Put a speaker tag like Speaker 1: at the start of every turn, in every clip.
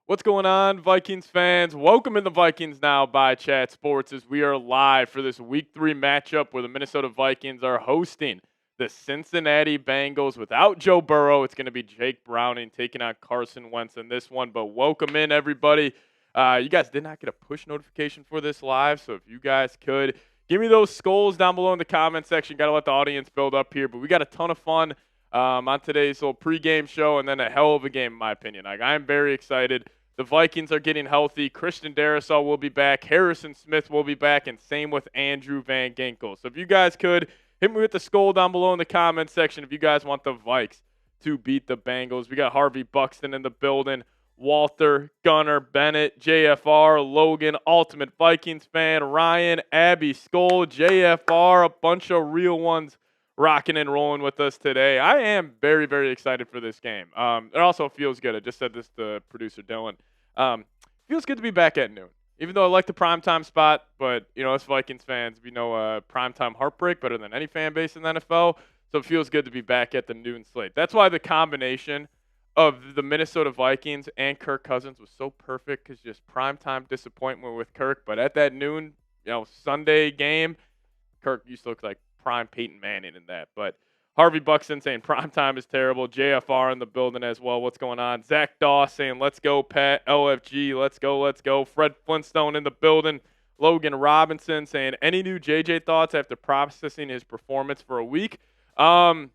Speaker 1: What's going on, Vikings fans? Welcome in the Vikings Now by Chat Sports as we are live for this Week 3 matchup where the Minnesota Vikings are hosting the Cincinnati Bengals without Joe Burrow. It's going to be Jake Browning taking on Carson Wentz in this one, but welcome in, everybody. You guys did not get a push notification for this live, so if you guys could, give me those skulls down below in the comment section. Got to let the audience build up here, but we got a ton of fun on today's little pregame show and then a hell of a game, in my opinion. I'm very excited. The Vikings are getting healthy. Christian Darrisaw will be back. Harrison Smith will be back, and same with Andrew Van Ginkel. So if you guys could, hit me with the skull down below in the comment section if you guys want the Vikes to beat the Bengals. We got Harvey Buxton in the building, Walter, Gunner, Bennett, JFR, Logan, Ultimate Vikings fan, Ryan, Abby, Skull, JFR, a bunch of real ones rocking and rolling with us today. I am very, very excited for this game. It also feels good. I just said this to producer Dylan. Feels good to be back at noon. Even though I like the primetime spot, but, us Vikings fans, we know primetime heartbreak better than any fan base in the NFL, so it feels good to be back at the noon slate. That's why the combination of the Minnesota Vikings and Kirk Cousins was so perfect, because just primetime disappointment with Kirk, but at that noon, Sunday game, Kirk used to look like prime Peyton Manning in that, but Harvey Buxton saying primetime is terrible. JFR in the building as well. What's going on? Zach Doss saying, let's go, Pat. LFG, let's go, let's go. Fred Flintstone in the building. Logan Robinson saying, any new JJ thoughts after processing his performance for a week? Yeah,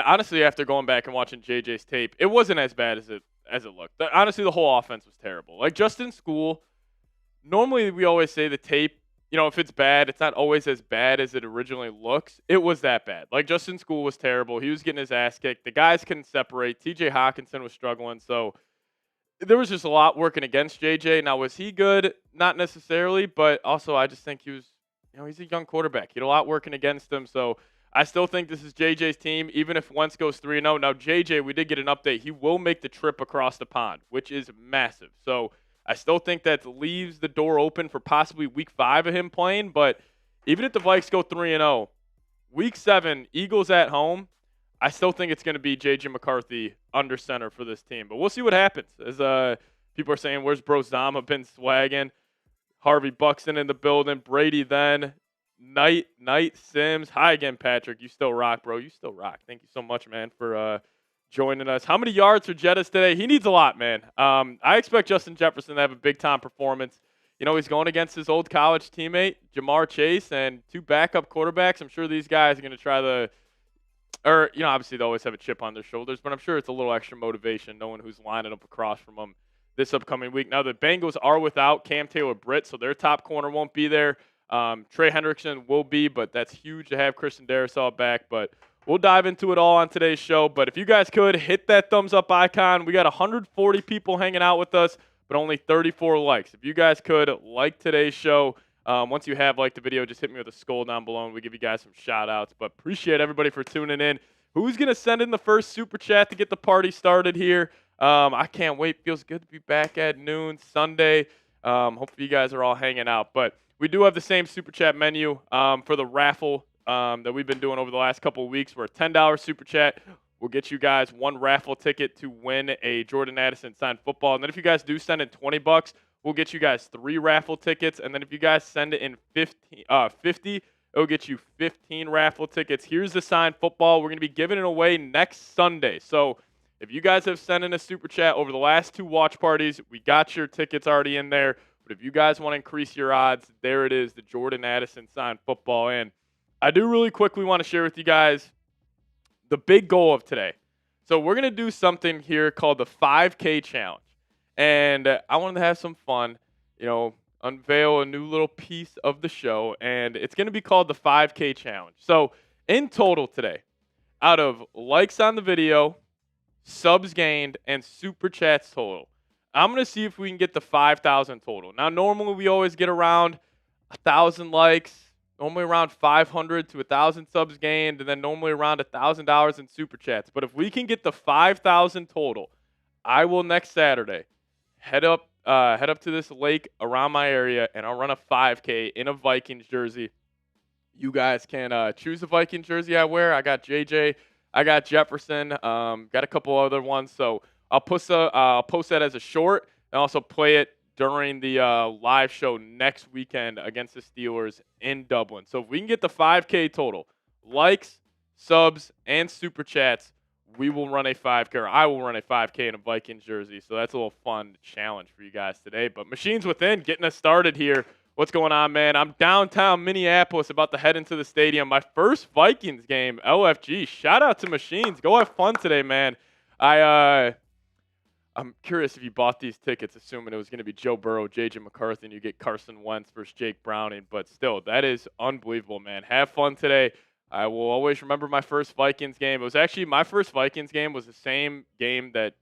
Speaker 1: honestly, after going back and watching JJ's tape, it wasn't as bad as it looked. Honestly, the whole offense was terrible. Like, just in school, normally we always say the tape, if it's bad, it's not always as bad as it originally looks. It was that bad. Like, Justin School was terrible. He was getting his ass kicked. The guys couldn't separate. TJ Hawkinson was struggling. So there was just a lot working against JJ. Now, was he good? Not necessarily, but also I just think he was, he's a young quarterback. He had a lot working against him. So I still think this is JJ's team, even if Wentz goes 3-0. Now, JJ, we did get an update. He will make the trip across the pond, which is massive. So I still think that leaves the door open for possibly week 5 of him playing, but even if the Vikes go 3-0, week 7, Eagles at home, I still think it's going to be J.J. McCarthy under center for this team. But we'll see what happens. As people are saying, where's Bro Zama been swagging? Harvey Buxton in the building. Brady then. Knight Sims. Hi again, Patrick. You still rock, bro. You still rock. Thank you so much, man, for joining us. How many yards for Jettis today? He needs a lot, man. I expect Justin Jefferson to have a big-time performance. He's going against his old college teammate, Jamar Chase, and 2 backup quarterbacks. I'm sure these guys are going to try obviously they always have a chip on their shoulders, but I'm sure it's a little extra motivation knowing who's lining up across from them this upcoming week. Now, the Bengals are without Cam Taylor-Britt, so their top corner won't be there. Trey Hendrickson will be, but that's huge to have Christian Darrisaw back, but we'll dive into it all on today's show, but if you guys could, hit that thumbs up icon. We got 140 people hanging out with us, but only 34 likes. If you guys could, like today's show. Once you have liked the video, just hit me with a skull down below, and we give you guys some shout-outs. But appreciate everybody for tuning in. Who's going to send in the first Super Chat to get the party started here? I can't wait. Feels good to be back at noon Sunday. Hopefully you guys are all hanging out. But we do have the same Super Chat menu for the raffle that we've been doing over the last couple of weeks. We're a $10 Super Chat. We'll get you guys 1 raffle ticket to win a Jordan Addison signed football. And then if you guys do send in $20, we'll get you guys 3 raffle tickets. And then if you guys send it in 50, it'll get you 15 raffle tickets. Here's the signed football. We're going to be giving it away next Sunday. So if you guys have sent in a Super Chat over the last 2 watch parties, we got your tickets already in there. But if you guys want to increase your odds, there it is, the Jordan Addison signed football. And I do really quickly want to share with you guys the big goal of today. So we're going to do something here called the 5K challenge. And I wanted to have some fun, unveil a new little piece of the show. And it's going to be called the 5K challenge. So in total today, out of likes on the video, subs gained, and Super Chats total, I'm going to see if we can get the 5,000 total. Now, normally we always get around 1,000 likes, normally around 500 to 1,000 subs gained, and then normally around $1,000 in Super Chats. But if we can get the 5,000 total, I will next Saturday head up to this lake around my area, and I'll run a 5K in a Vikings jersey. You guys can choose the Vikings jersey I wear. I got JJ, I got Jefferson, got a couple other ones. So I'll post that as a short and also play it during the live show next weekend against the Steelers in Dublin. So if we can get the 5K total, likes, subs, and super chats, we will run a 5K, or I will run a 5K in a Vikings jersey. So that's a little fun challenge for you guys today. But Machines Within getting us started here. What's going on, man? I'm downtown Minneapolis, about to head into the stadium. My first Vikings game, LFG. Shout out to Machines. Go have fun today, man. I'm curious if you bought these tickets assuming it was going to be Joe Burrow, J.J. McCarthy, and you get Carson Wentz versus Jake Browning. But still, that is unbelievable, man. Have fun today. I will always remember my first Vikings game. It was actually my first Vikings game was the same game that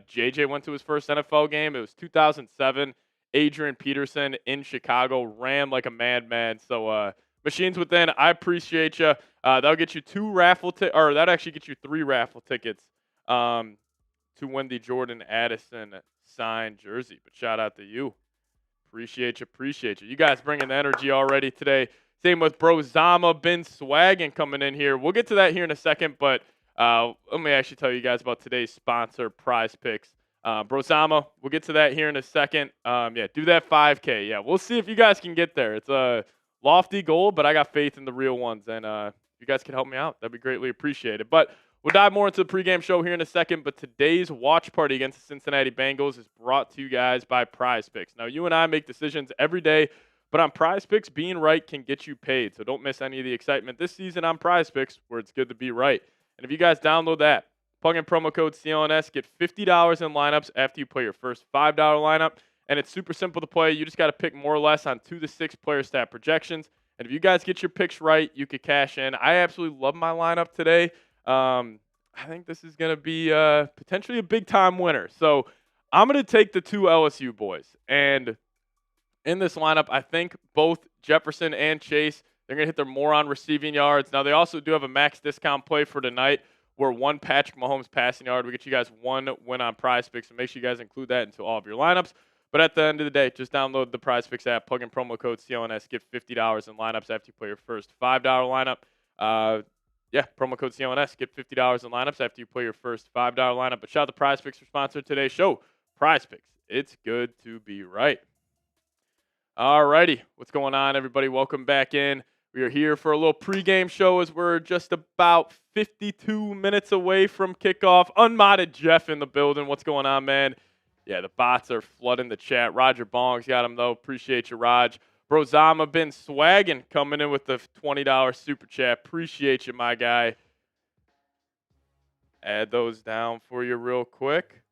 Speaker 1: J.J. went to his first NFL game. It was 2007. Adrian Peterson in Chicago ran like a madman. So, Machines Within, I appreciate you. That'll get you that'll actually get you 3 raffle tickets. To win the Jordan Addison signed jersey. But shout out to you. Appreciate you. You guys bringing the energy already today. Same with Bro Zama, been swagging coming in here. We'll get to that here in a second, but let me actually tell you guys about today's sponsor, Prize Picks. Bro Zama, we'll get to that here in a second. Do that 5K. Yeah, we'll see if you guys can get there. It's a lofty goal, but I got faith in the real ones. And if you guys can help me out, that'd be greatly appreciated. But we'll dive more into the pregame show here in a second, but today's watch party against the Cincinnati Bengals is brought to you guys by Prize Picks. Now, you and I make decisions every day, but on Prize Picks, being right can get you paid. So don't miss any of the excitement this season on Prize Picks, where it's good to be right. And if you guys download that, plug in promo code CLNS, get $50 in lineups after you play your first $5 lineup. And it's super simple to play. You just got to pick more or less on 2 to 6 player stat projections. And if you guys get your picks right, you could cash in. I absolutely love my lineup today. I think this is going to be potentially a big-time winner. So I'm going to take the 2 LSU boys. And in this lineup, I think both Jefferson and Chase, they're going to hit their moron receiving yards. Now, they also do have a max discount play for tonight where 1 Patrick Mahomes passing yard. We get you guys 1 win on Prize Picks, so make sure you guys include that into all of your lineups. But at the end of the day, just download the Prize Picks app, plug in promo code CLNS, get $50 in lineups after you play your first $5 lineup. Promo code CLNS, get $50 in lineups after you play your first $5 lineup. But shout out to Prize Picks for sponsoring today's show. Prize Picks, it's good to be right. Alrighty, what's going on, everybody? Welcome back in. We are here for a little pregame show as we're just about 52 minutes away from kickoff. Unmodded Jeff in the building. What's going on, man? Yeah, the bots are flooding the chat. Roger Bong's got him, though. Appreciate you, Raj. Bro Zama been swagging, coming in with the $20 super chat. Appreciate you, my guy. Add those down for you real quick.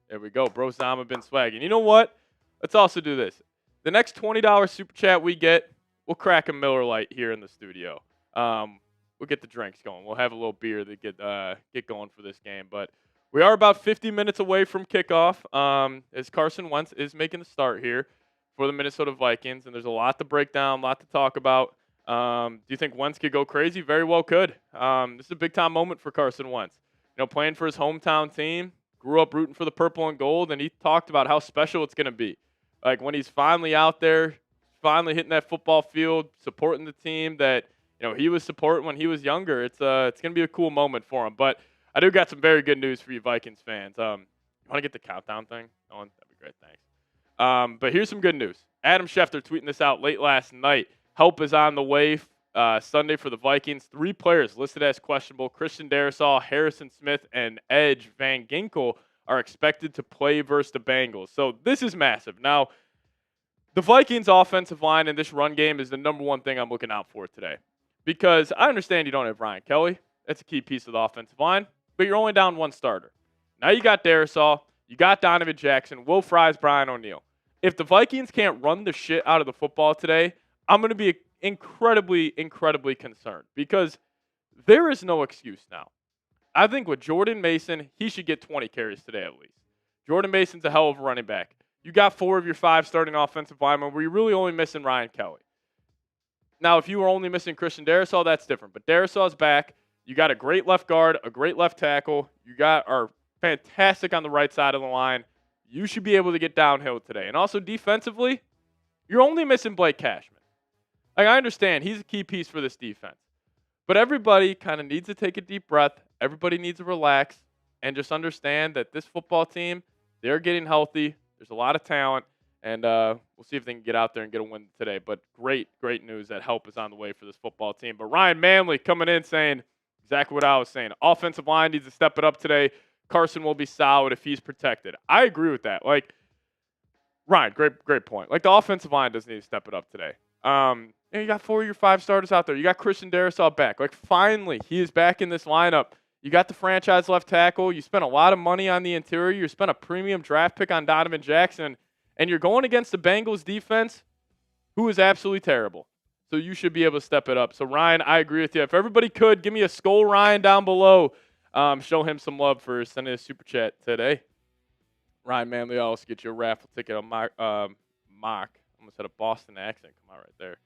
Speaker 1: There we go. Bro Zama been swagging. You know what? Let's also do this. The next $20 super chat we get, we'll crack a Miller Lite here in the studio. We'll get the drinks going. We'll have a little beer to get going for this game. But we are about 50 minutes away from kickoff as Carson Wentz is making the start here for the Minnesota Vikings. And there's a lot to break down, a lot to talk about. Do you think Wentz could go crazy? Very well could. This is a big-time moment for Carson Wentz. You know, playing for his hometown team, grew up rooting for the purple and gold, and he talked about how special it's going to be. Like when he's finally out there, finally hitting that football field, supporting the team that he was supporting when he was younger. It's going to be a cool moment for him. But I do got some very good news for you Vikings fans. You want to get the countdown thing going? That'd be great. Thanks. But here's some good news. Adam Schefter tweeting this out late last night. Help is on the way Sunday for the Vikings. 3 players listed as questionable. Christian Darrisaw, Harrison Smith, and Edge Van Ginkel are expected to play versus the Bengals. So this is massive. Now, the Vikings offensive line in this run game is the number one thing I'm looking out for today. Because I understand you don't have Ryan Kelly. That's a key piece of the offensive line. But you're only down 1 starter. Now you got Darrisaw. You got Donovan Jackson, Will Fries, Brian O'Neill. If the Vikings can't run the shit out of the football today, I'm going to be incredibly, incredibly concerned. Because there is no excuse now. I think with Jordan Mason, he should get 20 carries today at least. Jordan Mason's a hell of a running back. You got 4 of your 5 starting offensive linemen where you're really only missing Ryan Kelly. Now, if you were only missing Christian Darrisaw, that's different. But Darrisaw's back. You got a great left guard, a great left tackle. You are fantastic on the right side of the line. You should be able to get downhill today. And also defensively, you're only missing Blake Cashman. Like, I understand he's a key piece for this defense. But everybody kind of needs to take a deep breath. Everybody needs to relax. and just understand that this football team, they're getting healthy. There's a lot of talent, and we'll see if they can get out there and get a win today. But great news that help is on the way for this football team. But Ryan Manley coming in saying exactly what I was saying. Offensive line needs to step it up today. Carson will be solid if he's protected. I agree with that. Like, Ryan, great point. Like, the offensive line doesn't need to step it up today. You got 4 of your 5 starters out there. You got Christian Darrisaw back. Like, finally, he is back in this lineup. You got the franchise left tackle. You spent a lot of money on the interior. You spent a premium draft pick on Donovan Jackson. And you're going against the Bengals defense, who is absolutely terrible. So you should be able to step it up. So, Ryan, I agree with you. If everybody could, give me a skull Ryan down below. Show him some love for sending a super chat today. Ryan Manley, I'll also get you a raffle ticket on my mock. Almost had a Boston accent come out right there.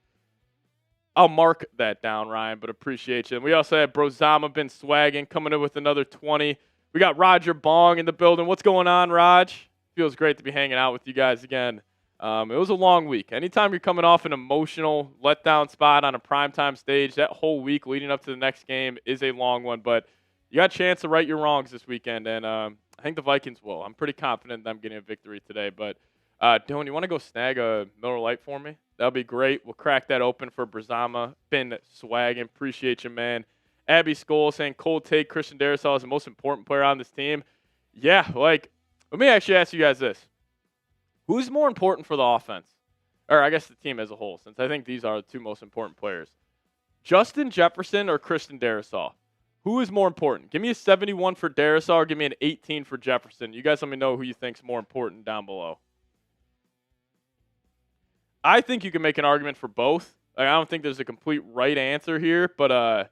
Speaker 1: I'll mark that down, Ryan, but appreciate you. And we also have Brozama been swagging, coming in with another 20. We got Roger Bong in the building. What's going on, Raj? Feels great to be hanging out with you guys again. It was a long week. Anytime you're coming off an emotional letdown spot on a primetime stage, that whole week leading up to the next game is a long one. But you got a chance to right your wrongs this weekend, and I think the Vikings will. I'm pretty confident that I'm getting a victory today. But, Dylan, you want to go snag a Miller Lite for me? That'll be great. We'll crack that open for Brazama. Been swagging. Appreciate you, man. Abby Skoll saying, cold take, Christian Darrisaw is the most important player on this team. Yeah, like, let me actually ask you guys this. Who's more important for the offense? Or I guess the team as a whole, since I think these are the 2 most important players. Justin Jefferson or Christian Darrisaw? Who is more important? Give me a 71 for Darrisaw or give me an 18 for Jefferson. You guys let me know who you think is more important down below. I think you can make an argument for both. Like, I don't think there's a complete right answer here, but I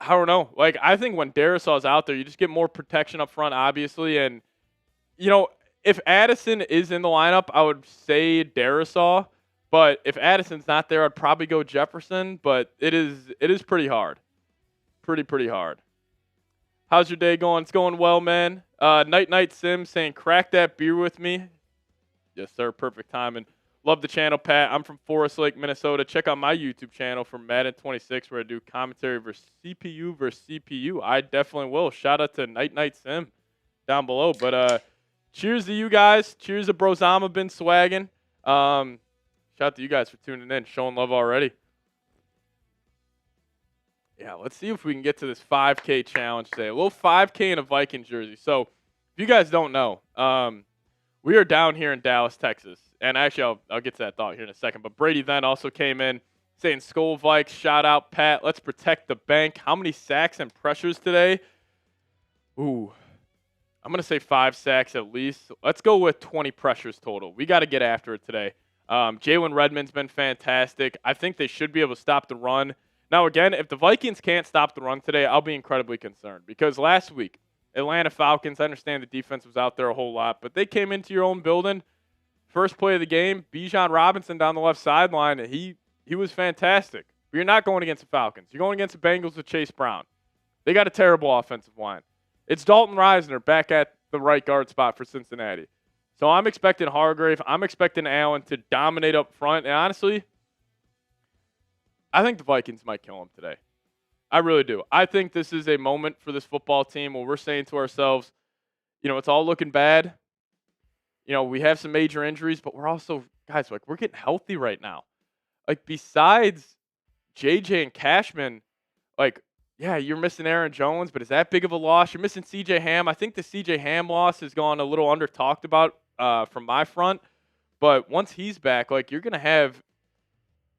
Speaker 1: don't know. Like, I think when Darrisaw's out there, you just get more protection up front, obviously. And, you know, if Addison is in the lineup, I would say Darrisaw. But if Addison's not there, I'd probably go Jefferson. But it is pretty hard. Pretty hard. How's your day going? It's going well, man. Night Sim saying, crack that beer with me. Yes, sir. Perfect timing. Love the channel, Pat. I'm from Forest Lake, Minnesota. Check out my YouTube channel for Madden 26 where I do commentary versus CPU. I definitely will. Shout out to Night Sim down below. But cheers to you guys. Cheers to Brozama been swagging. Shout out to you guys for tuning in, showing love already. Yeah, let's see if we can get to this 5K challenge today. A little 5K in a Vikings jersey. So, if you guys don't know, we are down here in Dallas, Texas. And actually, I'll get to that thought here in a second. But Brady then also came in saying, Skull Vikes, shout out, Pat. Let's protect the bank. How many sacks and pressures today? Ooh, I'm going to say 5 sacks at least. Let's go with 20 pressures total. We got to get after it today. Jalen Redmond's been fantastic. I think they should be able to stop the run. Now, again, if the Vikings can't stop the run today, I'll be incredibly concerned. Because last week, Atlanta Falcons, I understand the defense was out there a whole lot, but they came into your own building. First play of the game, Bijan Robinson down the left sideline, and he was fantastic. But you're not going against the Falcons. You're going against the Bengals with Chase Brown. They got a terrible offensive line. It's Dalton Risner back at the right guard spot for Cincinnati. So I'm expecting Hargrave. I'm expecting Allen to dominate up front. And honestly, I think the Vikings might kill him today. I really do. I think this is a moment for this football team where we're saying to ourselves, you know, it's all looking bad. You know, we have some major injuries, but we're also, guys, like, we're getting healthy right now. Like, besides JJ and Cashman, like, yeah, you're missing Aaron Jones, but is that big of a loss? You're missing CJ Ham. I think the CJ Ham loss has gone a little under talked about from my front. But once he's back, like, you're going to have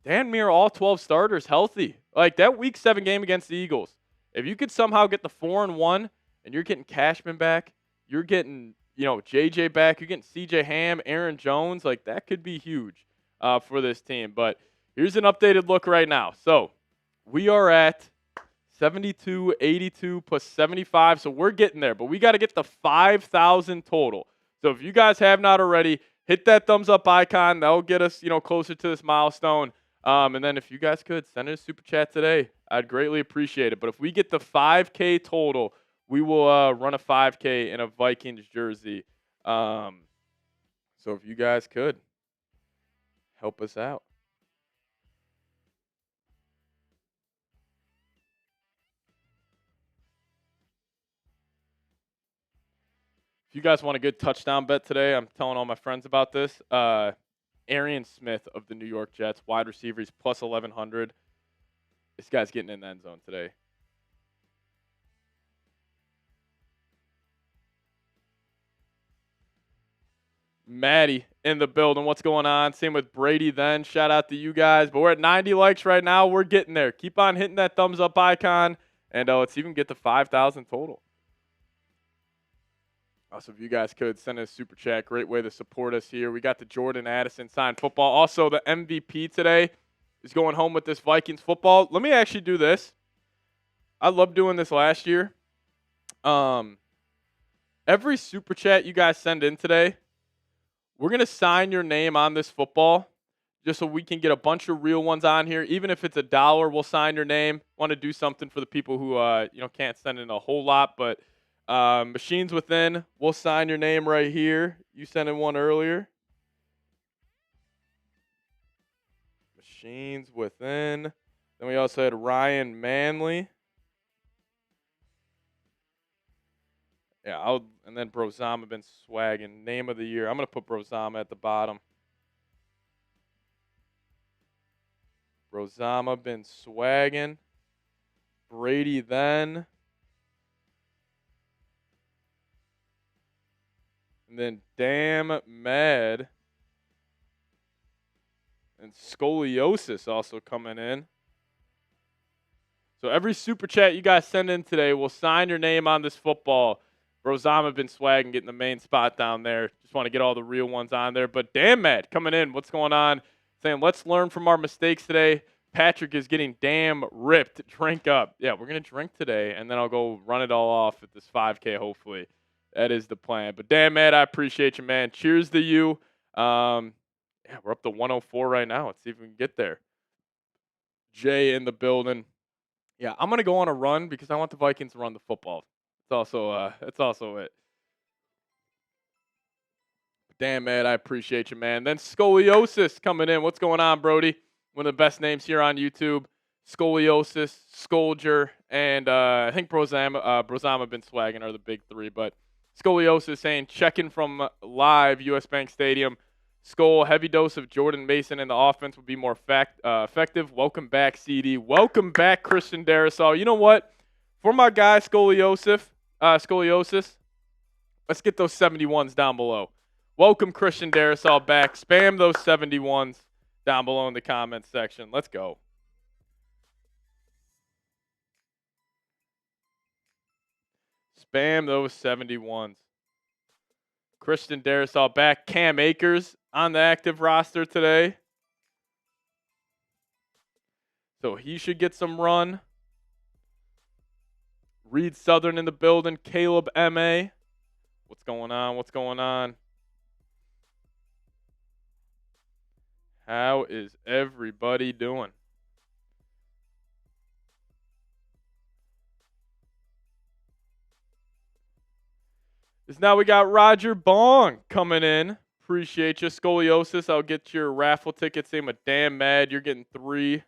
Speaker 1: damn near all 12 starters healthy. Like, that Week 7 game against the Eagles, if you could somehow get the 4-1 and you're getting Cashman back, you're getting, you know, JJ back, you're getting CJ Ham, Aaron Jones, like, that could be huge for this team. But here's an updated look right now. So we are at 72, 82 plus 75. So we're getting there, but we got to get the 5,000 total. So if you guys have not already, hit that thumbs up icon. That'll get us, you know, closer to this milestone. And then if you guys could send in a super chat today, I'd greatly appreciate it. But if we get the 5K total, we will run a 5K in a Vikings jersey. So if you guys could help us out. If you guys want a good touchdown bet today, I'm telling all my friends about this. Arian Smith of the New York Jets, wide receiver, he's plus 1,100. This guy's getting in the end zone today. Maddie in the building. What's going on? Same with Brady then. Shout out to you guys. But we're at 90 likes right now. We're getting there. Keep on hitting that thumbs up icon. And let's even get to 5,000 total. Also, if you guys could send us a super chat, great way to support us here. We got the Jordan Addison signed football. Also, the MVP today is going home with this Vikings football. Let me actually do this. I loved doing this last year. Every super chat you guys send in today, we're going to sign your name on this football just so we can get a bunch of real ones on here. Even if it's $1, we'll sign your name. Want to do something for the people who can't send in a whole lot, but Machines Within, we'll sign your name right here. You sent in one earlier. Machines Within. Then we also had Ryan Manley. Yeah, and then Brozama been swagging. Name of the year. I'm going to put Brozama at the bottom. Brozama been swagging. Brady then. And then Damn Mad. And Scoliosis also coming in. So every super chat you guys send in today, we'll sign your name on this football. Brozama been swagging, getting the main spot down there. Just want to get all the real ones on there. But Damn Mad coming in. What's going on? Saying, let's learn from our mistakes today. Patrick is getting damn ripped. Drink up. Yeah, we're going to drink today, and then I'll go run it all off at this 5K, hopefully. That is the plan. But Damn Mad, I appreciate you, man. Cheers to you. Yeah, we're up to 104 right now. Let's see if we can get there. Jay in the building. Yeah, I'm going to go on a run because I want the Vikings to run the football. It's also it. Damn, man, I appreciate you, man. Then Scoliosis coming in. What's going on, Brody? One of the best names here on YouTube. Scoliosis, Scolger, and I think Brozama been swagging are the big three. But Scoliosis saying, checking from live US Bank Stadium. Skull, heavy dose of Jordan Mason in the offense would be more effective. Welcome back, CD. Welcome back, Christian Darrisaw. You know what? For my guy, Scoliosis, let's get those 71s down below. Welcome, Christian Darrisaw, back. Spam those 71s down below in the comments section. Let's go. Spam those 71s. Christian Darrisaw back. Cam Akers on the active roster today. So he should get some run. Reed Southern in the building. Caleb M.A. What's going on? What's going on? How is everybody doing? Now we got Roger Bong coming in. Appreciate you. Scoliosis, I'll get your raffle tickets. Same with Damn Mad. You're getting 3.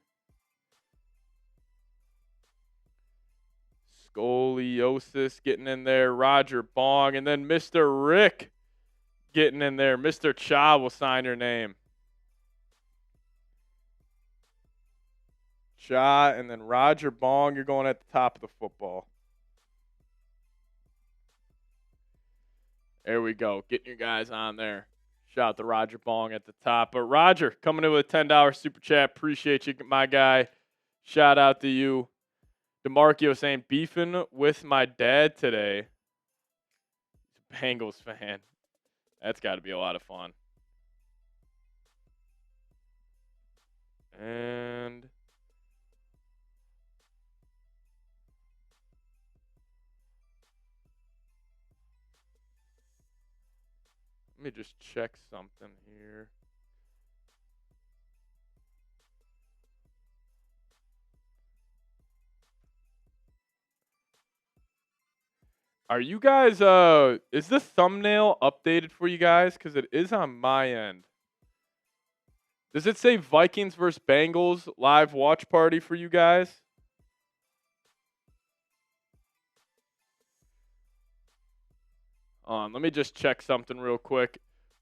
Speaker 1: Scoliosis getting in there. Roger Bong. And then Mr. Rick getting in there. Mr. Cha will sign your name. Cha and then Roger Bong. You're going at the top of the football. There we go. Getting your guys on there. Shout out to Roger Bong at the top. But Roger, coming in with a $10 super chat. Appreciate you, my guy. Shout out to you. DeMarcio saying, beefing with my dad today. Bengals fan. That's got to be a lot of fun. And let me just check something here. Are you guys, is the thumbnail updated for you guys? Because it is on my end. Does it say Vikings versus Bengals live watch party for you guys? Let me just check something real quick.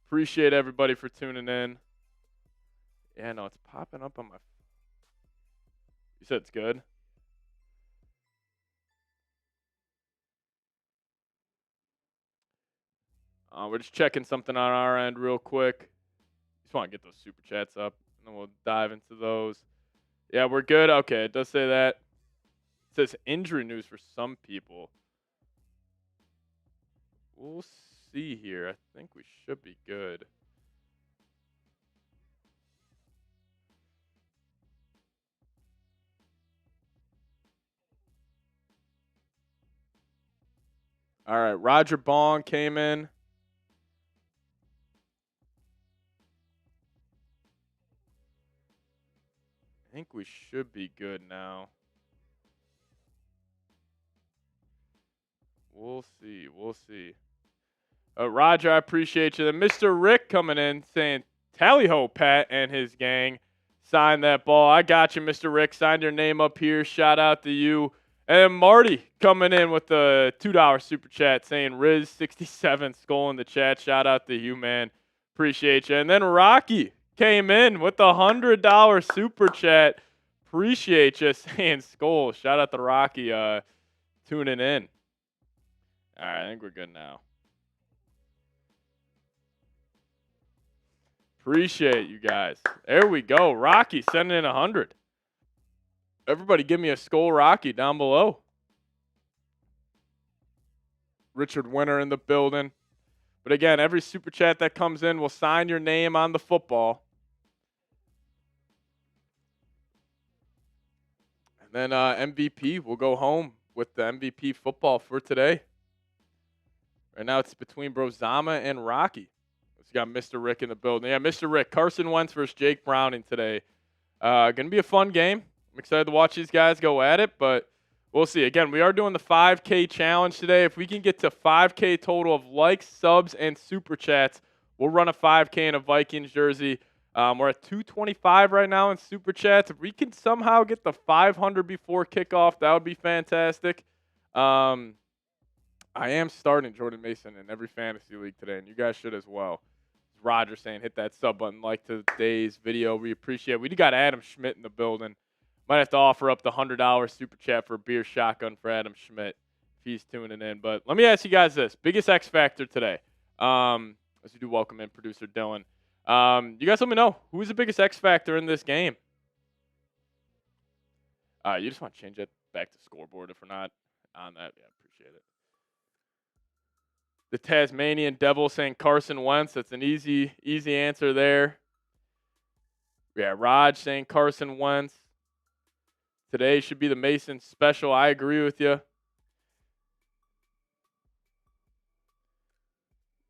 Speaker 1: Appreciate everybody for tuning in. Yeah, no, it's popping up on my. You said it's good. We're just checking something on our end real quick. Just want to get those super chats up, and then we'll dive into those. Yeah, we're good. Okay, it does say that. It says injury news for some people. We'll see here. I think we should be good. All right, Roger Bong came in. I think we should be good now. We'll see. We'll see. Roger, I appreciate you. Then Mr. Rick coming in saying, tally ho, Pat and his gang. Sign that ball. I got you, Mr. Rick. Signed your name up here. Shout out to you. And Marty coming in with the $2 super chat saying Riz67 skull in the chat. Shout out to you, man. Appreciate you. And then Rocky came in with the $100 super chat. Appreciate you saying skull. Shout out to Rocky tuning in. All right, I think we're good now. Appreciate you guys. There we go. Rocky sending in 100. Everybody give me a skull Rocky down below. Richard Winter in the building. But again, every super chat that comes in will sign your name on the football. And then MVP will go home with the MVP football for today. Right now it's between Brozama and Rocky. We got Mr. Rick in the building. Yeah, Mr. Rick. Carson Wentz versus Jake Browning today. Going to be a fun game. I'm excited to watch these guys go at it, but we'll see. Again, we are doing the 5K challenge today. If we can get to 5K total of likes, subs, and super chats, we'll run a 5K in a Vikings jersey. We're at 225 right now in super chats. If we can somehow get the 500 before kickoff, that would be fantastic. I am starting Jordan Mason in every fantasy league today, and you guys should as well. Roger saying hit that sub button, like today's video. We appreciate it. We got Adam Schmidt in the building. Might have to offer up the $100 super chat for a beer shotgun for Adam Schmidt if he's tuning in. But let me ask you guys this. Biggest X factor today. As we do welcome in producer Dylan. You guys let me know. Who is the biggest X factor in this game? You just want to change it back to scoreboard if we're not on that. Yeah, appreciate it. The Tasmanian Devil saying Carson Wentz. That's an easy answer there. Yeah, Raj saying Carson Wentz. Today should be the Mason special. I agree with you.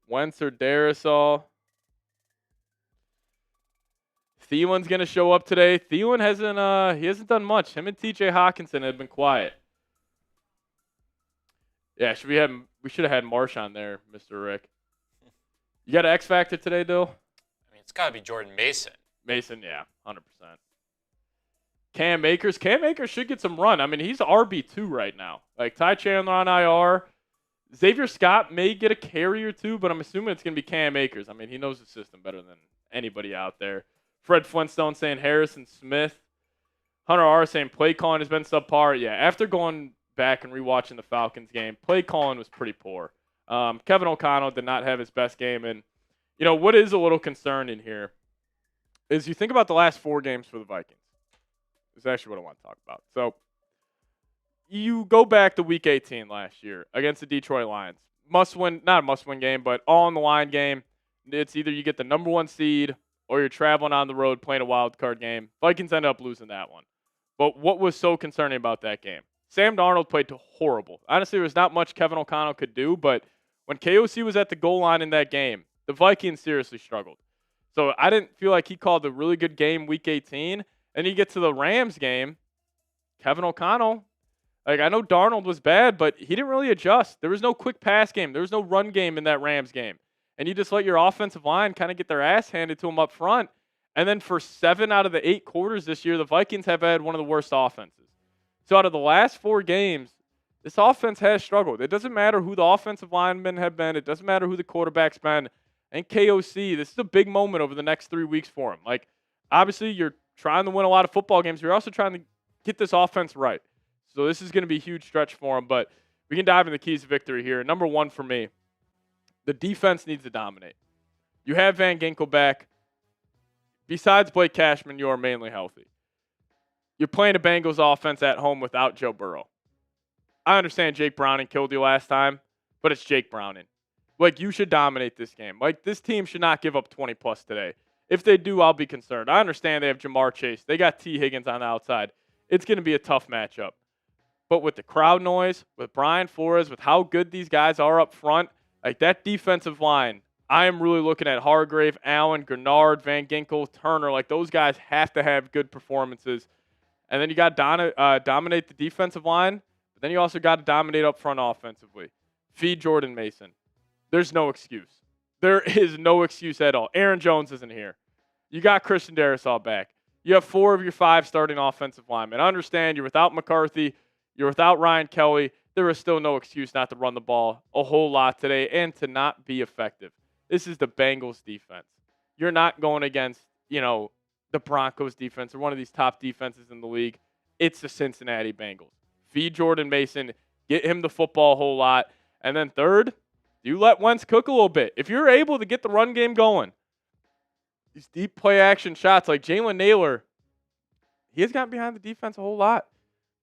Speaker 1: Wentz or Darrisaw. Thielen's going to show up today. Thielen hasn't done much. Him and TJ Hawkinson have been quiet. Yeah, we should have had Marsh on there, Mr. Rick. You got an X factor today, Dill?
Speaker 2: I mean, it's got to be Jordan Mason.
Speaker 1: Mason, yeah, 100%. Cam Akers should get some run. I mean, he's RB2 right now. Like, Ty Chandler on IR. Xavier Scott may get a carry or two, but I'm assuming it's going to be Cam Akers. I mean, he knows the system better than anybody out there. Fred Flintstone saying Harrison Smith. Hunter R saying play calling has been subpar. Yeah, after going back and rewatching the Falcons game, play calling was pretty poor. Kevin O'Connell did not have his best game. And, you know, what is a little concerning here is you think about the last 4 games for the Vikings. This is actually what I want to talk about. So, you go back to Week 18 last year against the Detroit Lions. Must-win, not a must-win game, but all-on-the-line game. It's either you get the number 1 seed or you're traveling on the road playing a wild card game. Vikings ended up losing that one. But what was so concerning about that game? Sam Darnold played horrible. Honestly, there was not much Kevin O'Connell could do, but when KOC was at the goal line in that game, the Vikings seriously struggled. So I didn't feel like he called a really good game Week 18. And you get to the Rams game, Kevin O'Connell, like I know Darnold was bad, but he didn't really adjust. There was no quick pass game. There was no run game in that Rams game. And you just let your offensive line kind of get their ass handed to them up front. And then for 7 out of the 8 quarters this year, the Vikings have had one of the worst offenses. So out of the last 4 games, This offense has struggled. It doesn't matter who the offensive linemen have been. It doesn't matter who the quarterback's been. And KOC, this is a big moment over the next 3 weeks for him. Like, obviously, you're trying to win a lot of football games. You're also trying to get this offense right. So this is going to be a huge stretch for him. But we can dive into the keys to victory here. Number one for me, the defense needs to dominate. You have Van Ginkel back. Besides Blake Cashman, you are mainly healthy. You're playing a Bengals offense at home without Joe Burrow. I understand Jake Browning killed you last time, but it's Jake Browning. Like, you should dominate this game. Like, this team should not give up 20-plus today. If they do, I'll be concerned. I understand they have Jamar Chase. They got T. Higgins on the outside. It's going to be a tough matchup. But with the crowd noise, with Brian Flores, with how good these guys are up front, like that defensive line, I am really looking at Hargrave, Allen, Grenard, Van Ginkel, Turner. Like, those guys have to have good performances. And then you got to dominate the defensive line, but then you also got to dominate up front offensively. Feed Jordan Mason. There's no excuse. There is no excuse at all. Aaron Jones isn't here. You got Christian Darrisaw back. You have 4 of your 5 starting offensive linemen. I understand you're without McCarthy. You're without Ryan Kelly. There is still no excuse not to run the ball a whole lot today and to not be effective. This is the Bengals defense. You're not going against, the Broncos defense or one of these top defenses in the league. It's the Cincinnati Bengals. Feed Jordan Mason. Get him the football a whole lot. And then third, you let Wentz cook a little bit. If you're able to get the run game going, these deep play action shots like Jalen Naylor, he has gotten behind the defense a whole lot.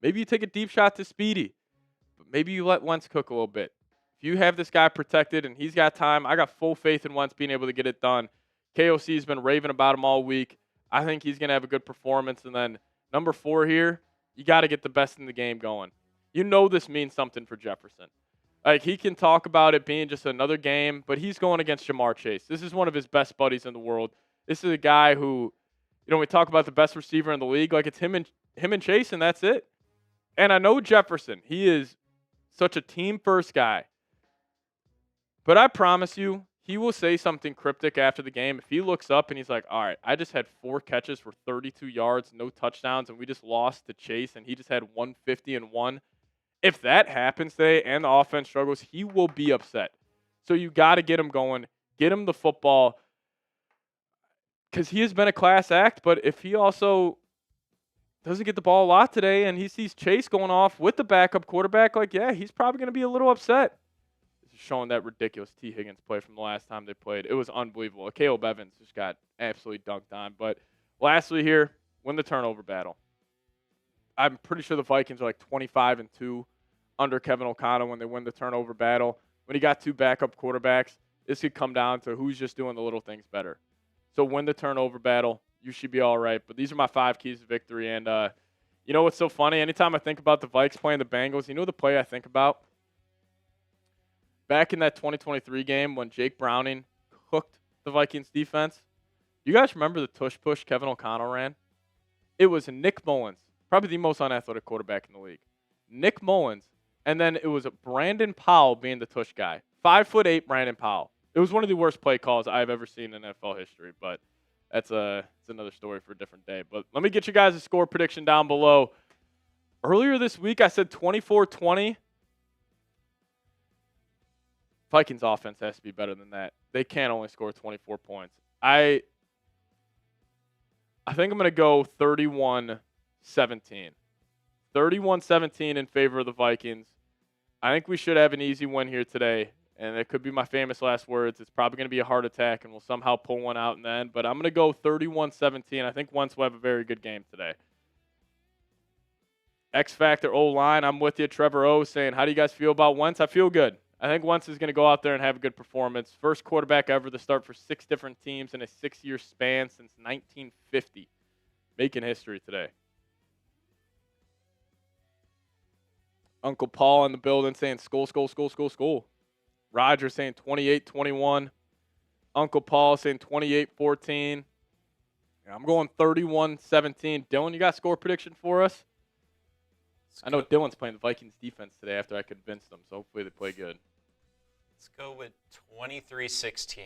Speaker 1: Maybe you take a deep shot to Speedy, but maybe you let Wentz cook a little bit. If you have this guy protected and he's got time, I got full faith in Wentz being able to get it done. KOC has been raving about him all week. I think he's going to have a good performance. And then number 4 here, you got to get the best in the game going. You know this means something for Jefferson. Like, he can talk about it being just another game, but he's going against Jamar Chase. This is one of his best buddies in the world. This is a guy who, we talk about the best receiver in the league. Like, it's him and Chase, and that's it. And I know Jefferson. He is such a team-first guy. But I promise you, he will say something cryptic after the game. If he looks up and he's like, all right, I just had 4 catches for 32 yards, no touchdowns, and we just lost to Chase, and he just had 150 and 1. If that happens today and the offense struggles, he will be upset. So you got to get him going, get him the football, because he has been a class act. But if he also doesn't get the ball a lot today and he sees Chase going off with the backup quarterback, he's probably going to be a little upset. This is showing that ridiculous T. Higgins play from the last time they played. It was unbelievable. Caleb Evans just got absolutely dunked on. But lastly here, win the turnover battle. I'm pretty sure the Vikings are like 25-2 under Kevin O'Connell when they win the turnover battle. When you got 2 backup quarterbacks, this could come down to who's just doing the little things better. So win the turnover battle. You should be all right. But these are my 5 keys to victory. And you know what's so funny? Anytime I think about the Vikes playing the Bengals, you know the play I think about? Back in that 2023 game when Jake Browning cooked the Vikings defense, you guys remember the tush push Kevin O'Connell ran? It was Nick Mullins. Probably the most unathletic quarterback in the league. Nick Mullins. And then it was Brandon Powell being the tush guy. 5'8" Brandon Powell. It was one of the worst play calls I've ever seen in NFL history, but it's another story for a different day. But let me get you guys a score prediction down below. Earlier this week, I said 24-20. Vikings offense has to be better than that. They can't only score 24 points. I think I'm going to go 31-17. 31-17 in favor of the Vikings. I think we should have an easy win here today, and it could be my famous last words. It's probably going to be a heart attack, and we'll somehow pull one out in the end. But I'm going to go 31-17. I think Wentz will have a very good game today. X Factor O-line, I'm with you. Trevor O saying, how do you guys feel about Wentz? I feel good. I think Wentz is going to go out there and have a good performance. First quarterback ever to start for 6 different teams in a 6-year span since 1950. Making history today. Uncle Paul in the building saying, skull. Roger saying 28-21. Uncle Paul saying 28-14. I'm going 31-17. Dylan, you got a score prediction for us? I know Dylan's playing the Vikings defense today after I convinced them, so hopefully they play good.
Speaker 2: Let's go with 23-16.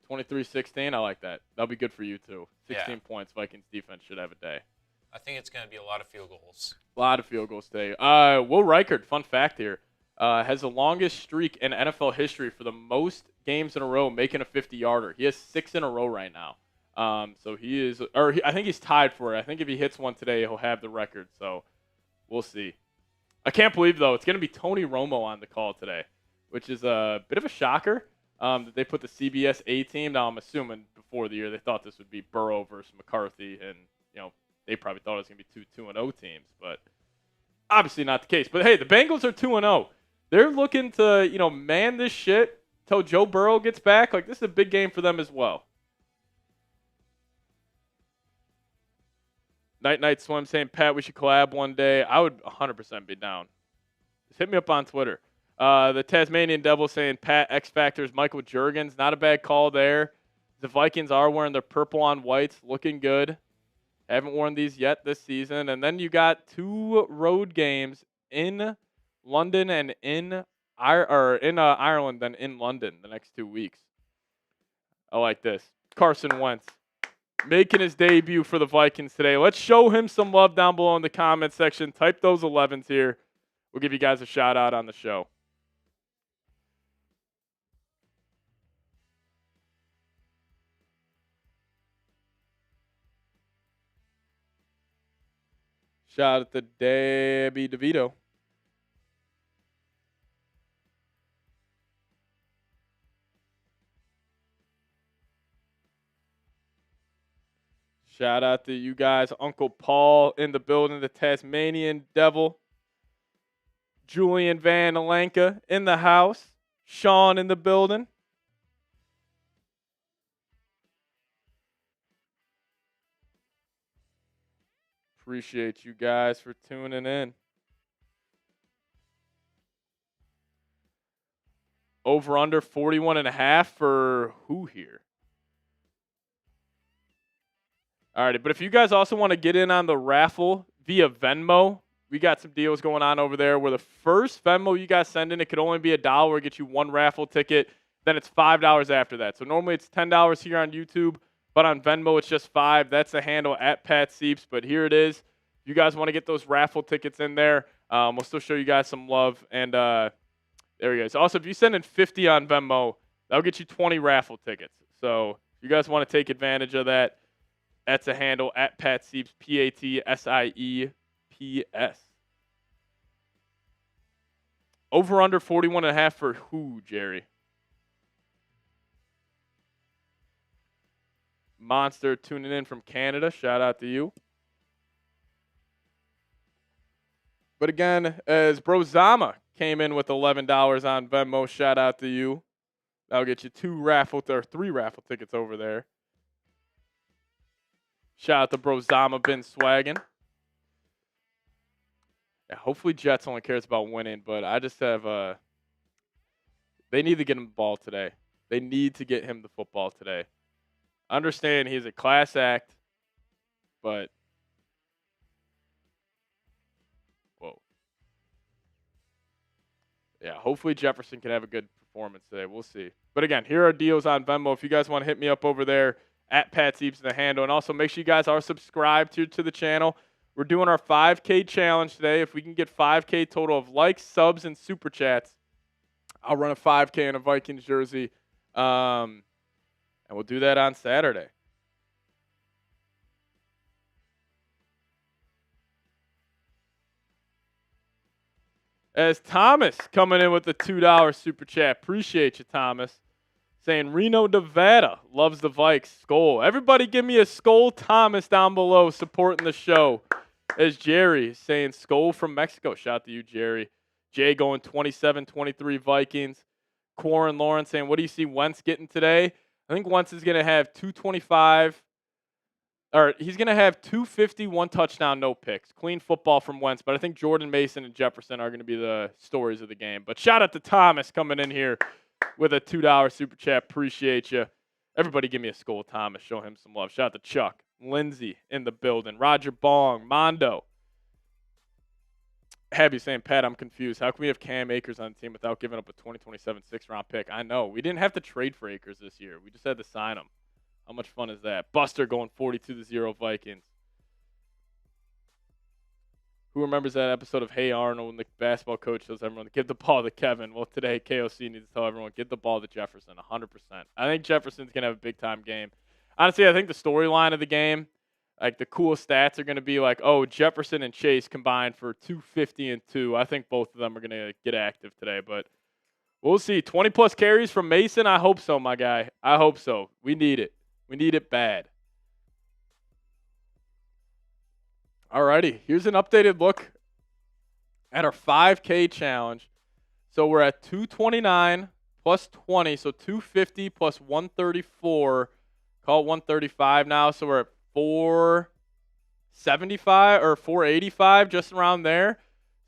Speaker 1: 23-16, I like that. That'll be good for you, too. 16
Speaker 2: Yeah.
Speaker 1: points, Vikings defense should have a day.
Speaker 2: I think it's going to be a lot of field goals.
Speaker 1: A lot of field goals today. Will Reichard, fun fact here. has the longest streak in NFL history for the most games in a row making a 50-yarder. He has 6 in a row right now. So he is, I think he's tied for it. I think if he hits one today, he'll have the record. So we'll see. I can't believe, though, it's going to be Tony Romo on the call today, which is a bit of a shocker that they put the CBS A team. Now, I'm assuming before the year they thought this would be Burrow versus McCarthy, and, they probably thought it was going to be two 2-0 teams, but obviously not the case. But, hey, the Bengals are 2-0. They're looking to, man this shit till Joe Burrow gets back. Like, this is a big game for them as well. Night Swim saying, Pat, we should collab one day. I would 100% be down. Just hit me up on Twitter. The Tasmanian Devil saying, Pat, X Factor's Michael Juergens. Not a bad call there. The Vikings are wearing their purple on whites. Looking good. Haven't worn these yet this season. And then you got 2 road games in London and in Ireland than in London the next 2 weeks. I like this. Carson Wentz making his debut for the Vikings today. Let's show him some love down below in the comment section. Type those 11s here. We'll give you guys a shout out on the show. Shout out to Debbie DeVito. Shout out to you guys. Uncle Paul in the building, the Tasmanian Devil. Julian Van Alenka in the house. Sean in the building. Appreciate you guys for tuning in. Over under 41.5 for who here? All right, but if you guys also want to get in on the raffle via Venmo, we got some deals going on over there where the first Venmo you guys send in, it could only be $1, get you 1 raffle ticket. Then it's $5 after that. So normally it's $10 here on YouTube, but on Venmo it's just $5. That's the handle at Pat Seeps, but here it is. If you guys want to get those raffle tickets in there, we'll still show you guys some love. And there we go. So also, if you send in 50 on Venmo, that'll get you 20 raffle tickets. So if you guys want to take advantage of that, that's a handle at Pat Seeps, PATSIEPS. Over under 41.5 for who, Jerry? Monster tuning in from Canada. Shout out to you. But again, as Brozama came in with $11 on Venmo, shout out to you. That'll get you 3 raffle tickets over there. Shout out to Brozama, been swagging. Yeah, hopefully Jets only cares about winning, but I just have they need to get him the ball today. They need to get him the football today. Understand he's a class act, but whoa. Yeah, hopefully Jefferson can have a good performance today. We'll see. But again, here are deals on Venmo. If you guys want to hit me up over there, at Pat Seeps the handle. And also make sure you guys are subscribed here to the channel. We're doing our 5K challenge today. If we can get 5K total of likes, subs, and super chats, I'll run a 5K in a Vikings jersey. And we'll do that on Saturday. As Thomas coming in with the $2 super chat. Appreciate you, Thomas. Saying Reno, Nevada loves the Vikes. Skol. Everybody give me a Skol Thomas down below supporting the show. As Jerry saying Skol from Mexico. Shout out to you, Jerry. Jay going 27-23 Vikings. Quarren Lawrence saying, what do you see Wentz getting today? I think Wentz is going to have 225. Or he's going to have 250, 1 touchdown, no picks. Clean football from Wentz. But I think Jordan Mason and Jefferson are going to be the stories of the game. But shout out to Thomas coming in here with a $2 super chat. Appreciate you. Everybody give me a Skol Thomas. Show him some love. Shout out to Chuck. Lindsay in the building. Roger Bong. Mondo. Happy saying, Pat, I'm confused. How can we have Cam Akers on the team without giving up a 2027 6th-round pick? I know. We didn't have to trade for Akers this year. We just had to sign him. How much fun is that? Buster going 42-0 Vikings. who remembers that episode of Hey Arnold when the basketball coach tells everyone to give the ball to Kevin? Well, today KOC needs to tell everyone, get the ball to Jefferson, 100%. I think Jefferson's going to have a big-time game. Honestly, I think the storyline of the game, like the cool stats are going to be like, oh, Jefferson and Chase combined for 250 and 2. I think both of them are going to get active today, but we'll see. 20-plus carries from Mason? I hope so, my guy. I hope so. We need it. We need it bad. Alrighty, here's an updated look at our 5K challenge. So we're at 229 plus 20, so 250 plus 134. Call it 135 now, so we're at 475 or 485, just around there.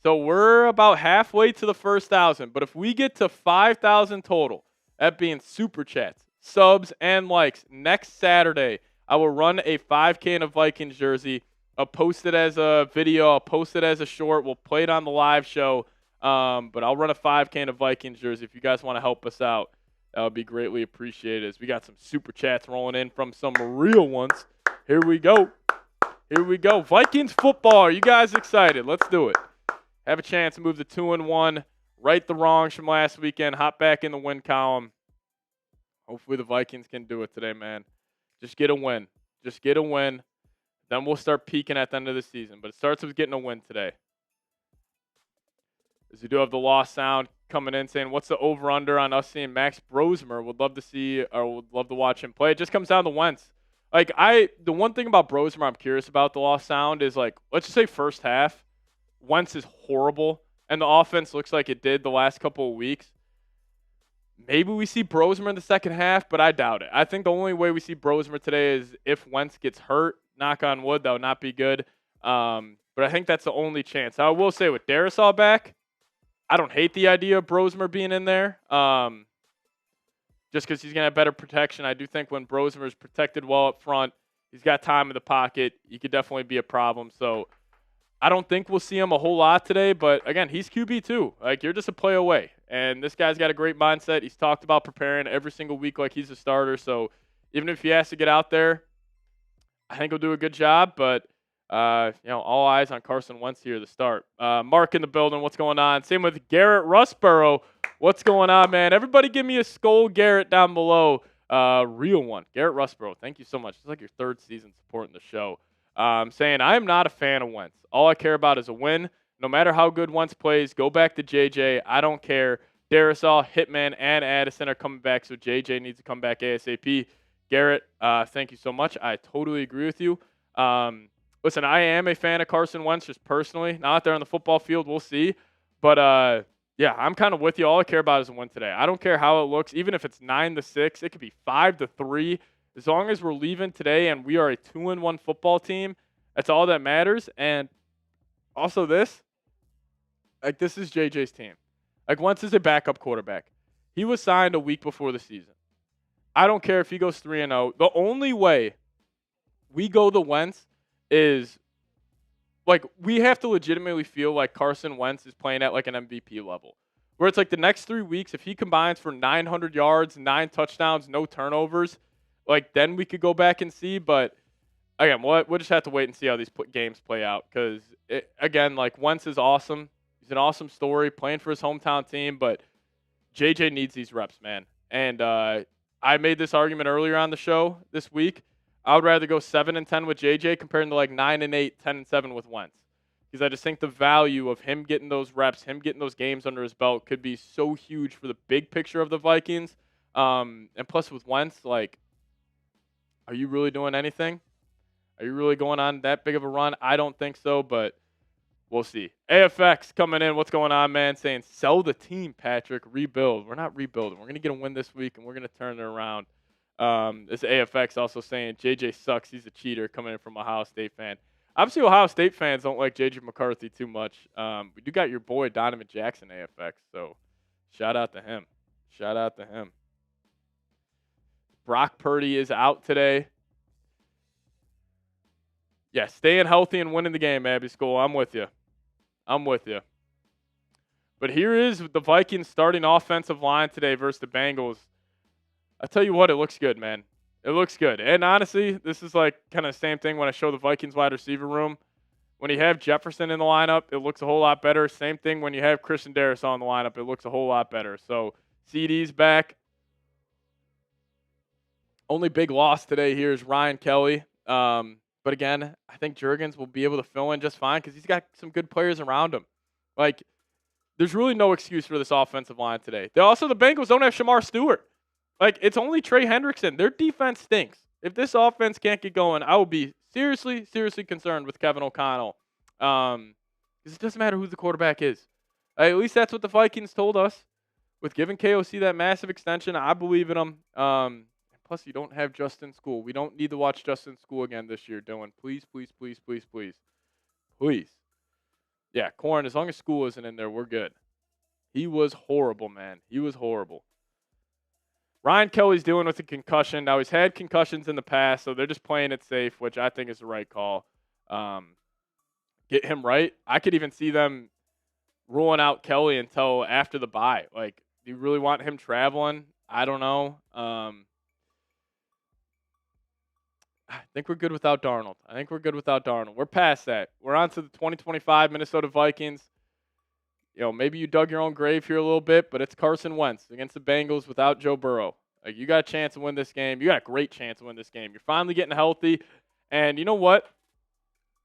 Speaker 1: So we're about halfway to the first 1,000. But if we get to 5,000 total, that being super chats, subs, and likes, next Saturday, I will run a 5K in a Vikings jersey. I'll post it as a video. I'll post it as a short. We'll play it on the live show. But I'll run a 5K in a Vikings jersey. If you guys want to help us out, that would be greatly appreciated. As we got some super chats rolling in from some real ones. Here we go. Here we go. Vikings football. Are you guys excited? Let's do it. Have a chance to move to 2-1. Right the wrongs from last weekend. Hop back in the win column. Hopefully the Vikings can do it today, man. Just get a win. Just get a win. Then we'll start peaking at the end of the season. But it starts with getting a win today. As we do have the lost sound coming in saying, what's the over-under on us seeing Max Brosmer? Would love to see or would love to watch him play. It just comes down to Wentz. Like, the one thing about Brosmer I'm curious about the lost sound is, like, let's just say first half, Wentz is horrible, and the offense looks like it did the last couple of weeks. Maybe we see Brosmer in the second half, but I doubt it. I think the only way we see Brosmer today is if Wentz gets hurt. Knock on wood, that would not be good. But I think that's the only chance. I will say with Darisaw back, I don't hate the idea of Brosmer being in there. Just because he's going to have better protection. I do think when Brosmer is protected well up front, he's got time in the pocket, he could definitely be a problem. So I don't think we'll see him a whole lot today. But, again, he's QB too. Like, you're just a play away. And this guy's got a great mindset. He's talked about preparing every single week like he's a starter. So even if he has to get out there, I think he'll do a good job, but, all eyes on Carson Wentz here to start. Mark in the building, what's going on? Same with Garrett Russborough. What's going on, man? Everybody give me a skull Garrett down below. Real one. Garrett Russborough, thank you so much. It's like your third season supporting the show. Saying, I am not a fan of Wentz. All I care about is a win. No matter how good Wentz plays, go back to JJ. I don't care. Darisaw, Hitman, and Addison are coming back, so JJ needs to come back ASAP. Garrett, thank you so much. I totally agree with you. Listen, I am a fan of Carson Wentz just personally. Not out there on the football field, we'll see. But, yeah, I'm kind of with you. All I care about is a win today. I don't care how it looks. Even if it's 9-6, it could be 5-3. As long as we're leaving today and we are a 2-1 football team, that's all that matters. And also this is JJ's team. Like, Wentz is a backup quarterback. He was signed a week before the season. I don't care if he goes 3-0. The only way we go the Wentz is, like, we have to legitimately feel like Carson Wentz is playing at, like, an MVP level. Where it's like the next 3 weeks, if he combines for 900 yards, 9 touchdowns, no turnovers, like, then we could go back and see. But, again, we'll just have to wait and see how these games play out. Because, again, like, Wentz is awesome. He's an awesome story, playing for his hometown team. But JJ needs these reps, man. And, I made this argument earlier on the show this week. I would rather go 7-10 with JJ compared to like 9-8, 10-7 with Wentz. Because I just think the value of him getting those reps, him getting those games under his belt could be so huge for the big picture of the Vikings. And plus with Wentz, like, are you really doing anything? Are you really going on that big of a run? I don't think so, but we'll see. AFX coming in. What's going on, man? Saying, sell the team, Patrick. Rebuild. We're not rebuilding. We're going to get a win this week, and we're going to turn it around. This AFX also saying, JJ sucks. He's a cheater, coming in from Ohio State fan. Obviously, Ohio State fans don't like JJ McCarthy too much. We do got your boy, Donovan Jackson, AFX, so shout out to him. Shout out to him. Brock Purdy is out today. Yeah, staying healthy and winning the game, Abbey School. I'm with you. I'm with you. But here is the Vikings starting offensive line today versus the Bengals. I tell you what, it looks good, man. It looks good. And honestly, this is like kind of the same thing when I show the Vikings wide receiver room. When you have Jefferson in the lineup, it looks a whole lot better. Same thing when you have Christian Darrisaw in the lineup, it looks a whole lot better. So CD's back. Only big loss today here is Ryan Kelly. But again, I think Juergens will be able to fill in just fine because he's got some good players around him. Like, there's really no excuse for this offensive line today. The Bengals don't have Shamar Stewart. Like, it's only Trey Hendrickson. Their defense stinks. If this offense can't get going, I will be seriously concerned with Kevin O'Connell. Because it doesn't matter who the quarterback is. At least that's what the Vikings told us. With giving KOC that massive extension, I believe in him. Plus, you don't have Justin School. We don't need to watch Justin School again this year, Dylan. Please. Yeah, Corn, as long as School isn't in there, we're good. He was horrible, man. He was horrible. Ryan Kelly's dealing with a concussion. Now, he's had concussions in the past, so they're just playing it safe, which I think is the right call. Get him right. I could even see them ruling out Kelly until after the bye. Like, do you really want him traveling? I don't know. I think we're good without Darnold. We're past that. We're on to the 2025 Minnesota Vikings. You know, maybe you dug your own grave here a little bit, but it's Carson Wentz against the Bengals without Joe Burrow. Like, you got a chance to win this game. You got a great chance to win this game. You're finally getting healthy. And you know what?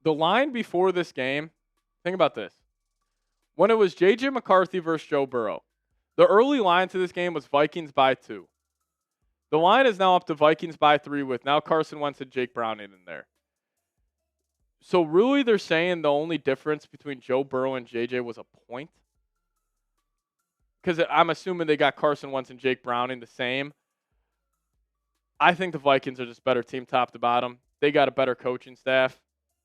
Speaker 1: The line before this game, think about this. When it was J.J. McCarthy versus Joe Burrow, the early line to this game was Vikings by 2. The line is now up to Vikings by 3 with now Carson Wentz and Jake Browning in there. So really they're saying the only difference between Joe Burrow and JJ was a point? Because I'm assuming they got Carson Wentz and Jake Browning the same. I think the Vikings are just a better team top to bottom. They got a better coaching staff.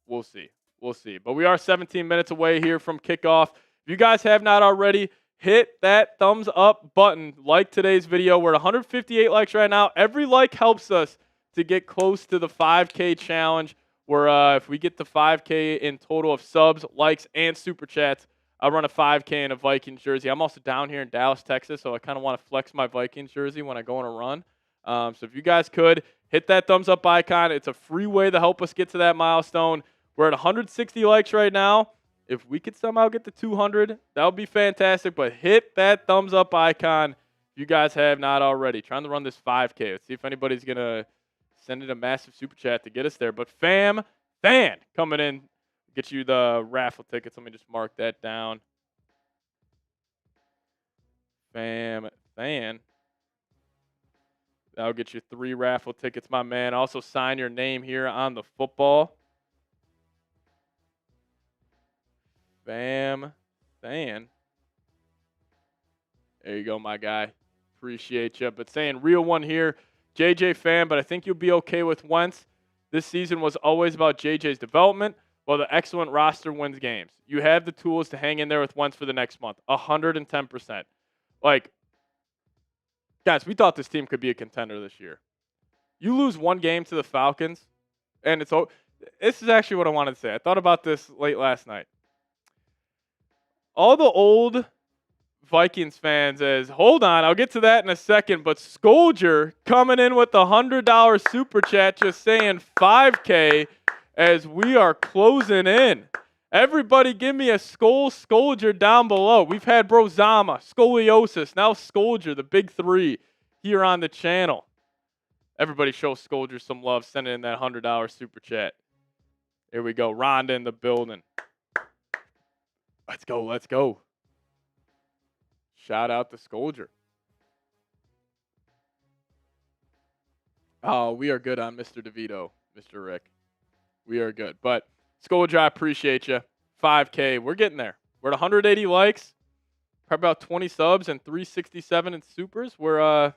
Speaker 1: We'll see. But we are 17 minutes away here from kickoff. If you guys have not already, hit that thumbs up button. Like today's video. We're at 158 likes right now. Every like helps us to get close to the 5K challenge. Where if we get to 5K in total of subs, likes, and super chats, I'll run a 5K in a Vikings jersey. I'm also down here in Dallas, Texas, so I kind of want to flex my Vikings jersey when I go on a run. So if you guys could, hit that thumbs up icon. It's a free way to help us get to that milestone. We're at 160 likes right now. If we could somehow get to 200, that would be fantastic. But hit that thumbs up icon if you guys have not already. Trying to run this 5K. Let's see if anybody's going to send in a massive super chat to get us there. But Fan coming in. Get you the raffle tickets. Let me just mark that down. Fan. That'll get you 3 raffle tickets, my man. Also sign your name here on the football. Fan. There you go, my guy. Appreciate you. But saying real one here, JJ Fan, but I think you'll be okay with Wentz. This season was always about JJ's development, while the excellent roster wins games. You have the tools to hang in there with Wentz for the next month. 110%. Like, guys, we thought this team could be a contender this year. You lose one game to the Falcons, and this is actually what I wanted to say. I thought about this late last night. All the old Vikings fans hold on, I'll get to that in a second, but Scolger coming in with the $100 super chat just saying 5K as we are closing in. Everybody give me a Scolger down below. We've had Brozama, Scoliosis, now Scolger, the big 3 here on the channel. Everybody show Scolger some love, sending in that $100 super chat. Here we go, Rhonda in the building. Let's go. Shout out to Scolger. Oh, we are good on Mr. DeVito, Mr. Rick. We are good. But Scolger, I appreciate you. 5K. We're getting there. We're at 180 likes. Probably about 20 subs and 367 in supers. We're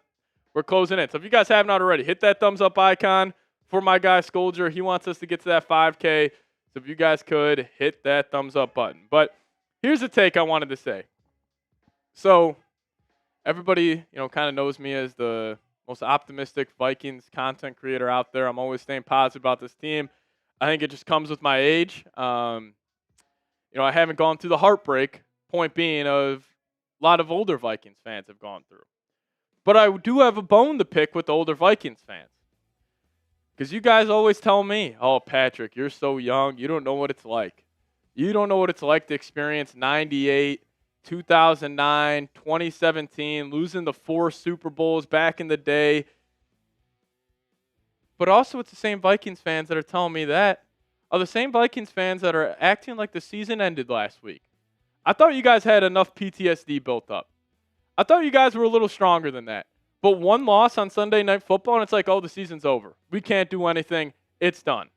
Speaker 1: closing in. So if you guys haven't already, hit that thumbs up icon for my guy Scolger. He wants us to get to that 5K. So if you guys could, hit that thumbs up button. But here's a take I wanted to say. So everybody, kind of knows me as the most optimistic Vikings content creator out there. I'm always staying positive about this team. I think it just comes with my age. I haven't gone through the heartbreak, point being of a lot of older Vikings fans have gone through. But I do have a bone to pick with the older Vikings fans. Because you guys always tell me, oh, Patrick, you're so young. You don't know what it's like. You don't know what it's like to experience 98, 2009, 2017, losing the 4 Super Bowls back in the day. But also, it's the same Vikings fans that are telling me that are the same Vikings fans that are acting like the season ended last week. I thought you guys had enough PTSD built up. I thought you guys were a little stronger than that. But one loss on Sunday Night Football, and it's like, oh, the season's over. We can't do anything. It's done.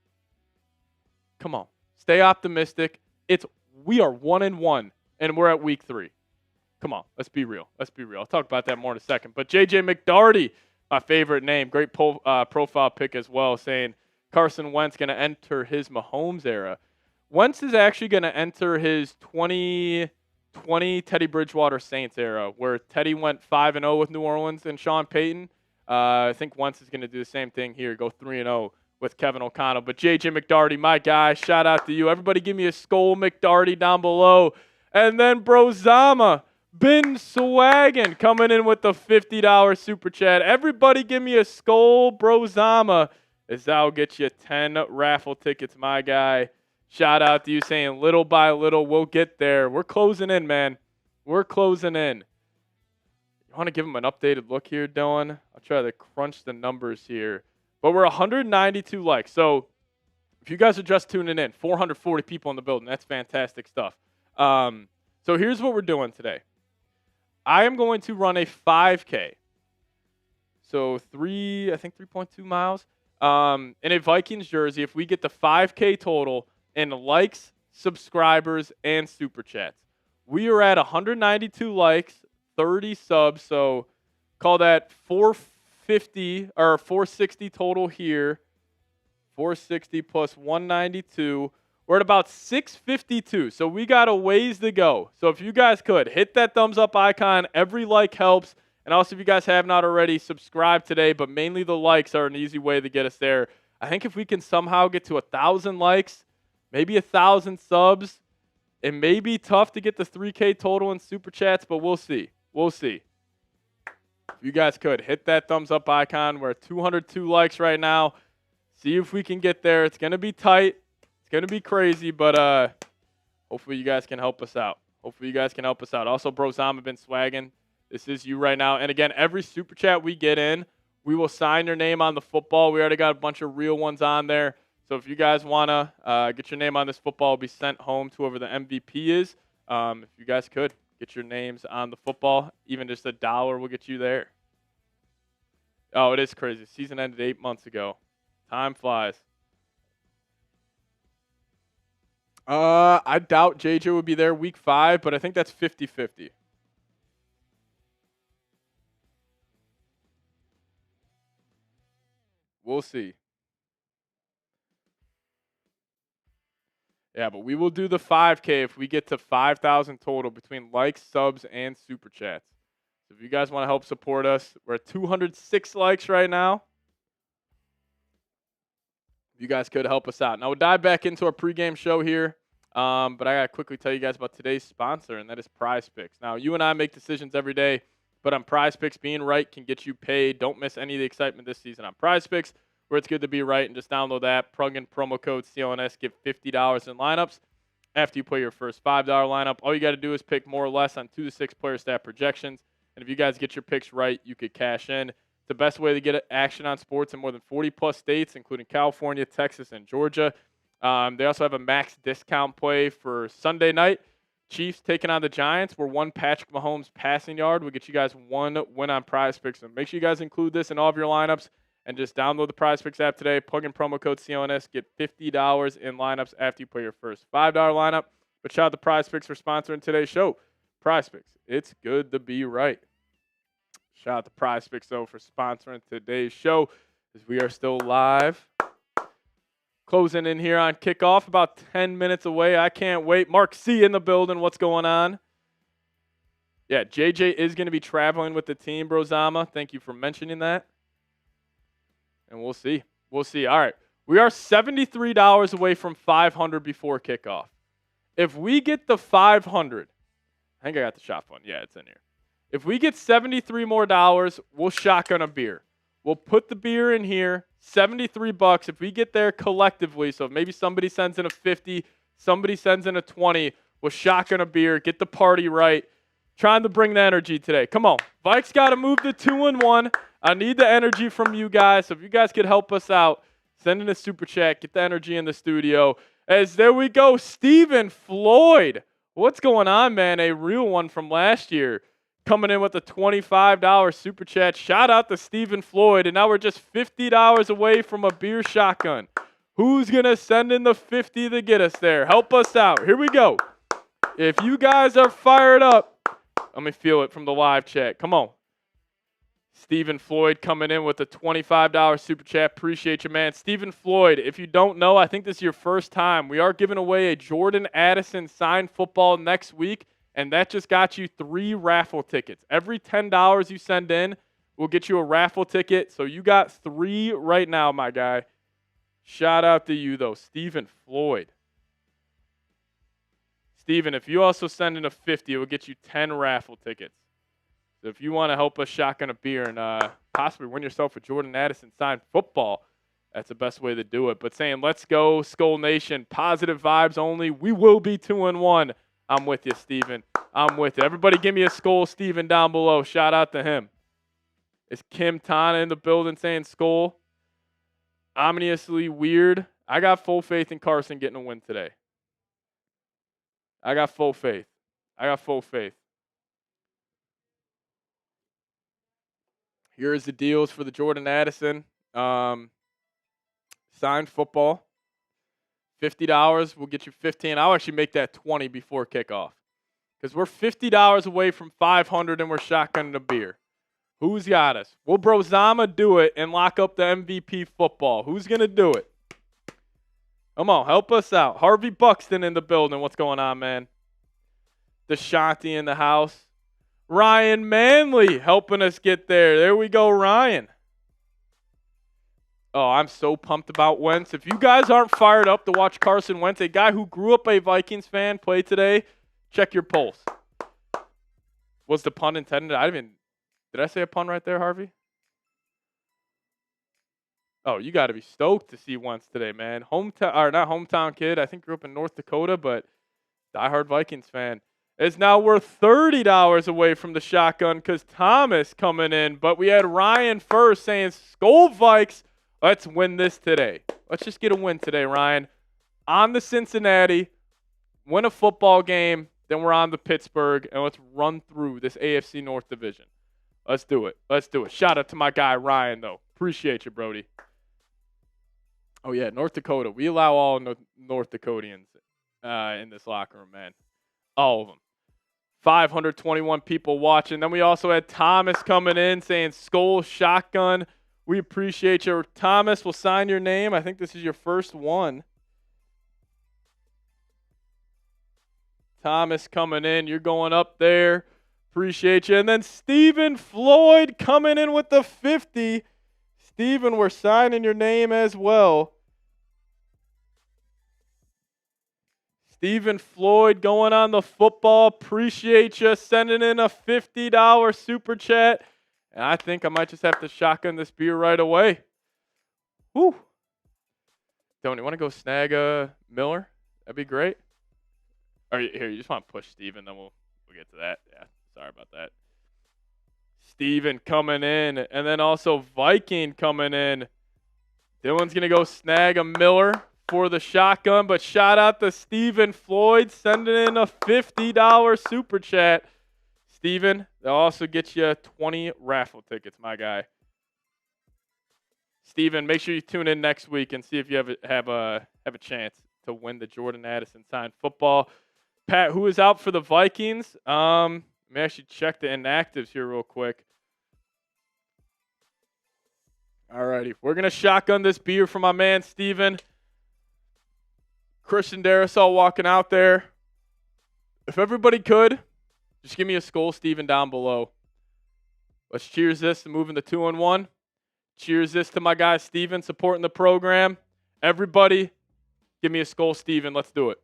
Speaker 1: Come on. Stay optimistic. We are 1-1, and we're at week 3. Come on. Let's be real. I'll talk about that more in a second. But J.J. McDarty, my favorite name, great profile pic as well, saying Carson Wentz going to enter his Mahomes era. Wentz is actually going to enter his 2020 Teddy Bridgewater Saints era, where Teddy went 5-0 with New Orleans and Sean Payton. I think Wentz is going to do the same thing here, go 3-0 with Kevin O'Connell. But J.J. McDarty, my guy, shout out to you. Everybody give me a Skol McDarty down below. And then Brozama, been swagging, coming in with the $50 super chat. Everybody give me a Skol Brozama, as that'll get you 10 raffle tickets, my guy. Shout out to you, saying little by little, we'll get there. We're closing in, man. We're closing in. You want to give them an updated look here, Dylan? I'll try to crunch the numbers here. But we're 192 likes. So if you guys are just tuning in, 440 people in the building. That's fantastic stuff. So here's what we're doing today. I am going to run a 5K. So 3.2 miles. In a Vikings jersey, if we get the 5K total in likes, subscribers, and super chats. We are at 192 likes, 30 subs, so call that 450 or 460 total here. 460 plus 192. We're at about 652, so we got a ways to go. So if you guys could, hit that thumbs up icon. Every like helps. And also, if you guys have not already, subscribe today, but mainly the likes are an easy way to get us there. I think if we can somehow get to 1,000 likes, maybe 1,000 subs, it may be tough to get the 3K total in super chats, but we'll see. We'll see. If you guys could, hit that thumbs up icon. We're at 202 likes right now. See if we can get there. It's going to be tight. It's going to be crazy, but hopefully you guys can help us out. Also, Brozama been swagging. This is you right now. And again, every super chat we get in, we will sign your name on the football. We already got a bunch of real ones on there. So if you guys want to get your name on this football, it'll be sent home to whoever the MVP is. If you guys could, get your names on the football. Even just $1 will get you there. Oh, it is crazy. Season ended 8 months ago. Time flies. I doubt JJ would be there week 5, but I think that's 50-50. We'll see. Yeah, but we will do the 5K if we get to 5,000 total between likes, subs, and super chats. So if you guys want to help support us, we're at 206 likes right now. You guys could help us out. Now we'll dive back into our pregame show here, but I got to quickly tell you guys about today's sponsor, and that is Prize Picks. Now, you and I make decisions every day, but on Prize Picks, being right can get you paid. Don't miss any of the excitement this season on Prize Picks, where it's good to be right, and just download that. Plug in promo code CLNS, get $50 in lineups. After you play your first $5 lineup, all you got to do is pick more or less on 2 to 6 player stat projections, and if you guys get your picks right, you could cash in. It's the best way to get action on sports in more than 40-plus states, including California, Texas, and Georgia. They also have a max discount play for Sunday night. Chiefs taking on the Giants, where one Patrick Mahomes passing yard will get you guys one win on Prize Picks. So make sure you guys include this in all of your lineups and just download the Prize Picks app today. Plug in promo code CLNS, get $50 in lineups after you play your first $5 lineup. But shout out to Prize Picks for sponsoring today's show. Prize Picks, it's good to be right. Shout out to Prize Picks, though, for sponsoring today's show, as we are still live. Closing in here on kickoff, about 10 minutes away. I can't wait. Mark C in the building. What's going on? Yeah, JJ is going to be traveling with the team, Brozama. Thank you for mentioning that. And we'll see. We'll see. All right. We are $73 away from 500 before kickoff. If we get the 500, I think I got the shot fund. Yeah, it's in here. If we get $73 more, we'll shotgun a beer. We'll put the beer in here, $73. If we get there collectively, so maybe somebody sends in a 50, Somebody sends in a 20. We'll shotgun a beer, get the party right. Trying to bring the energy today. Come on. Vikes got to move to 2-1. I need the energy from you guys. So if you guys could help us out, send in a super chat, get the energy in the studio. As there we go, Stephen Floyd. What's going on, man? A real one from last year. Coming in with a $25 super chat. Shout out to Stephen Floyd. And now we're just $50 away from a beer shotgun. Who's going to send in the 50 to get us there? Help us out. Here we go. If you guys are fired up, let me feel it from the live chat. Come on. Stephen Floyd coming in with a $25 super chat. Appreciate you, man. Stephen Floyd, if you don't know, I think this is your first time. We are giving away a Jordan Addison signed football next week, and that just got you 3 raffle tickets. Every $10 you send in, we'll get you a raffle ticket. So you got 3 right now, my guy. Shout out to you, though, Stephen Floyd. Steven, if you also send in a 50, it will get you 10 raffle tickets. So if you want to help us shotgun a beer and possibly win yourself a Jordan Addison signed football, that's the best way to do it. But saying, let's go, Skull Nation, positive vibes only. We will be 2-1. I'm with you, Steven. I'm with you. Everybody give me a Skull Steven down below. Shout out to him. Is Kim Tana in the building saying Skull? Ominously weird. I got full faith in Carson getting a win today. I got full faith. Here's the deals for the Jordan Addison signed football. $50 will get you 15. I'll actually make that 20 before kickoff because we're $50 away from 500 and we're shotgunning a beer. Who's got us? Will Brozama do it and lock up the MVP football? Who's going to do it? Come on, help us out. Harvey Buxton in the building. What's going on, man? DeShanti in the house. Ryan Manley helping us get there. There we go, Ryan. Oh, I'm so pumped about Wentz. If you guys aren't fired up to watch Carson Wentz, a guy who grew up a Vikings fan, play today, check your pulse. Was the pun intended? Did I say a pun right there, Harvey? Oh, you got to be stoked to see Wentz today, man. Not hometown kid. I think grew up in North Dakota, but diehard Vikings fan. Is now worth $30 away from the shotgun because Thomas coming in. But we had Ryan first saying, Skull Vikes, let's win this today. Let's just get a win today, Ryan. On the Cincinnati, win a football game, then we're on to Pittsburgh, and let's run through this AFC North division. Let's do it. Shout out to my guy, Ryan, though. Appreciate you, Brody. Oh, yeah, North Dakota. We allow all North Dakotians in this locker room, man. All of them. 521 people watching. Then we also had Thomas coming in saying, Skull Shotgun. We appreciate you. Thomas, we'll sign your name. I think this is your first one. Thomas coming in. You're going up there. Appreciate you. And then Stephen Floyd coming in with the 50. Stephen, we're signing your name as well. Stephen Floyd going on the football. Appreciate you sending in a $50 super chat. And I think I might just have to shotgun this beer right away. Whew. Don't you want to go snag Miller? That'd be great. Or here, you just want to push Steven, then we'll get to that. Yeah, sorry about that. Steven coming in, and then also Viking coming in. Dylan's going to go snag a Miller for the shotgun, but shout out to Stephen Floyd sending in a $50 super chat. Steven, they'll also get you 20 raffle tickets, my guy. Steven, make sure you tune in next week and see if you have a chance to win the Jordan Addison signed football. Pat, who is out for the Vikings? Let me actually check the inactives here real quick. All righty. We're going to shotgun this beer for my man, Steven. Christian Darrisaw walking out there. If everybody could, just give me a skull, Steven, down below. Let's cheers this to moving to 2-1. Cheers this to my guy, Steven, supporting the program. Everybody, give me a skull, Steven. Let's do it.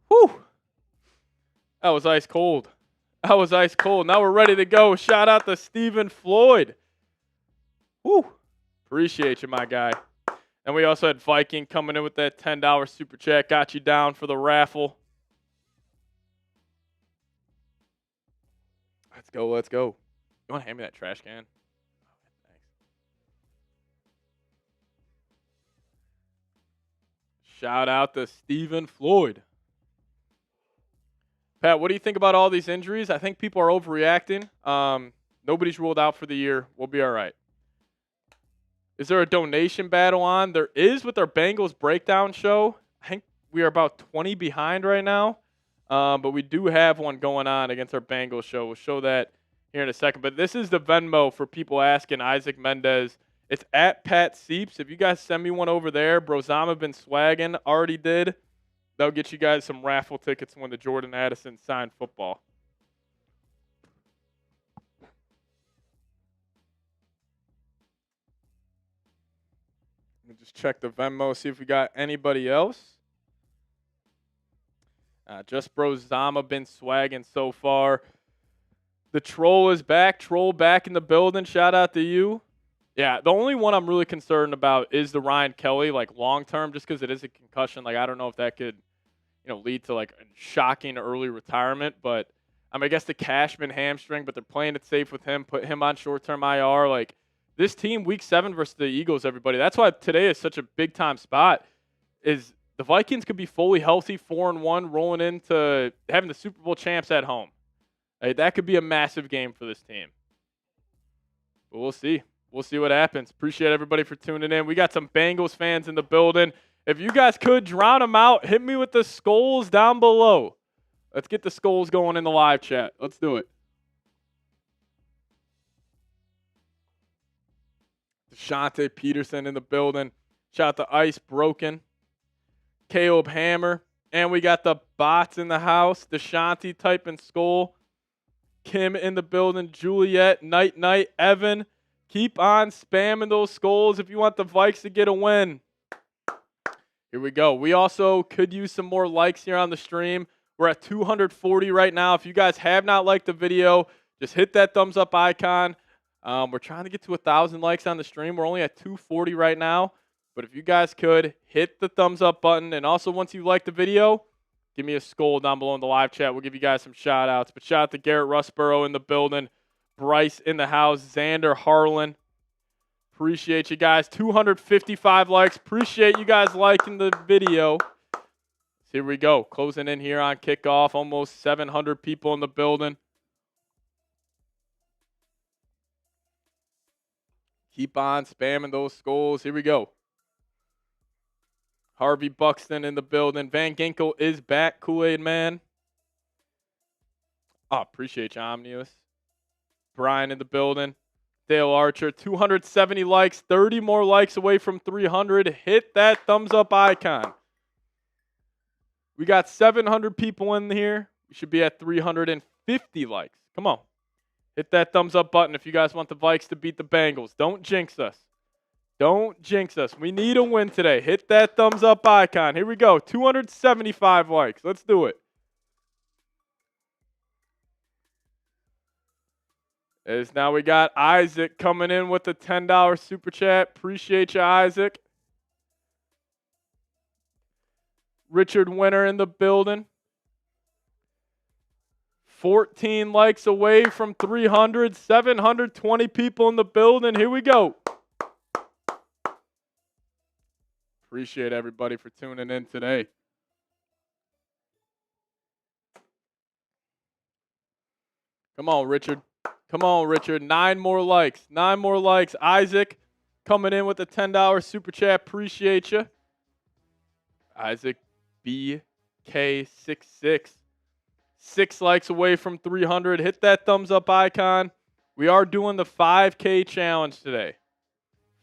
Speaker 1: Whew. That was ice cold. That was ice cold. Now we're ready to go. Shout out to Stephen Floyd. Woo. Appreciate you, my guy. And we also had Viking coming in with that $10 super chat. Got you down for the raffle. Let's go. Let's go. You want to hand me that trash can? Thanks. Shout out to Stephen Floyd. Pat, what do you think about all these injuries? I think people are overreacting. Nobody's ruled out for the year. We'll be all right. Is there a donation battle on? There is with our Bengals breakdown show. I think we are about 20 behind right now. But we do have one going on against our Bengals show. We'll show that here in a second. But this is the Venmo for people asking Isaac Mendez. It's at Pat Seeps. If you guys send me one over there, Brozama been swagging. Already did. They'll get you guys some raffle tickets when the Jordan Addison signed football. Let me just check the Venmo, see if we got anybody else. Just Brozama been swagging so far. The Troll is back. Troll back in the building. Shout out to you. Yeah, the only one I'm really concerned about is the Ryan Kelly, like long term, just because it is a concussion. Like I don't know if that could, lead to like a shocking early retirement. But I guess the Cashman hamstring, but they're playing it safe with him. Put him on short term IR. Like this team, Week 7 versus the Eagles, everybody. That's why today is such a big time spot. Is the Vikings could be fully healthy, 4-1, rolling into having the Super Bowl champs at home. That could be a massive game for this team. But we'll see. We'll see what happens. Appreciate everybody for tuning in. We got some Bengals fans in the building. If you guys could drown them out, hit me with the skulls down below. Let's get the skulls going in the live chat. Let's do it. DeShante Peterson in the building. Shout out to Ice Broken. Caleb Hammer. And we got the bots in the house. DeShante typing skull. Kim in the building. Juliet. Night. Evan. Keep on spamming those skulls if you want the Vikes to get a win. Here we go. We also could use some more likes here on the stream. We're at 240 right now. If you guys have not liked the video, just hit that thumbs up icon. We're trying to get to 1,000 likes on the stream. We're only at 240 right now. But if you guys could, hit the thumbs up button. And also, once you like the video, give me a skull down below in the live chat. We'll give you guys some shout-outs. But shout out to Garrett Russborough in the building. Bryce in the house. Xander Harlan. Appreciate you guys. 255 likes. Appreciate you guys liking the video. Here we go. Closing in here on kickoff. Almost 700 people in the building. Keep on spamming those skulls. Here we go. Harvey Buxton in the building. Van Ginkel is back. Kool-Aid Man. Oh, appreciate you, Omnius. Brian in the building. Dale Archer, 270 likes, 30 more likes away from 300. Hit that thumbs up icon. We got 700 people in here. We should be at 350 likes. Come on. Hit that thumbs up button if you guys want the Vikes to beat the Bengals. Don't jinx us. Don't jinx us. We need a win today. Hit that thumbs up icon. Here we go. 275 likes. Let's do it. As now we got Isaac coming in with the $10 super chat. Appreciate you, Isaac. Richard Winter in the building. 14 likes away from 300. 720 people in the building. Here we go. Appreciate everybody for tuning in today. Come on, Richard. Come on, Richard. 9 more likes. 9 more likes. Isaac coming in with the $10 super chat. Appreciate you. Isaac BK66. 6 likes away from 300. Hit that thumbs up icon. We are doing the 5K challenge today.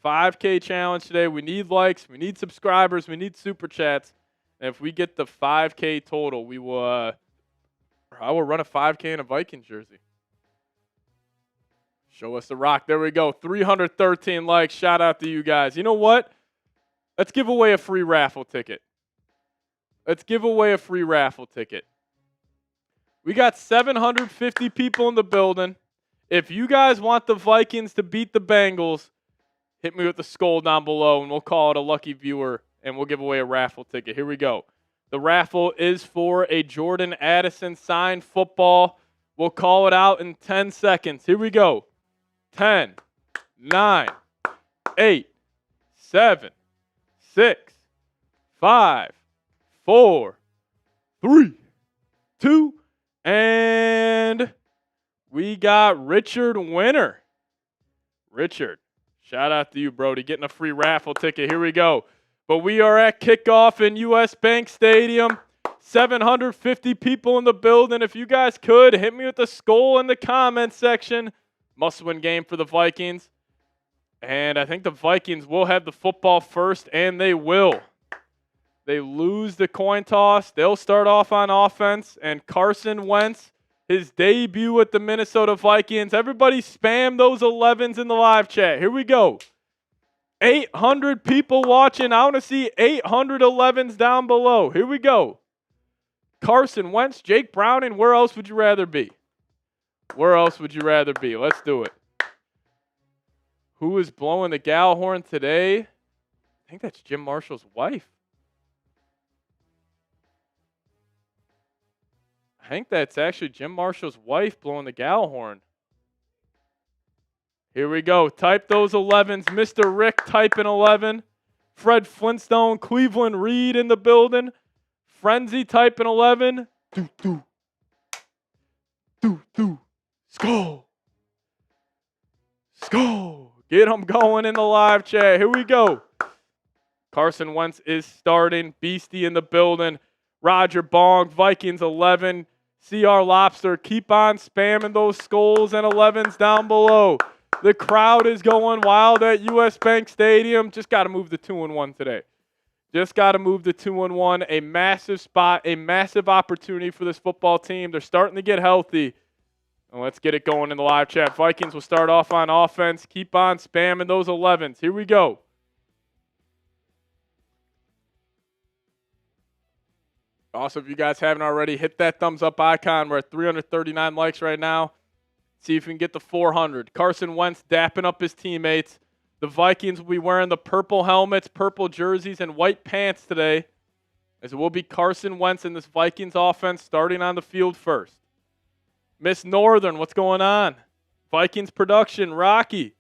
Speaker 1: 5K challenge today. We need likes. We need subscribers. We need super chats. And if we get the 5K total, we will. I will run a 5K in a Vikings jersey. Show us the rock. There we go. 313 likes. Shout out to you guys. You know what? Let's give away a free raffle ticket. Let's give away a free raffle ticket. We got 750 people in the building. If you guys want the Vikings to beat the Bengals, hit me with the skull down below, and we'll call it a lucky viewer, and we'll give away a raffle ticket. Here we go. The raffle is for a Jordan Addison signed football. We'll call it out in 10 seconds. Here we go. 10, 9, 8, 7, 6, 5, 4, 3, 2, and we got Richard Winner. Richard, shout out to you, Brody, getting a free raffle ticket. Here we go. But we are at kickoff in US Bank Stadium. 750 people in the building. If you guys could, hit me with the skull in the comment section. Must-win game for the Vikings. And I think the Vikings will have the football first, and they will. They lose the coin toss. They'll start off on offense. And Carson Wentz, his debut with the Minnesota Vikings. Everybody spam those 11s in the live chat. Here we go. 800 people watching. I want to see 800 11s down below. Here we go. Carson Wentz, Jake Browning, where else would you rather be? Where else would you rather be? Let's do it. Who is blowing the gal horn today? I think that's Jim Marshall's wife. I think that's actually Jim Marshall's wife blowing the gal horn. Here we go. Type those 11s. Mr. Rick typing 11. Fred Flintstone, Cleveland Reed in the building. Frenzy typing 11. Do. Skull. Get them going in the live chat. Here we go. Carson Wentz is starting. Beastie in the building. Roger Bong, Vikings 11. CR Lobster, keep on spamming those skulls and 11s down below. The crowd is going wild at US Bank Stadium. Just got to move the 2-1 today. Just got to move the 2-1. A massive spot, a massive opportunity for this football team. They're starting to get healthy. And let's get it going in the live chat. Vikings will start off on offense. Keep on spamming those 11s. Here we go. Also, if you guys haven't already, hit that thumbs up icon. We're at 339 likes right now. See if we can get to 400. Carson Wentz dapping up his teammates. The Vikings will be wearing the purple helmets, purple jerseys, and white pants today, as it will be Carson Wentz in this Vikings offense starting on the field first. Miss Northern, what's going on? Vikings production, Rocky.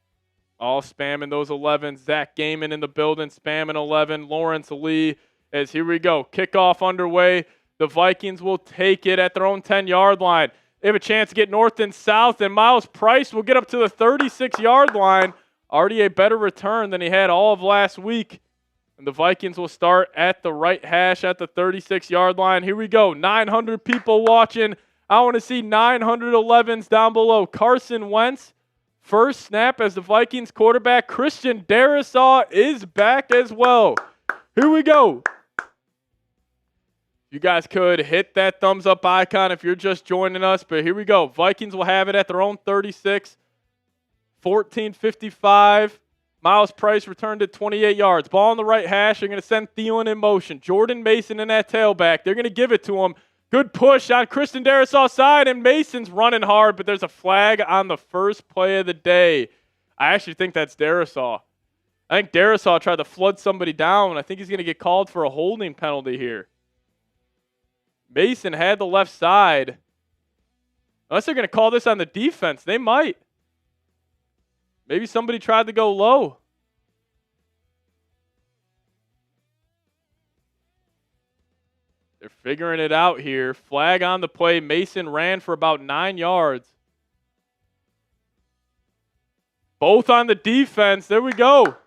Speaker 1: All spamming those 11s. Zach Gaiman in the building, spamming 11. Lawrence Lee, as here we go. Kickoff underway. The Vikings will take it at their own 10-yard line. They have a chance to get north and south, and Miles Price will get up to the 36-yard line. Already a better return than he had all of last week. And the Vikings will start at the right hash at the 36-yard line. Here we go. 900 people watching. I want to see 911s down below. Carson Wentz, first snap as the Vikings quarterback. Christian Darrisaw is back as well. Here we go. You guys could hit that thumbs up icon if you're just joining us. But here we go. Vikings will have it at their own 36. 14:55. Miles Price returned at 28 yards. Ball on the right hash. They're going to send Thielen in motion. Jordan Mason in that tailback. They're going to give it to him. Good push on Christian Darrisaw's side, and Mason's running hard, but there's a flag on the first play of the day. I actually think that's Darrisaw. I think Darrisaw tried to flood somebody down. I think he's going to get called for a holding penalty here. Mason had the left side. Unless they're going to call this on the defense, they might. Maybe somebody tried to go low. They're figuring it out here. Flag on the play. Mason ran for about 9 yards. Both on the defense. There we go.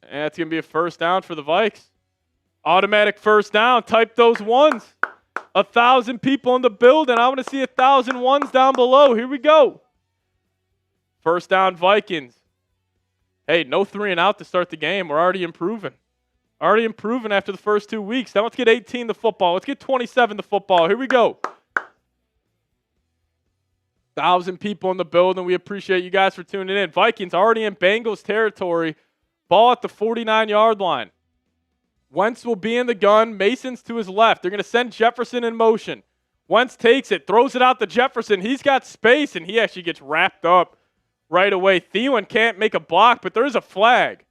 Speaker 1: And that's going to be a first down for the Vikes. Automatic first down. Type those ones. 1,000 people in the building. I want to see 1,000 ones down below. Here we go. First down, Vikings. Hey, no 3 and out to start the game. We're already improving. Already improving after the first 2 weeks. Now let's get 18 to football. Let's get 27 to football. Here we go. 1,000 people in the building. We appreciate you guys for tuning in. Vikings already in Bengals territory. Ball at the 49-yard line. Wentz will be in the gun. Mason's to his left. They're going to send Jefferson in motion. Wentz takes it, throws it out to Jefferson. He's got space, and he actually gets wrapped up right away. Thielen can't make a block, but there is a flag.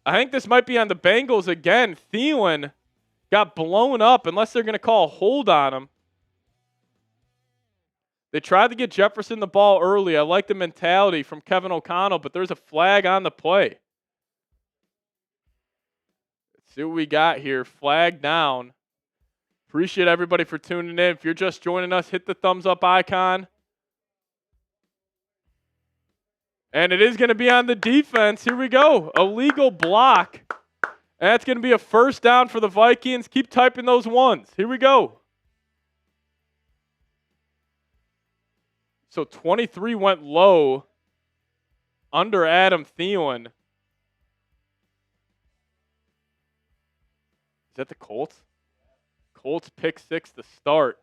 Speaker 1: I think this might be on the Bengals again. Thielen got blown up unless they're going to call a hold on him. They tried to get Jefferson the ball early. I like the mentality from Kevin O'Connell, but there's a flag on the play. Let's see what we got here. Flag down. Appreciate everybody for tuning in. If you're just joining us, hit the thumbs up icon. And it is going to be on the defense. Here we go. Illegal block. And that's going to be a first down for the Vikings. Keep typing those ones. Here we go. So 23 went low under Adam Thielen. Is that the Colts? Colts pick 6 to start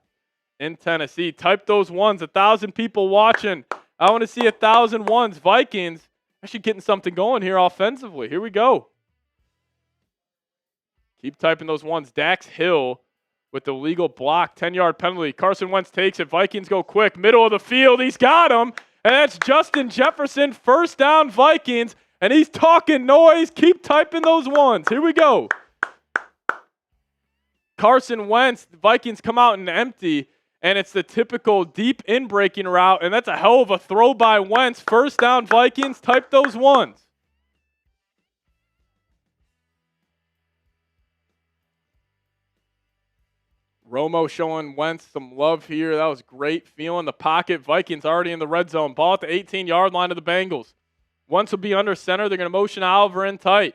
Speaker 1: in Tennessee. Type those ones. 1,000 people watching. I want to see 1,000 ones. Vikings actually getting something going here offensively. Here we go. Keep typing those ones. Dax Hill with the legal block. 10-yard penalty. Carson Wentz takes it. Vikings go quick. Middle of the field. He's got him. And that's Justin Jefferson. First down Vikings. And he's talking noise. Keep typing those ones. Here we go. Carson Wentz. The Vikings come out and empty. And it's the typical deep in-breaking route. And that's a hell of a throw by Wentz. First down Vikings. Type those ones. Romo showing Wentz some love here. That was great. Feeling the pocket. Vikings already in the red zone. Ball at the 18-yard line of the Bengals. Wentz will be under center. They're going to motion Oliver in tight.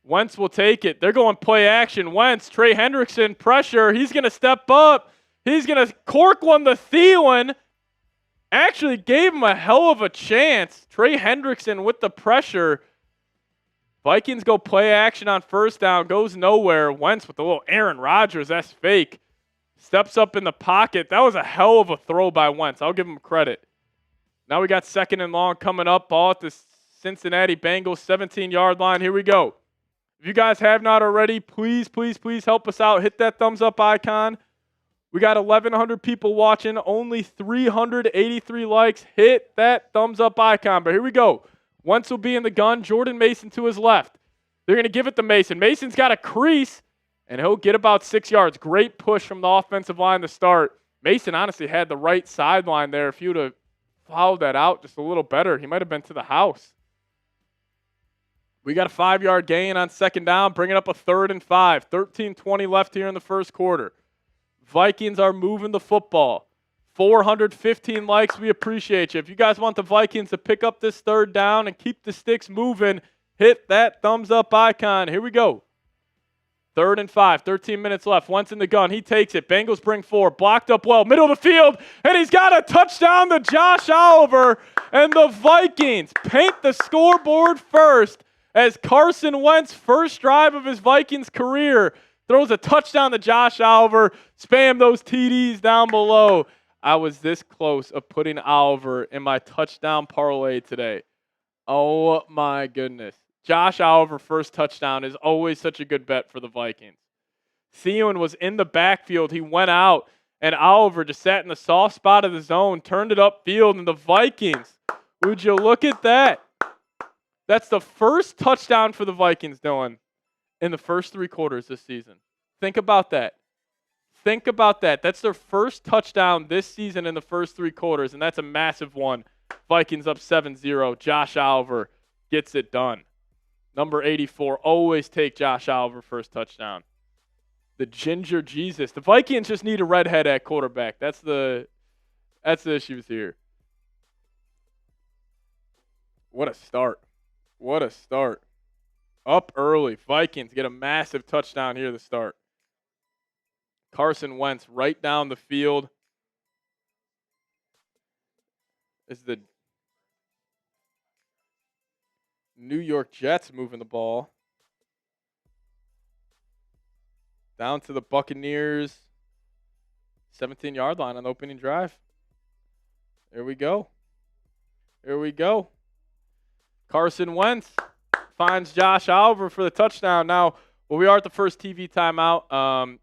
Speaker 1: Wentz will take it. They're going play action. Wentz, Trey Hendrickson, pressure. He's going to step up. He's going to cork one to Thielen. Actually gave him a hell of a chance. Trey Hendrickson with the pressure. Vikings go play action on first down. Goes nowhere. Wentz with a little Aaron Rodgers. That's fake. Steps up in the pocket. That was a hell of a throw by Wentz. I'll give him credit. Now we got second and long coming up. Ball at the Cincinnati Bengals 17-yard line. Here we go. If you guys have not already, please, please, please help us out. Hit that thumbs up icon. We got 1,100 people watching. Only 383 likes. Hit that thumbs up icon. But here we go. Wentz will be in the gun. Jordan Mason to his left. They're going to give it to Mason. Mason's got a crease, and he'll get about 6 yards. Great push from the offensive line to start. Mason honestly had the right sideline there. If he would have followed that out just a little better, he might have been to the house. We got a 5-yard gain on second down, bringing up a 3rd and 5. 13:20 left here in the first quarter. Vikings are moving the football. 415 likes. We appreciate you. If you guys want the Vikings to pick up this third down and keep the sticks moving, hit that thumbs up icon. Here we go. 3rd and 5. 13 minutes left. Wentz in the gun. He takes it. Bengals bring 4. Blocked up well. Middle of the field. And he's got a touchdown to Josh Oliver. And the Vikings paint the scoreboard first as Carson Wentz, first drive of his Vikings career, throws a touchdown to Josh Oliver. Spam those TDs down below. I was this close of putting Oliver in my touchdown parlay today. Oh, my goodness. Josh Oliver, first touchdown, is always such a good bet for the Vikings. Thielen was in the backfield. He went out, and Oliver just sat in the soft spot of the zone, turned it upfield, and the Vikings, would you look at that? That's the first touchdown for the Vikings, Dylan, in the first 3 quarters this season. Think about that. Think about that. That's their first touchdown this season in the first 3 quarters, and that's a massive one. Vikings up 7-0. Josh Oliver gets it done. Number 84, always take Josh Oliver first touchdown. The Ginger Jesus. The Vikings just need a redhead at quarterback. That's the issues here. What a start. What a start. Up early. Vikings get a massive touchdown here to start. Carson Wentz right down the field. Is the New York Jets moving the ball. Down to the Buccaneers. 17-yard line on the opening drive. Here we go. Here we go. Carson Wentz, finds Josh Oliver for the touchdown. Now, well, we are at the first TV timeout.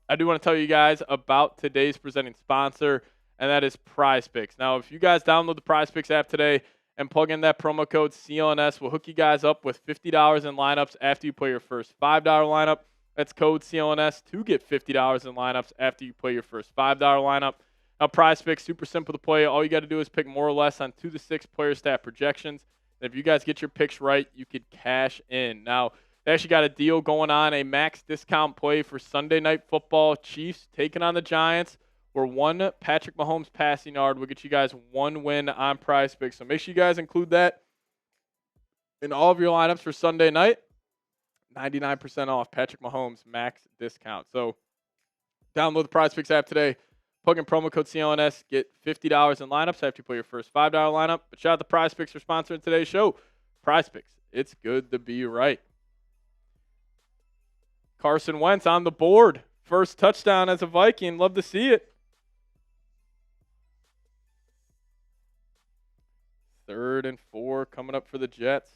Speaker 1: I do want to tell you guys about today's presenting sponsor, and that is PrizePicks. Now, if you guys download the PrizePicks app today and plug in that promo code CLNS, we'll hook you guys up with $50 in lineups after you play your first $5 lineup. That's code CLNS to get $50 in lineups after you play your first $5 lineup. Now, PrizePicks, super simple to play. All you got to do is pick more or less on 2 to 6 player stat projections. And if you guys get your picks right, you could cash in. Now, they actually got a deal going on, a max discount play for Sunday Night Football. Chiefs taking on the Giants, where one Patrick Mahomes passing yard will get you guys one win on PrizePicks. So make sure you guys include that in all of your lineups for Sunday night. 99% off Patrick Mahomes max discount. So download the PrizePicks app today. Plug in promo code CLNS. Get $50 in lineups after you play your first $5 lineup. But shout out to PrizePicks for sponsoring today's show. PrizePicks, it's good to be right. Carson Wentz on the board. First touchdown as a Viking. Love to see it. 3rd and 4 coming up for the Jets.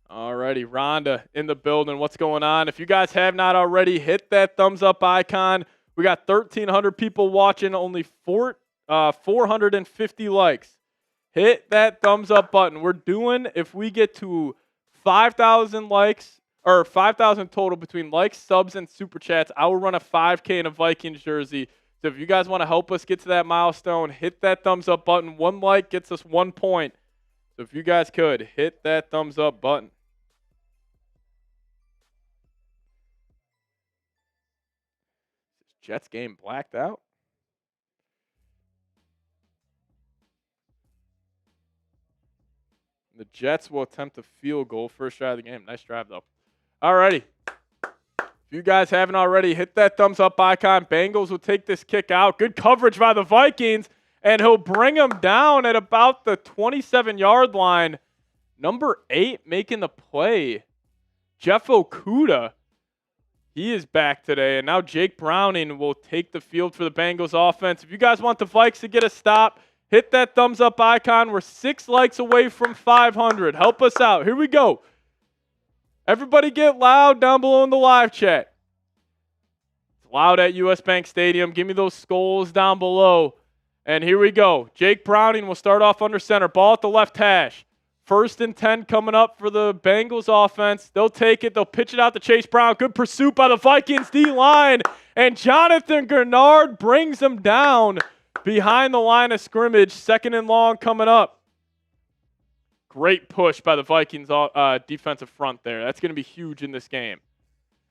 Speaker 1: Alrighty, Rhonda in the building. What's going on? If you guys have not already, hit that thumbs up icon. We got 1,300 people watching, only 450 likes. Hit that thumbs up button. We're doing, if we get to 5,000 likes, or 5,000 total between likes, subs, and super chats, I will run a 5K in a Vikings jersey. So if you guys want to help us get to that milestone, hit that thumbs up button. 1 like gets us 1 point. So if you guys could, hit that thumbs up button. Jets game blacked out. The Jets will attempt a field goal first drive of the game. Nice drive, though. Alrighty. If you guys haven't already, hit that thumbs up icon. Bengals will take this kick out. Good coverage by the Vikings, and he'll bring them down at about the 27-yard line. Number 8 making the play. Jeff Okudah. He is back today, and now Jake Browning will take the field for the Bengals offense. If you guys want the Vikes to get a stop, hit that thumbs up icon. We're 6 likes away from 500. Help us out. Here we go. Everybody get loud down below in the live chat. It's loud at US Bank Stadium. Give me those skulls down below. And here we go. Jake Browning will start off under center. Ball at the left hash. 1st and 10 coming up for the Bengals offense. They'll take it. They'll pitch it out to Chase Brown. Good pursuit by the Vikings D-line. And Jonathan Grenard brings them down behind the line of scrimmage. 2nd and long coming up. Great push by the Vikings defensive front there. That's going to be huge in this game.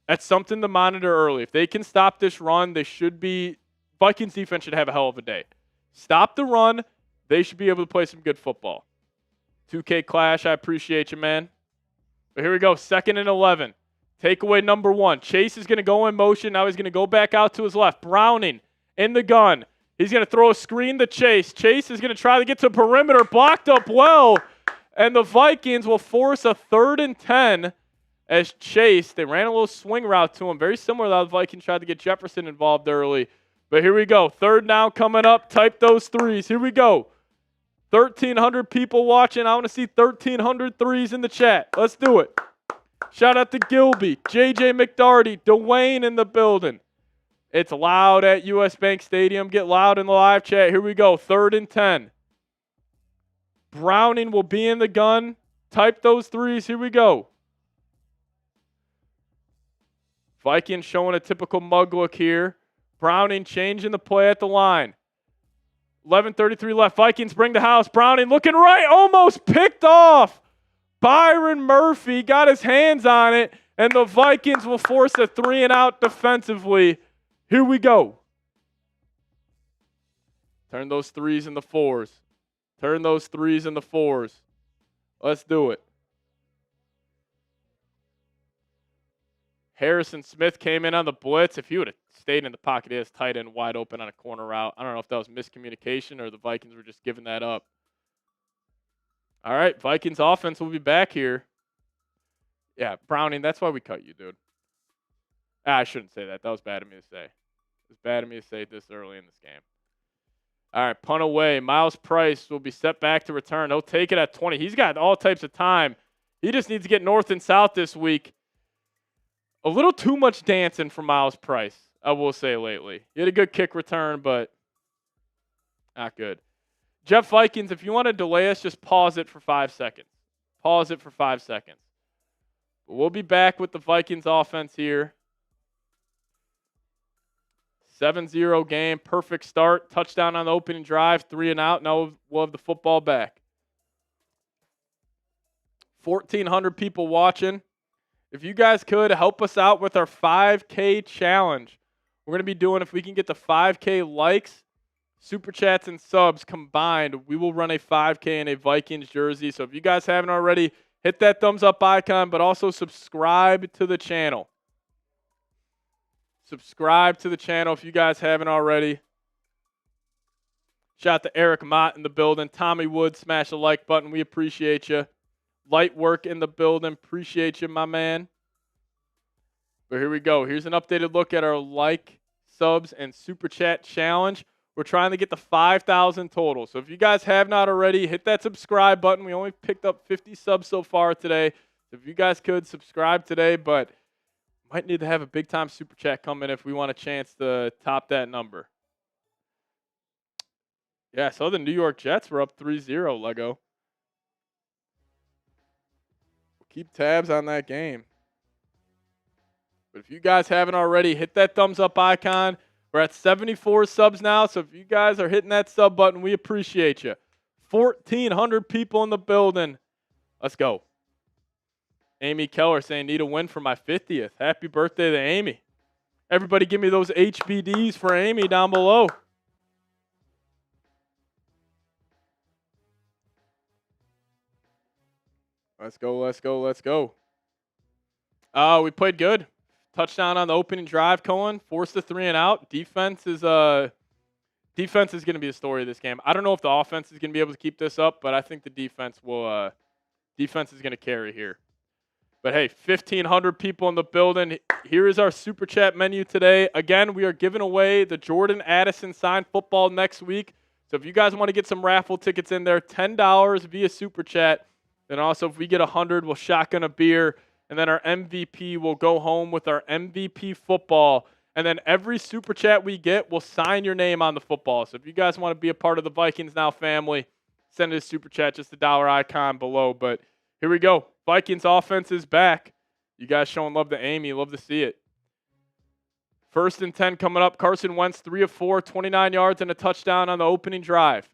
Speaker 1: That's something to monitor early. If they can stop this run, they should be – Vikings defense should have a hell of a day. Stop the run. They should be able to play some good football. 2K Clash, I appreciate you, man. But here we go, 2nd and 11. Takeaway number 1. Chase is going to go in motion. Now he's going to go back out to his left. Browning in the gun. He's going to throw a screen to Chase. Chase is going to try to get to perimeter. Blocked up well. And the Vikings will force a 3rd and 10 as Chase, they ran a little swing route to him. Very similar to how the Vikings tried to get Jefferson involved early. But here we go. 3rd down coming up. Type those threes. Here we go. 1,300 people watching. I want to see 1,300 threes in the chat. Let's do it. Shout out to Gilby, JJ McDarty, Dwayne in the building. It's loud at US Bank Stadium. Get loud in the live chat. Here we go. 3rd and 10. Browning will be in the gun. Type those threes. Here we go. Vikings showing a typical mug look here. Browning changing the play at the line. 11:33 left. Vikings bring the house. Browning looking right. Almost picked off. Byron Murphy got his hands on it, and the Vikings will force a 3-and-out defensively. Here we go. Turn those threes into 4s. Turn those threes into 4s. Let's do it. Harrison Smith came in on the blitz. If he would have stayed in the pocket, he has tight end wide open on a corner route. I don't know if that was miscommunication or the Vikings were just giving that up. All right, Vikings offense will be back here. Yeah, Browning, that's why we cut you, dude. I shouldn't say that. That was bad of me to say. It was bad of me to say this early in this game. All right, punt away. Miles Price will be set back to return. He'll take it at 20. He's got all types of time. He just needs to get north and south this week. A little too much dancing from Miles Price, I will say, lately. He had a good kick return, but not good. Jeff Vikings, if you want to delay us, just pause it for 5 seconds. Pause it for 5 seconds. We'll be back with the Vikings offense here. 7-0 game, perfect start. Touchdown on the opening drive, 3 and out. Now we'll have the football back. 1,400 people watching. If you guys could help us out with our 5K challenge, we're going to be doing, if we can get the 5K likes, super chats, and subs combined, we will run a 5K in a Vikings jersey. So if you guys haven't already, hit that thumbs up icon, but also subscribe to the channel. Subscribe to the channel if you guys haven't already. Shout out to Eric Mott in the building. Tommy Wood, smash the like button. We appreciate you. Light work in the building. Appreciate you, my man. But here we go. Here's an updated look at our like, subs, and super chat challenge. We're trying to get the 5,000 total. So if you guys have not already, hit that subscribe button. We only picked up 50 subs so far today. So if you guys could subscribe today, but might need to have a big time super chat come in if we want a chance to top that number. Yeah, so the New York Jets were up 3-0, Lego. Keep tabs on that game. But if you guys haven't already, hit that thumbs up icon. We're at 74 subs now, so if you guys are hitting that sub button, we appreciate you. 1,400 people in the building. Let's go. Amy Keller saying, need a win for my 50th. Happy birthday to Amy. Everybody give me those HBDs for Amy down below. Let's go, let's go, let's go. We played good. Touchdown on the opening drive, Cohen. Forced the 3 and out. Defense is going to be the story of this game. I don't know if the offense is going to be able to keep this up, but I think the defense will. Defense is going to carry here. But hey, 1,500 people in the building. Here is our super chat menu today. Again, we are giving away the Jordan Addison signed football next week. So if you guys want to get some raffle tickets in there, $10 via super chat. Then also, if we get 100, we'll shotgun a beer. And then our MVP will go home with our MVP football. And then every super chat we get will sign your name on the football. So if you guys want to be a part of the Vikings Now family, send us a super chat, just the dollar icon below. But here we go. Vikings offense is back. You guys showing love to Amy. Love to see it. 1st and 10 coming up. Carson Wentz, 3 of 4, 29 yards and a touchdown on the opening drive.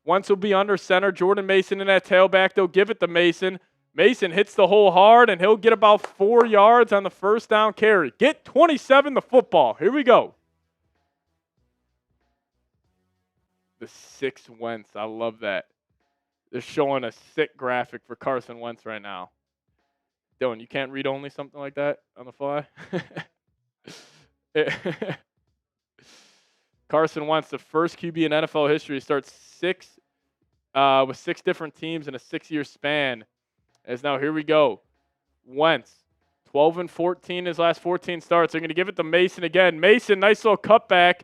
Speaker 1: Wentz will be under center. Jordan Mason in that tailback. They'll give it to Mason. Mason hits the hole hard, and he'll get about 4 yards on the first down carry. Get 27 the football. Here we go. The 6 Wentz. I love that. They're showing a sick graphic for Carson Wentz right now. Dylan, you can't read only something like that on the fly? Carson Wentz, the first QB in NFL history, starts with 6 different teams in a 6-year span. As now, here we go. Wentz, 12 and 14 his last 14 starts. They're going to give it to Mason again. Mason, nice little cutback.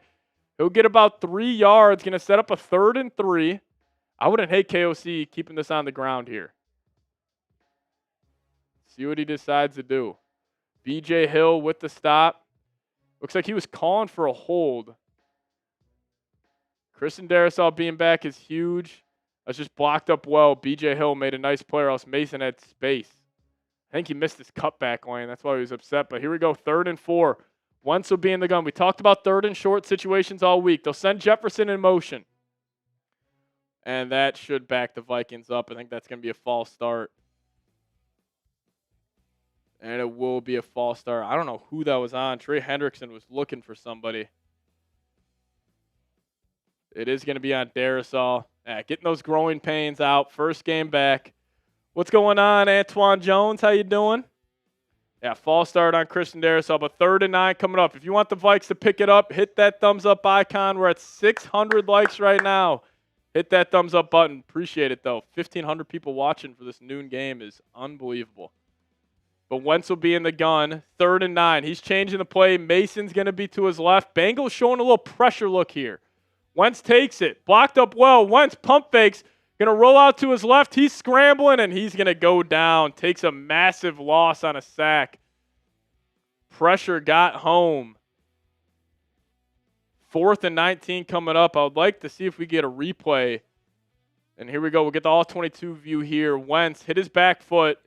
Speaker 1: He'll get about 3 yards. Going to set up a 3rd and 3. I wouldn't hate KOC keeping this on the ground here. See what he decides to do. BJ Hill with the stop. Looks like he was calling for a hold. Christian Darrisaw being back is huge. That's just blocked up well. BJ Hill made a nice play, or else Mason had space. I think he missed his cutback lane. That's why he was upset. But here we go, 3rd and 4. Wentz will be in the gun. We talked about 3rd and short situations all week. They'll send Jefferson in motion. And that should back the Vikings up. I think that's going to be a false start. And it will be a false start. I don't know who that was on. Trey Hendrickson was looking for somebody. It is going to be on Darrisaw. Getting those growing pains out. First game back. What's going on, Antoine Jones? How you doing? Yeah, false start on Christian Darrisaw, but 3rd and 9 coming up. If you want the Vikes to pick it up, hit that thumbs up icon. We're at 600 likes right now. Hit that thumbs up button. Appreciate it, though. 1,500 people watching for this noon game is unbelievable. But Wentz will be in the gun. 3rd and 9. He's changing the play. Mason's going to be to his left. Bengals showing a little pressure look here. Wentz takes it. Blocked up well. Wentz pump fakes. Going to roll out to his left. He's scrambling, and he's going to go down. Takes a massive loss on a sack. Pressure got home. 4th and 19 coming up. I would like to see if we get a replay. And here we go. We'll get the all-22 view here. Wentz hit his back foot.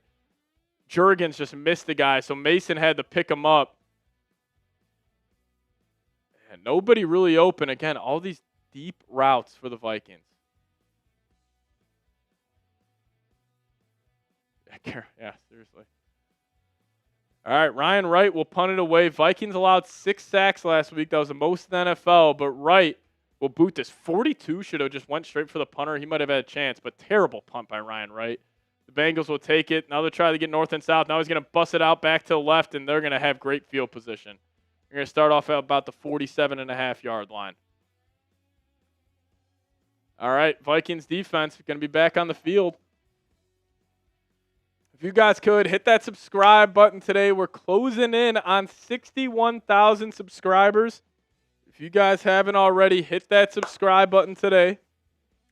Speaker 1: Jurgens just missed the guy, so Mason had to pick him up. And nobody really open. Again, all these deep routes for the Vikings. Yeah, seriously. All right, Ryan Wright will punt it away. Vikings allowed 6 sacks last week. That was the most in the NFL, but Wright will boot this. 42 should have just went straight for the punter. He might have had a chance, but terrible punt by Ryan Wright. The Bengals will take it. Now they're trying to get north and south. Now he's going to bust it out back to the left, and they're going to have great field position. They're going to start off at about the 47.5-yard line. All right, Vikings defense going to be back on the field. If you guys could, hit that subscribe button today. We're closing in on 61,000 subscribers. If you guys haven't already, hit that subscribe button today.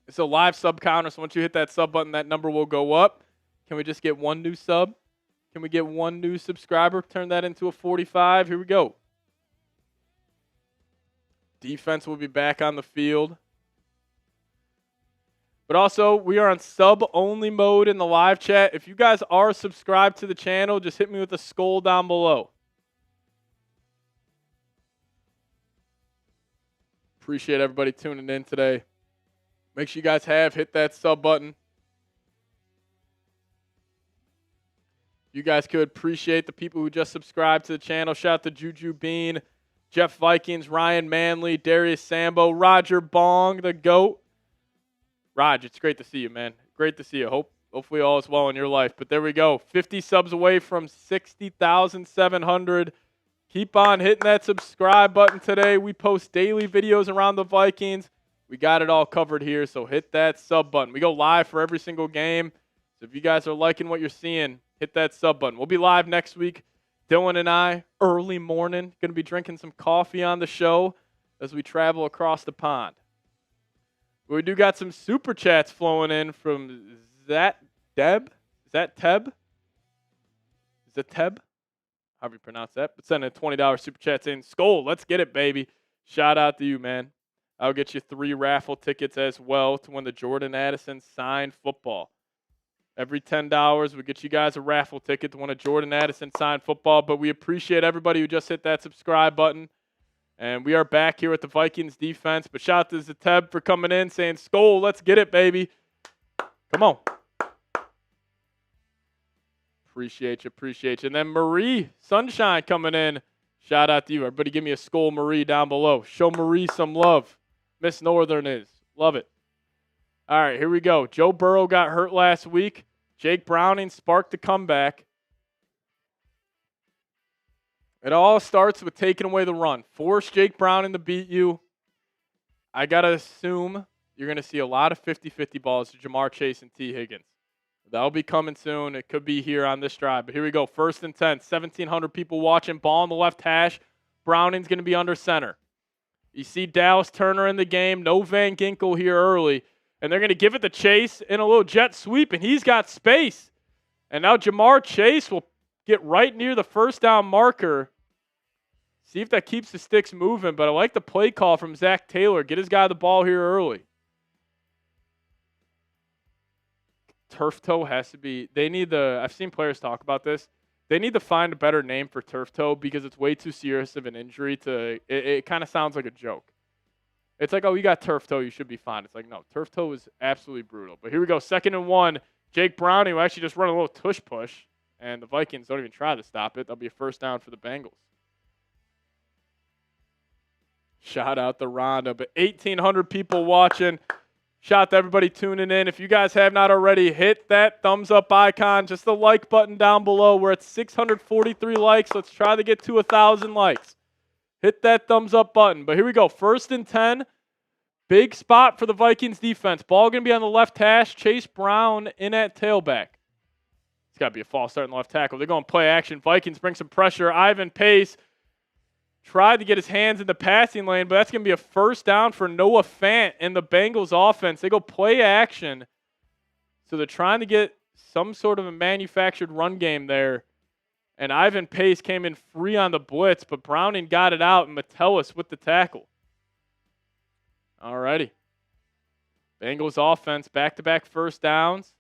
Speaker 1: It's a live sub counter, so once you hit that sub button, that number will go up. Can we just get one new sub? Can we get one new subscriber? Turn that into a 45. Here we go. Defense will be back on the field. But also, we are on sub-only mode in the live chat. If you guys are subscribed to the channel, just hit me with a skull down below. Appreciate everybody tuning in today. Make sure you guys hit that sub button. You guys could appreciate the people who just subscribed to the channel. Shout out to Juju Bean, Jeff Vikings, Ryan Manley, Darius Sambo, Roger Bong, the GOAT. Raj, it's great to see you, man. Great to see you. Hopefully all is well in your life. But there we go. 50 subs away from 60,700. Keep on hitting that subscribe button today. We post daily videos around the Vikings. We got it all covered here, so hit that sub button. We go live for every single game. So if you guys are liking what you're seeing, hit that sub button. We'll be live next week. Dylan and I, early morning, going to be drinking some coffee on the show as we travel across the pond. We do got some super chats flowing in from Deb? Is that Teb? Is it Teb? However you pronounce that. But sending a $20 super chat saying, Skull, let's get it, baby. Shout out to you, man. I'll get you 3 raffle tickets as well to win the Jordan Addison signed football. Every $10, we get you guys a raffle ticket to win a Jordan Addison signed football. But we appreciate everybody who just hit that subscribe button. And we are back here with the Vikings defense. But shout out to Zateb for coming in saying, Skull, let's get it, baby. Come on. Appreciate you. And then Marie Sunshine coming in. Shout out to you. Everybody give me a Skull Marie down below. Show Marie some love. Miss Northern is. Love it. All right, here we go. Joe Burrow got hurt last week. Jake Browning sparked the comeback. It all starts with taking away the run. Force Jake Browning to beat you. I got to assume you're going to see a lot of 50-50 balls to Jamar Chase and T. Higgins. That'll be coming soon. It could be here on this drive. But here we go. 1st and 10. 1,700 people watching. Ball on the left hash. Browning's going to be under center. You see Dallas Turner in the game. No Van Ginkel here early. And they're going to give it to Chase in a little jet sweep, and he's got space. And now Jamar Chase will get right near the first down marker. See if that keeps the sticks moving, but I like the play call from Zach Taylor. Get his guy the ball here early. Turf toe has to be, I've seen players talk about this. They need to find a better name for turf toe because it's way too serious of an injury it kind of sounds like a joke. It's like, oh, you got turf toe, you should be fine. It's like, no, turf toe is absolutely brutal. But here we go, 2nd and 1. Jake Browning will actually just run a little tush push, and the Vikings don't even try to stop it. That'll be a 1st down for the Bengals. Shout out to Rhonda. But 1,800 people watching. Shout out to everybody tuning in. If you guys have not already, hit that thumbs up icon. Just the like button down below. We're at 643 likes. Let's try to get to 1,000 likes. Hit that thumbs up button. But here we go. 1st and 10. Big spot for the Vikings defense. Ball going to be on the left hash. Chase Brown in at tailback. It's got to be a false start in the left tackle. They're going play action. Vikings bring some pressure. Ivan Pace tried to get his hands in the passing lane, but that's going to be a 1st down for Noah Fant in the Bengals offense. They go play action. So they're trying to get some sort of a manufactured run game there. And Ivan Pace came in free on the blitz, but Browning got it out, and Metellus with the tackle. All righty. Bengals offense, back-to-back first downs.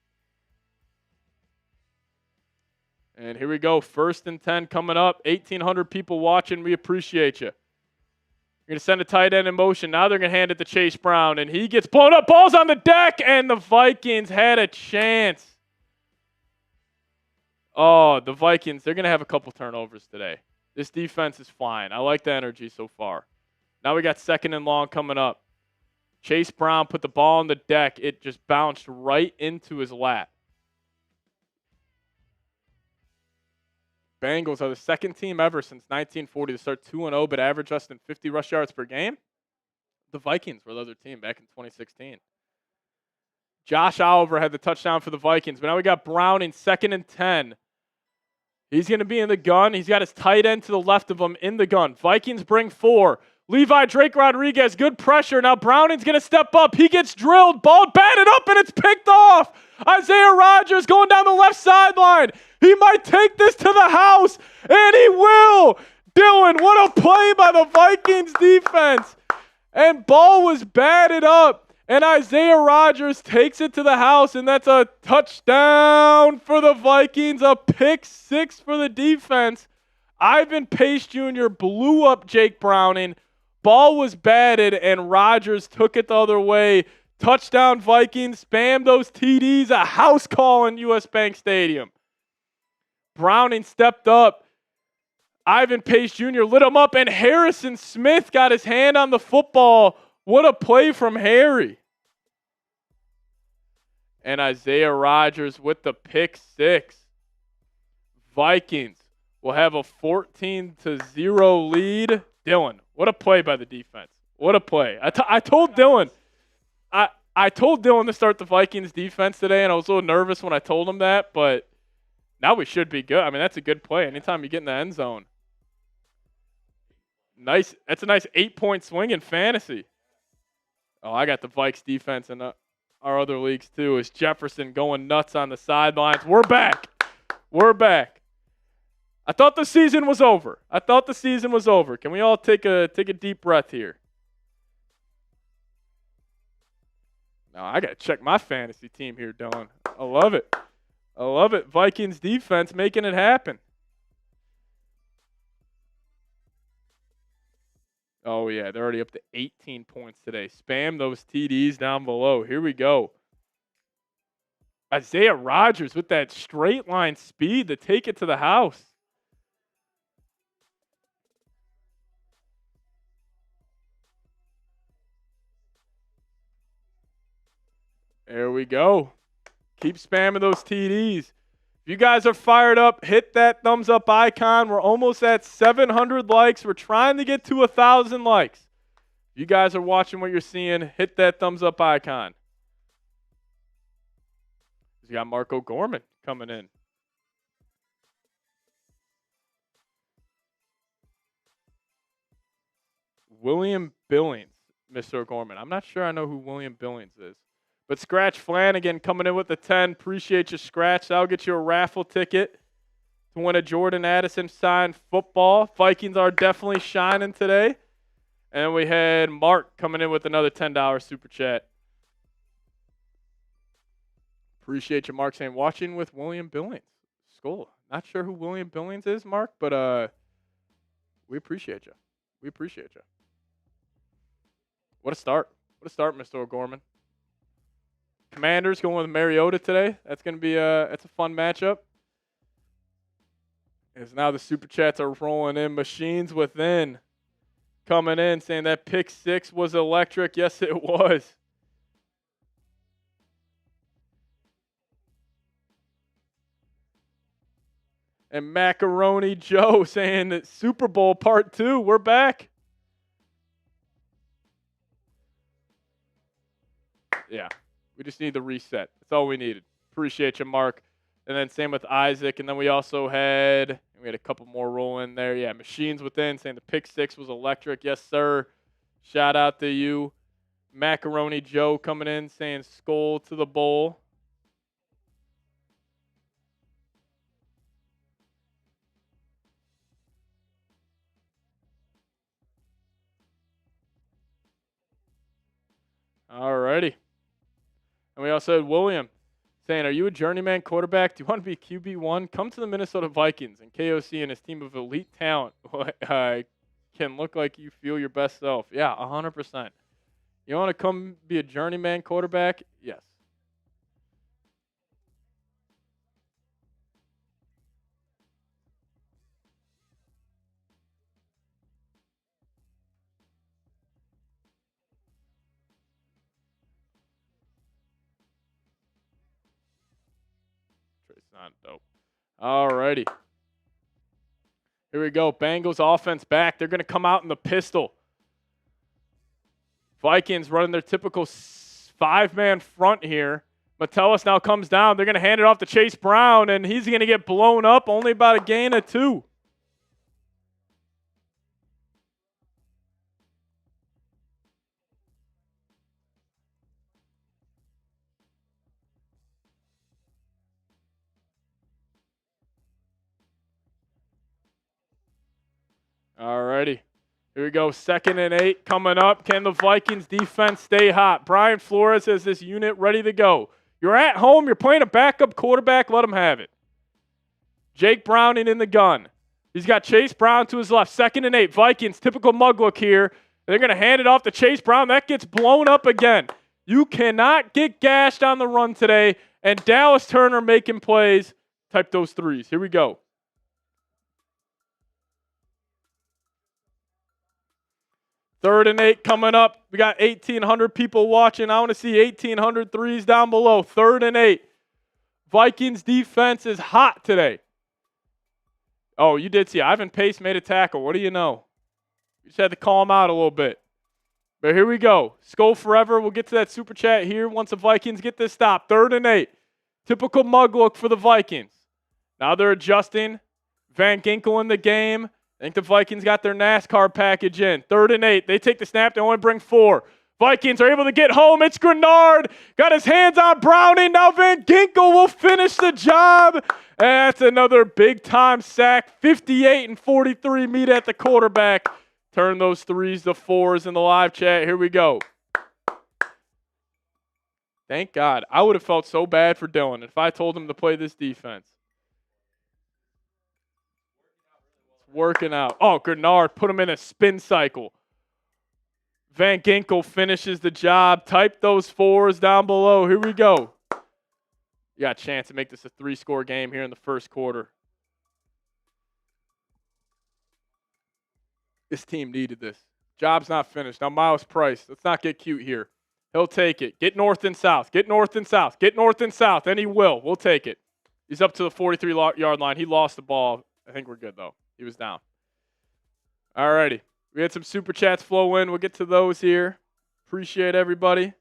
Speaker 1: And here we go, 1st and 10 coming up. 1,800 people watching. We appreciate you. You're going to send a tight end in motion. Now they're going to hand it to Chase Brown, and he gets blown up. Ball's on the deck, and the Vikings had a chance. Oh, the Vikings, they're going to have a couple turnovers today. This defense is flying. I like the energy so far. Now we got 2nd and long coming up. Chase Brown put the ball on the deck. It just bounced right into his lap. Bengals are the 2nd team ever since 1940 to start 2-0 but average less than 50 rush yards per game. The Vikings were the other team back in 2016. Josh Oliver had the touchdown for the Vikings, but now we got Browning 2nd and 10. He's going to be in the gun. He's got his tight end to the left of him in the gun. Vikings bring 4. Levi Drake Rodriguez, good pressure. Now Browning's going to step up. He gets drilled. Ball batted up, and it's picked off. Isaiah Rodgers going down the left sideline. He might take this to the house, and he will. Dylan, what a play by the Vikings defense. And ball was batted up, and Isaiah Rodgers takes it to the house, and that's a touchdown for the Vikings, a pick 6 for the defense. Ivan Pace Jr. blew up Jake Browning. Ball was batted, and Rodgers took it the other way. Touchdown Vikings. Spam those TDs. A house call in US Bank Stadium. Browning stepped up. Ivan Pace Jr. lit him up, and Harrison Smith got his hand on the football. What a play from Harry. And Isaiah Rodgers with the pick 6. Vikings will have a 14-0 lead. Dylan, what a play by the defense. What a play. I told Dylan to start the Vikings defense today, and I was a little nervous when I told him that, but now we should be good. I mean, that's a good play. Anytime you get in the end zone. Nice. That's a nice 8-point swing in fantasy. Oh, I got the Vikes defense in our other leagues too. Is Jefferson going nuts on the sidelines? We're back. We're back. I thought the season was over. Can we all take a deep breath here? Now I got to check my fantasy team here, Dylan. I love it. Vikings defense making it happen. Oh, yeah, they're already up to 18 points today. Spam those TDs down below. Here we go. Isaiah Rodgers with that straight line speed to take it to the house. There we go. Keep spamming those TDs. If you guys are fired up, hit that thumbs up icon. We're almost at 700 likes. We're trying to get to 1,000 likes. If you guys are watching what you're seeing, hit that thumbs up icon. We got Marco Gorman coming in. William Billings, Mr. Gorman. I'm not sure I know who William Billings is. But Scratch Flanagan coming in with the 10. Appreciate you, Scratch. That'll get you a raffle ticket to win a Jordan Addison signed football. Vikings are definitely shining today. And we had Mark coming in with another $10 super chat. Appreciate you, Mark, saying watching with William Billings. Skull. Not sure who William Billings is, Mark, but we appreciate you. What a start. Mr. O'Gorman. Commanders going with Mariota today. That's going to be it's a fun matchup. As now the super chats are rolling in. Machines Within coming in saying that pick 6 was electric. Yes, it was. And Macaroni Joe saying that Super Bowl Part 2. We're back. Yeah. We just need the reset. That's all we needed. Appreciate you, Mark. And then same with Isaac. And then we also had a couple more roll in there. Yeah, Machines Within saying the pick 6 was electric. Yes, sir. Shout out to you. Macaroni Joe coming in saying skull to the bowl. All righty. And we also had William saying, are you a journeyman quarterback? Do you want to be QB1? Come to the Minnesota Vikings, and KOC and his team of elite talent can look like you feel your best self. Yeah, 100%. You want to come be a journeyman quarterback? Yes. It's not dope. All righty. Here we go. Bengals offense back. They're going to come out in the pistol. Vikings running their typical five-man front here. Metellus now comes down. They're going to hand it off to Chase Brown, and he's going to get blown up, only about a gain of 2. All righty. Here we go. 2nd and 8 coming up. Can the Vikings defense stay hot? Brian Flores has this unit ready to go. You're at home. You're playing a backup quarterback. Let him have it. Jake Browning in the gun. He's got Chase Brown to his left. 2nd and 8. Vikings, typical mug look here. They're going to hand it off to Chase Brown. That gets blown up again. You cannot get gashed on the run today. And Dallas Turner making plays. Type those threes. Here we go. 3rd and 8 coming up. We got 1,800 people watching. I want to see 1,800 threes down below. 3rd and 8. Vikings defense is hot today. Oh, you did see Ivan Pace made a tackle. What do you know? You just had to call him out a little bit. But here we go. Skol forever. We'll get to that super chat here once the Vikings get this stop. 3rd and 8. Typical mug look for the Vikings. Now they're adjusting. Van Ginkel in the game. I think the Vikings got their NASCAR package in. 3rd and 8. They take the snap. They only bring 4. Vikings are able to get home. It's Grenard. Got his hands on Browning. Now Van Ginkel will finish the job. And that's another big-time sack. 58 and 43 meet at the quarterback. Turn those 3s to 4s in the live chat. Here we go. Thank God. I would have felt so bad for Dylan if I told him to play this defense. Working out. Oh, Grenard put him in a spin cycle. Van Ginkel finishes the job. Type those 4s down below. Here we go. You got a chance to make this a 3-score game here in the first quarter. This team needed this. Job's not finished. Now, Miles Price, let's not get cute here. He'll take it. Get north and south. Get north and south. Get north and south. And he will. We'll take it. He's up to the 43-yard line. He lost the ball. I think we're good, though. He was down. All righty. We had some super chats flow in. We'll get to those here. Appreciate everybody.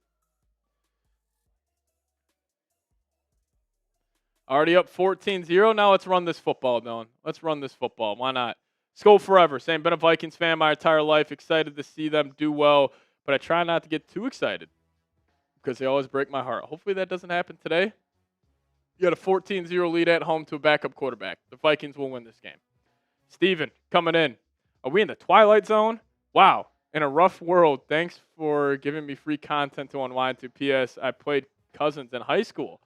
Speaker 1: Already up 14-0. Now let's run this football, Dylan. Let's run this football. Why not? Skol forever. Saying, been a Vikings fan my entire life. Excited to see them do well. But I try not to get too excited because they always break my heart. Hopefully that doesn't happen today. You got a 14-0 lead at home to a backup quarterback. The Vikings will win this game. Steven, coming in. Are we in the Twilight Zone? Wow. In a rough world. Thanks for giving me free content to unwind to. P.S. I played Cousins in high school.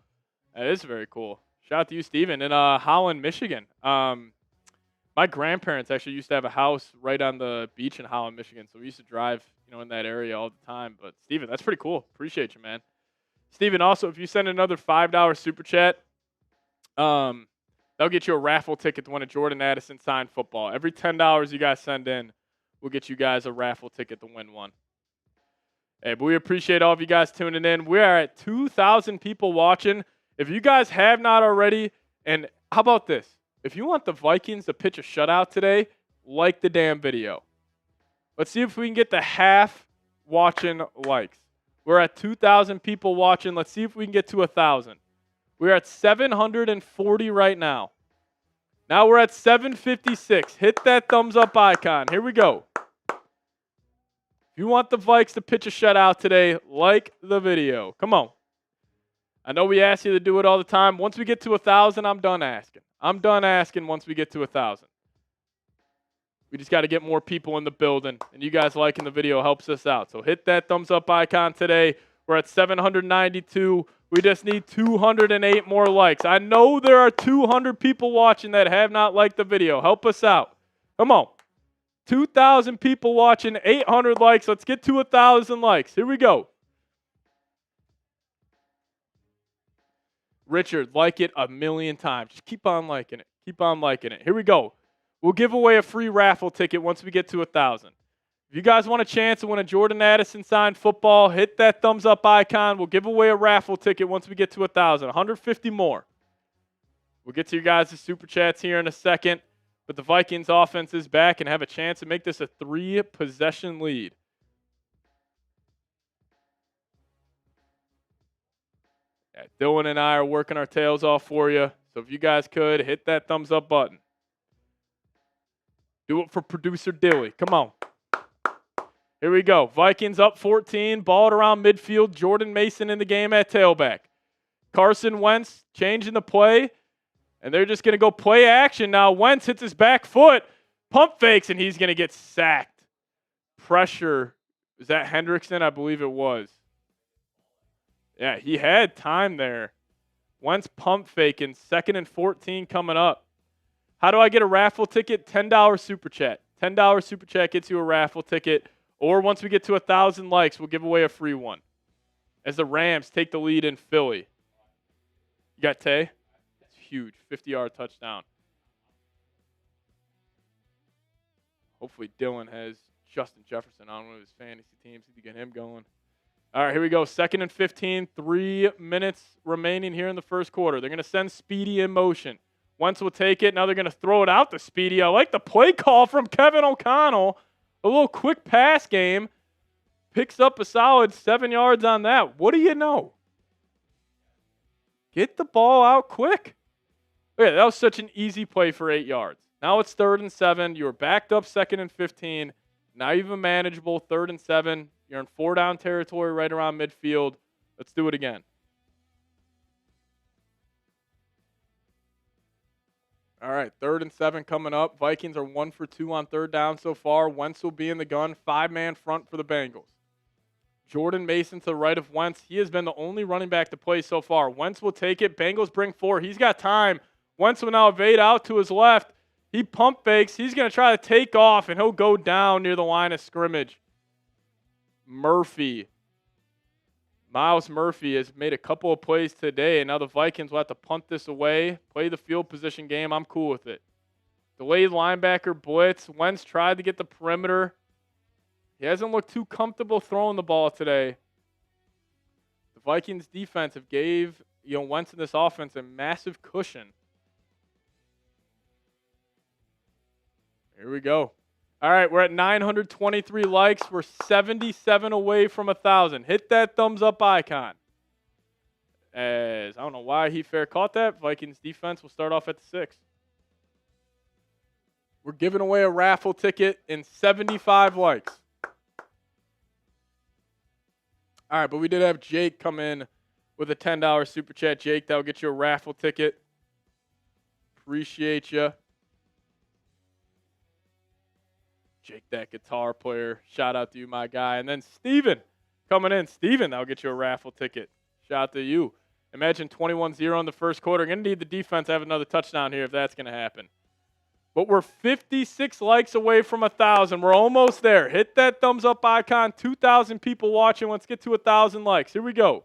Speaker 1: That is very cool. Shout out to you, Steven, in Holland, Michigan. My grandparents actually used to have a house right on the beach in Holland, Michigan. So we used to drive, in that area all the time. But, Steven, that's pretty cool. Appreciate you, man. Steven, also, if you send another $5 super chat, they'll get you a raffle ticket to win a Jordan Addison signed football. Every $10 you guys send in, we'll get you guys a raffle ticket to win one. Hey, but we appreciate all of you guys tuning in. We are at 2,000 people watching. If you guys have not already, and how about this? If you want the Vikings to pitch a shutout today, like the damn video. Let's see if we can get the half watching likes. We're at 2,000 people watching. Let's see if we can get to 1,000. We're at 740 right now. Now we're at 756. Hit that thumbs up icon. Here we go. If you want the Vikes to pitch a shutout today, like the video. Come on. I know we ask you to do it all the time. Once we get to 1,000, I'm done asking. I'm done asking once we get to 1,000. We just got to get more people in the building, and you guys liking the video helps us out. So hit that thumbs up icon today. We're at 792. We just need 208 more likes. I know there are 200 people watching that have not liked the video. Help us out. Come on. 2,000 people watching, 800 likes. Let's get to 1,000 likes. Here we go. Richard, like it a million times. Just keep on liking it. Keep on liking it. Here we go. We'll give away a free raffle ticket once we get to 1,000. If you guys want a chance to win a Jordan Addison signed football, hit that thumbs up icon. We'll give away a raffle ticket once we get to 1,000. 150 more. We'll get to you guys' super chats here in a second. But the Vikings offense is back and have a chance to make this a 3-possession lead. Yeah, Dylan and I are working our tails off for you. So if you guys could, hit that thumbs up button. Do it for producer Dilly. Come on. Here we go. Vikings up 14. Ball around midfield. Jordan Mason in the game at tailback. Carson Wentz changing the play. And they're just going to go play action now. Wentz hits his back foot. Pump fakes, and he's going to get sacked. Pressure. Is that Hendrickson? I believe it was. Yeah, he had time there. Wentz pump faking. 2nd and 14 coming up. How do I get a raffle ticket? $10 super chat. $10 super chat gets you a raffle ticket. Or once we get to 1,000 likes, we'll give away a free one. As the Rams take the lead in Philly. You got Tay? That's huge. 50-yard touchdown. Hopefully Dylan has Justin Jefferson on one of his fantasy teams to get him going. All right, here we go. 2nd and 15. 3 minutes remaining here in the first quarter. They're going to send Speedy in motion. Wentz will take it. Now they're going to throw it out to Speedy. I like the play call from Kevin O'Connell. A little quick pass game. Picks up a solid 7 yards on that. What do you know? Get the ball out quick. Okay, that was such an easy play for 8 yards. Now it's 3rd and 7. You were backed up 2nd and 15. Now you have a manageable 3rd and 7. You're in 4-down territory right around midfield. Let's do it again. All right, 3rd and 7 coming up. Vikings are 1 for 2 on 3rd down so far. Wentz will be in the gun. 5-man front for the Bengals. Jordan Mason to the right of Wentz. He has been the only running back to play so far. Wentz will take it. Bengals bring 4. He's got time. Wentz will now evade out to his left. He pump fakes. He's going to try to take off, and he'll go down near the line of scrimmage. Miles Murphy has made a couple of plays today, and now the Vikings will have to punt this away, play the field position game. I'm cool with it. Delayed linebacker blitz. Wentz tried to get the perimeter. He hasn't looked too comfortable throwing the ball today. The Vikings defense have gave Wentz in this offense a massive cushion. Here we go. All right, we're at 923 likes. We're 77 away from 1,000. Hit that thumbs up icon. As I don't know why he fair caught that. Vikings defense will start off at the 6. We're giving away a raffle ticket in 75 likes. All right, but we did have Jake come in with a $10 super chat. Jake, that'll get you a raffle ticket. Appreciate you. Jake, that guitar player. Shout out to you, my guy. And then Steven coming in. Steven, that'll get you a raffle ticket. Shout out to you. Imagine 21-0 in the first quarter. Going to need the defense to have another touchdown here if that's going to happen. But we're 56 likes away from 1,000. We're almost there. Hit that thumbs up icon. 2,000 people watching. Let's get to 1,000 likes. Here we go.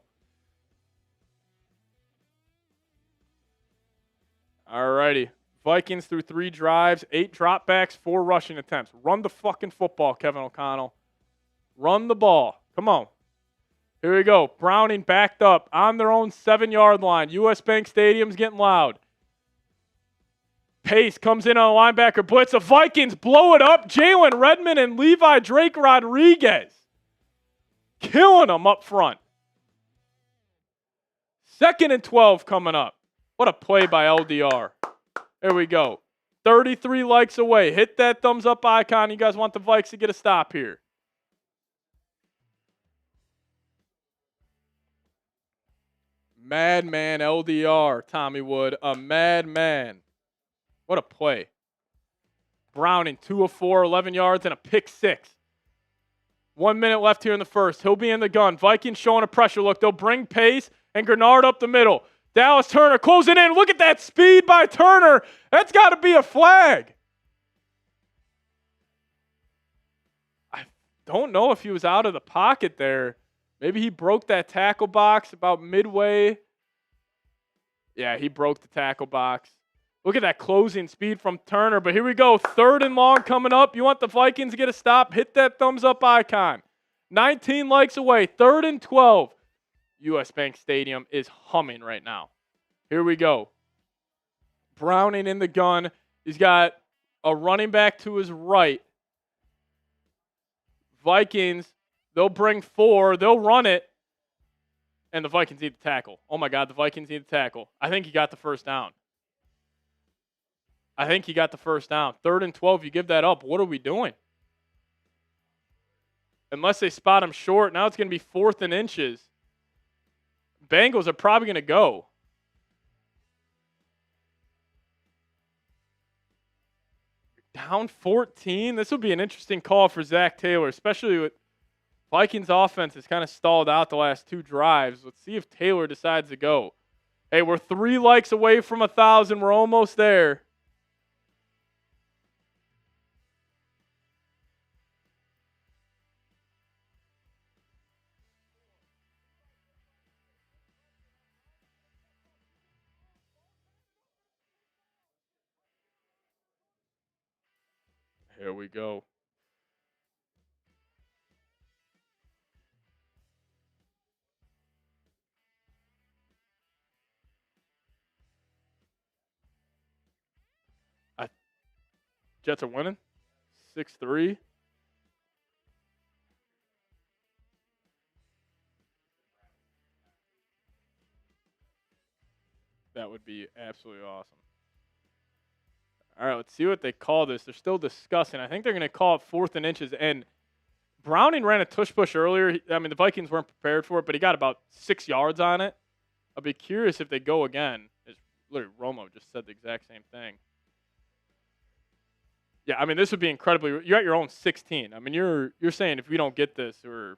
Speaker 1: All righty. Vikings through 3 drives, 8 dropbacks, 4 rushing attempts. Run the fucking football, Kevin O'Connell. Run the ball. Come on. Here we go. Browning backed up on their own 7-yard line. US Bank Stadium's getting loud. Pace comes in on a linebacker blitz. The Vikings blow it up. Jalen Redmond and Levi Drake Rodriguez killing them up front. 2nd and 12 coming up. What a play by LDR. There we go. 33 likes away. Hit that thumbs up icon. You guys want the Vikes to get a stop here. Madman LDR, Tommy Wood. A madman. What a play. Browning, 2 of 4, 11 yards, and a pick 6. 1 minute left here in the first. He'll be in the gun. Vikings showing a pressure look. They'll bring pace and Grenard up the middle. Dallas Turner closing in. Look at that speed by Turner. That's got to be a flag. I don't know if he was out of the pocket there. Maybe he broke that tackle box about midway. Yeah, he broke the tackle box. Look at that closing speed from Turner. But here we go. 3rd and long coming up. You want the Vikings to get a stop? Hit that thumbs up icon. 19 likes away. 3rd and 12. US Bank Stadium is humming right now. Here we go. Browning in the gun. He's got a running back to his right. Vikings, they'll bring 4. They'll run it. And the Vikings need to tackle. Oh, my God, the Vikings need to tackle. I think he got the first down. 3rd and 12, you give that up. What are we doing? Unless they spot him short, now it's going to be 4th and inches. Bengals are probably going to go. Down 14. This will be an interesting call for Zach Taylor, especially with Vikings offense has kind of stalled out the last 2 drives. Let's see if Taylor decides to go. Hey, we're 3 likes away from 1,000. We're almost there. Here we go. Jets are winning. 6-3. That would be absolutely awesome. All right, let's see what they call this. They're still discussing. I think they're going to call it 4th and inches. And Browning ran a tush push earlier. I mean, the Vikings weren't prepared for it, but he got about 6 yards on it. I'll be curious if they go again. It's literally Romo just said the exact same thing. Yeah, I mean, this would be incredibly. You're at your own 16. I mean, you're saying if we don't get this, we're.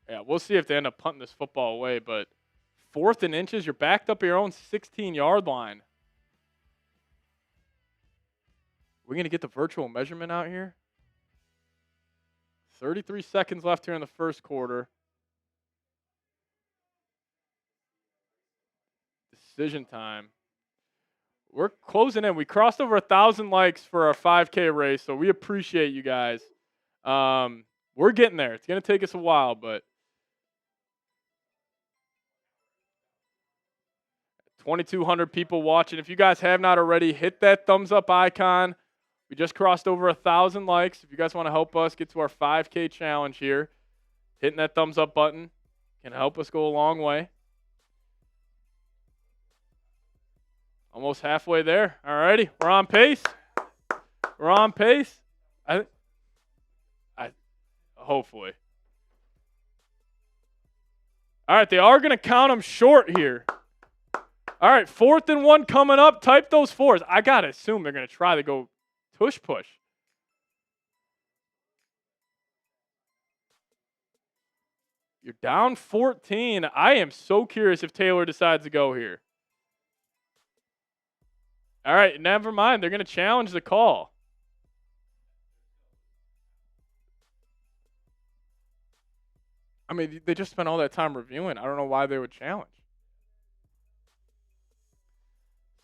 Speaker 1: Yeah, we'll see if they end up punting this football away. But 4th and inches, you're backed up at your own 16-yard line. We're going to get the virtual measurement out here. 33 seconds left here in the first quarter. Decision time. We're closing in. We crossed over 1,000 likes for our 5K race, so we appreciate you guys. We're getting there. It's going to take us a while, but 2,200 people watching. If you guys have not already, hit that thumbs up icon. We just crossed over 1,000 likes. If you guys want to help us get to our 5K challenge here, hitting that thumbs up button can help us go a long way. Almost halfway there. All righty. We're on pace. Hopefully. All right. They are going to count them short here. All right. 4th and 1 coming up. Type those 4s. I got to assume they're going to try to go tush push. You're down 14. I am so curious if Taylor decides to go here. All right, never mind. They're going to challenge the call. I mean, they just spent all that time reviewing. I don't know why they would challenge.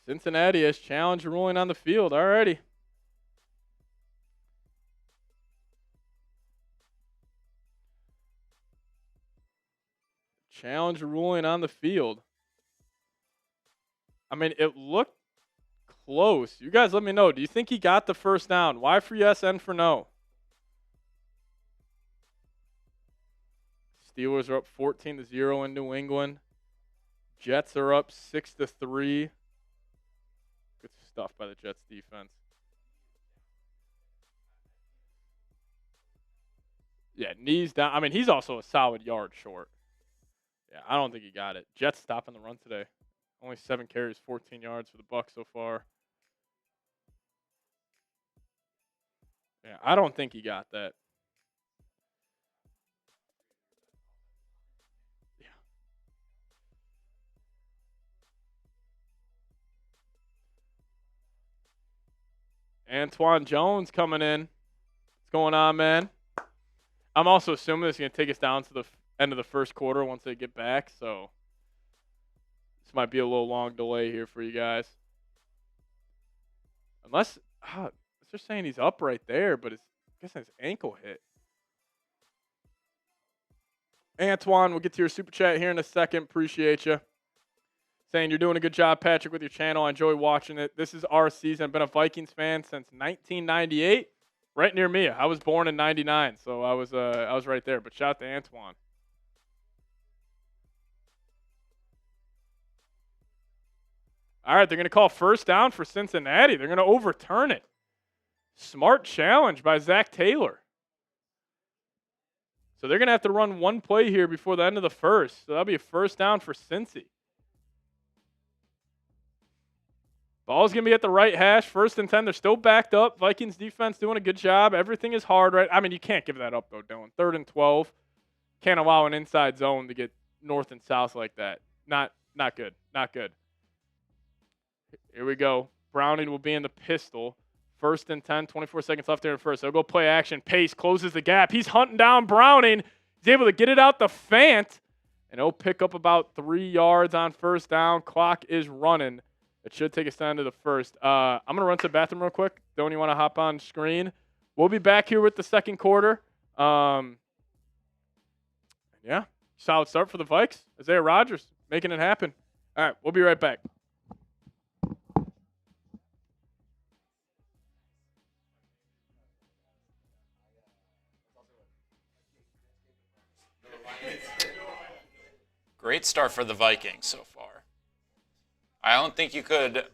Speaker 1: Cincinnati has challenge ruling on the field. All righty. Challenge ruling on the field. I mean, it looked close. You guys let me know. Do you think he got the first down? Y for yes, N for no. Steelers are up 14-0 in New England. Jets are up 6-3. Good stuff by the Jets defense. Yeah, knees down. I mean, he's also a solid yard short. Yeah, I don't think he got it. Jets stopping the run today. Only 7 carries, 14 yards for the Bucs so far. Yeah, I don't think he got that. Yeah. Antoine Jones coming in. What's going on, man? I'm also assuming it's going to take us down to the end of the first quarter once they get back, so this might be a little long delay here for you guys. Unless they're saying he's up right there, but I guess his ankle hit. Antoine, we'll get to your super chat here in a second. Appreciate you. Saying you're doing a good job, Patrick, with your channel. I enjoy watching it. This is our season. I've been a Vikings fan since 1998. Right near me. I was born in '99, so I was right there. But shout out to Antoine. All right, they're going to call first down for Cincinnati. They're going to overturn it. Smart challenge by Zach Taylor. So they're going to have to run one play here before the end of the first. So that'll be a first down for Cincy. Ball's going to be at the right hash. 1st and 10. They're still backed up. Vikings defense doing a good job. Everything is hard, right? I mean, you can't give that up, though, Dylan. 3rd and 12. Can't allow an inside zone to get north and south like that. Not good. Not good. Here we go. Browning will be in the pistol. 1st and 10. 24 seconds left there in first. They'll go play action. Pace closes the gap. He's hunting down Browning. He's able to get it out the Fant. And he'll pick up about 3 yards on first down. Clock is running. It should take us down to the first. I'm going to run to the bathroom real quick. Don't you want to hop on screen? We'll be back here with the second quarter. Yeah, solid start for the Vikes. Isaiah Rodgers making it happen. All right, we'll be right back.
Speaker 2: Great start for the Vikings so far. I don't think you could,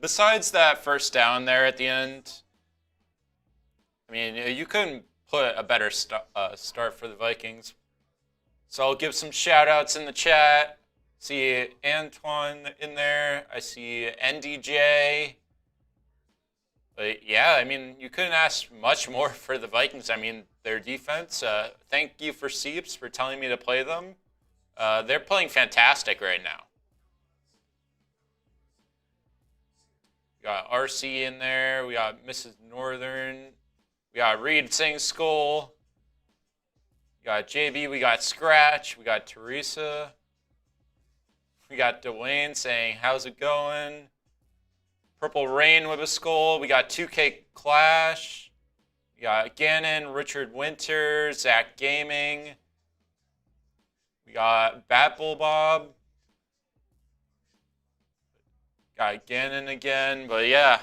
Speaker 2: besides that first down there at the end, I mean, you couldn't put a better start for the Vikings. So I'll give some shout-outs in the chat. See Antoine in there. I see NDJ. But, yeah, I mean, you couldn't ask much more for the Vikings. I mean, their defense, thank you for Seeps for telling me to play them. They're playing fantastic right now. We got RC in there. We got Mrs. Northern. We got Reed Sing Skull. We got JB. We got Scratch. We got Teresa. We got Dwayne saying, how's it going? Purple Rain with a skull. We got 2K Clash. We got Gannon, Richard Winter, Zach Gaming. We got Batbull Bob. Got Gannon again. But yeah,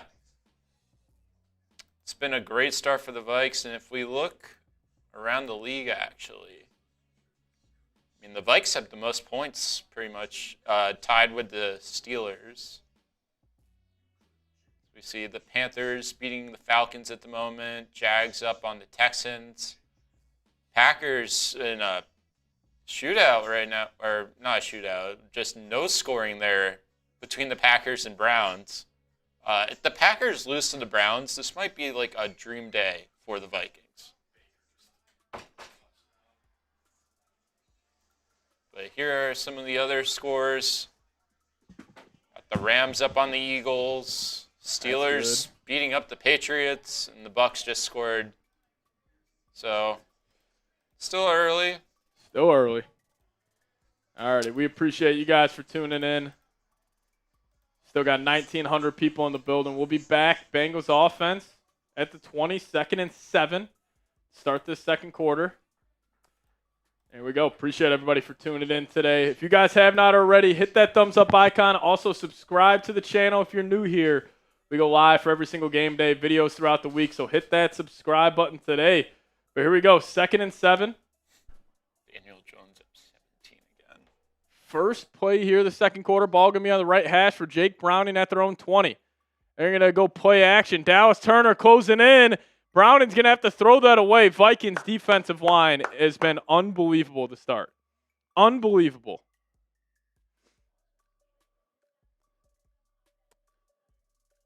Speaker 2: it's been a great start for the Vikes. And if we look around the league, actually, I mean, the Vikes have the most points pretty much, tied with the Steelers. We see the Panthers beating the Falcons at the moment. Jags up on the Texans. Packers in a shootout right now, or not a shootout, just no scoring there between the Packers and Browns. If the Packers lose to the Browns, this might be like a dream day for the Vikings. But here are some of the other scores. Got the Rams up on the Eagles. Steelers beating up the Patriots, and the Bucs just scored. So, still early.
Speaker 1: Still early. All righty, we appreciate you guys for tuning in. Still got 1,900 people in the building. We'll be back. Bengals offense at the 20, 2nd and 7. Start this second quarter. There we go. Appreciate everybody for tuning in today. If you guys have not already, hit that thumbs up icon. Also, subscribe to the channel if you're new here. We go live for every single game day, videos throughout the week. So hit that subscribe button today. But here we go. 2nd and 7.
Speaker 2: Daniel Jones at 17 again.
Speaker 1: First play here, the second quarter. Ball going to be on the right hash for Jake Browning at their own 20. They're going to go play action. Dallas Turner closing in. Browning's going to have to throw that away. Vikings defensive line has been unbelievable to start. Unbelievable.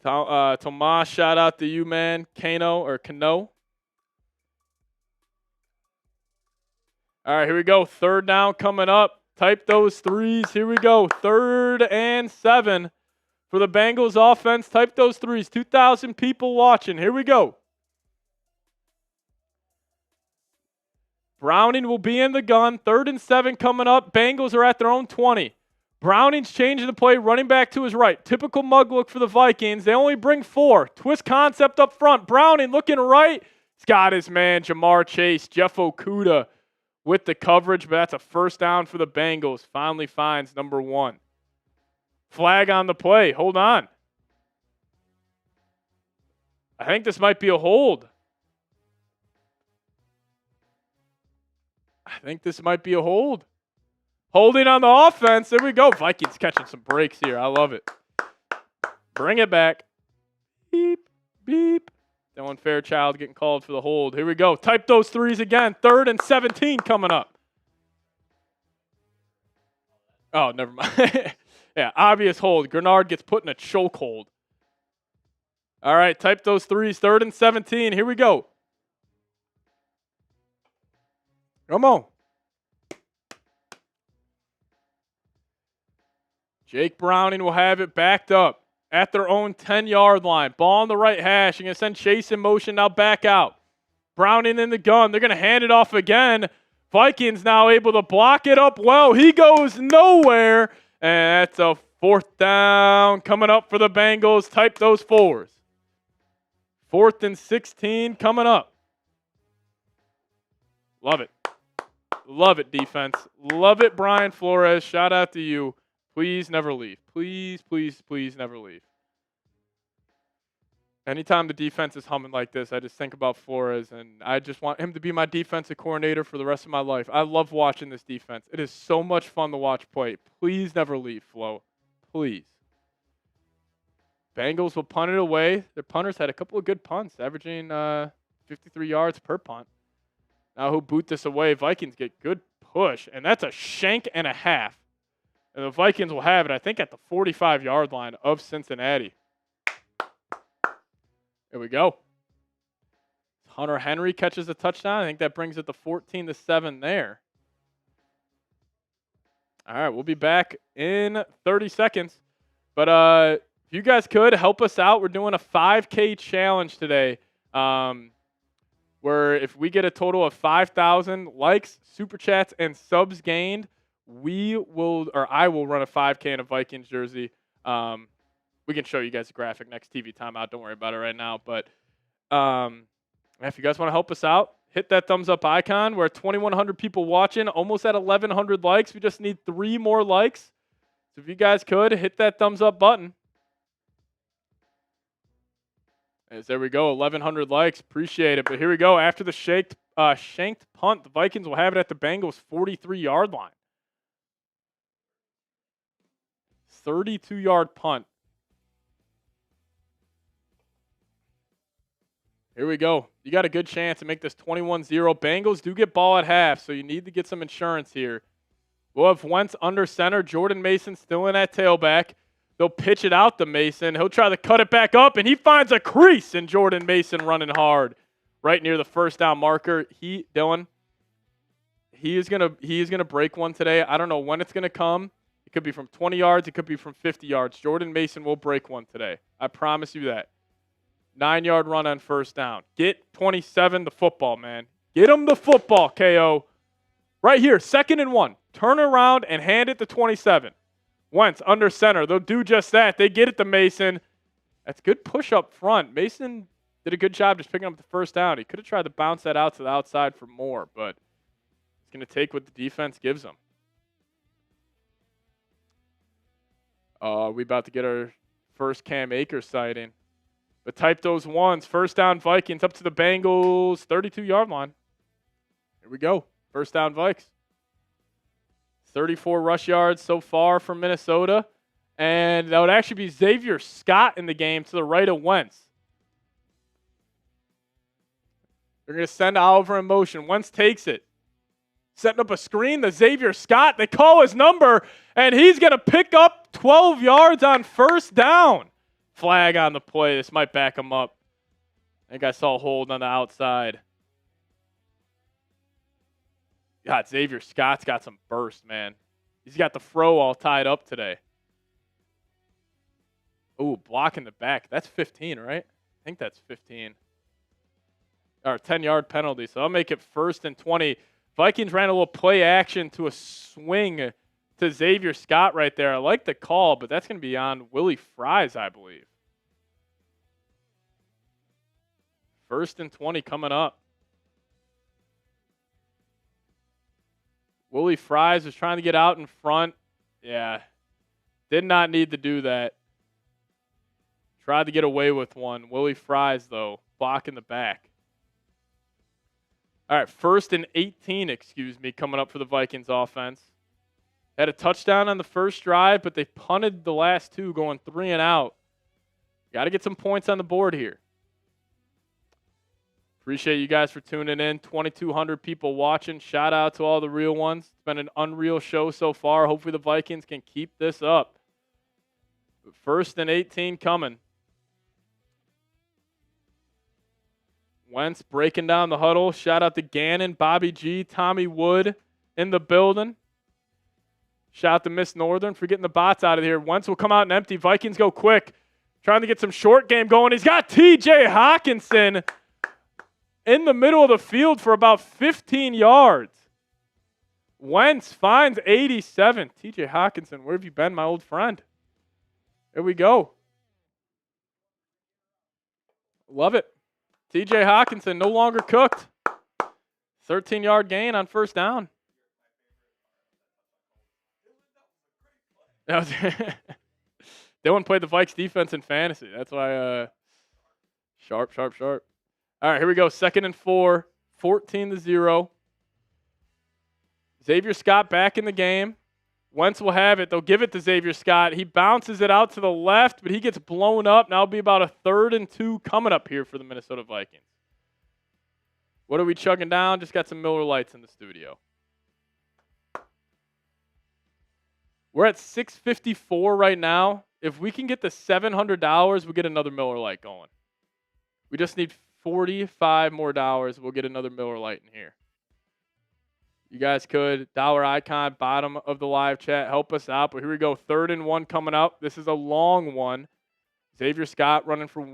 Speaker 1: Tomas, shout out to you, man. Kano. All right, here we go. Third down coming up. Type those threes. Here we go. 3rd and 7 for the Bengals offense. Type those threes. 2,000 people watching. Here we go. Browning will be in the gun. 3rd and 7 coming up. Bengals are at their own 20. Browning's changing the play, running back to his right. Typical mug look for the Vikings. They only bring 4. Twist concept up front. Browning looking right. He's got his man, Jamar Chase. Jeff Okudah with the coverage, but that's a first down for the Bengals. Finally finds number 1. Flag on the play. Hold on. I think this might be a hold. Holding on the offense. There we go. Vikings catching some breaks here. I love it. Bring it back. Beep, beep. Dylan Fairchild getting called for the hold. Here we go. Type those threes again. 3rd and 17 coming up. Oh, never mind. Yeah, obvious hold. Grenard gets put in a chokehold. All right, type those threes. 3rd and 17. Here we go. Come on. Jake Browning will have it backed up at their own 10-yard line. Ball on the right hash. You're going to send Chase in motion, now back out. Browning in the gun. They're going to hand it off again. Vikings now able to block it up well. He goes nowhere. And that's a 4th down coming up for the Bengals. Type those 4s. 4th and 16 coming up. Love it. Love it, defense. Love it, Brian Flores. Shout out to you. Please never leave. Please, please, please never leave. Anytime the defense is humming like this, I just think about Flores, and I just want him to be my defensive coordinator for the rest of my life. I love watching this defense. It is so much fun to watch play. Please never leave, Flo. Please. Bengals will punt it away. Their punters had a couple of good punts, averaging 53 yards per punt. Now who boot this away? Vikings get good push, and that's a shank and a half. And the Vikings will have it, I think, at the 45-yard line of Cincinnati. There we go. Hunter Henry catches a touchdown. I think that brings it to 14-7 there. All right, we'll be back in 30 seconds. But if you guys could help us out, we're doing a 5K challenge today. Where if we get a total of 5,000 likes, super chats, and subs gained, I will run a 5K in a Vikings jersey. We can show you guys a graphic next TV timeout. Don't worry about it right now. But if you guys want to help us out, hit that thumbs up icon. We're at 2,100 people watching, almost at 1,100 likes. We just need 3 more likes. So if you guys could, hit that thumbs up button. As there we go, 1,100 likes. Appreciate it. But here we go. After the shanked punt, the Vikings will have it at the Bengals' 43-yard line. 32-yard punt. Here we go. You got a good chance to make this 21-0. Bengals do get ball at half, so you need to get some insurance here. We'll have Wentz under center. Jordan Mason still in at tailback. They'll pitch it out to Mason. He'll try to cut it back up, and he finds a crease, and Jordan Mason running hard right near the first down marker. Dylan, he is gonna break one today. I don't know when it's gonna come. It could be from 20 yards. It could be from 50 yards. Jordan Mason will break one today. I promise you that. 9-yard run on first down. Get 27 the football, man. Get him the football, KO. Right here, 2nd and 1. Turn around and hand it to 27. Wentz under center. They'll do just that. They get it to Mason. That's good push up front. Mason did a good job just picking up the first down. He could have tried to bounce that out to the outside for more, but he's going to take what the defense gives him. We about to get our first Cam Akers sighting. But type those ones. First down Vikings up to the Bengals 32-yard line. Here we go. First down Vikes. 34 rush yards so far from Minnesota. And that would actually be Xavier Scott in the game to the right of Wentz. They're going to send Oliver in motion. Wentz takes it. Setting up a screen to Xavier Scott. They call his number, and he's going to pick up 12 yards on first down. Flag on the play. This might back him up. I think I saw a hold on the outside. God, Xavier Scott's got some burst, man. He's got the fro all tied up today. Ooh, block in the back. That's 15, right? I think that's 15. Or 10-yard penalty. So I'll make it 1st and 20. Vikings ran a little play action to a swing to Xavier Scott right there. I like the call, but that's going to be on Willie Fries, I believe. 1st and 20 coming up. Willie Fries was trying to get out in front. Yeah. Did not need to do that. Tried to get away with one. Willie Fries, though, block in the back. All right, 1st and 18, coming up for the Vikings offense. Had a touchdown on the first drive, but they punted the last two, going 3 and out. Got to get some points on the board here. Appreciate you guys for tuning in. 2,200 people watching. Shout out to all the real ones. It's been an unreal show so far. Hopefully the Vikings can keep this up. 1st and 18 coming. Wentz breaking down the huddle. Shout out to Gannon, Bobby G, Tommy Wood in the building. Shout out to Miss Northern for getting the bots out of here. Wentz will come out and empty. Vikings go quick. Trying to get some short game going. He's got TJ Hawkinson in the middle of the field for about 15 yards. Wentz finds 87. TJ Hawkinson, where have you been, my old friend? There we go. Love it. TJ Hawkinson no longer cooked. 13-yard gain on 1st down. Dylan played the Vikes defense in fantasy. That's why sharp. All right, here we go. 2nd and 4, 14-0. Xavier Scott back in the game. Wentz will have it. They'll give it to Xavier Scott. He bounces it out to the left, but he gets blown up. Now it'll be about a 3rd and 2 coming up here for the Minnesota Vikings. What are we chugging down? Just got some Miller Lights in the studio. We're at $654 right now. If we can get the $700, we'll get another Miller Lite going. We just need $45 more. We'll get another Miller Lite in here. You guys could, dollar icon, bottom of the live chat, help us out. But here we go, 3rd and 1 coming up. This is a long one. Xavier Scott running for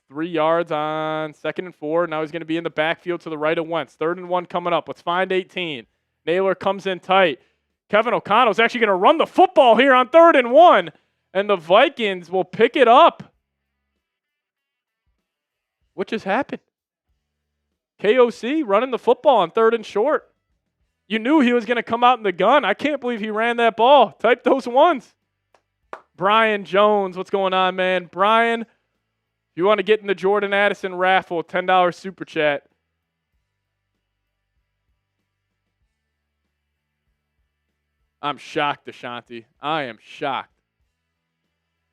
Speaker 1: 3 yards on 2nd and 4. Now he's going to be in the backfield to the right of Wentz. 3rd and 1 coming up. Let's find 18. Naylor comes in tight. Kevin O'Connell's actually going to run the football here on 3rd and 1. And the Vikings will pick it up. What just happened? KOC running the football on 3rd and short. You knew he was going to come out in the gun. I can't believe he ran that ball. Type those ones. Brian Jones, what's going on, man? Brian, if you want to get in the Jordan Addison raffle, $10 super chat. I'm shocked, Ashanti. I am shocked.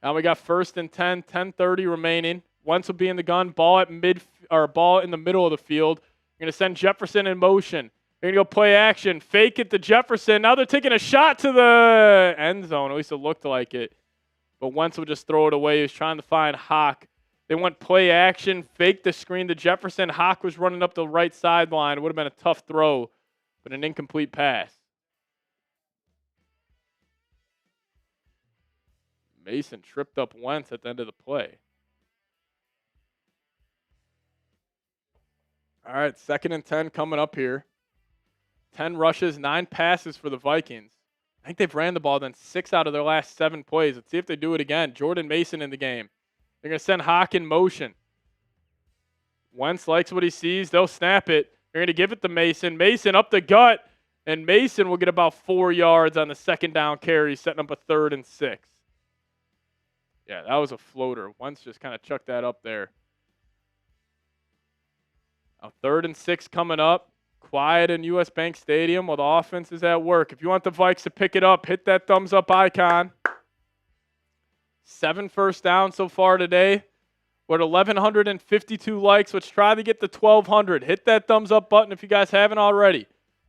Speaker 1: Now we got 1st and 10, 10:30 remaining. Wentz will be in the gun. Ball in the middle of the field. You're going to send Jefferson in motion. They're going to go play action. Fake it to Jefferson. Now they're taking a shot to the end zone. At least it looked like it. But Wentz will just throw it away. He was trying to find Hawk. They went play action. Fake the screen to Jefferson. Hawk was running up the right sideline. It would have been a tough throw, but an incomplete pass. Mason tripped up Wentz at the end of the play. All right, 2nd and 10 coming up here. 10 rushes, 9 passes for the Vikings. I think they've ran the ball then 6 out of their last 7 plays. Let's see if they do it again. Jordan Mason in the game. They're going to send Hawk in motion. Wentz likes what he sees. They'll snap it. They're going to give it to Mason. Mason up the gut, and Mason will get about 4 yards on the 2nd down carry, setting up a 3rd and 6. Yeah, that was a floater. Wentz just kind of chucked that up there. Now 3rd and 6 coming up. Quiet in U.S. Bank Stadium while the offense is at work. If you want the Vikes to pick it up, hit that thumbs up icon. 7 first downs so far today. We're at 1,152 likes. Let's try to get to 1,200. Hit that thumbs up button if you guys haven't already.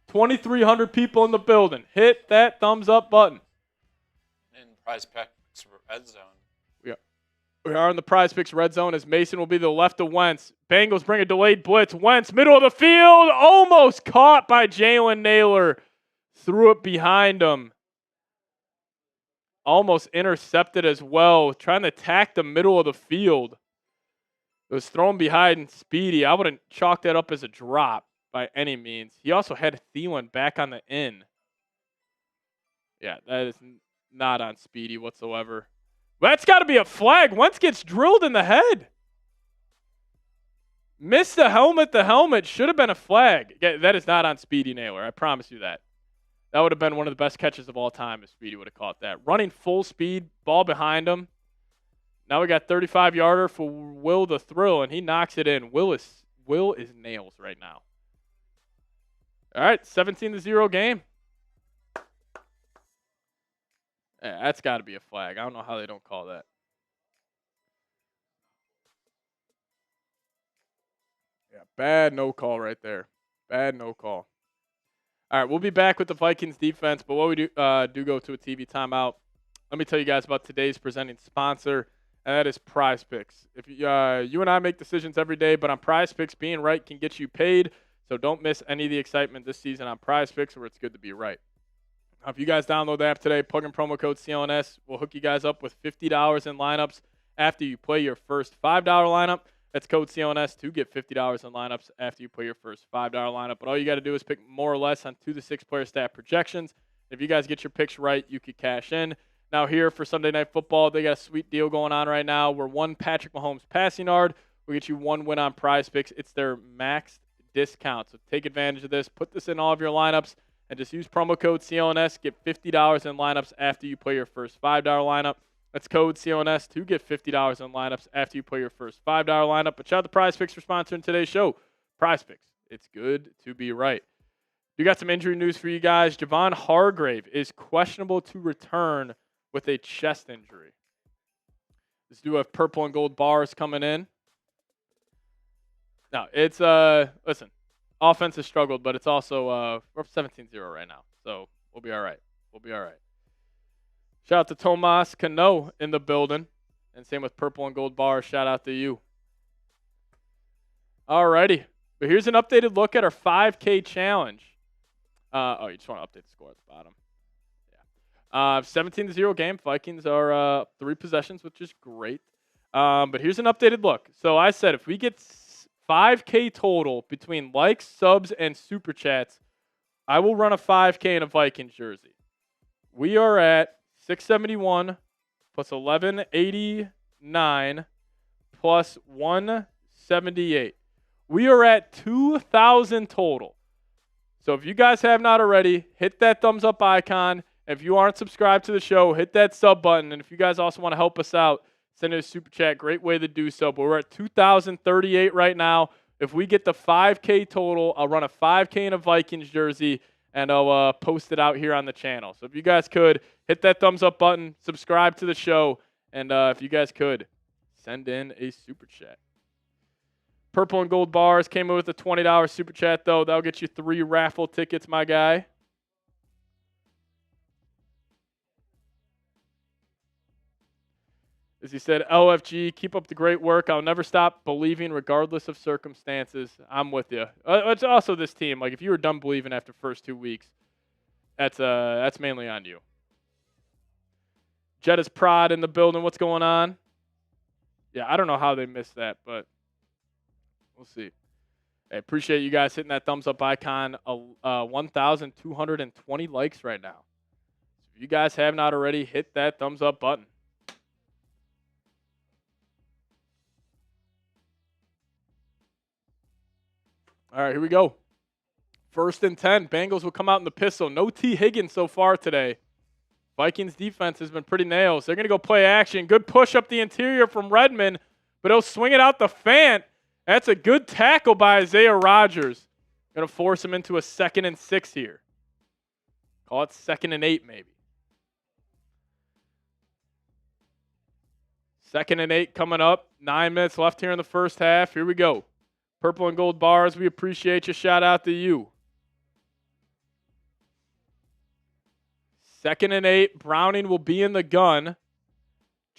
Speaker 1: 2,300 people in the building. Hit that thumbs up button.
Speaker 2: In Prize Picks Red Zone.
Speaker 1: We are in the Prize Picks red zone as Mason will be the left of Wentz. Bengals bring a delayed blitz. Wentz, middle of the field, almost caught by Jalen Naylor. Threw it behind him. Almost intercepted as well, trying to attack the middle of the field. It was thrown behind Speedy. I wouldn't chalk that up as a drop by any means. He also had Thielen back on the in. Yeah, that is not on Speedy whatsoever. That's got to be a flag. Wentz gets drilled in the head. Missed the helmet. The helmet should have been a flag. Yeah, that is not on Speedy Naylor. I promise you that. That would have been one of the best catches of all time if Speedy would have caught that. Running full speed, ball behind him. Now we got 35-yarder for Will the Thrill, and he knocks it in. Will is nails right now. All right, 17-0 game. Yeah, that's got to be a flag. I don't know how they don't call that. Yeah, bad no call right there. Bad no call. All right, we'll be back with the Vikings defense, but what we do go to a TV timeout. Let me tell you guys about today's presenting sponsor, and that is Prize Picks. If you and I make decisions every day, but on Prize Picks, being right can get you paid, so don't miss any of the excitement this season on Prize Picks, where it's good to be right. If you guys download the app today, plug in promo code CLNS. We'll hook you guys up with $50 in lineups after you play your first $5 lineup. That's code CLNS to get $50 in lineups after you play your first $5 lineup. But all you got to do is pick more or less on 2 to 6 player stat projections. If you guys get your picks right, you could cash in. Now here for Sunday Night Football, they got a sweet deal going on right now where one Patrick Mahomes passing yard will get you one win on Prize Picks. It's their max discount. So take advantage of this. Put this in all of your lineups. And just use promo code CLNS. Get $50 in lineups after you play your first $5 lineup. That's code CLNS to get $50 in lineups after you play your first $5 lineup. But shout out to Prize Picks for sponsoring today's show. Prize Picks. It's good to be right. We got some injury news for you guys. Javon Hargrave is questionable to return with a chest injury. This do have purple and gold bars coming in. Now, it's, listen. Offense has struggled, but it's also we're 17-0 right now, so we'll be all right. We'll be all right. Shout out to Tomas Cano in the building, and same with Purple and Gold Bars. Shout out to you. All righty. But here's an updated look at our 5K challenge. You just want to update the score at the bottom. Yeah. 17-0 game. Vikings are 3 possessions, which is great. But here's an updated look. So I said if we get 5K total between likes, subs, and super chats, I will run a 5K in a Vikings jersey. We are at 671 plus 1189 plus 178. We are at 2,000 total. So if you guys have not already, hit that thumbs up icon. If you aren't subscribed to the show, hit that sub button. And if you guys also want to help us out, send us a super chat. Great way to do so. But we're at 2,038 right now. If we get the 5K total, I'll run a 5K in a Vikings jersey, and I'll post it out here on the channel. So if you guys could, hit that thumbs up button, subscribe to the show, and if you guys could, send in a super chat. Purple and Gold Bars came in with a $20 super chat, though. That'll get you 3 raffle tickets, my guy. As he said, LFG, keep up the great work. I'll never stop believing regardless of circumstances. I'm with you. It's also this team. Like, if you were done believing after the first 2 weeks, that's mainly on you. Jetta's Prod in the building. What's going on? Yeah, I don't know how they missed that, but we'll see. I appreciate you guys hitting that thumbs up icon. 1,220 likes right now. So if you guys have not already, hit that thumbs up button. All right, here we go. 1st and 10. Bengals will come out in the pistol. No T. Higgins so far today. Vikings defense has been pretty nails. They're going to go play action. Good push up the interior from Redmond, but he'll swing it out the Fant. That's a good tackle by Isaiah Rodgers. Going to force him into a 2nd and 6 here. Call it 2nd and 8 maybe. 2nd and 8 coming up. 9 minutes left here in the first half. Here we go. Purple and Gold Bars, we appreciate you. Shout out to you. 2nd and 8. Browning will be in the gun.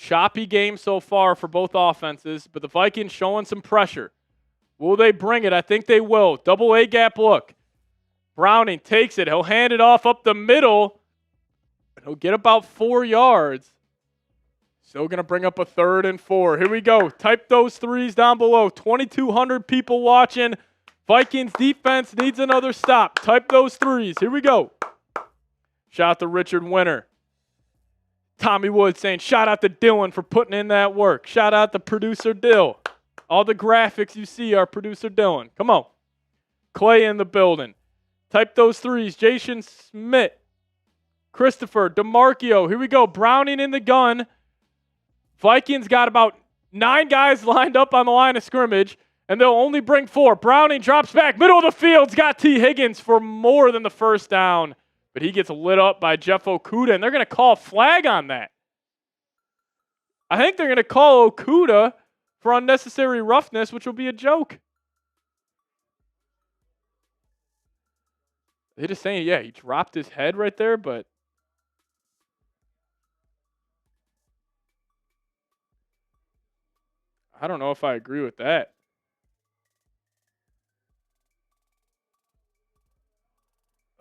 Speaker 1: Choppy game so far for both offenses, but the Vikings showing some pressure. Will they bring it? I think they will. Double A gap look. Browning takes it. He'll hand it off up the middle. He'll get about 4 yards. Still going to bring up a 3rd and 4. Here we go. Type those threes down below. 2,200 people watching. Vikings defense needs another stop. Type those threes. Here we go. Shout out to Richard Winter. Tommy Wood saying, shout out to Dylan for putting in that work. Shout out to producer Dill. All the graphics you see are producer Dylan. Come on. Clay in the building. Type those threes. Jason Smith. Christopher. DeMarchio. Here we go. Browning in the gun. Vikings got about 9 guys lined up on the line of scrimmage, and they'll only bring 4. Browning drops back. Middle of the field's got T. Higgins for more than the first down. But he gets lit up by Jeff Okudah, and they're going to call a flag on that. I think they're going to call Okudah for unnecessary roughness, which will be a joke. They're just saying, yeah, he dropped his head right there, but I don't know if I agree with that.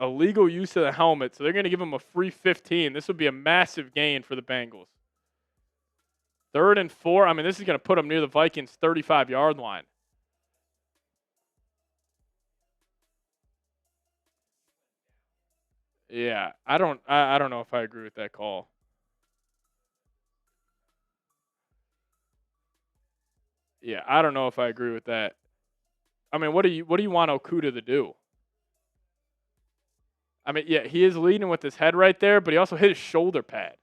Speaker 1: Illegal use of the helmet, so they're going to give him a free 15. This would be a massive gain for the Bengals. 3rd and 4. I mean, this is going to put them near the Vikings' 35-yard line. Yeah, I don't know if I agree with that call. Yeah, I don't know if I agree with that. I mean, what do you want Okudah to do? I mean, yeah, he is leading with his head right there, but he also hit his shoulder pad.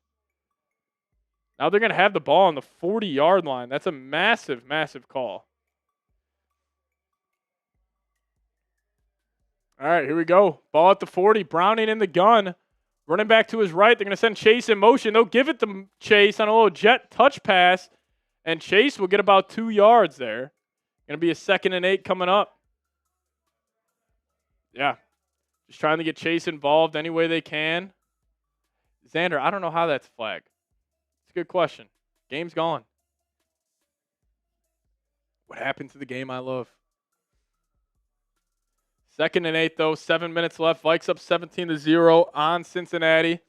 Speaker 1: Now they're going to have the ball on the 40-yard line. That's a massive, massive call. All right, here we go. Ball at the 40. Browning in the gun. Running back to his right. They're going to send Chase in motion. They'll give it to Chase on a little jet touch pass, and Chase will get about 2 yards there. Going to be a 2nd and 8 coming up. Yeah. Just trying to get Chase involved any way they can. Xander, I don't know how that's flagged. It's a good question. Game's gone. What happened to the game I love? 2nd and 8, though. 7 minutes left. Vikes up 17-0 on Cincinnati.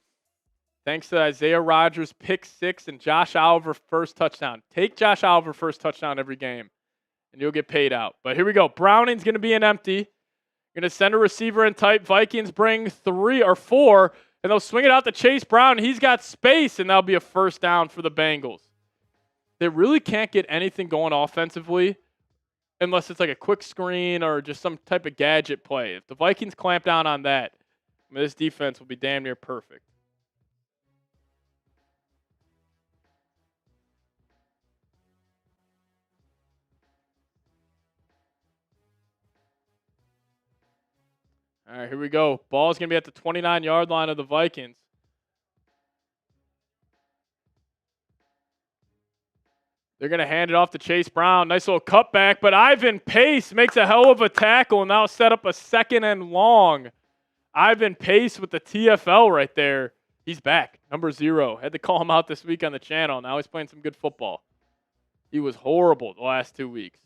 Speaker 1: Thanks to Isaiah Rodgers' pick 6 and Josh Oliver first touchdown. Take Josh Oliver first touchdown every game, and you'll get paid out. But here we go. Browning's going to be an empty. Going to send a receiver and type. Vikings bring 3 or 4, and they'll swing it out to Chase Brown. He's got space, and that'll be a first down for the Bengals. They really can't get anything going offensively unless it's like a quick screen or just some type of gadget play. If the Vikings clamp down on that, I mean, this defense will be damn near perfect. All right, here we go. Ball's going to be at the 29-yard line of the Vikings. They're going to hand it off to Chase Brown. Nice little cutback, but Ivan Pace makes a hell of a tackle and now set up a 2nd and long. Ivan Pace with the TFL right there. He's back, number 0. Had to call him out this week on the channel. Now he's playing some good football. He was horrible the last 2 weeks.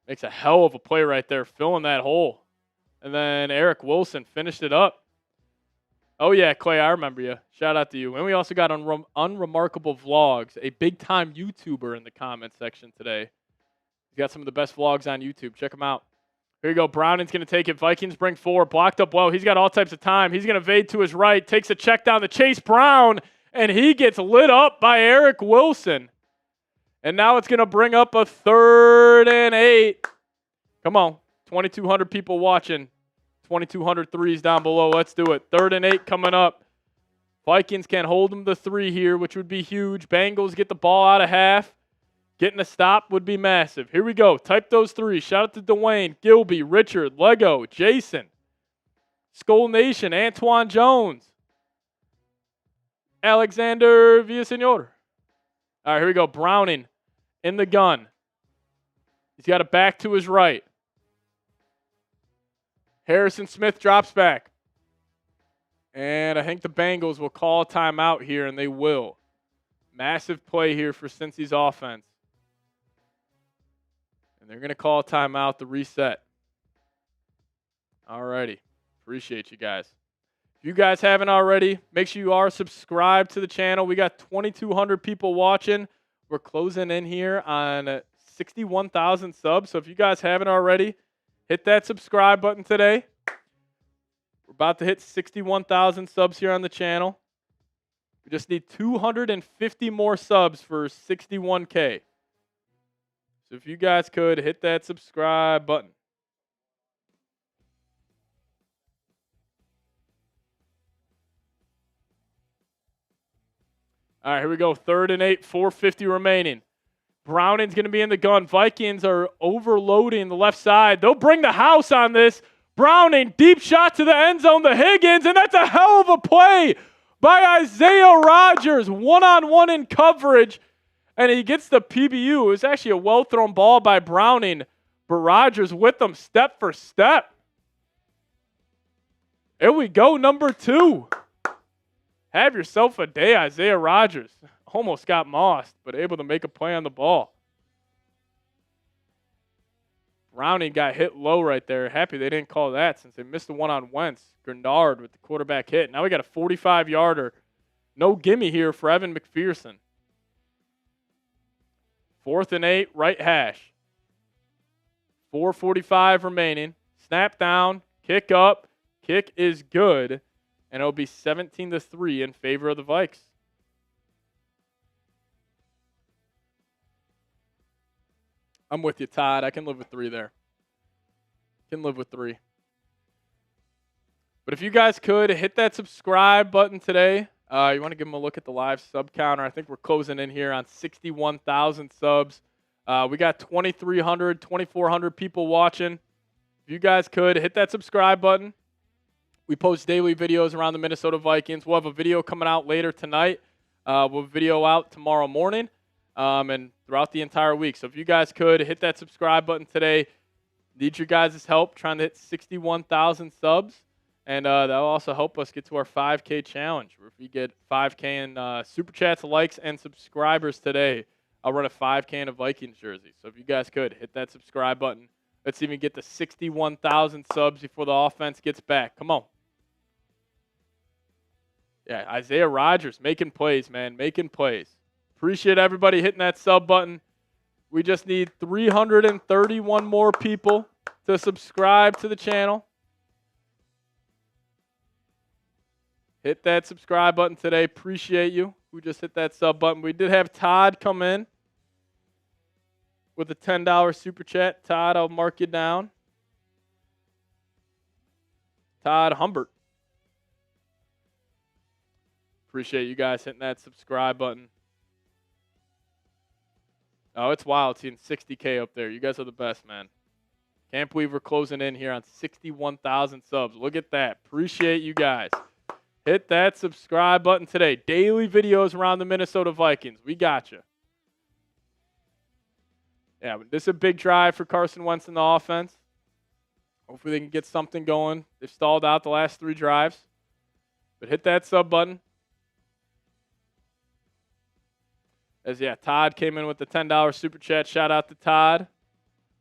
Speaker 1: Makes a hell of a play right there, filling that hole. And then Eric Wilson finished it up. Oh, yeah, Clay, I remember you. Shout out to you. And we also got Unremarkable Vlogs, a big-time YouTuber in the comment section today. He's got some of the best vlogs on YouTube. Check him out. Here you go. Browning's going to take it. Vikings bring 4. Blocked up well. He's got all types of time. He's going to evade to his right. Takes a check down to Chase Brown, and he gets lit up by Eric Wilson. And now it's going to bring up a 3rd and 8. Come on. 2,200 people watching. 2,200 threes down below. Let's do it. 3rd and 8 coming up. Vikings can hold them to 3 here, which would be huge. Bengals get the ball out of half. Getting a stop would be massive. Here we go. Type those 3. Shout out to Dwayne, Gilby, Richard, Lego, Jason, Skull Nation, Antoine Jones, Alexander Villasenor. All right, here we go. Browning in the gun. He's got it back to his right. Harrison Smith drops back. And I think the Bengals will call a timeout here, and they will. Massive play here for Cincy's offense. And they're going to call a timeout to reset. All righty. Appreciate you guys. If you guys haven't already, make sure you are subscribed to the channel. We got 2,200 people watching. We're closing in here on 61,000 subs. So if you guys haven't already, hit that subscribe button today. We're about to hit 61,000 subs here on the channel. We just need 250 more subs for 61K. So if you guys could, hit that subscribe button. All right, here we go. 3rd and 8, 4:50 remaining. Browning's going to be in the gun. Vikings are overloading the left side. They'll bring the house on this. Browning, deep shot to the end zone to Higgins, and that's a hell of a play by Isaiah Rodgers. One-on-one in coverage, and he gets the PBU. It was actually a well-thrown ball by Browning, but Rodgers with them step for step. Here we go, number 2. Have yourself a day, Isaiah Rodgers. Almost got mossed, but able to make a play on the ball. Browning got hit low right there. Happy they didn't call that since they missed the one on Wentz. Grenard with the quarterback hit. Now we got a 45-yarder. No gimme here for Evan McPherson. 4th and 8, right hash. 4:45 remaining. Snap down, kick up. Kick is good. And it'll be 17-3 in favor of the Vikes. I'm with you, Todd. I can live with 3 there. Can live with 3. But if you guys could, hit that subscribe button today. You want to give them a look at the live sub counter. I think we're closing in here on 61,000 subs. We got 2,300, 2,400 people watching. If you guys could, hit that subscribe button. We post daily videos around the Minnesota Vikings. We'll have a video coming out later tonight. We'll video out tomorrow morning and throughout the entire week. So if you guys could, hit that subscribe button today. Need your guys' help trying to hit 61,000 subs. And that'll also help us get to our 5K challenge. If we get 5K in Super Chats, likes, and subscribers today, I'll run a 5K in a Vikings jersey. So if you guys could, hit that subscribe button. Let's even get to 61,000 subs before the offense gets back. Come on. Yeah, Isaiah Rodgers making plays, man, making plays. Appreciate everybody hitting that sub button. We just need 331 more people to subscribe to the channel. Hit that subscribe button today. Appreciate you who just hit that sub button. We did have Todd come in with a $10 super chat. Todd, I'll mark you down. Todd Humbert. Appreciate you guys hitting that subscribe button. Oh, it's wild seeing 60K up there. You guys are the best, man. Can't believe we're closing in here on 61,000 subs. Look at that. Appreciate you guys. Hit that subscribe button today. Daily videos around the Minnesota Vikings. We got you. Yeah, but this is a big drive for Carson Wentz in the offense. Hopefully they can get something going. They've stalled out the last 3 drives. But hit that sub button. As, yeah, Todd came in with the $10 super chat. Shout out to Todd.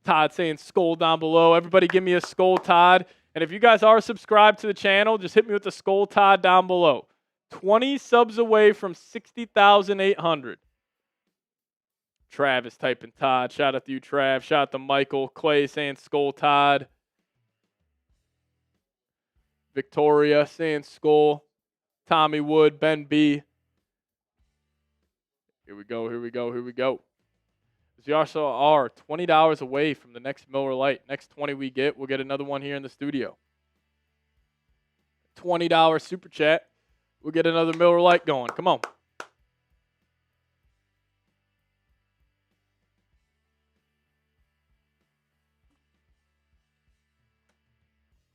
Speaker 1: Todd saying skull down below. Everybody give me a skull, Todd. And if you guys are subscribed to the channel, just hit me with the skull, Todd, down below. 20 subs away from 60,800. Travis typing Todd. Shout out to you, Trav. Shout out to Michael. Clay saying skull, Todd. Victoria saying skull. Tommy Wood, Ben B. Here we go, here we go, here we go. We also are $20 away from the next Miller Lite. Next 20 we get, we'll get another one here in the studio. $20 super chat. We'll get another Miller Lite going. Come on.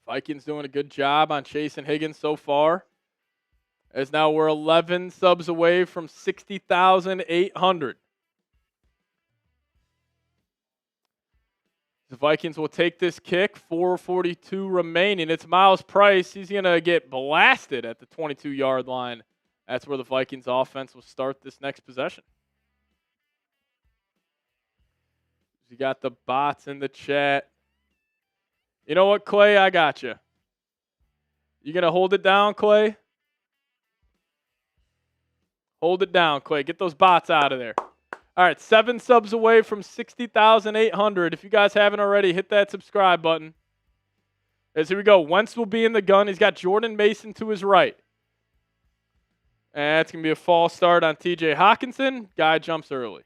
Speaker 1: Vikings doing a good job on chasing Higgins so far. As now we're 11 subs away from 60,800. The Vikings will take this kick. 4:42 remaining. It's Miles Price. He's going to get blasted at the 22-yard line That's where the Vikings offense will start this next possession. You got the bots in the chat. You know what, Clay? I got you. You going to hold it down, Clay? Hold it down, Clay. Get those bots out of there. All right, 7 subs away from 60,800. If you guys haven't already, hit that subscribe button. As here we go. Wentz will be in the gun. He's got Jordan Mason to his right. And it's going to be a false start on TJ Hawkinson. Guy jumps early.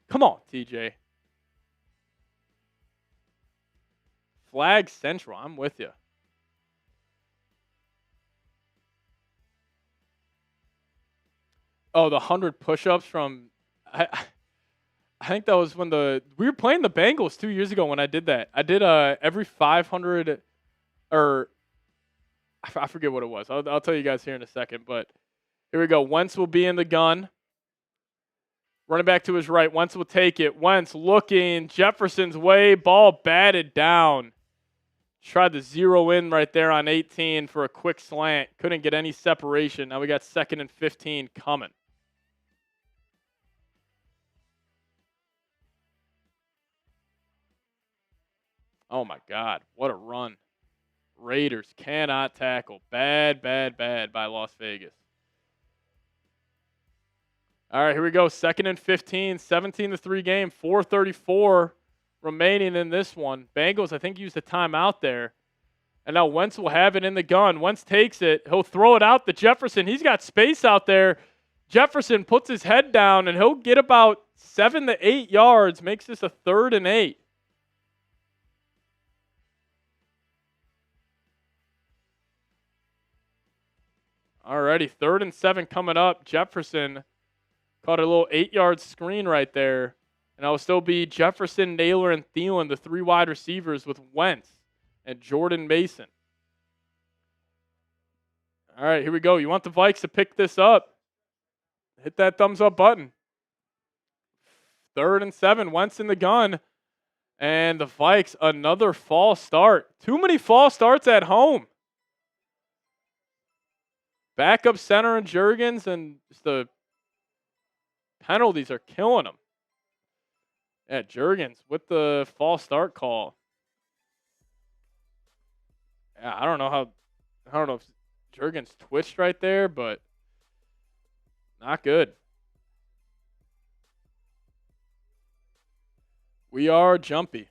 Speaker 1: Come on, TJ. Flag Central. I'm with you. Oh, the 100 push-ups from I think that was when we were playing the Bengals 2 years ago when I did that. I did every 500 or I forget what it was. I'll tell you guys here in a second, but here we go. Wentz will be in the gun. Running back to his right. Wentz will take it. Wentz looking Jefferson's way. Ball batted down. Tried to zero in right there on 18 for a quick slant. Couldn't get any separation. Now we got 2nd and 15 coming. Oh, my God. What a run. Raiders cannot tackle. Bad by Las Vegas. All right, here we go. 2nd and 15, 17-3 game, 4:34 remaining in this one. Bengals, I think, used a timeout there. And now Wentz will have it in the gun. Wentz takes it. He'll throw it out to Jefferson. He's got space out there. Jefferson puts his head down, and he'll get about 7 to 8 yards. Makes this a 3rd and 8. Alrighty, 3rd and 7 coming up. Jefferson caught a little 8-yard screen right there. And it'll still be Jefferson, Naylor, and Thielen, the 3 wide receivers with Wentz and Jordan Mason. All right, here we go. You want the Vikes to pick this up. Hit that thumbs up button. 3rd and 7, Wentz in the gun. And the Vikes, another false start. Too many false starts at home. Backup center and Juergens, and just the penalties are killing them. Yeah, Juergens with the false start call. Yeah, I don't know if Juergens twitched right there, but not good. We are jumpy.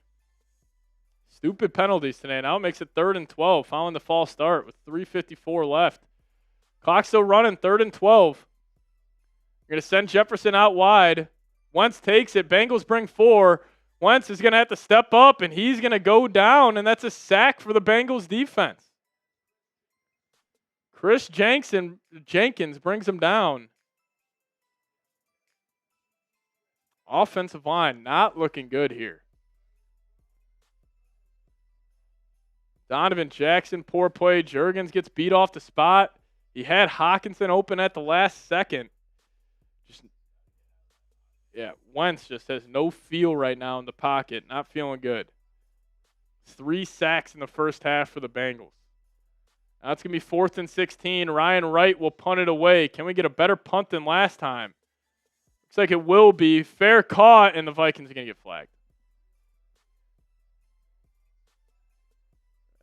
Speaker 1: Stupid penalties today. Now it makes it 3rd and 12 following the false start with 3:54 left. Clock still running, 3rd and 12. You're going to send Jefferson out wide. Wentz takes it. Bengals bring 4. Wentz is going to have to step up, and he's going to go down, and that's a sack for the Bengals defense. Chris Jenkins brings him down. Offensive line not looking good here. Donovan Jackson, poor play. Juergens gets beat off the spot. He had Hawkinson open at the last second. Wentz just has no feel right now in the pocket. Not feeling good. 3 sacks in the first half for the Bengals. Now it's going to be 4th and 16. Ryan Wright will punt it away. Can we get a better punt than last time? Looks like it will be. Fair caught, and the Vikings are going to get flagged.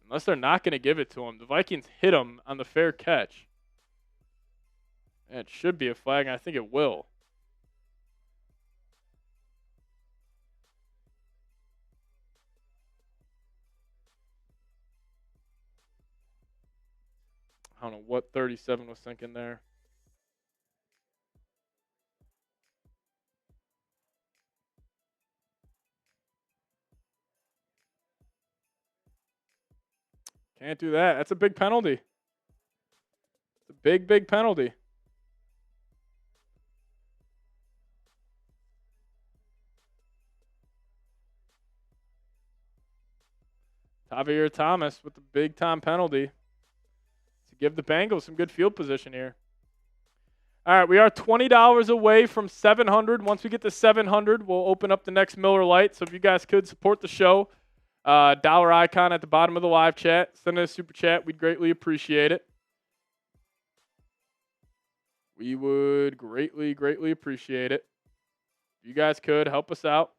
Speaker 1: Unless they're not going to give it to him. The Vikings hit him on the fair catch. And it should be a flag, and I think it will. I don't know what 37 was thinking there. Can't do that. That's a big penalty. It's a big penalty. Javier Thomas with the big-time penalty to give the Bengals some good field position here. All right, we are $20 away from 700. Once we get to 700, we'll open up the next Miller Lite. So if you guys could support the show, dollar icon at the bottom of the live chat. Send us a super chat. We'd greatly appreciate it. we would greatly, greatly appreciate it. If you guys could help us out.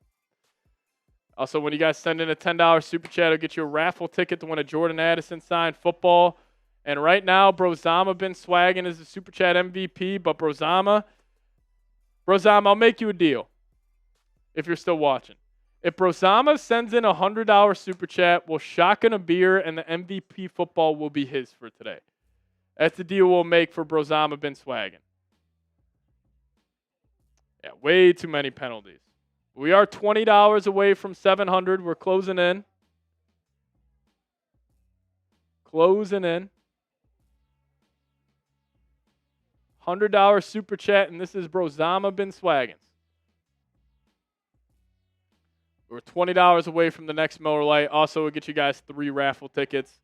Speaker 1: Also, when you guys send in a $10 super chat, it'll get you a raffle ticket to win a Jordan Addison signed football. And right now, Brozama been swagging as the super chat MVP. But Brozama, I'll make you a deal if you're still watching. If Brozama sends in a $100 super chat, we'll shotgun a beer, and the MVP football will be his for today. That's the deal we'll make for Brozama been swagging. Yeah, way too many penalties. We are $20 away from 700. We're closing in. $100 super chat, and this is Brozama been swagging. We're $20 away from the next Miller Lite. Also, we'll get you guys 3 raffle tickets.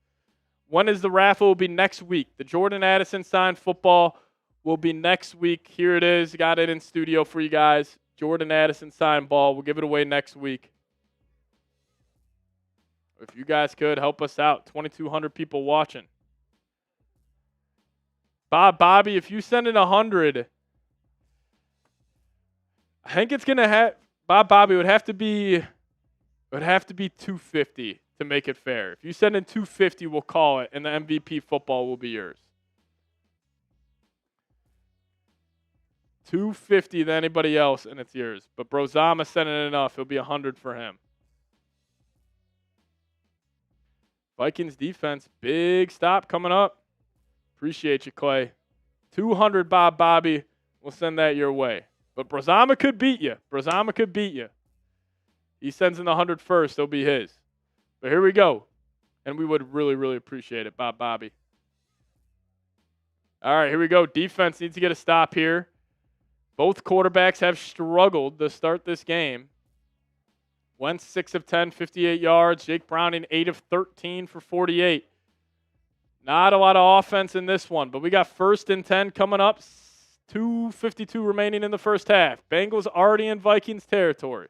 Speaker 1: When is the raffle? Will be next week. The Jordan Addison signed football will be next week. Here it is. Got it in studio for you guys. Jordan Addison signed ball. We'll give it away next week. If you guys could help us out. 2,200 people watching. Bobby, if you send in 100, I think it's going to have, Bobby, it would have to be 250 to make it fair. If you send in 250, we'll call it, and the MVP football will be yours. 250 than anybody else, and it's yours. But Brozama sent in enough. It'll be 100 for him. Vikings defense, big stop coming up. Appreciate you, Clay. 200, Bobby. We'll send that your way. But Brozama could beat you. He sends in the 100 first. It'll be his. But here we go. And we would really, really appreciate it, Bobby. All right, here we go. Defense needs to get a stop here. Both quarterbacks have struggled to start this game. Wentz 6 of 10, 58 yards. Jake Browning 8 of 13 for 48. Not a lot of offense in this one, but we got 1st and 10 coming up. 2:52 remaining in the first half. Bengals already in Vikings territory.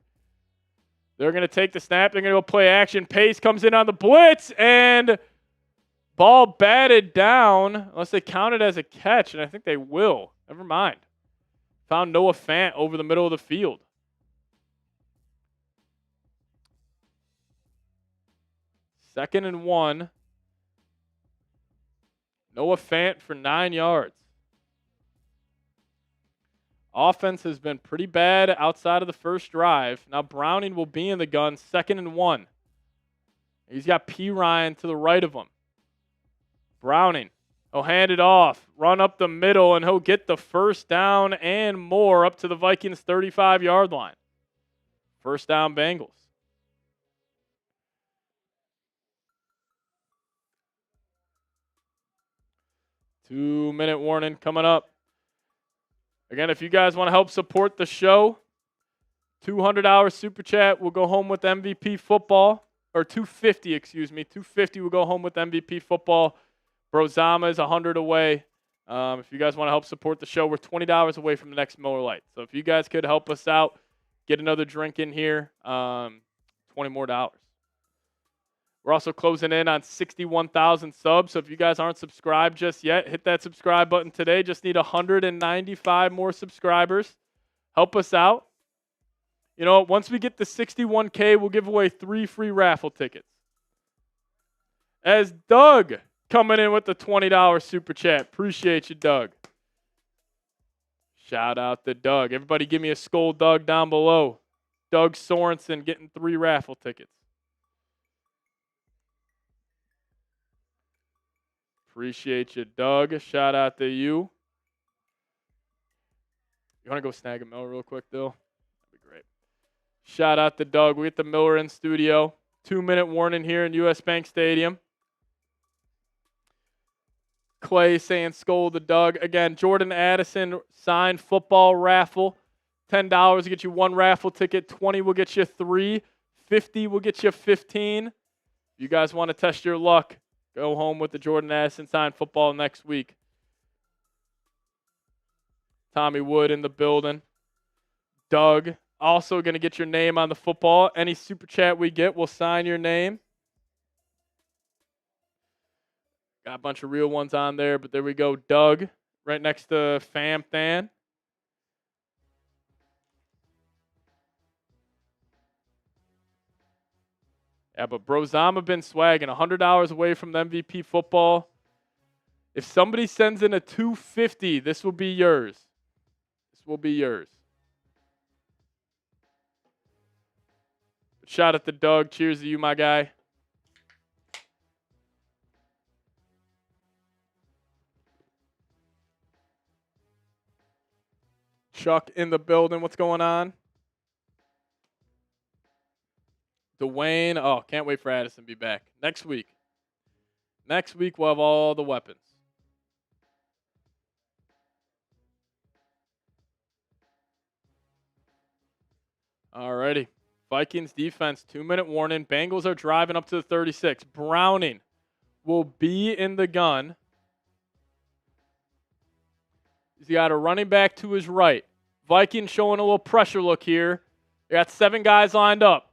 Speaker 1: They're going to take the snap. They're going to go play action. Pace comes in on the blitz, and ball batted down, unless they count it as a catch, and I think they will. Never mind. Found Noah Fant over the middle of the field. Second and 1. Noah Fant for 9 yards. Offense has been pretty bad outside of the first drive. Now Browning will be in the gun, 2nd and 1. He's got P. Ryan to the right of him. Browning, he'll hand it off, run up the middle, and he'll get the first down and more up to the Vikings 35-yard line. First down, Bengals. Two-minute warning coming up. Again, if you guys want to help support the show, $200 super chat will go home with MVP football. Or $250, excuse me. $250 will go home with MVP football. Brozama is 100 away. If you guys want to help support the show, we're $20 away from the next Miller Lite. So if you guys could help us out, get another drink in here, $20 more. We're also closing in on 61,000 subs. So if you guys aren't subscribed just yet, hit that subscribe button today. Just need 195 more subscribers. Help us out. You know, once we get to 61K, we'll give away 3 free raffle tickets. As Doug coming in with the $20 super chat. Appreciate you, Doug. Shout out to Doug. Everybody give me a skull Doug down below. Doug Sorensen getting 3 raffle tickets. Appreciate you, Doug. Shout out to you. You want to go snag a Miller real quick, Dill? That'd be great. Shout out to Doug. We get the Miller in studio. 2-minute warning here in US Bank Stadium. Clay saying skull to Doug. Again, Jordan Addison signed football raffle. $10 will get you 1 raffle ticket. $20 will get you 3. $50 will get you 15. If you guys want to test your luck, go home with the Jordan Addison signed football next week. Tommy Wood in the building. Doug, also going to get your name on the football. Any super chat we get, we'll sign your name. Got a bunch of real ones on there, but there we go. Doug, right next to Fam Than. Yeah, but Brozama been swagging $100 away from the MVP football. If somebody sends in a $250, this will be yours. This will be yours. Shout out to Doug. Cheers to you, my guy. Chuck in the building. What's going on? Dwayne. Oh, can't wait for Addison to be back. Next week. Next week, we'll have all the weapons. Alrighty. Vikings defense, 2-minute warning. Bengals are driving up to the 36. Browning will be in the gun. He's got a running back to his right. Vikings showing a little pressure look here. They got 7 guys lined up.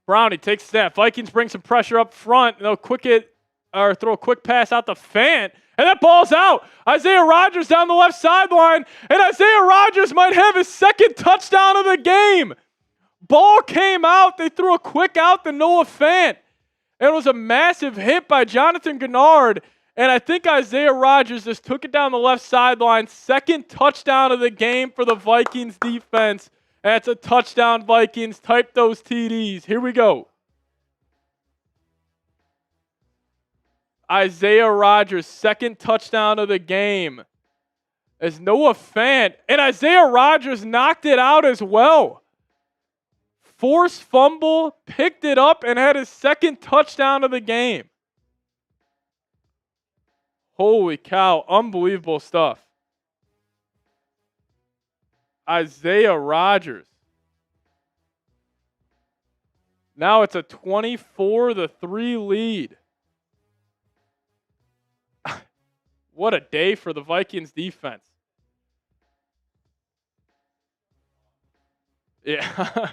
Speaker 1: Brownie takes a snap. Vikings bring some pressure up front. They'll throw a quick pass out to Fant. And that ball's out. Isaiah Rodgers down the left sideline. And Isaiah Rodgers might have his second touchdown of the game. Ball came out. They threw a quick out to Noah Fant. It was a massive hit by Jonathan Gennard. And I think Isaiah Rodgers just took it down the left sideline. Second touchdown of the game for the Vikings defense. That's a touchdown, Vikings. Type those TDs. Here we go. Isaiah Rodgers, second touchdown of the game. As Noah Fant. And Isaiah Rodgers knocked it out as well. Forced fumble, picked it up, and had his second touchdown of the game. Holy cow, unbelievable stuff. Isaiah Rodgers. Now it's a 24-3 lead. What a day for the Vikings defense. Yeah.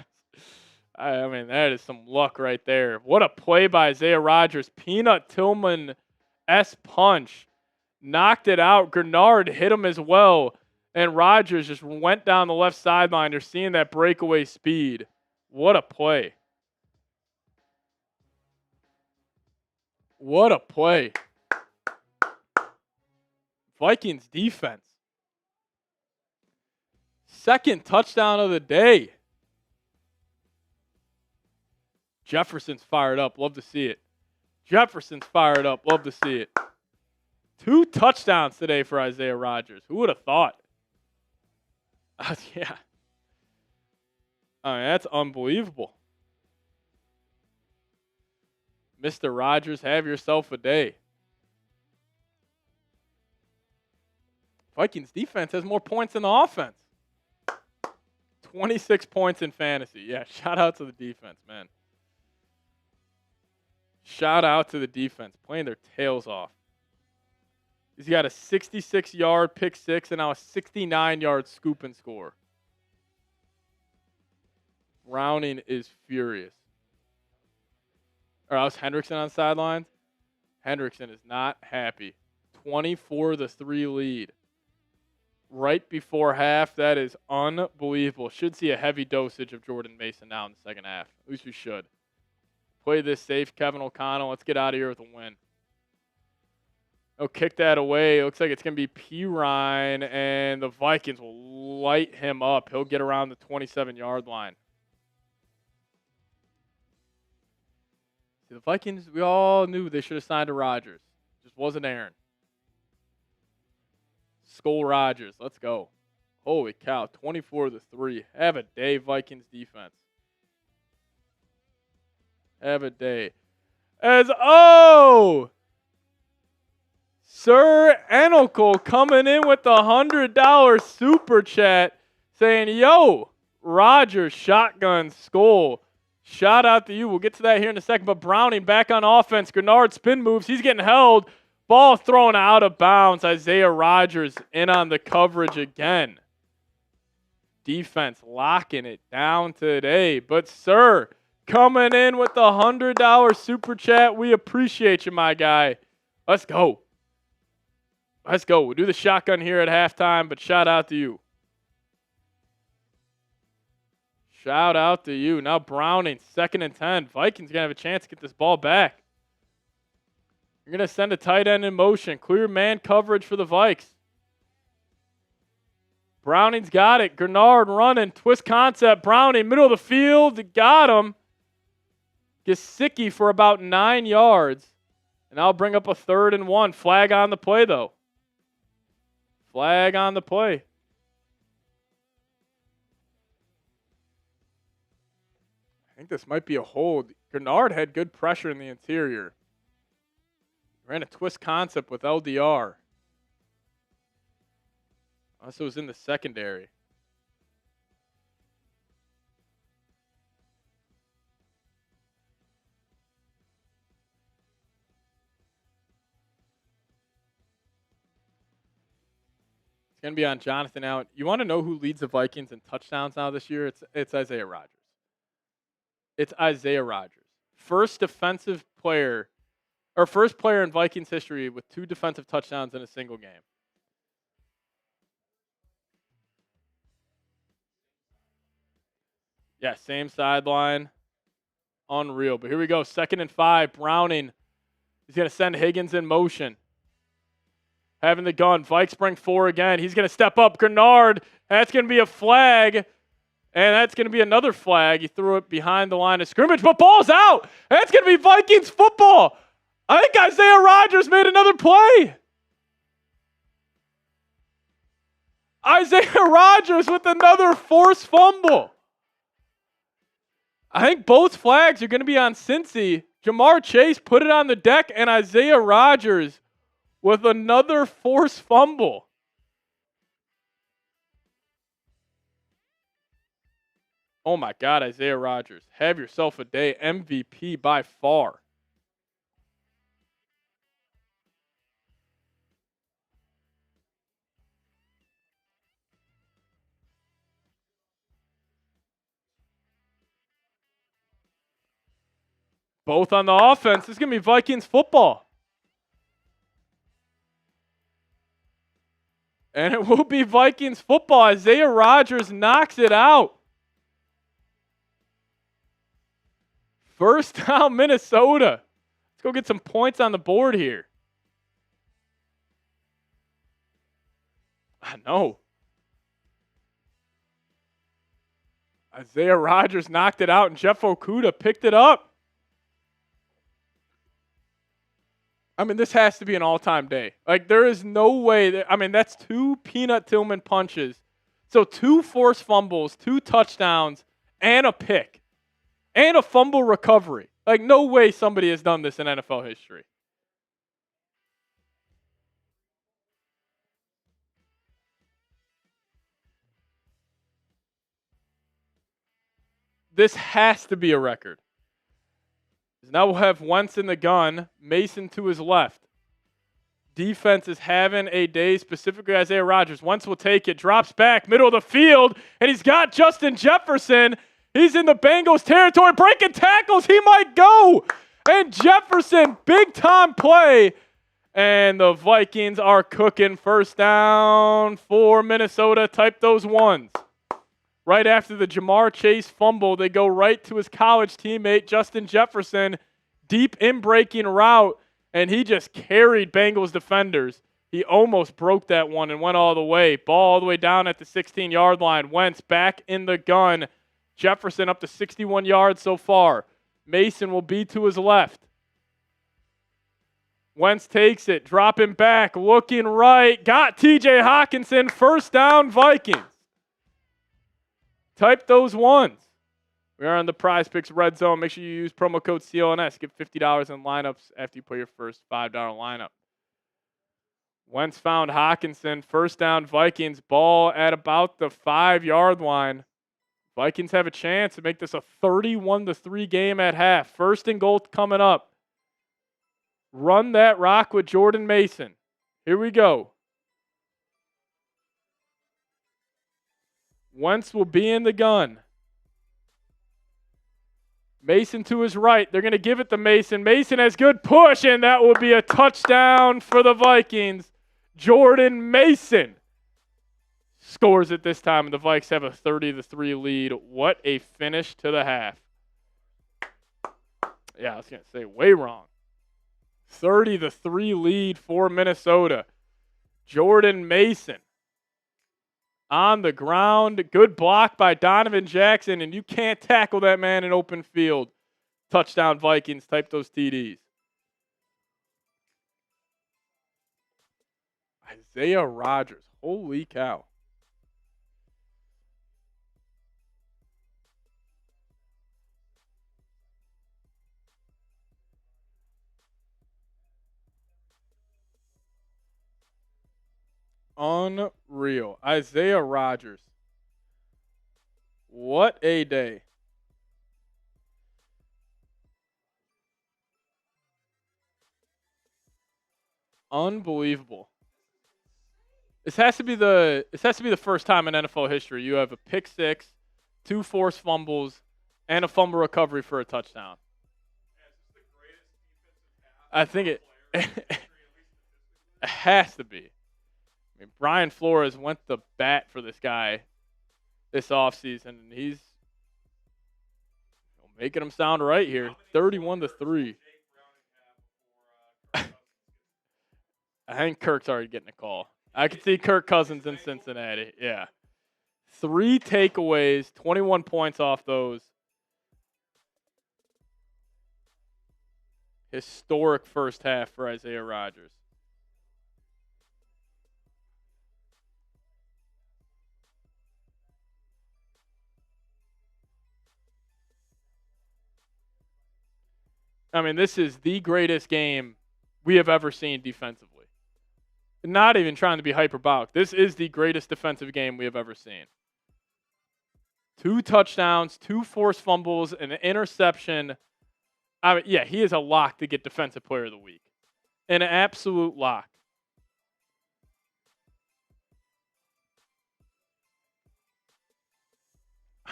Speaker 1: I mean, that is some luck right there. What a play by Isaiah Rodgers. Peanut Tillman S punch. Knocked it out. Gennard hit him as well. And Rodgers just went down the left sideline. They're seeing that breakaway speed. What a play. What a play. Vikings defense. Second touchdown of the day. Jefferson's fired up. Love to see it. Jefferson's fired up. Love to see it. 2 touchdowns today for Isaiah Rodgers. Who would have thought? Yeah. I mean, that's unbelievable. Mr. Rodgers, have yourself a day. Vikings defense has more points than the offense. 26 points in fantasy. Yeah, shout out to the defense, man. Shout out to the defense, playing their tails off. He's got a 66-yard pick six and now a 69-yard scoop and score. Browning is furious. Or else Hendrickson on sidelines. Hendrickson is not happy. 24-3 lead. Right before half. That is unbelievable. Should see a heavy dosage of Jordan Mason now in the second half. At least we should. Play this safe, Kevin O'Connell. Let's get out of here with a win. They'll kick that away. It looks like it's going to be Pirine, and the Vikings will light him up. He'll get around the 27-yard line. See, the Vikings, we all knew they should have signed to Rodgers. Just wasn't Aaron. Skull Rodgers. Let's go. Holy cow. 24-3. Have a day, Vikings defense. Have a day. Sir Enokel coming in with the $100 super chat saying, yo, Rodgers shotgun Skull. Shout out to you. We'll get to that here in a second. But Browning back on offense. Gennard spin moves. He's getting held. Ball thrown out of bounds. Isaiah Rodgers in on the coverage again. Defense locking it down today. But, sir, coming in with the $100 super chat. We appreciate you, my guy. Let's go. Let's go. We'll do the shotgun here at halftime, but shout out to you. Shout out to you. Now Browning, 2nd and 10. Vikings going to have a chance to get this ball back. You're going to send a tight end in motion. Clear man coverage for the Vikes. Browning's got it. Grenard running. Twist concept. Browning, middle of the field. Got him. Gesicki for about 9 yards. And I'll bring up a 3rd and 1. Flag on the play, though. Flag on the play. I think this might be a hold. Grenard had good pressure in the interior. Ran a twist concept with LDR. Also was in the secondary. It's going to be on Jonathan Allen. You want to know who leads the Vikings in touchdowns now this year? It's Isaiah Rodgers. It's Isaiah Rodgers. First player in Vikings history with 2 defensive touchdowns in a single game. Yeah, same sideline. Unreal. But here we go. 2nd and 5. Browning. He's going to send Higgins in motion. Having the gun. Vikes bring 4 again. He's going to step up. Grenard. That's going to be a flag. And that's going to be another flag. He threw it behind the line of scrimmage, but ball's out. That's going to be Vikings football. I think Isaiah Rodgers made another play. Isaiah Rodgers with another forced fumble. I think both flags are going to be on Cincy. Jamar Chase put it on the deck, and Isaiah Rodgers with another forced fumble. Oh my God, Isaiah Rodgers. Have yourself a day. MVP by far. Both on the offense. This is going to be Vikings football. And it will be Vikings football. Isaiah Rodgers knocks it out. First down, Minnesota. Let's go get some points on the board here. I know. Isaiah Rodgers knocked it out, and Jeff Okudah picked it up. I mean, this has to be an all-time day. Like, there is no way. That's 2 Peanut Tillman punches. So 2 forced fumbles, 2 touchdowns, and a pick. And a fumble recovery. Like, no way somebody has done this in NFL history. This has to be a record. Now we'll have Wentz in the gun, Mason to his left. Defense is having a day, specifically Isaiah Rodgers. Wentz will take it, drops back, middle of the field, and he's got Justin Jefferson. He's in the Bengals territory, breaking tackles. He might go. And Jefferson, big-time play. And the Vikings are cooking. First down for Minnesota. Type those ones. Right after the Jamar Chase fumble, they go right to his college teammate, Justin Jefferson. Deep in-breaking route, and he just carried Bengals defenders. He almost broke that one and went all the way. Ball all the way down at the 16-yard line. Wentz back in the gun. Jefferson up to 61 yards so far. Mason will be to his left. Wentz takes it, dropping back, looking right. Got TJ Hawkinson. First down, Vikings. Type those ones. We are on the Prize Picks Red Zone. Make sure you use promo code CLNS. Get $50 in lineups after you put your first $5 lineup. Wentz found Hawkinson. First down, Vikings. Ball at about the 5-yard line. Vikings have a chance to make this a 31-3 game at half. First and goal coming up. Run that rock with Jordan Mason. Here we go. Wentz will be in the gun. Mason to his right. They're going to give it to Mason. Mason has good push, and that will be a touchdown for the Vikings. Jordan Mason scores it this time, and the Vikes have a 30-3 lead. What a finish to the half. Yeah, I was going to say way wrong. 30-3 lead for Minnesota. Jordan Mason on the ground. Good block by Donovan Jackson, and you can't tackle that man in open field. Touchdown Vikings. Type those TDs. Isaiah Rodgers. Holy cow. Unreal. Isaiah Rodgers. What a day. Unbelievable. This has to be the first time in NFL history you have a pick six, 2 forced fumbles, and a fumble recovery for a touchdown. I think it has to be. I mean, Brian Flores went to bat for this guy this offseason, and he's making him sound right here. 31-3. I think Kirk's already getting a call. I can see Kirk Cousins in Cincinnati. Yeah. 3 takeaways, 21 points off those. Historic first half for Isaiah Rodgers. I mean, this is the greatest game we have ever seen defensively. Not even trying to be hyperbolic. This is the greatest defensive game we have ever seen. 2 touchdowns, 2 forced fumbles, and an interception. I mean, yeah, he is a lock to get Defensive Player of the Week. An absolute lock.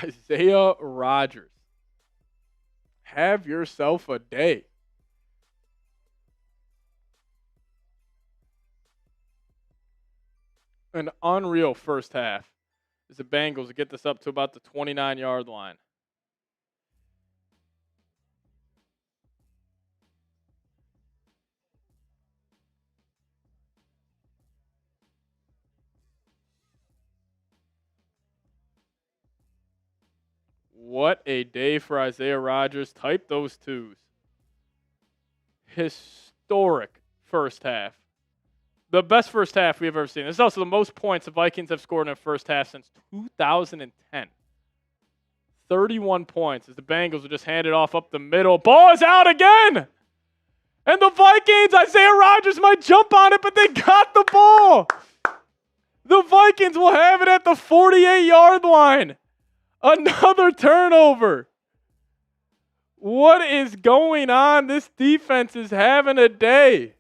Speaker 1: Isaiah Rodgers. Have yourself a day. An unreal first half as the Bengals get this up to about the 29-yard line. What a day for Isaiah Rodgers. Type those twos. Historic first half. The best first half we've ever seen. This is also the most points the Vikings have scored in a first half since 2010. 31 points as the Bengals will just hand it off up the middle. Ball is out again! And the Vikings, Isaiah Rodgers might jump on it, but they got the ball! The Vikings will have it at the 48-yard line. Another turnover. What is going on? This defense is having a day.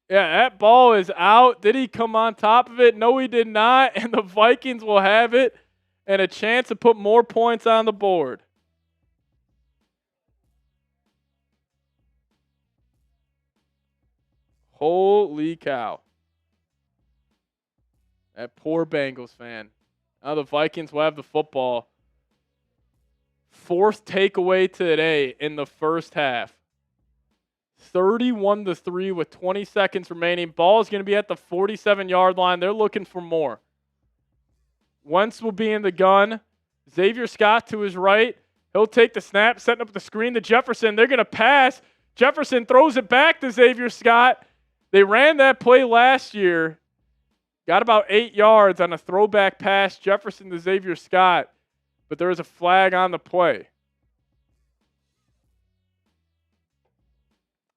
Speaker 1: Yeah, that ball is out. Did he come on top of it? No, he did not. And the Vikings will have it and a chance to put more points on the board. Holy cow. That poor Bengals fan. Now the Vikings will have the football. 4th takeaway today in the first half. 31-3 with 20 seconds remaining. Ball is going to be at the 47-yard line. They're looking for more. Wentz will be in the gun. Xavier Scott to his right. He'll take the snap, setting up the screen to Jefferson. They're going to pass. Jefferson throws it back to Xavier Scott. They ran that play last year. Got about 8 yards on a throwback pass, Jefferson to Xavier Scott. But there is a flag on the play.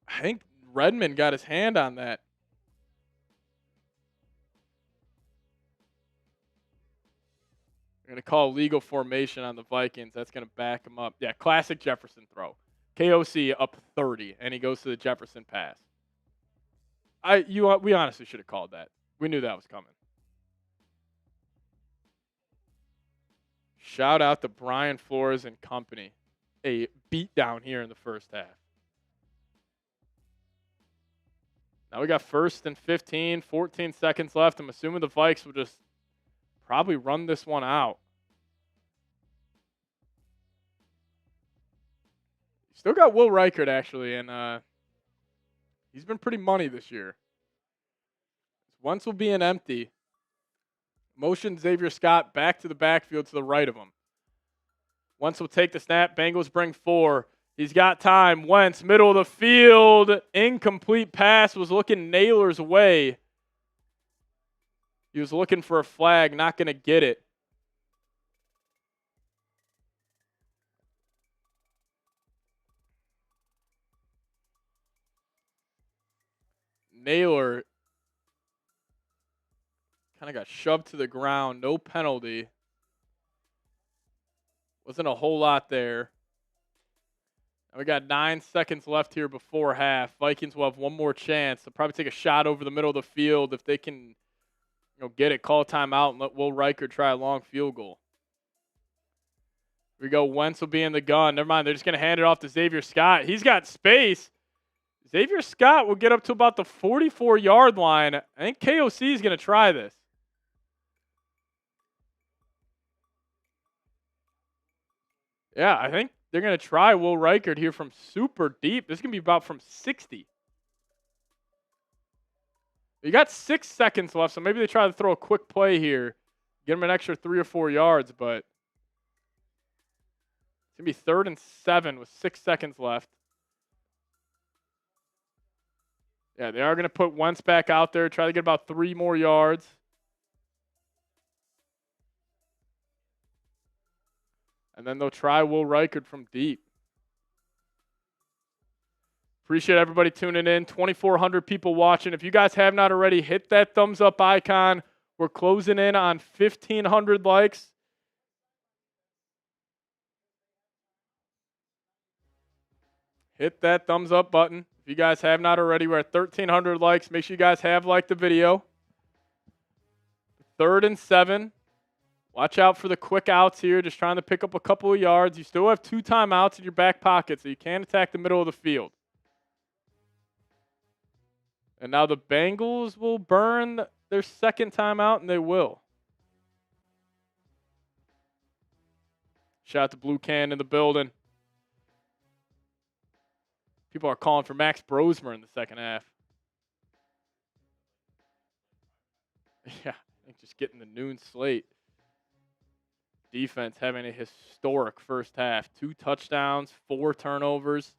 Speaker 1: I think Redmond got his hand on that. They're going to call legal formation on the Vikings. That's going to back him up. Yeah, classic Jefferson throw. KOC up 30, and he goes to the Jefferson pass. We honestly should have called that. We knew that was coming. Shout out to Brian Flores and company. A beatdown here in the first half. Now we got 1st and 15, 14 seconds left. I'm assuming the Vikes will just probably run this one out. Still got Will Reichert, actually, and he's been pretty money this year. Wentz will be an empty. Motion Xavier Scott back to the backfield to the right of him. Wentz will take the snap. Bengals bring 4. He's got time. Wentz, middle of the field. Incomplete pass. Was looking Naylor's way. He was looking for a flag. Not going to get it. Naylor kind of got shoved to the ground. No penalty. Wasn't a whole lot there. And we got 9 seconds left here before half. Vikings will have one more chance. They'll probably take a shot over the middle of the field if they can, get it, call a timeout, and let Will Reichert try a long field goal. Here we go. Wentz will be in the gun. Never mind. They're just going to hand it off to Xavier Scott. He's got space. Xavier Scott will get up to about the 44-yard line. I think KOC is going to try this. Yeah, I think they're going to try Will Reichert here from super deep. This is going to be about from 60. You got 6 seconds left, so maybe they try to throw a quick play here. Get him an extra 3 or 4 yards, but it's going to be 3rd and 7 with 6 seconds left. Yeah, they are going to put Wentz back out there, try to get about 3 more yards. And then they'll try Will Reichert from deep. Appreciate everybody tuning in. 2,400 people watching. If you guys have not already, hit that thumbs up icon. We're closing in on 1,500 likes. Hit that thumbs up button. If you guys have not already, we're at 1,300 likes. Make sure you guys have liked the video. 3rd and 7. Watch out for the quick outs here, just trying to pick up a couple of yards. You still have 2 timeouts in your back pocket, so you can attack the middle of the field. And now the Bengals will burn their 2nd timeout, and they will. Shout out to Blue Can in the building. People are calling for Max Brosmer in the 2nd half. Yeah, I think just getting the noon slate. Defense having a historic first half. 2 touchdowns, 4 turnovers.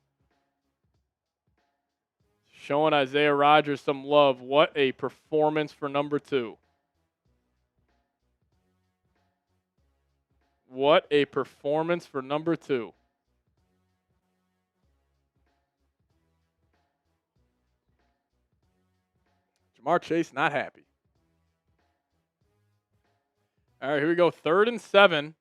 Speaker 1: Showing Isaiah Rodgers some love. What a performance for number 2. What a performance for number 2. Jamar Chase not happy. All right, here we go. 3rd and 7.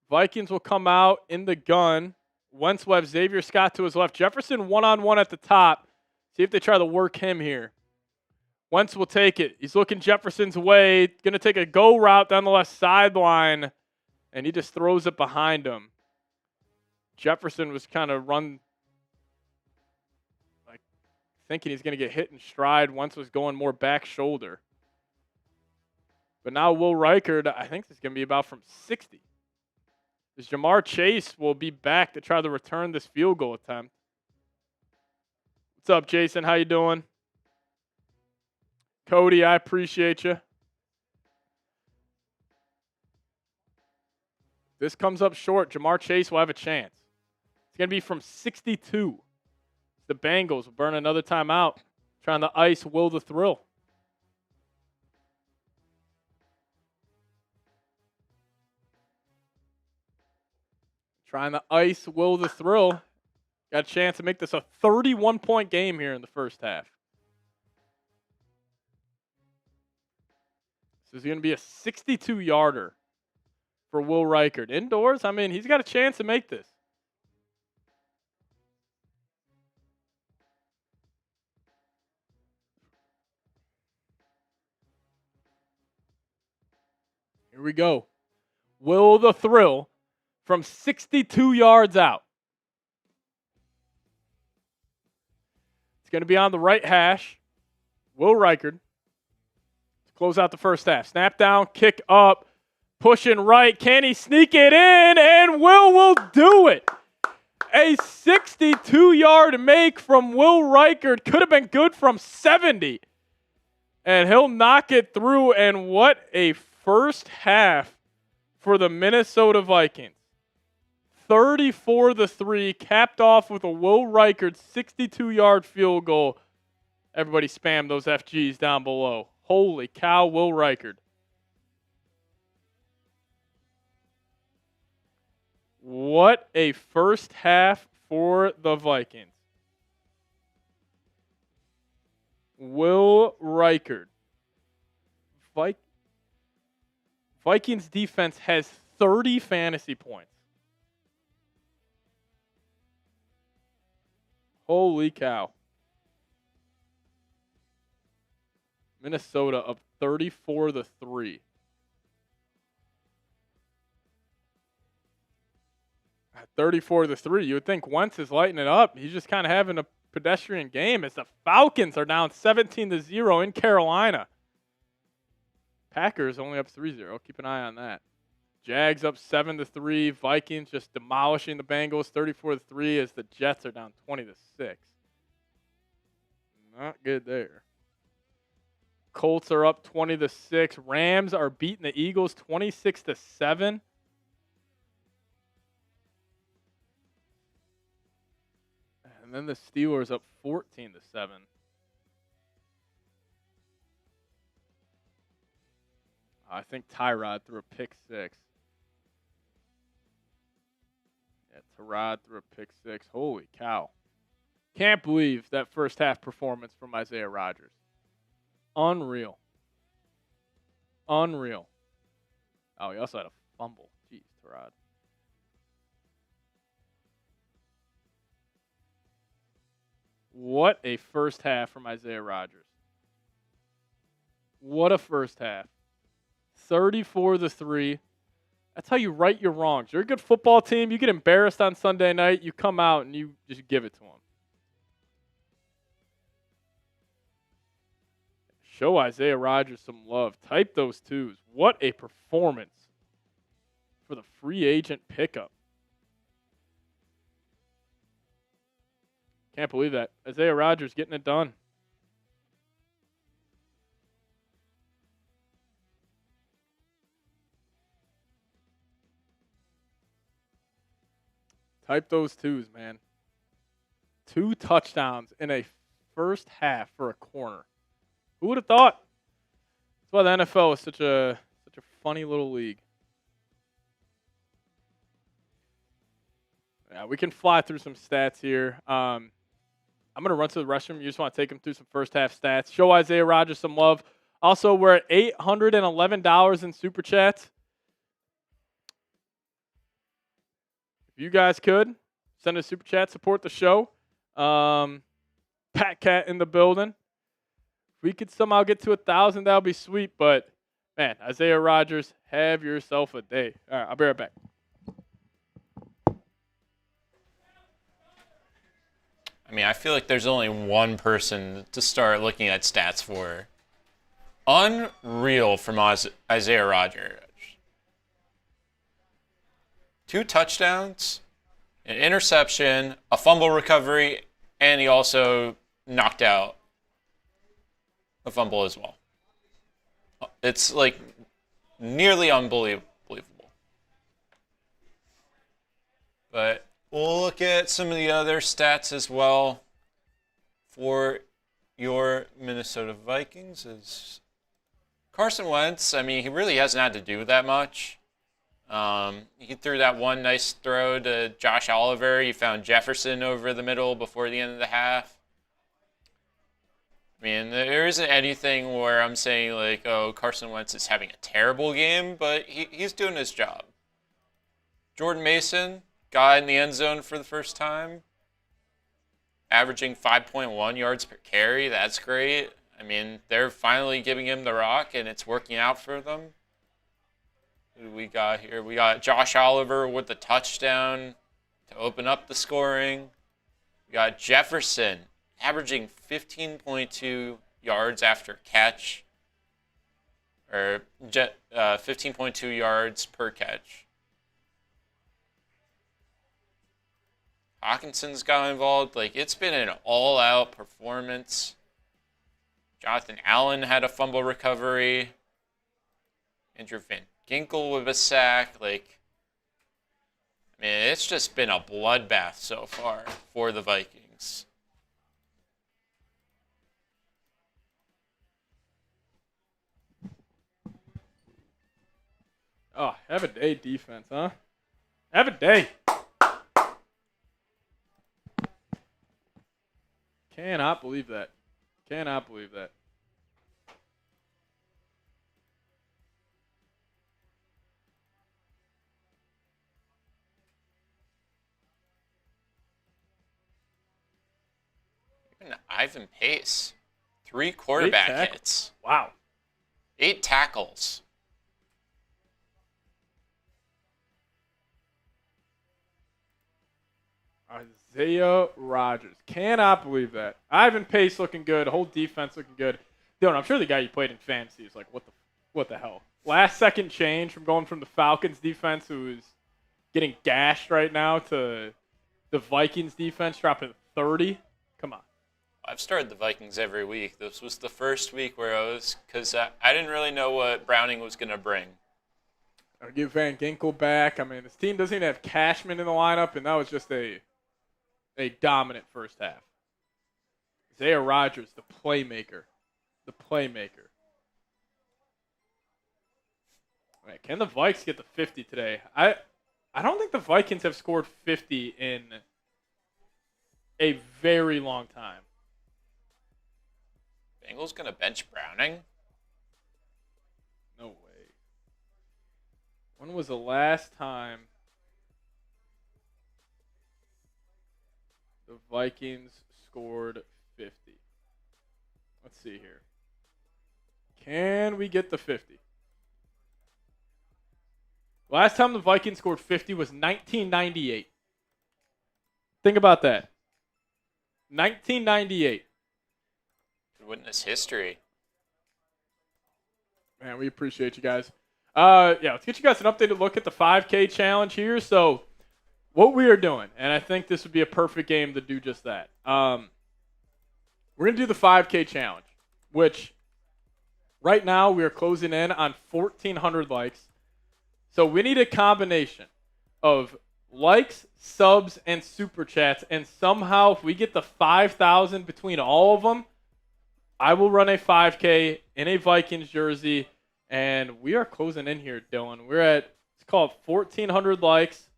Speaker 1: Vikings will come out in the gun. Wentz will have Xavier Scott to his left. Jefferson one-on-one at the top. See if they try to work him here. Wentz will take it. He's looking Jefferson's way. Going to take a go route down the left sideline. And he just throws it behind him. Jefferson was kind of thinking he's going to get hit in stride. Wentz was going more back shoulder. But now Will Reichert, I think this is going to be about from 60. As Jamar Chase will be back to try to return this field goal attempt. What's up, Jason? How you doing? Cody, I appreciate you. This comes up short. Jamar Chase will have a chance. It's going to be from 62. The Bengals will burn another timeout, trying to ice Will the Thrill. Trying to ice Will the Thrill. Got a chance to make this a 31-point game here in the first half. This is going to be a 62-yarder for Will Reichert. Indoors, I mean, he's got a chance to make this. Here we go. Will the Thrill from 62 yards out. It's going to be on the right hash. Will Reichard to close out the first half. Snap down, kick up, pushing right. Can he sneak it in? And Will do it. A 62-yard make from Will Reichard. Could have been good from 70. And he'll knock it through. And what a first half for the Minnesota Vikings. 34-3, capped off with a Will Reichard 62-yard field goal. Everybody spam those FGs down below. Holy cow, Will Reichard. What a first half for the Vikings. Will Reichard. Vikings defense has 30 fantasy points. Holy cow. Minnesota up 34-3. 34-3. You would think Wentz is lighting it up. He's just kind of having a pedestrian game as the Falcons are down 17-0 in Carolina. Packers only up 3-0. Keep an eye on that. Jags up 7-3. Vikings just demolishing the Bengals 34-3 as the Jets are down 20-6. Not good there. Colts are up 20-6. Rams are beating the Eagles 26-7. And then the Steelers up 14-7. I think Tyrod threw a pick six. Yeah, Tyrod threw a pick six. Holy cow. Can't believe that first half performance from Isaiah Rodgers. Unreal. Unreal. Oh, he also had a fumble. Jeez, Tyrod. What a first half from Isaiah Rodgers. What a first half. 34-3. That's how you right your wrongs. You're a good football team. You get embarrassed on Sunday night. You come out and you just give it to them. Show Isaiah Rodgers some love. Type those twos. What a performance for the free agent pickup. Can't believe that. Isaiah Rodgers getting it done. Type those twos, man. 2 touchdowns in a first half for a corner. Who would have thought? That's why the NFL is such a funny little league. Yeah, we can fly through some stats here. I'm going to run to the restroom. You just want to take them through some first half stats. Show Isaiah Rodgers some love. Also, we're at $811 in Super Chats. If you guys could, send a Super Chat, support the show. Pat Cat in the building. If we could somehow get to 1,000, that would be sweet. But, man, Isaiah Rodgers, have yourself a day. All right, I'll be right back.
Speaker 2: I mean, I feel like there's only one person to start looking at stats for. Unreal from Isaiah Rodgers. 2 touchdowns, an interception, a fumble recovery, and he also knocked out a fumble as well. It's like nearly unbelievable. But we'll look at some of the other stats as well for your Minnesota Vikings. Is Carson Wentz, I mean, he really hasn't had to do that much. He threw that one nice throw to Josh Oliver. He found Jefferson over the middle before the end of the half. I mean, there isn't anything where I'm saying, like, oh, Carson Wentz is having a terrible game, but he's doing his job. Jordan Mason got in the end zone for the first time, averaging 5.1 yards per carry. That's great. I mean, they're finally giving him the rock, and it's working out for them. Who do we got here? We got Josh Oliver with the touchdown to open up the scoring. We got Jefferson averaging 15.2 yards after catch, or 15.2 yards per catch. Hawkinson's got involved. Like, it's been an all-out performance. Jonathan Allen had a fumble recovery. Andrew Van Ginkel with a sack. Like, I mean, it's just been a bloodbath so far for the Vikings.
Speaker 1: Oh, have a day defense, huh? Have a day. Cannot believe that. Cannot believe that.
Speaker 2: Even Ivan Pace. 3 quarterback hits.
Speaker 1: Wow.
Speaker 2: 8 tackles.
Speaker 1: Isaiah Rodgers. Cannot believe that. Ivan Pace looking good. Whole defense looking good. Dude, I'm sure the guy you played in fantasy is like, what the hell? Last second change from going from the Falcons defense, who's getting gashed right now, to the Vikings defense dropping 30. Come on.
Speaker 2: I've started the Vikings every week. This was the first week where because I didn't really know what Browning was going to bring.
Speaker 1: I'll give Van Ginkel back. I mean, this team doesn't even have Cashman in the lineup, and that was just a dominant first half. Isaiah Rodgers, the playmaker. The playmaker. All right, can the Vikes get the 50 today? I don't think the Vikings have scored 50 in a very long time.
Speaker 2: Bengals going to bench Browning?
Speaker 1: No way. When was the last time the Vikings scored 50? Let's see here. Can we get the 50? Last time the Vikings scored 50 was 1998. Think about that. 1998.
Speaker 2: Could witness history.
Speaker 1: Man, we appreciate you guys. Yeah, let's get you guys an updated look at the 5K challenge here. So, what we are doing, and I think this would be a perfect game to do just that. We're going to do the 5K challenge, which right now we are closing in on 1,400 likes. So we need a combination of likes, subs, and super chats. And somehow, if we get the 5,000 between all of them, I will run a 5K in a Vikings jersey. And we are closing in here, Dylan. We're at, it's called 1,400 likes,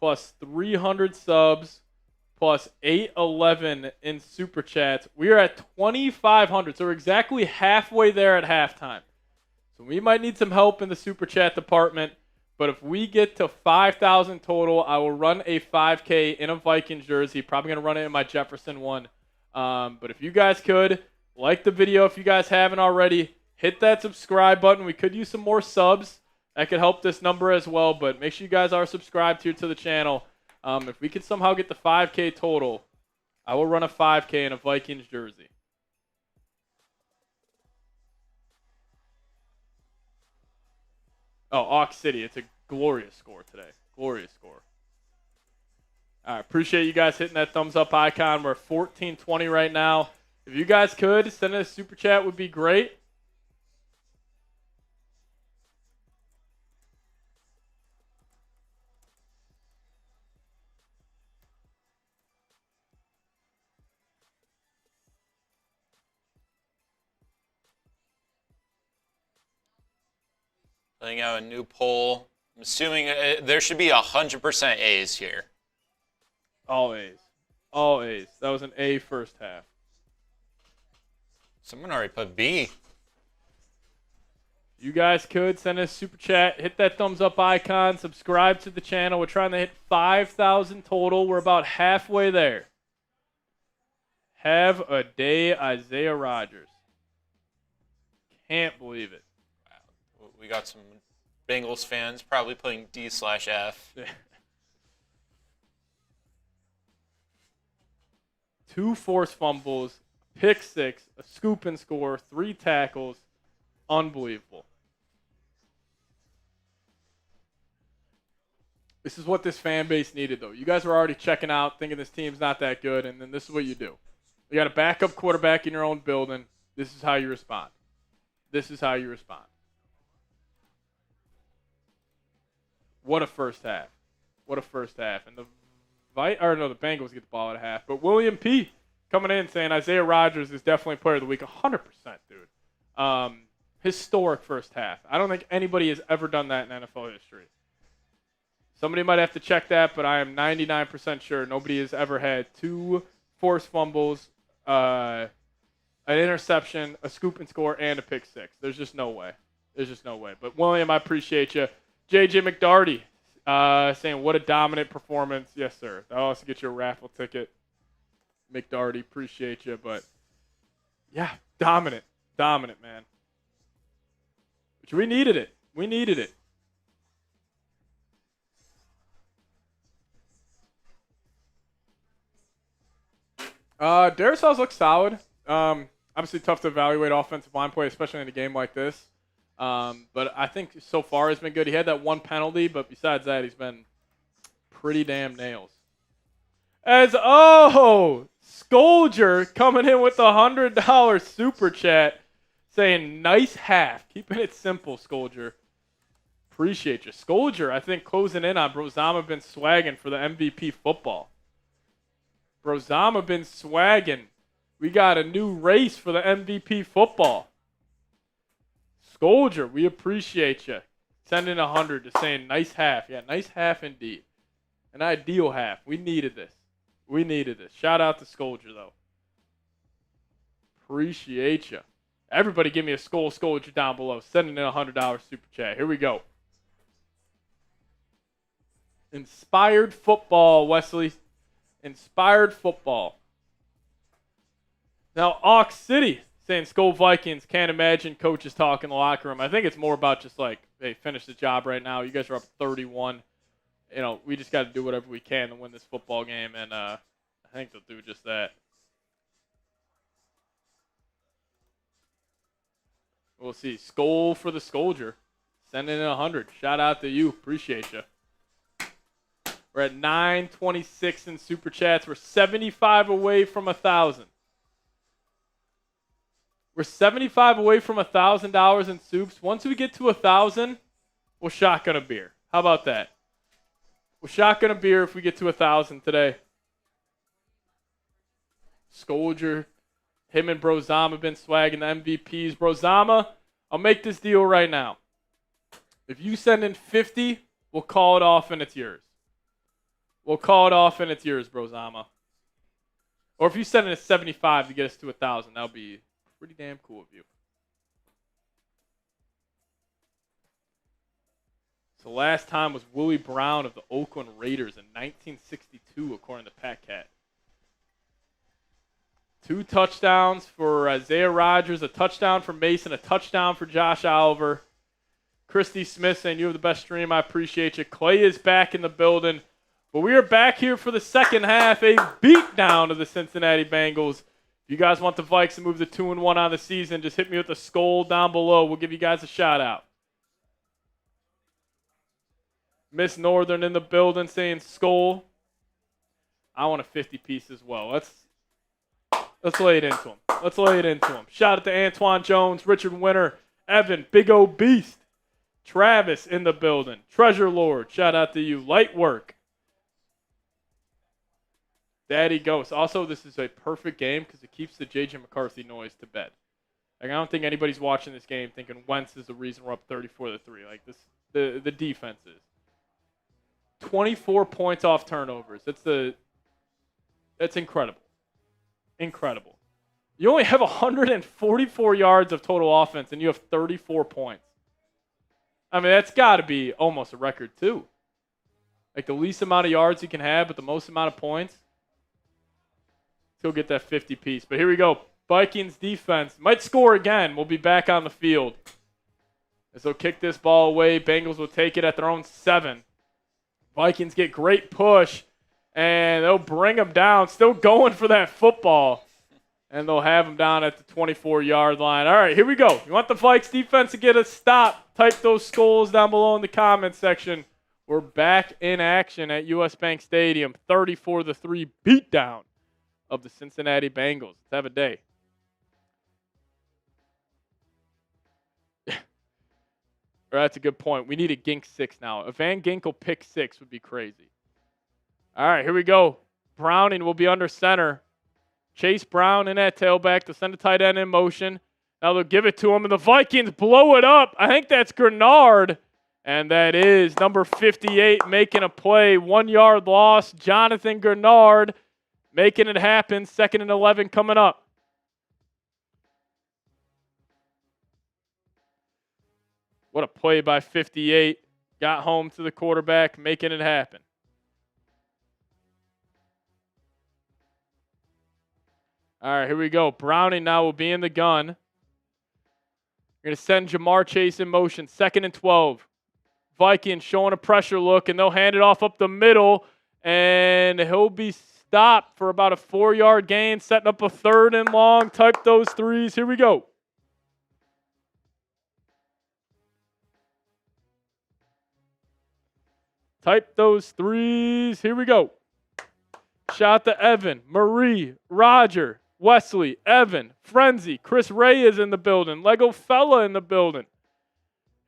Speaker 1: plus 300 subs, plus 811 in super chats. We are at 2,500. So we're exactly halfway there at halftime. So we might need some help in the super chat department. But if we get to 5,000 total, I will run a 5K in a Vikings jersey. Probably going to run it in my Jefferson one. But if you guys could, like the video if you guys haven't already. Hit that subscribe button. We could use some more subs. That could help this number as well. But make sure you guys are subscribed here to the channel. If we could somehow get the 5K total, I will run a 5K in a Vikings jersey. Oh, Aux City. It's a glorious score today. Glorious score. All right. Appreciate you guys hitting that thumbs up icon. We're at 14:20 right now. If you guys could, send us a super chat would be great.
Speaker 2: Putting out a new poll. I'm assuming there should be 100% A's here.
Speaker 1: All A's. All A's. That was an A first half.
Speaker 2: Someone already put B.
Speaker 1: You guys could send us a super chat. Hit that thumbs up icon. Subscribe to the channel. We're trying to hit 5,000 total. We're about halfway there. Have a day, Isaiah Rodgers. Can't believe it.
Speaker 2: Wow. We got some Bengals fans probably putting D/F.
Speaker 1: 2 forced fumbles, pick six, a scoop and score, 3 tackles. Unbelievable. This is what this fan base needed, though. You guys were already checking out, thinking this team's not that good, and then this is what you do. You got a backup quarterback in your own building. This is how you respond. This is how you respond. What a first half. What a first half. And the Bengals get the ball at half. But William P. coming in saying Isaiah Rodgers is definitely player of the week. 100%, dude. Historic first half. I don't think anybody has ever done that in NFL history. Somebody might have to check that, but I am 99% sure nobody has ever had 2 forced fumbles, an interception, a scoop and score, and a pick six. There's just no way. There's just no way. But, William, I appreciate you. J.J. McDarty saying, what a dominant performance. Yes, sir. I'll also get you a raffle ticket. McDarty, appreciate you. But, yeah, dominant. Dominant, man. Which we needed it. We needed it. Darisaws looks solid. Obviously tough to evaluate offensive line play, especially in a game like this. But I think so far he's been good. He had that 1 penalty, but besides that, he's been pretty damn nails. Scolger coming in with the $100 super chat saying, nice half. Keeping it simple, Scolger. Appreciate you. Scolger, I think, closing in on Brozama been swagging for the MVP football. Brozama been swagging. We got a new race for the MVP football. Scolger, we appreciate you. Sending 100 to saying nice half. Yeah, nice half indeed. An ideal half. We needed this. We needed this. Shout out to Scolger, though. Appreciate you. Everybody give me a Scolger down below. Sending in a $100 super chat. Here we go. Inspired football, Wesley. Inspired football. Now, Aux City saying Skull Vikings can't imagine coaches talk in the locker room. I think it's more about just like, hey, finish the job right now. You guys are up 31. You know, we just got to do whatever we can to win this football game, and I think they'll do just that. We'll see. Skull for the Scolger. Sending in 100. Shout out to you. Appreciate you. We're at 926 in Super Chats. We're 75 away from 1,000. We're 75 away from $1,000 in soups. Once we get to 1,000, we'll shotgun a beer. How about that? We'll shotgun a beer if we get to 1,000 today. Scolger, him and Brozama have been swagging the MVPs. Brozama, I'll make this deal right now. If you send in 50, we'll call it off and it's yours. We'll call it off and it's yours, Brozama. Or if you send in a 75 to get us to 1,000, that'll be pretty damn cool of you. So last time was Willie Brown of the Oakland Raiders in 1962, according to PatCat. 2 touchdowns for Isaiah Rodgers, a touchdown for Mason, a touchdown for Josh Oliver. Christy Smith saying, you have the best stream. I appreciate you. Clay is back in the building. But we are back here for the second half, a beatdown of the Cincinnati Bengals. If you guys want the Vikes to move to 2-1 on the season, just hit me with the skull down below. We'll give you guys a shout out. Miss Northern in the building saying skull. I want a 50 piece as well. Let's lay it into him. Let's lay it into him. Shout out to Antoine Jones, Richard Winter, Evan, Big O Beast, Travis in the building, Treasure Lord. Shout out to you. Light work. Daddy Ghost. Also, this is a perfect game because it keeps the J.J. McCarthy noise to bed. Like, I don't think anybody's watching this game thinking Wentz is the reason we're up 34-3. Like, this, the defense is. 24 points off turnovers. That's incredible. Incredible. You only have 144 yards of total offense, and you have 34 points. I mean, that's got to be almost a record, too. Like, the least amount of yards you can have, but the most amount of points. He'll get that 50 piece. But here we go. Vikings defense might score again. We'll be back on the field. As they'll kick this ball away. Bengals will take it at their own 7. Vikings get great push. And they'll bring them down. Still going for that football. And they'll have them down at the 24-yard line. All right, here we go. You want the Vikes defense to get a stop? Type those skulls down below in the comment section. We're back in action at US Bank Stadium. 34-3 beatdown of the Cincinnati Bengals. Let's have a day. That's a good point. We need a Gink 6 now. A Van Ginkel pick 6 would be crazy. All right, here we go. Browning will be under center. Chase Brown in at tailback to send a tight end in motion. Now they'll give it to him, and the Vikings blow it up. I think that's Grenard, and that is number 58 making a play. 1 yard loss. Jonathan Grenard making it happen. 2nd and 11 coming up. What a play by 58. Got home to the quarterback, making it happen. All right, here we go. Browning now will be in the gun. You're going to send Jamar Chase in motion. 2nd and 12. Vikings showing a pressure look, and they'll hand it off up the middle, and he'll be stopped for about a 4-yard gain, setting up a 3rd and long. Type those threes. Here we go. Type those threes. Here we go. Shout to Evan, Marie, Roger, Wesley, Evan, Frenzy, Chris Ray is in the building. Lego Fella in the building.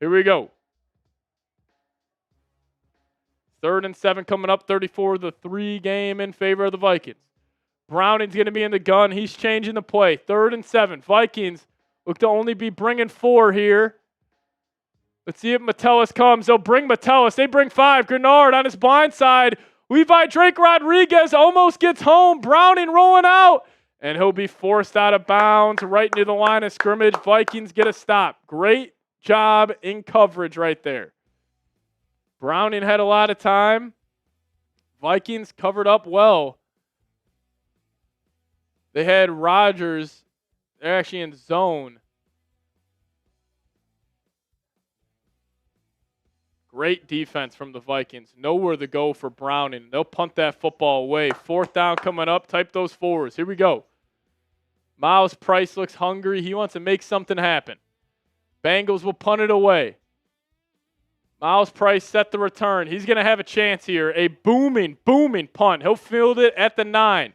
Speaker 1: Here we go. 3rd and 7 coming up. 34-3 game in favor of the Vikings. Browning's going to be in the gun. He's changing the play. 3rd and 7. Vikings look to only be bringing 4 here. Let's see if Metellus comes. They'll bring Metellus. They bring 5. Grenard on his blind side. Levi Drake Rodriguez almost gets home. Browning rolling out. And he'll be forced out of bounds right near the line of scrimmage. Vikings get a stop. Great job in coverage right there. Browning had a lot of time. Vikings covered up well. They had Rodgers. They're actually in zone. Great defense from the Vikings. Nowhere to go for Browning. They'll punt that football away. 4th down coming up. Type those 4s. Here we go. Miles Price looks hungry. He wants to make something happen. Bengals will punt it away. Miles Price set the return. He's going to have a chance here. A booming punt. He'll field it at the 9.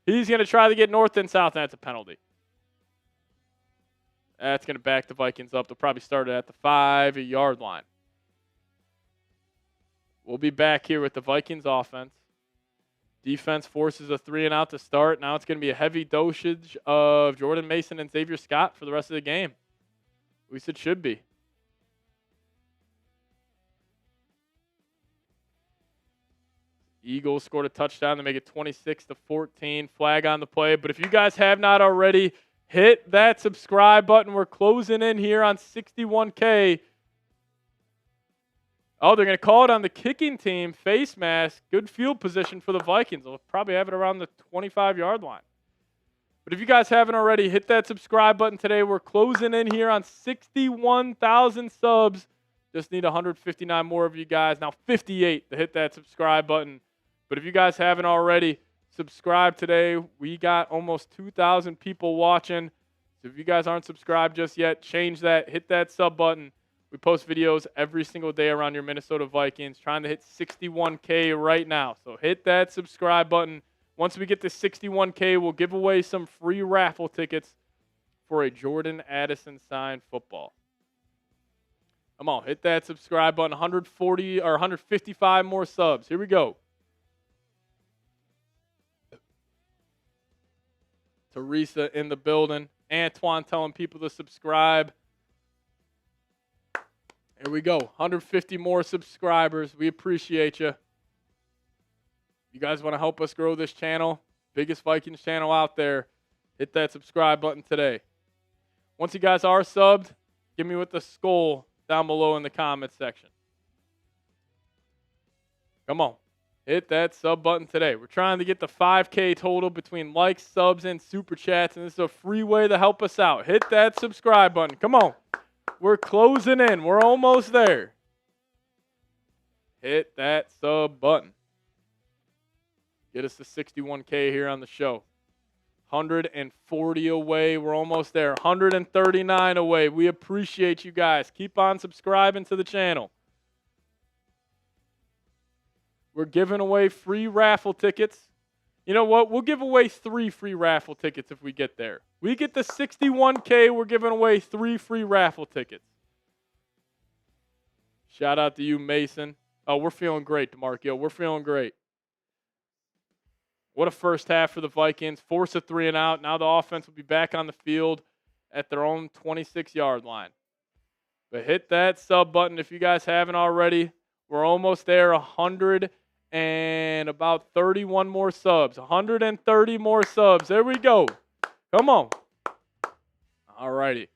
Speaker 1: He's going to try to get north and south. That's a penalty. That's going to back the Vikings up. They'll probably start it at the 5-yard line. We'll be back here with the Vikings offense. Defense forces a 3-and-out to start. Now it's going to be a heavy dosage of Jordan Mason and Xavier Scott for the rest of the game. At least it should be. Eagles scored a touchdown to make it 26-14. Flag on the play. But if you guys have not already, hit that subscribe button. We're closing in here on 61K. Oh, they're going to call it on the kicking team. Face mask. Good field position for the Vikings. They'll probably have it around the 25-yard line. But if you guys haven't already, hit that subscribe button today. We're closing in here on 61,000 subs. Just need 159 more of you guys. Now 58 to hit that subscribe button. But if you guys haven't already, subscribe today. We got almost 2,000 people watching. So if you guys aren't subscribed just yet, change that. Hit that sub button. We post videos every single day around your Minnesota Vikings, trying to hit 61K right now. So hit that subscribe button. Once we get to 61K, we'll give away some free raffle tickets for a Jordan Addison signed football. Come on, hit that subscribe button. 140 or 155 more subs. Here we go. Teresa in the building. Antoine telling people to subscribe. Here we go. 150 more subscribers. We appreciate you. You guys want to help us grow this channel, biggest Vikings channel out there, hit that subscribe button today. Once you guys are subbed, give me with the skull down below in the comments section. Come on. Hit that sub button today. We're trying to get the 5K total between likes, subs, and super chats, and this is a free way to help us out. Hit that subscribe button. Come on. We're closing in. We're almost there. Hit that sub button. Get us to 61K here on the show. 140 away. We're almost there. 139 away. We appreciate you guys. Keep on subscribing to the channel. We're giving away free raffle tickets. You know what? We'll give away 3 free raffle tickets if we get there. We get the 61K, we're giving away 3 free raffle tickets. Shout out to you, Mason. Oh, we're feeling great, DeMarco. We're feeling great. What a first half for the Vikings. Force a 3 and out. Now the offense will be back on the field at their own 26-yard line. But hit that sub button if you guys haven't already. We're almost there. 100 and about 31 more subs. 130 more subs. There we go. Come on. All righty.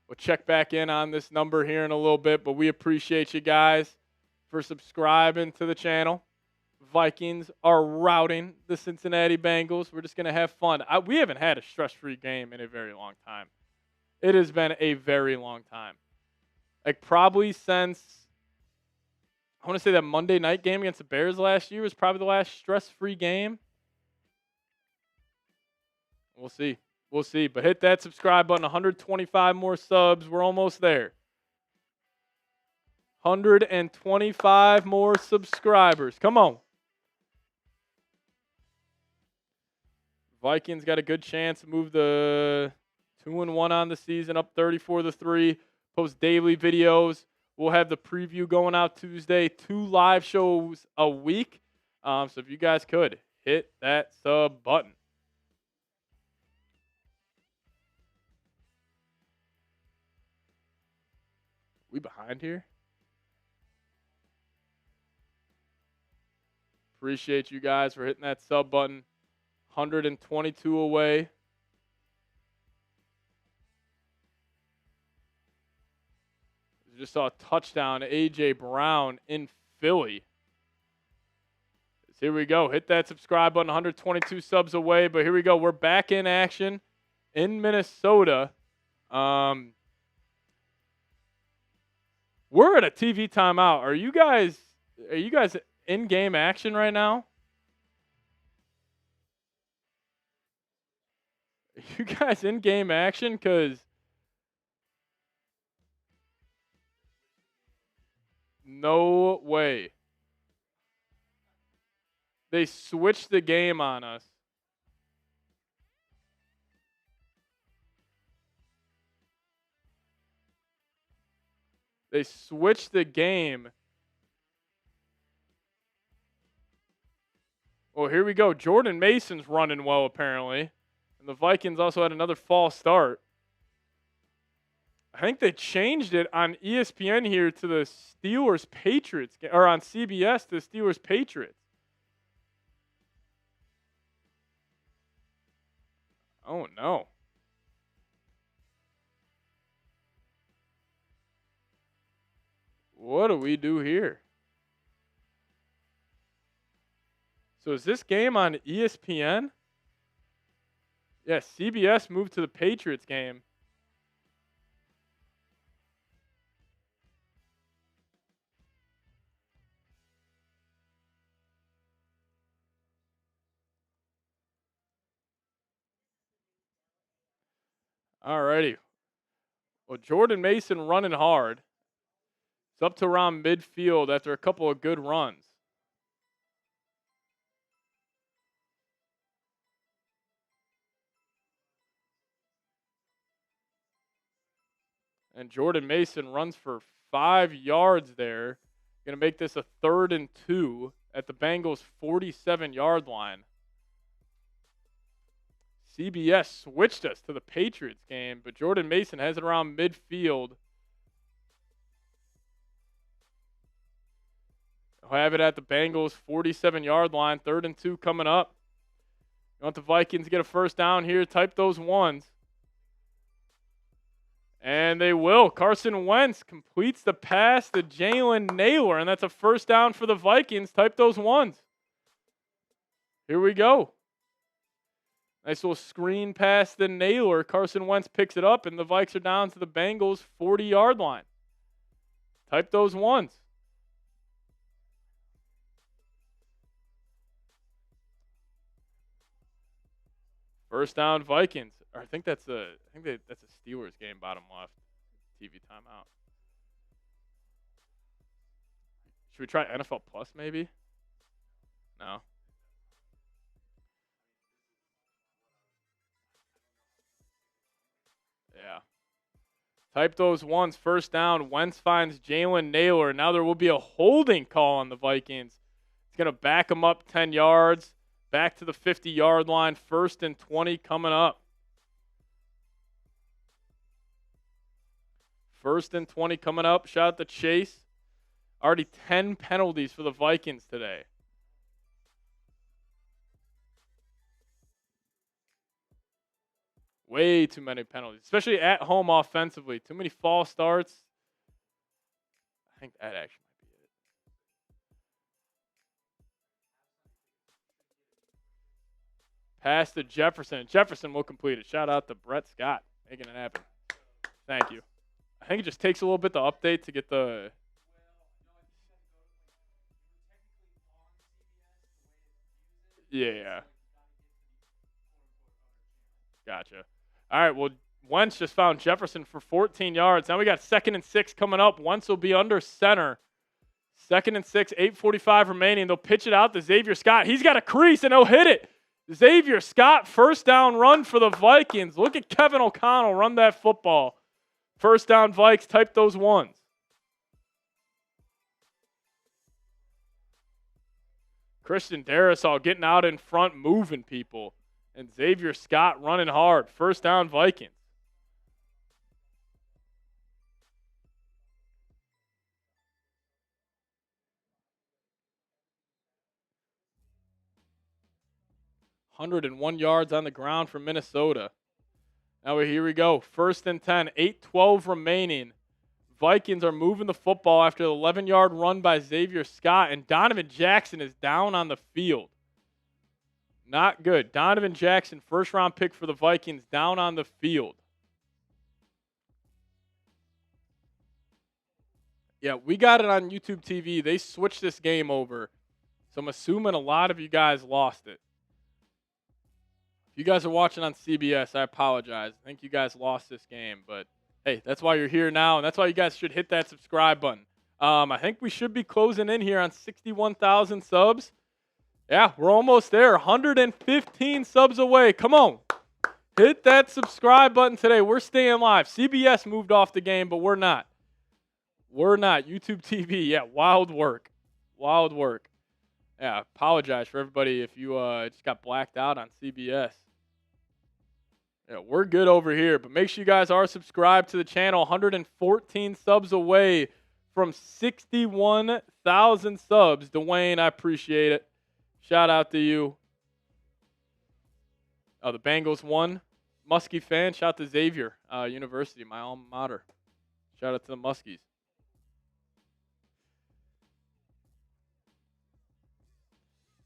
Speaker 1: We'll check back in on this number here in a little bit, but we appreciate you guys for subscribing to the channel. Vikings are routing the Cincinnati Bengals. We're just going to have fun. We haven't had a stress-free game in a very long time. It has been a very long time. Like probably since, I want to say that Monday night game against the Bears last year was probably the last stress-free game. We'll see. We'll see. But hit that subscribe button. 125 more subs. We're almost there. 125 more subscribers. Come on. Vikings got a good chance to move the 2-1 on the season up 34-3. Post daily videos. We'll have the preview going out Tuesday. 2 live shows a week. So if you guys could hit that sub button. We behind here? Appreciate you guys for hitting that sub button. 122 away. Just saw a touchdown to A.J. Brown in Philly. Here we go. Hit that subscribe button. 122 subs away. But here we go. We're back in action in Minnesota. We're at a TV timeout. Are you guys in game action right now? Are you guys in game action? Because no way. They switched the game on us. They switched the game. Well, here we go. Jordan Mason's running well, apparently. And the Vikings also had another false start. I think they changed it on ESPN here to the Steelers-Patriots, or on CBS to the Steelers-Patriots. Oh, no. What do we do here? So is this game on ESPN? Yeah, CBS moved to the Patriots game. Alrighty. Well, Jordan Mason running hard. It's up to around midfield after a couple of good runs. And Jordan Mason runs for 5 yards there. Going to make this a 3rd and 2 at the Bengals' 47-yard line. CBS switched us to the Patriots game, but Jordan Mason has it around midfield. He'll have it at the Bengals' 47-yard line. 3rd and 2 coming up. You want the Vikings to get a first down here? Type those ones. And they will. Carson Wentz completes the pass to Jalen Naylor, and that's a first down for the Vikings. Type those ones. Here we go. Nice little screen pass to Naylor. Carson Wentz picks it up, and the Vikes are down to the Bengals' 40-yard line. Type those ones. First down, Vikings. Or I think that's a Steelers game, bottom left. TV timeout. Should we try NFL Plus maybe? No. Yeah. Type those ones. First down. Wentz finds Jalen Naylor. Now there will be a holding call on the Vikings. It's going to back them up 10 yards. Back to the 50-yard line. 1st and 20 coming up. 1st and 20 coming up. Shout out to Chase. Already 10 penalties for the Vikings today. Way too many penalties, especially at home offensively. Too many false starts. I think that actually might be it. Pass to Jefferson. Jefferson will complete it. Shout out to Brett Scott making it happen. Thank you. I think it just takes a little bit to update to get the... Yeah. Gotcha. All right, well, Wentz just found Jefferson for 14 yards. Now we got 2nd and 6 coming up. Wentz will be under center. 2nd and 6, 8:45 remaining. They'll pitch it out to Xavier Scott. He's got a crease, and he'll hit it. Xavier Scott, first down run for the Vikings. Look at Kevin O'Connell run that football. First down, Vikes. Type those ones. Christian Darrisaw getting out in front, moving people. And Xavier Scott running hard. First down, Vikings. (101 yards on the ground for Minnesota. Now here we go. 1st and 10, 8:12 remaining. Vikings are moving the football after the 11-yard run by Xavier Scott, and Donovan Jackson is down on the field. Not good. Donovan Jackson, first-round pick for the Vikings, down on the field. Yeah, we got it on YouTube TV. They switched this game over, so I'm assuming a lot of you guys lost it. If you guys are watching on CBS, I apologize. I think you guys lost this game, but hey, that's why you're here now, and that's why you guys should hit that subscribe button. I think we should be closing in here on 61,000 subs. Yeah, we're almost there. 115 subs away. Come on. Hit that subscribe button today. We're staying live. CBS moved off the game, but we're not. We're not. YouTube TV, yeah, wild work. Wild work. Yeah, apologize for everybody if you just got blacked out on CBS. Yeah, we're good over here, but make sure you guys are subscribed to the channel. 114 subs away from 61,000 subs. Dwayne, I appreciate it. Shout out to you. Oh, the Bengals won. Muskie fan, shout out to Xavier University, my alma mater. Shout out to the Muskies.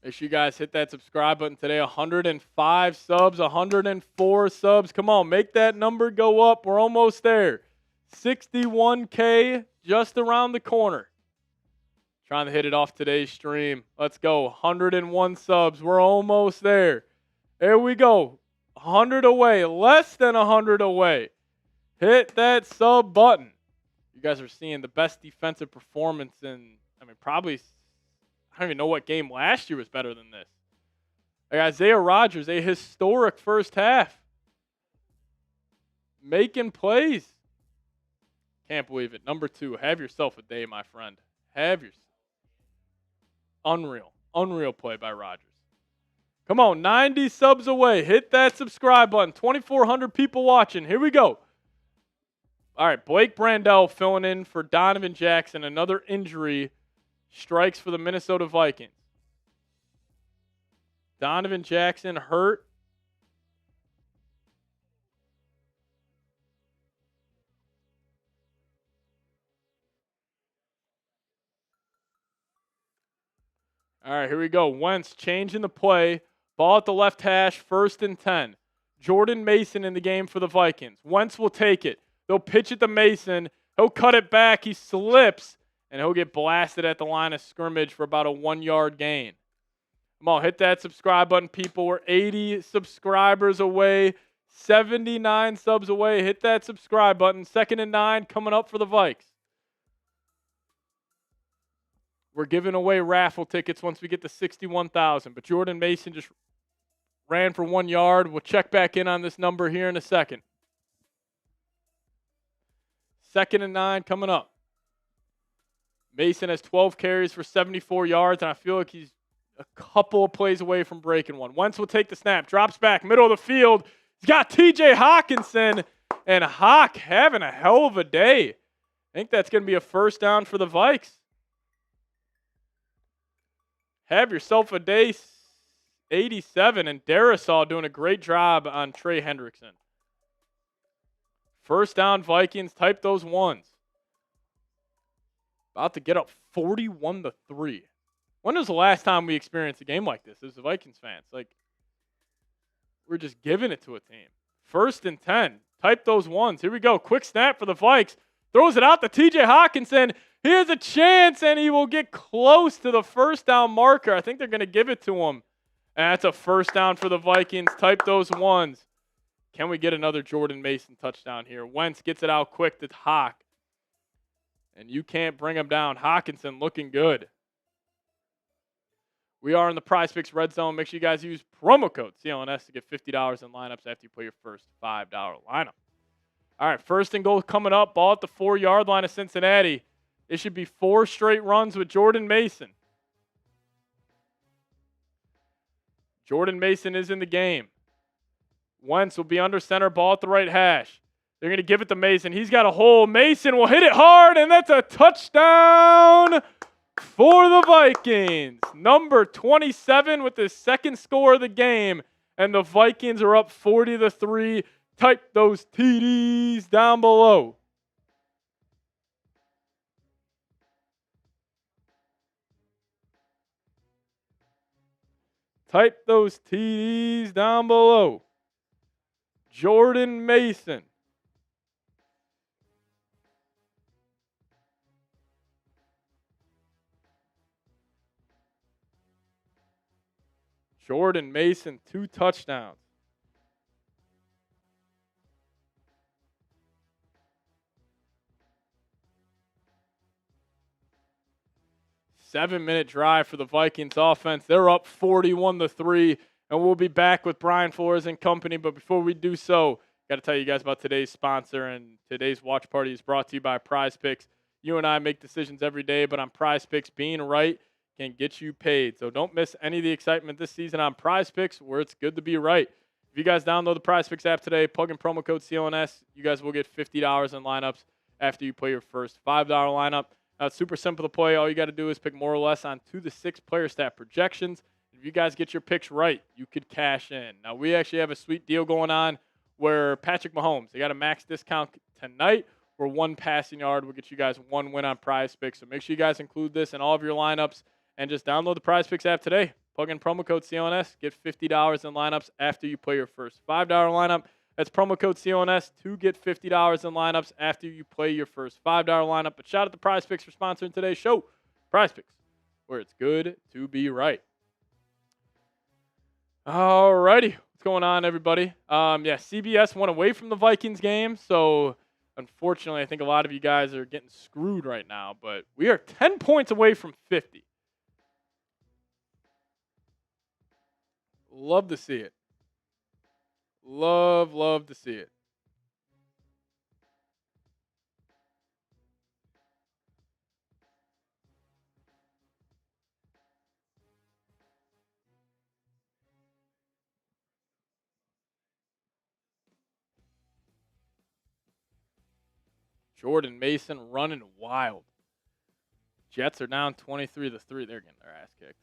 Speaker 1: Make sure you guys hit that subscribe button today. 105 subs, 104 subs. Come on, make that number go up. We're almost there. 61K just around the corner. Trying to hit it off today's stream. Let's go. 101 subs. We're almost there. There we go. 100 away. Less than 100 away. Hit that sub button. You guys are seeing the best defensive performance in, probably, I don't even know what game last year was better than this. Like Isaiah Rodgers, a historic first half. Making plays. Can't believe it. Number 2, have yourself a day, my friend. Have yourself. Unreal. Unreal play by Rodgers. Come on, 90 subs away. Hit that subscribe button. 2,400 people watching. Here we go. All right, Blake Brandel filling in for Donovan Jackson. Another injury strikes for the Minnesota Vikings. Donovan Jackson hurt. All right, here we go. Wentz changing the play. Ball at the left hash, 1st and 10. Jordan Mason in the game for the Vikings. Wentz will take it. They'll pitch it to Mason. He'll cut it back. He slips, and he'll get blasted at the line of scrimmage for about a 1-yard gain. Come on, hit that subscribe button, people. We're 80 subscribers away, 79 subs away. Hit that subscribe button. 2nd and 9 coming up for the Vikes. We're giving away raffle tickets once we get to 61,000. But Jordan Mason just ran for 1 yard. We'll check back in on this number here in a second. 2nd and 9 coming up. Mason has 12 carries for 74 yards, and I feel like he's a couple of plays away from breaking one. Wentz will take the snap, drops back, middle of the field. He's got TJ Hawkinson, and Hawk having a hell of a day. I think that's going to be a first down for the Vikes. Have yourself a day 87, and Darisaw doing a great job on Trey Hendrickson. First down, Vikings. Type those ones. About to get up 41-3. When was the last time we experienced a game like this as the Vikings fans? Like, we're just giving it to a team. 1st and 10. Type those ones. Here we go. Quick snap for the Vikes. Throws it out to TJ Hawkinson. Here's a chance, and he will get close to the first down marker. I think they're going to give it to him. And that's a first down for the Vikings. Type those ones. Can we get another Jordan Mason touchdown here? Wentz gets it out quick to Hawk. And you can't bring him down. Hawkinson looking good. We are in the PrizePicks Red Zone. Make sure you guys use promo code CLNS to get $50 in lineups after you play your first $5 lineup. All right, 1st and goal coming up. Ball at the 4-yard line of Cincinnati. It should be 4 straight runs with Jordan Mason. Jordan Mason is in the game. Wentz will be under center, ball at the right hash. They're going to give it to Mason. He's got a hole. Mason will hit it hard, and that's a touchdown for the Vikings. Number 27 with his 2nd score of the game, and the Vikings are up 40-3. Type those TDs down below. Type those TDs down below. Jordan Mason. Jordan Mason, 2 touchdowns. Seven-minute drive for the Vikings offense. They're up 41-3, and we'll be back with Brian Flores and company. But before we do so, got to tell you guys about today's sponsor, and today's watch party is brought to you by PrizePicks. You and I make decisions every day, but on PrizePicks, being right can get you paid. So don't miss any of the excitement this season on PrizePicks, where it's good to be right. If you guys download the PrizePicks app today, plug in promo code CLNS, you guys will get $50 in lineups after you play your first $5 lineup. Now, it's super simple to play. All you got to do is pick more or less on 2 to 6 player stat projections. If you guys get your picks right, you could cash in. Now, we actually have a sweet deal going on where Patrick Mahomes, they got a max discount tonight where 1 passing yard will get you guys 1 win on PrizePicks. So make sure you guys include this in all of your lineups and just download the PrizePicks app today. Plug in promo code CLNS, get $50 in lineups after you play your first $5 lineup. That's promo code CLNS to get $50 in lineups after you play your first $5 lineup. But shout out to PrizePicks for sponsoring today's show. PrizePicks, where it's good to be right. All righty. What's going on, everybody? CBS went away from the Vikings game, so unfortunately, I think a lot of you guys are getting screwed right now. But we are 10 points away from 50. Love to see it. Love to see it. Jordan Mason running wild. Jets are down 23-3. They're getting their ass kicked.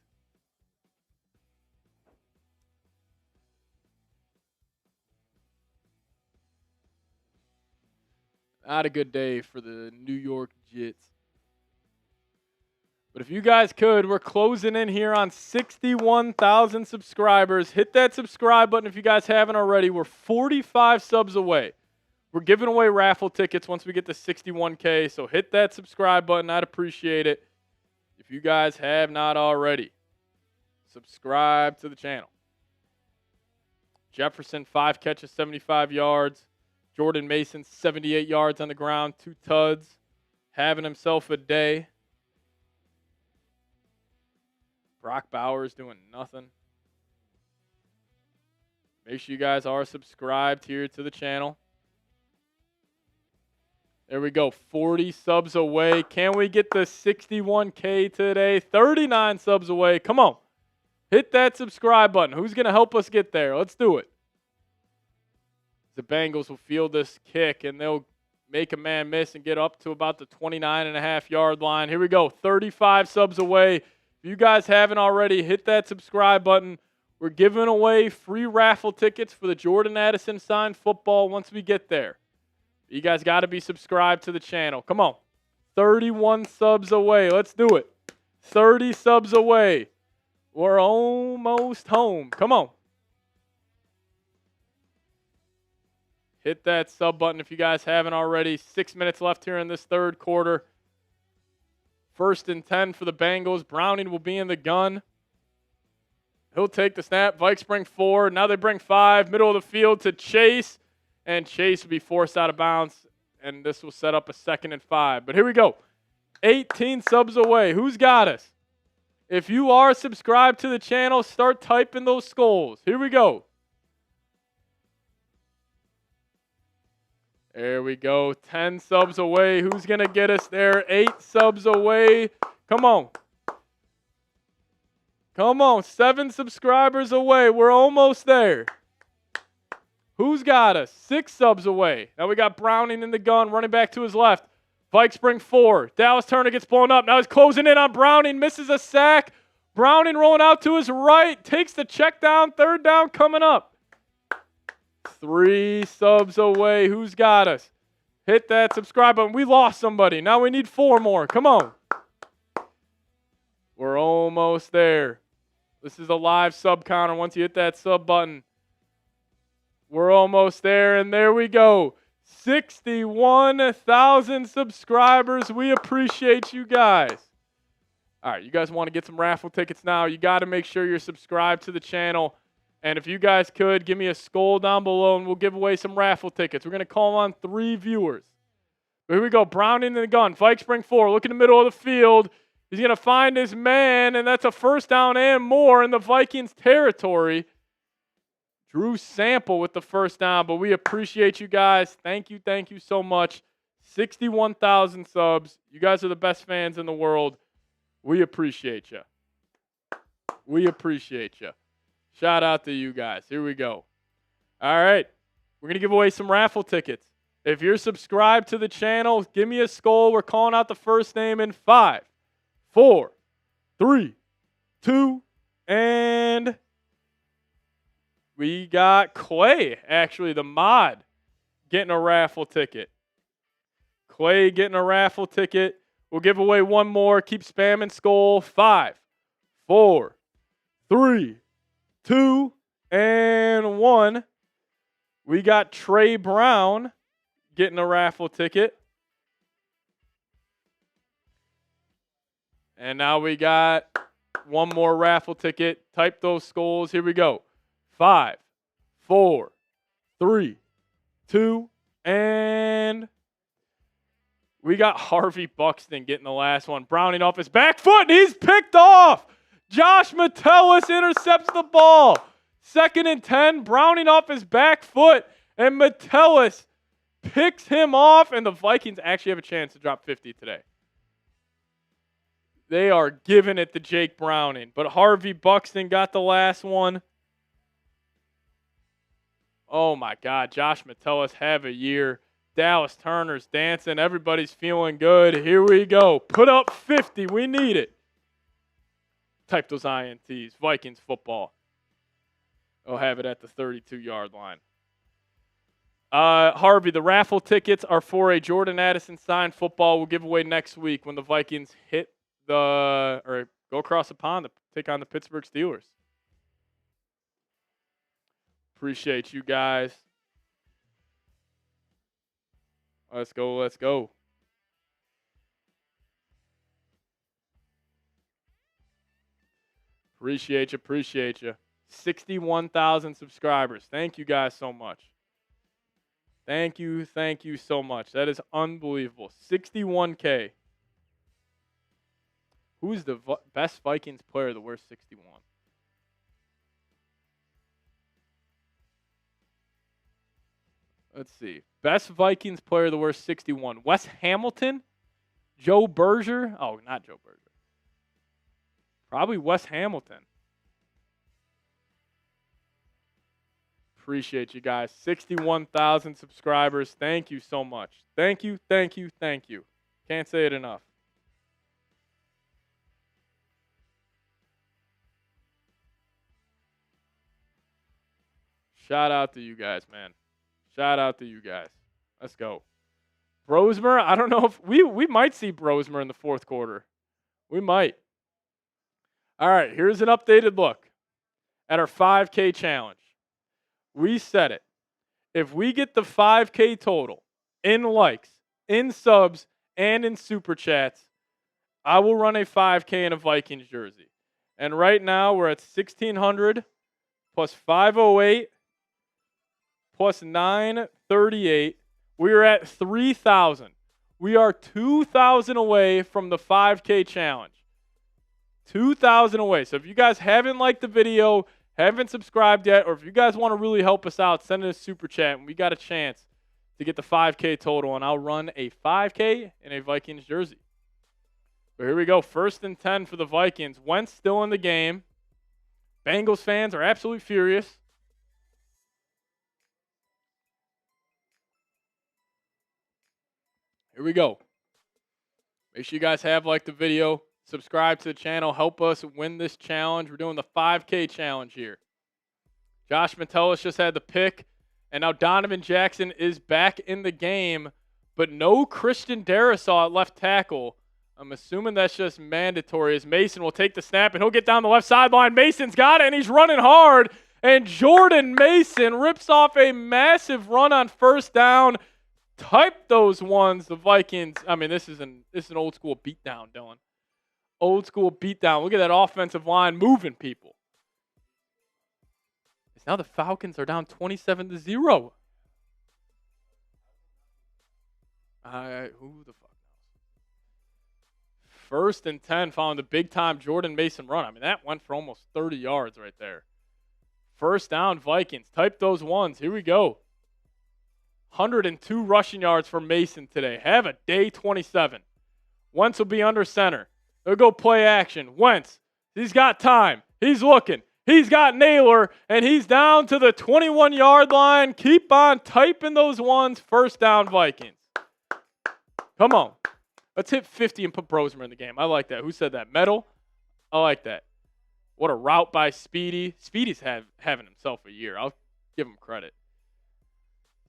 Speaker 1: Not a good day for the New York Jets. But if you guys could, we're closing in here on 61,000 subscribers. Hit that subscribe button if you guys haven't already. We're 45 subs away. We're giving away raffle tickets once we get to 61K, so hit that subscribe button. I'd appreciate it if you guys have not already. Subscribe to the channel. Jefferson, 5 catches, 75 yards. Jordan Mason, 78 yards on the ground, 2 tuds. Having himself a day. Brock Bowers doing nothing. Make sure you guys are subscribed here to the channel. There we go. 40 subs away. Can we get the 61K today? 39 subs away. Come on. Hit that subscribe button. Who's going to help us get there? Let's do it. The Bengals will field this kick, and they'll make a man miss and get up to about the 29.5-yard line. Here we go. 35 subs away. If you guys haven't already, hit that subscribe button. We're giving away free raffle tickets for the Jordan Addison signed football once we get there. You guys got to be subscribed to the channel. Come on. 31 subs away. Let's do it. 30 subs away. We're almost home. Come on. Hit that sub button if you guys haven't already. 6 minutes left here in this third quarter. 1st and 10 for the Bengals. Browning will be in the gun. He'll take the snap. Vikes bring 4. Now they bring 5. Middle of the field to Chase. And Chase will be forced out of bounds. And this will set up a 2nd and 5. But here we go. 18 subs away. Who's got us? If you are subscribed to the channel, start typing those skulls. Here we go. There we go. 10 subs away. Who's going to get us there? 8 subs away. Come on. Come on. 7 subscribers away. We're almost there. Who's got us? 6 subs away. Now we got Browning in the gun, running back to his left. Vikes bring 4. Dallas Turner gets blown up. Now he's closing in on Browning. Misses a sack. Browning rolling out to his right. Takes the check down. 3rd down coming up. 3 subs away. Who's got us? Hit that subscribe button. We lost somebody. Now we need 4 more. Come on. We're almost there. This is a live sub counter. Once you hit that sub button, we're almost there. And there we go. 61,000 subscribers. We appreciate you guys. All right, you guys want to get some raffle tickets now, you got to make sure you're subscribed to the channel. And if you guys could, give me a skull down below, and we'll give away some raffle tickets. We're going to call on 3 viewers. But here we go. Browning in the gun. Vikes bring 4. Look in the middle of the field. He's going to find his man, and that's a 1st down and more in the Vikings territory. Drew Sample with the 1st down, but we appreciate you guys. Thank you so much. 61,000 subs. You guys are the best fans in the world. We appreciate you. We appreciate you. Shout out to you guys. Here we go. All right. We're going to give away some raffle tickets. If you're subscribed to the channel, give me a skull. We're calling out the first name in 5, 4, 3, 2, and we got Clay, actually, the mod, getting a raffle ticket. Clay getting a raffle ticket. We'll give away 1 more. Keep spamming skull. 5, 4, 3, 2, and 1. We got Trey Brown getting a raffle ticket. And now we got 1 more raffle ticket. Type those skulls. Here we go. 5, 4, 3, 2, and we got Harvey Buxton getting the last one. Browning off his back foot, and he's picked off. Josh Metellus intercepts the ball. 2nd and 10, Browning off his back foot, and Metellus picks him off, and the Vikings actually have a chance to drop 50 today. They are giving it to Jake Browning, but Harvey Buxton got the last one. Oh, my God. Josh Metellus have a year. Dallas Turner's dancing. Everybody's feeling good. Here we go. Put up 50. We need it. Type those INTs. Vikings football. I'll have it at the 32-yard line. Harvey, the raffle tickets are for a Jordan Addison signed football. We'll give away next week when the Vikings go across the pond to take on the Pittsburgh Steelers. Appreciate you guys. Let's go, let's go. Appreciate you. Appreciate you. 61,000 subscribers. Thank you guys so much. Thank you. Thank you so much. That is unbelievable. 61K. Who's the best Vikings player that wears 61? Let's see. Best Vikings player that wears 61. Wes Hamilton? Joe Berger? Oh, not Joe Berger. Probably Wes Hamilton. Appreciate you guys. 61,000 subscribers. Thank you so much. Thank you, thank you, thank you. Can't say it enough. Shout out to you guys, man. Shout out to you guys. Let's go. Brosmer, I don't know if we might see Brosmer in the fourth quarter. We might. All right, here's an updated look at our 5K challenge. We said it. If we get the 5K total in likes, in subs, and in super chats, I will run a 5K in a Vikings jersey. And right now we're at 1,600 plus 508 plus 938. We are at 3,000. We are 2,000 away from the 5K challenge. 2,000 away. So if you guys haven't liked the video, haven't subscribed yet, or if you guys want to really help us out, send in a super chat, and we got a chance to get the 5K total, and I'll run a 5K in a Vikings jersey. But here we go. 1st and 10 for the Vikings. Wentz still in the game. Bengals fans are absolutely furious. Here we go. Make sure you guys have liked the video. Subscribe to the channel. Help us win this challenge. We're doing the 5K challenge here. Josh Metellus just had the pick. And now Donovan Jackson is back in the game. But no Christian Darrisaw at left tackle. I'm assuming that's just mandatory as Mason will take the snap and he'll get down the left sideline. Mason's got it and he's running hard. And Jordan Mason rips off a massive run on 1st down. Type those ones. The Vikings, I mean, this is an old school beatdown, Dylan. Old school beatdown. Look at that offensive line moving people. Now the Falcons are down 27-0. Who the fuck knows? 1st and 10 following the big-time Jordan Mason run. I mean, that went for almost 30 yards right there. 1st down, Vikings. Type those ones. Here we go. 102 rushing yards for Mason today. Have a day 27. Wentz will be under center. They'll go play action. Wentz, he's got time. He's looking. He's got Naylor, and he's down to the 21-yard line. Keep on typing those ones. 1st down, Vikings. Come on. Let's hit 50 and put Brosmer in the game. I like that. Who said that? Metal? I like that. What a route by Speedy. Speedy's having himself a year. I'll give him credit.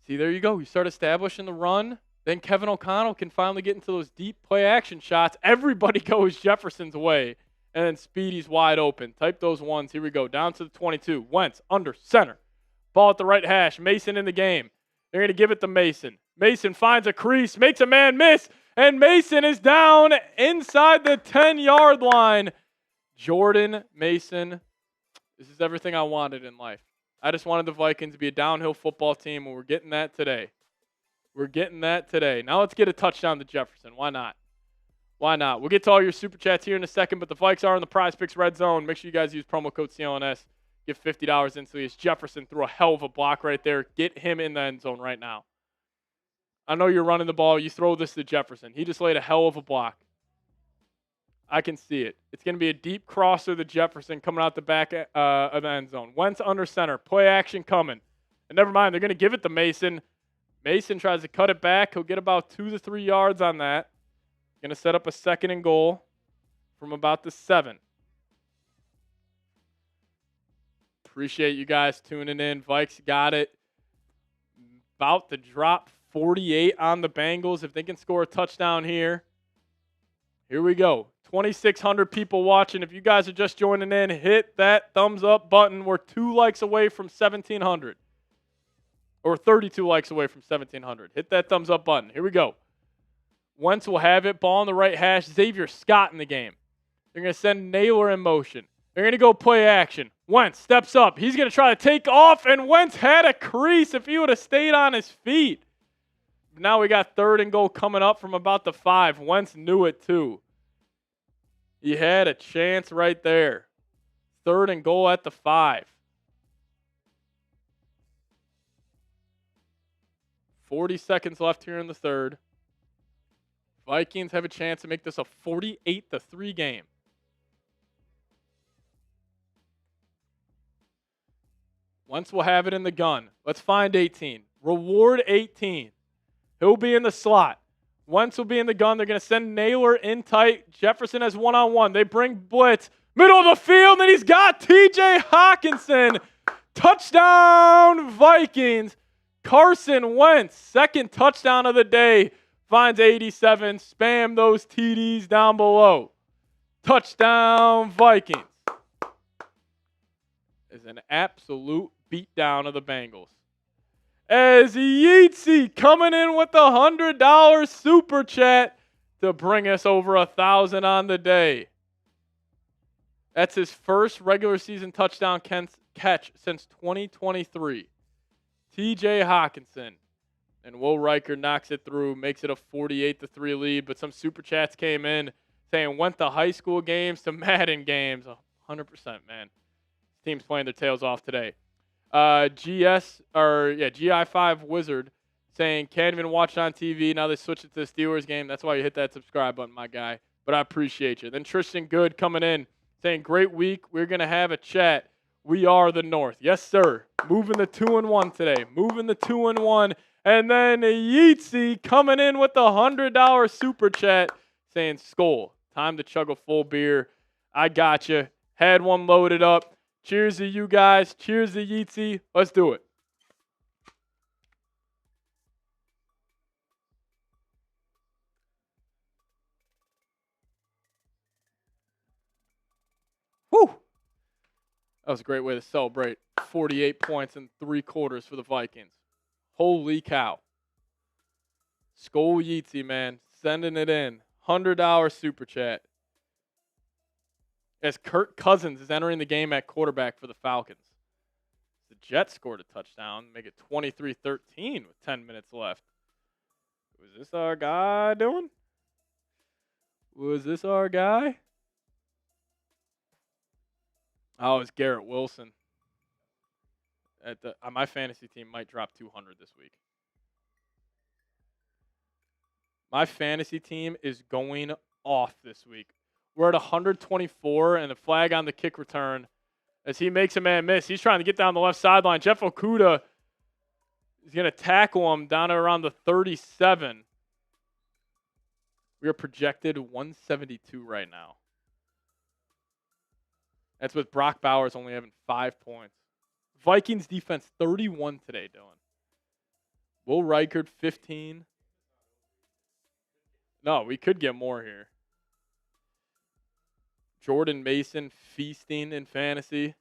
Speaker 1: See, there you go. You start establishing the run. Then Kevin O'Connell can finally get into those deep play action shots. Everybody goes Jefferson's way. And then Speedy's wide open. Type those ones. Here we go. Down to the 22. Wentz under center. Ball at the right hash. Mason in the game. They're going to give it to Mason. Mason finds a crease. Makes a man miss. And Mason is down inside the 10-yard line. Jordan Mason. This is everything I wanted in life. I just wanted the Vikings to be a downhill football team, and we're getting that today. We're getting that today. Now let's get a touchdown to Jefferson. Why not? Why not? We'll get to all your super chats here in a second, but the Vikes are in the Prize Picks Red Zone. Make sure you guys use promo code CLNS. Get $50 instantly as Jefferson threw a hell of a block right there. Get him in the end zone right now. I know you're running the ball. You throw this to Jefferson. He just laid a hell of a block. I can see it. It's going to be a deep crosser to Jefferson coming out the back of the end zone. Wentz under center. Play action coming. And never mind, they're going to give it to Mason. Mason tries to cut it back. He'll get about 2 to 3 yards on that. Going to set up a 2nd and goal from about the 7. Appreciate you guys tuning in. Vikes got it. About to drop 48 on the Bengals if they can score a touchdown here. Here we go. 2,600 people watching. If you guys are just joining in, hit that thumbs up button. We're 2 likes away from 1,700. Or 32 likes away from 1,700. Hit that thumbs up button. Here we go. Wentz will have it. Ball on the right hash. Xavier Scott in the game. They're going to send Naylor in motion. They're going to go play action. Wentz steps up. He's going to try to take off, and Wentz had a crease if he would have stayed on his feet. Now we got 3rd and goal coming up from about the 5. Wentz knew it too. He had a chance right there. 3rd and goal at the 5. 40 seconds left here in the 3rd. Vikings have a chance to make this a 48-3 game. Wentz will have it in the gun. Let's find 18. Reward 18. He'll be in the slot. Wentz will be in the gun. They're going to send Naylor in tight. Jefferson has one-on-one. They bring blitz. Middle of the field, and he's got T.J. Hawkinson. Touchdown, Vikings. Carson Wentz, 2nd touchdown of the day. Finds 87. Spam those TDs down below. Touchdown, Vikings. Is an absolute beatdown of the Bengals. As Yeatsy coming in with the $100 super chat to bring us over 1,000 on the day. That's his first regular season touchdown catch since 2023. T.J. Hawkinson. And Will Riker knocks it through, makes it a 48-3 lead. But some super chats came in saying went to high school games to Madden games. 100%, man. Teams playing their tails off today. GI5 Wizard saying can't even watch it on TV. Now they switch it to the Steelers game. That's why you hit that subscribe button, my guy. But I appreciate you. Then Tristan Good coming in saying great week. We're going to have a chat. We are the North. Yes, sir. Moving the 2-1 today. Moving the 2-1. And then Yeatsy coming in with the $100 super chat saying, Skull, time to chug a full beer. I got you. Had one loaded up. Cheers to you guys. Cheers to Yeatsy. Let's do it. Whew. That was a great way to celebrate 48 points in 3 quarters for the Vikings. Holy cow. Skull Yeatsy, man. Sending it in. $100 super chat. As Kirk Cousins is entering the game at quarterback for the Falcons. The Jets scored a touchdown, make it 23-13 with 10 minutes left. Was this our guy doing? Was this our guy? Oh, it's Garrett Wilson. My fantasy team might drop 200 this week. My fantasy team is going off this week. We're at 124 and a flag on the kick return as he makes a man miss. He's trying to get down the left sideline. Jeff Okudah is going to tackle him down around the 37. We are projected 172 right now. That's with Brock Bowers only having 5 points. Vikings defense 31 today, Dylan. Will Reichard 15. No, we could get more here. Jordan Mason feasting in fantasy.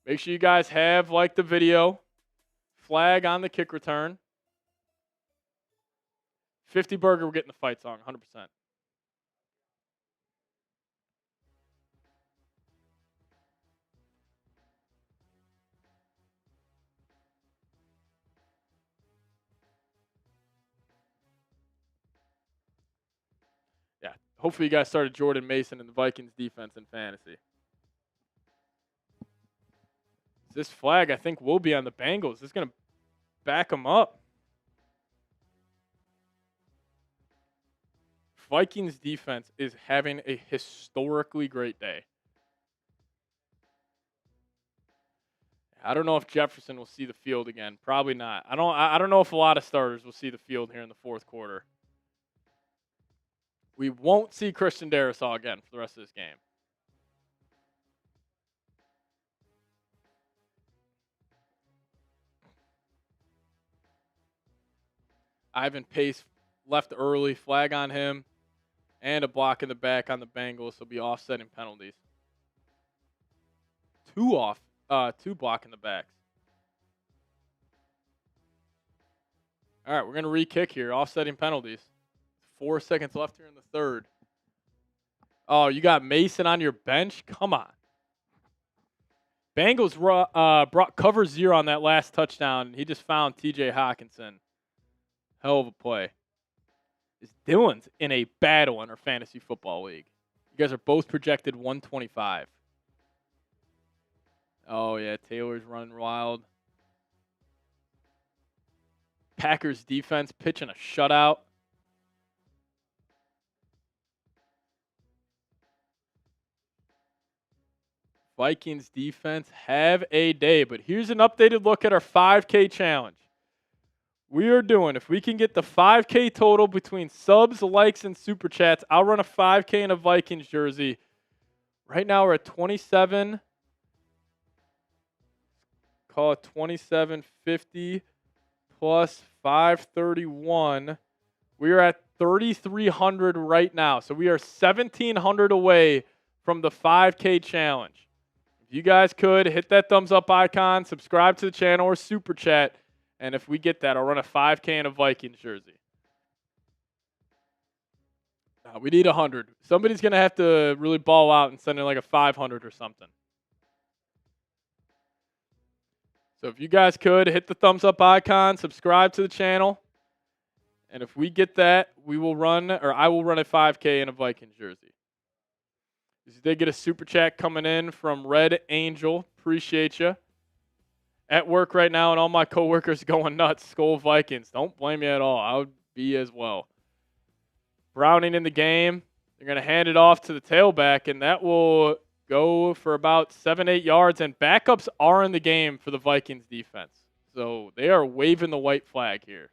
Speaker 1: Make sure you guys have liked the video. Flag on the kick return. 50 Burger, we're getting the fight song, 100%. Yeah, hopefully you guys started Jordan Mason in the Vikings defense in fantasy. This flag, I think, will be on the Bengals. This is going to back them up. Vikings defense is having a historically great day. I don't know if Jefferson will see the field again. Probably not. I don't know if a lot of starters will see the field here in the fourth quarter. We won't see Christian Darrisaw again for the rest of this game. Ivan Pace left early, flag on him, and a block in the back on the Bengals. So be offsetting penalties. Two block in the backs. All right, we're going to re-kick here, offsetting penalties. 4 seconds left here in the third. Oh, you got Mason on your bench? Come on. Bengals brought cover 0 on that last touchdown. He just found TJ Hawkinson. Hell of a play. Dylan's in a battle in our fantasy football league. You guys are both projected 125. Oh, yeah, Taylor's running wild. Packers defense pitching a shutout. Vikings defense have a day. But here's an updated look at our 5K challenge. We are doing, if we can get the 5K total between subs, likes, and super chats, I'll run a 5K in a Vikings jersey. Right now we're at 27. Call it 2750 plus 531. We are at 3,300 right now. So we are 1,700 away from the 5K challenge. If you guys could, hit that thumbs up icon, subscribe to the channel, or super chat. And if we get that, I'll run a 5K in a Vikings jersey. We need 100. Somebody's going to have to really ball out and send in like a 500 or something. So if you guys could, hit the thumbs up icon, subscribe to the channel. And if we get that, we will run, or I will run a 5K in a Vikings jersey. We did get a super chat coming in from Red Angel. Appreciate you. At work right now, and all my coworkers going nuts. Skol Vikings. Don't blame me at all. I would be as well. Browning in the game. They're going to hand it off to the tailback, and that will go for about 7-8 yards. And backups are in the game for the Vikings defense. So they are waving the white flag here.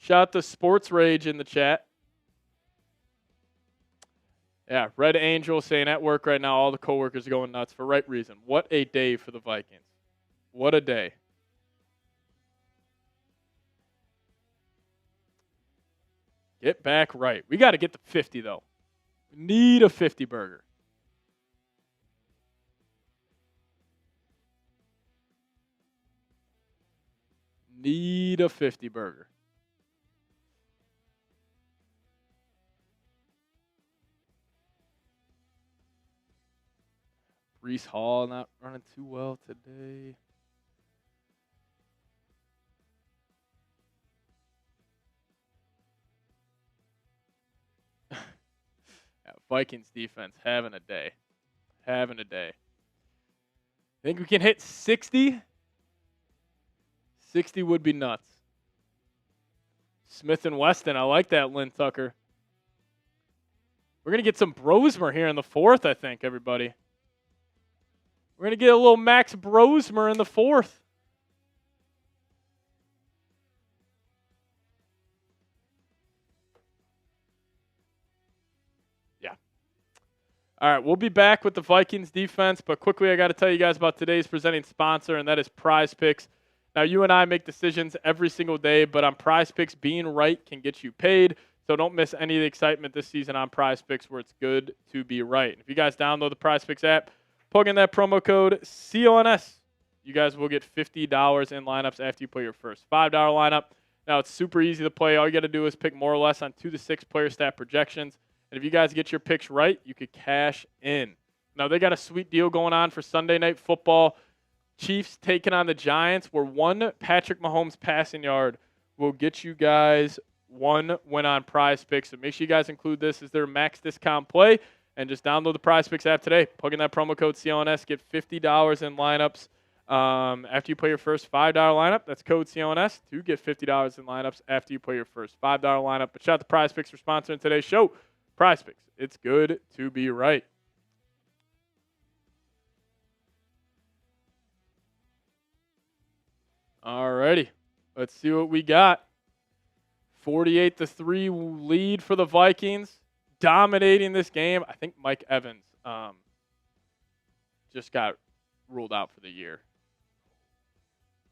Speaker 1: Shout out to Sports Rage in the chat. Yeah, Red Angel saying at work right now, all the coworkers are going nuts for right reason. What a day for the Vikings. What a day. Get back right. We got to get to 50, though. We need a 50 burger. Need a 50 burger. Brees Hall not running too well today. Yeah, Vikings defense having a day. Having a day. Think we can hit 60? 60 would be nuts. Smith and Weston, I like that, Lynn Tucker. We're going to get some Brosmer here in the 4th, I think, everybody. We're going to get a little Max Brosmer in the 4th. Yeah. All right, we'll be back with the Vikings defense, but quickly I got to tell you guys about today's presenting sponsor, and that is Prize Picks. Now, you and I make decisions every single day, but on Prize Picks, being right can get you paid, so don't miss any of the excitement this season on Prize Picks where it's good to be right. If you guys download the Prize Picks app, plug in that promo code CONS. You guys will get $50 in lineups after you play your first $5 lineup. Now, it's super easy to play. All you got to do is pick more or less on 2 to 6 player stat projections. And if you guys get your picks right, you could cash in. Now, they got a sweet deal going on for Sunday Night Football. Chiefs taking on the Giants, where one Patrick Mahomes passing yard will get you guys one win on Prize Picks. So make sure you guys include this as their max discount play. And just download the Prize Picks app today. Plug in that promo code CONS. Get $50 in lineups after you play your first $5 lineup. That's code CONS to get $50 in lineups after you play your first $5 lineup. But shout out to Prize Picks for sponsoring today's show. Prize Picks. It's good to be right. All righty. Let's see what we got. 48-3 lead for the Vikings. Dominating this game. I think Mike Evans just got ruled out for the year.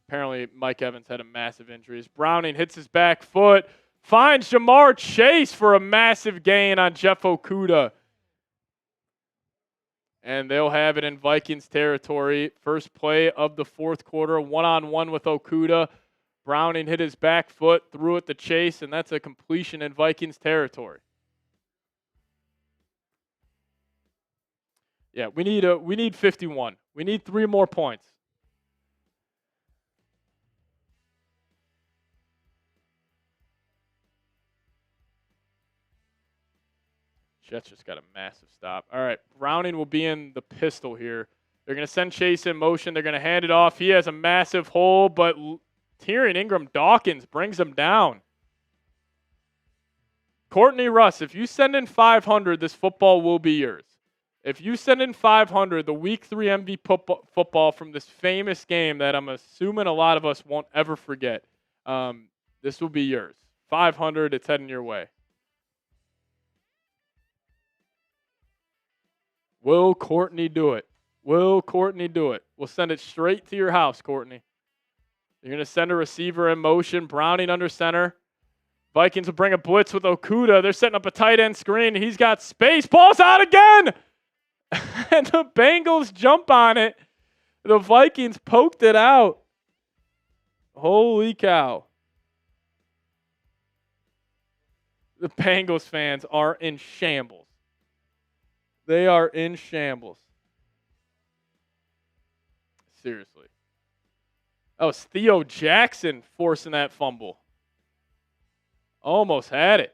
Speaker 1: Apparently, Mike Evans had a massive injury. Browning hits his back foot. Finds Jamar Chase for a massive gain on Jeff Okudah. And they'll have it in Vikings territory. First play of the 4th quarter. One-on-one with Okudah. Browning hit his back foot, threw it to Chase, and that's a completion in Vikings territory. Yeah, we need 51. We need 3 more points. Jets just got a massive stop. All right, Browning will be in the pistol here. They're going to send Chase in motion. They're going to hand it off. He has a massive hole, but Tyrion Ingram Dawkins brings him down. Courtney Russ, if you send in 500, this football will be yours. If you send in 500, the Week 3 MVP football from this famous game that I'm assuming a lot of us won't ever forget, this will be yours. 500, it's heading your way. Will Courtney do it? Will Courtney do it? We'll send it straight to your house, Courtney. You're going to send a receiver in motion. Browning under center. Vikings will bring a blitz with Okuda. They're setting up a tight end screen. He's got space. Ball's out again! And the Bengals jump on it. The Vikings poked it out. Holy cow. The Bengals fans are in shambles. They are in shambles. Seriously. Oh, it's Theo Jackson forcing that fumble. Almost had it.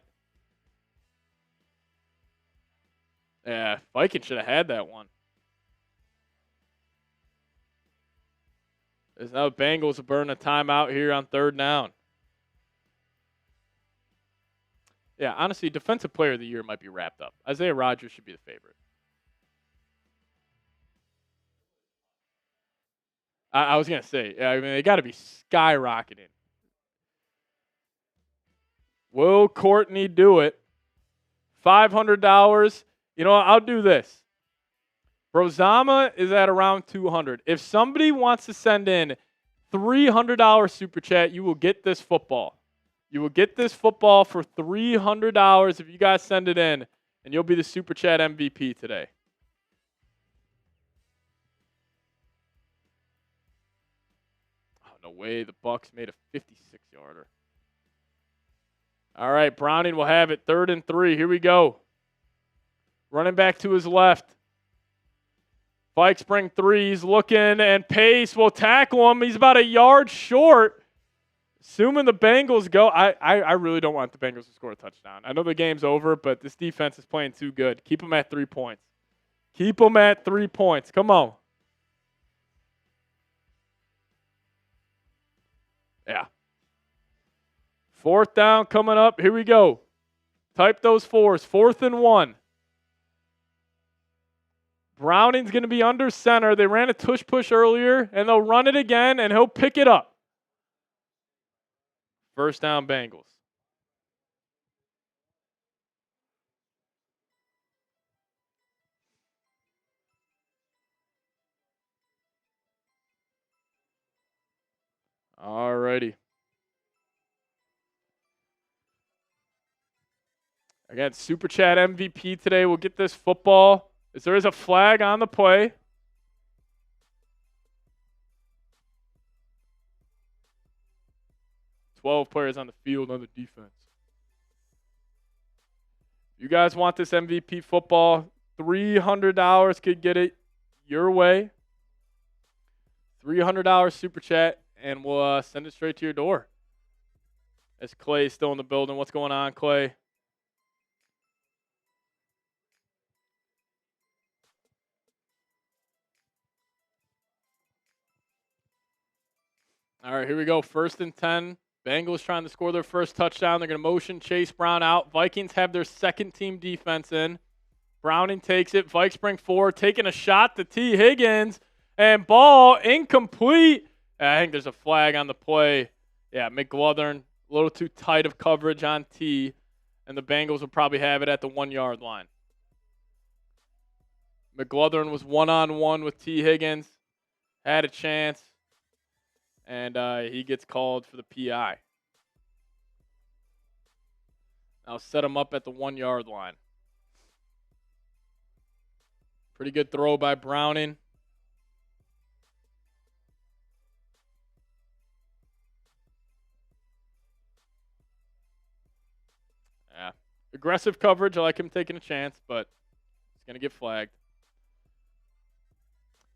Speaker 1: Yeah, Vikings should have had that one. There's now Bengals will burn a timeout here on 3rd down. Yeah, honestly, Defensive Player of the Year might be wrapped up. Isaiah Rodgers should be the favorite. I was going to say, I mean, they got to be skyrocketing. Will Courtney do it? $500. You know what? I'll do this. Brozama is at around 200. If somebody wants to send in $300 super chat, you will get this football. You will get this football for $300 if you guys send it in, and you'll be the super chat MVP today. Oh, no way. The Bucs made a 56-yarder. All right, Browning will have it 3rd and 3. Here we go. Running back to his left. Vikes bring 3. He's looking, and Pace will tackle him. He's about a yard short. Assuming the Bengals go, I really don't want the Bengals to score a touchdown. I know the game's over, but this defense is playing too good. Keep them at 3 points. Keep them at 3 points. Come on. Yeah. 4th down coming up. Here we go. Type those 4s. 4th and 1. Browning's going to be under center. They ran a tush push earlier, and they'll run it again, and he'll pick it up. 1st down, Bengals. All righty. Again, Super Chat MVP today. We'll get this football. As there is a flag on the play. $12 players on the field on the defense. If you guys want this MVP football, $300 could get it your way. $300 Super Chat, and we'll send it straight to your door. As Clay's still in the building. What's going on, Clay? All right, here we go. 1st and 10. Bengals trying to score their first touchdown. They're going to motion Chase Brown out. Vikings have their 2nd team defense in. Browning takes it. Vikes bring 4. Taking a shot to T. Higgins. And ball incomplete. I think there's a flag on the play. Yeah, McGlothern, a little too tight of coverage on T. And the Bengals will probably have it at the 1-yard line. McGlothern was one-on-one with T. Higgins. Had a chance. And he gets called for the PI. Now set him up at the 1-yard line. Pretty good throw by Browning. Aggressive coverage. I like him taking a chance, but he's going to get flagged.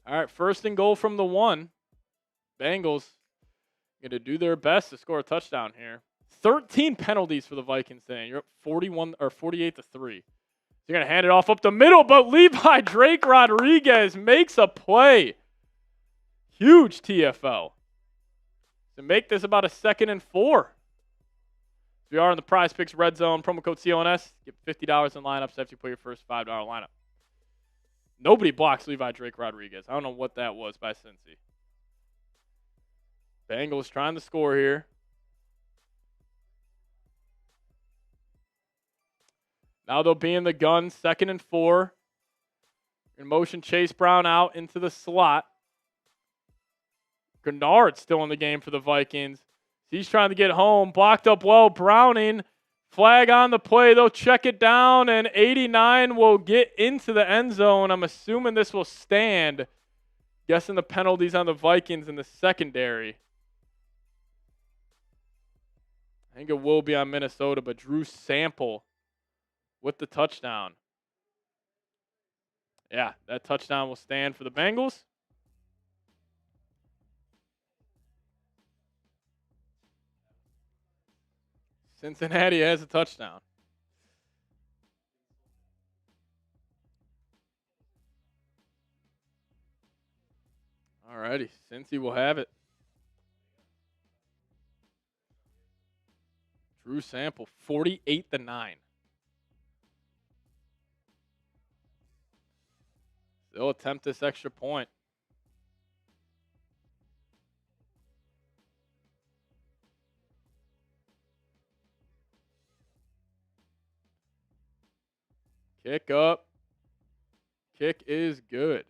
Speaker 1: All right, 1st and goal from the 1. Bengals going to do their best to score a touchdown here. 13 penalties for the Vikings today. You're up 41 or 48-3. You're going to hand it off up the middle, but Levi Drake Rodriguez makes a play. Huge TFL. To make this about a 2nd and 4. If you are in the Prize Picks Red Zone, promo code CLNS, get $50 in lineups after you put your first $5 lineup. Nobody blocks Levi Drake Rodriguez. I don't know what that was by Cincy. Bengals trying to score here. Now they'll be in the gun, 2nd and 4. In motion, Chase Brown out into the slot. Gennard's still in the game for the Vikings. He's trying to get home. Blocked up well. Browning. Flag on the play. They'll check it down, and 89 will get into the end zone. I'm assuming this will stand. Guessing the penalties on the Vikings in the secondary. I think it will be on Minnesota, but Drew Sample with the touchdown. Yeah, that touchdown will stand for the Bengals. Cincinnati has a touchdown. All righty, Cincy will have it. Drew Sample, 48-9. They'll attempt this extra point. Kick up. Kick is good.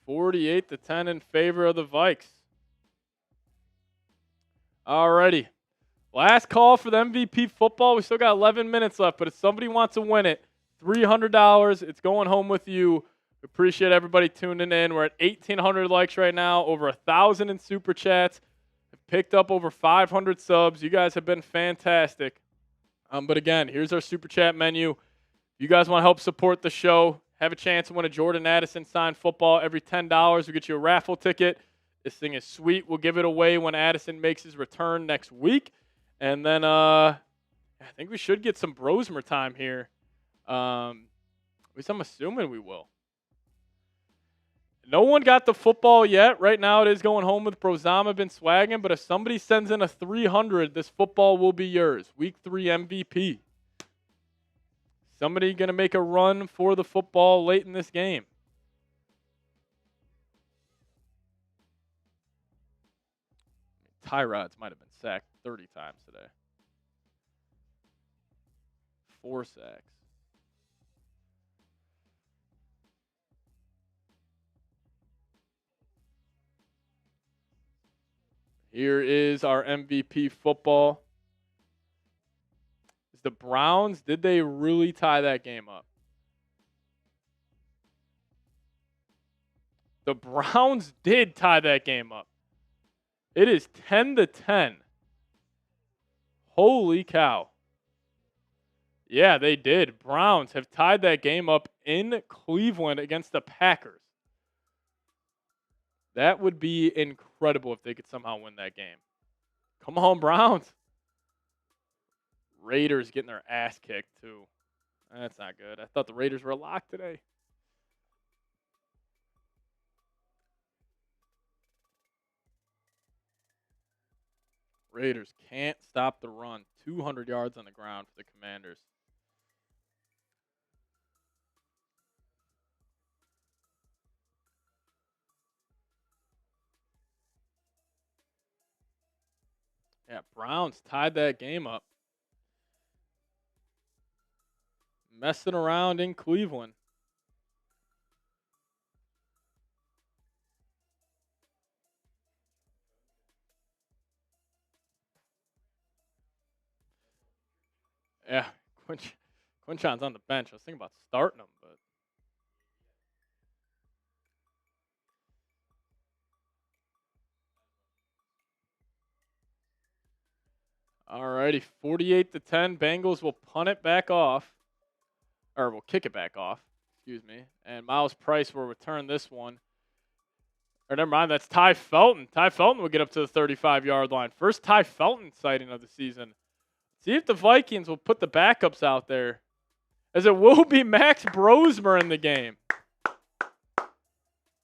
Speaker 1: $48-10 in favor of the Vikes. Alrighty. Last call for the MVP football. We still got 11 minutes left, but if somebody wants to win it, $300. It's going home with you. Appreciate everybody tuning in. We're at 1,800 likes right now, over 1,000 in super chats. Have picked up over 500 subs. You guys have been fantastic. But again, here's our super chat menu. If you guys want to help support the show, have a chance to win a Jordan Addison signed football. Every $10, we get you a raffle ticket. This thing is sweet. We'll give it away when Addison makes his return next week. And then I think we should get some Brosmer time here. At least I'm assuming we will. No one got the football yet. Right now it is going home with Brozama been swagging, but if somebody sends in a 300, this football will be yours. Week 3 MVP. Somebody going to make a run for the football late in this game. Tyrods might have been sacked 30 times today. 4 sacks. Here is our MVP football. The Browns, did they really tie that game up? The Browns did tie that game up. It is 10-10. Holy cow. Yeah, they did. Browns have tied that game up in Cleveland against the Packers. That would be incredible if they could somehow win that game. Come on, Browns. Raiders getting their ass kicked, too. That's not good. I thought the Raiders were locked today. Raiders can't stop the run. 200 yards on the ground for the Commanders. Yeah, Browns tied that game up. Messing around in Cleveland. Yeah, Quinchon's on the bench. I was thinking about starting him, but Alrighty, 48-10. Bengals will punt it back off. Or will kick it back off. Excuse me. And Miles Price will return this one. Or never mind, that's Ty Felton. Ty Felton will get up to the 35-yard line. First Ty Felton sighting of the season. See if the Vikings will put the backups out there, as it will be Max Brosmer in the game.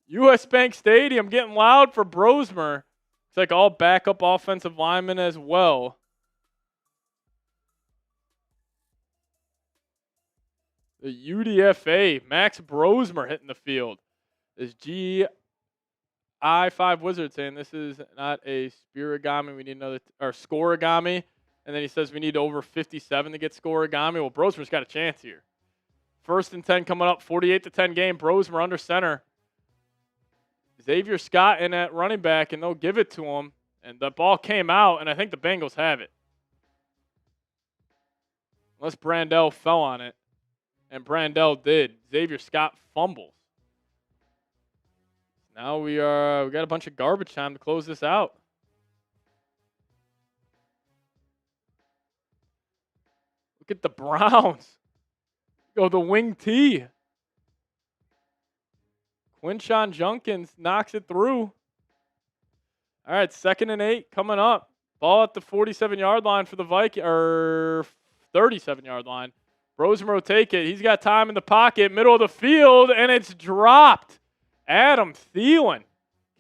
Speaker 1: U.S. Bank Stadium getting loud for Brosmer. It's like all backup offensive linemen as well. The UDFA, Max Brosmer hitting the field. This GI5 Wizard saying this is not a Spirigami. We need another, or Scorigami. And then he says we need over 57 to get Scorigami. Well, Brosmer's got a chance here. 1st and 10 coming up, 48-10 game. Brosmer under center. Xavier Scott in at running back, and they'll give it to him. And the ball came out, and I think the Bengals have it. Unless Brandell fell on it. And Brandell did. Xavier Scott fumbles. Now we got a bunch of garbage time to close this out. Look at the Browns. Go the wing T. Quinshon Junkins knocks it through. All right, 2nd and 8 coming up. Ball at the 47-yard line for the Vikings, or 37-yard line. Brosmer will take it. He's got time in the pocket, middle of the field, and it's dropped. Adam Thielen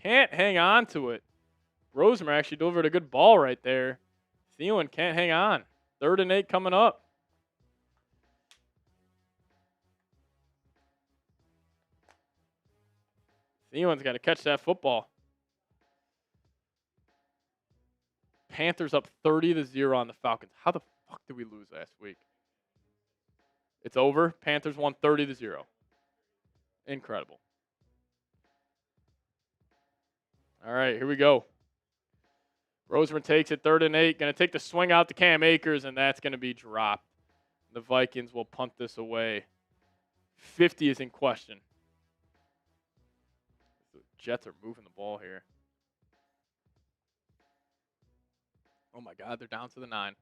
Speaker 1: can't hang on to it. Brosmer actually delivered a good ball right there. Thielen can't hang on. 3rd and 8 coming up. Thielen's got to catch that football. Panthers up 30-0 on the Falcons. How the fuck did we lose last week? It's over. Panthers won 30-0. Incredible. All right, here we go. Brosmer takes it 3rd and 8. Going to take the swing out to Cam Akers, and that's going to be dropped. The Vikings will punt this away. 50 is in question. The Jets are moving the ball here. Oh, my God, they're down to the 9.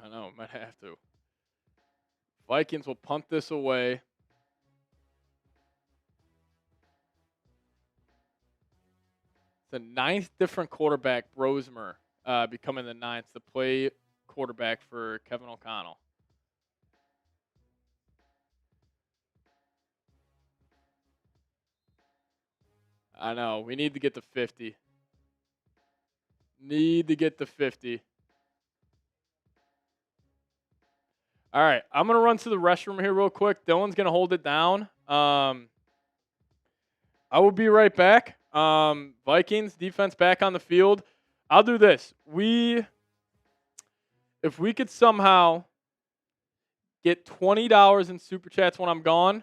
Speaker 1: I know, might have to. Vikings will punt this away. It's the 9th different quarterback, Brosmer, becoming the 9th to play quarterback for Kevin O'Connell. I know, we need to get to 50. Need to get to 50. All right, I'm going to run to the restroom here real quick. Dylan's going to hold it down. I will be right back. Vikings defense back on the field. I'll do this. If we could somehow get $20 in Super Chats when I'm gone,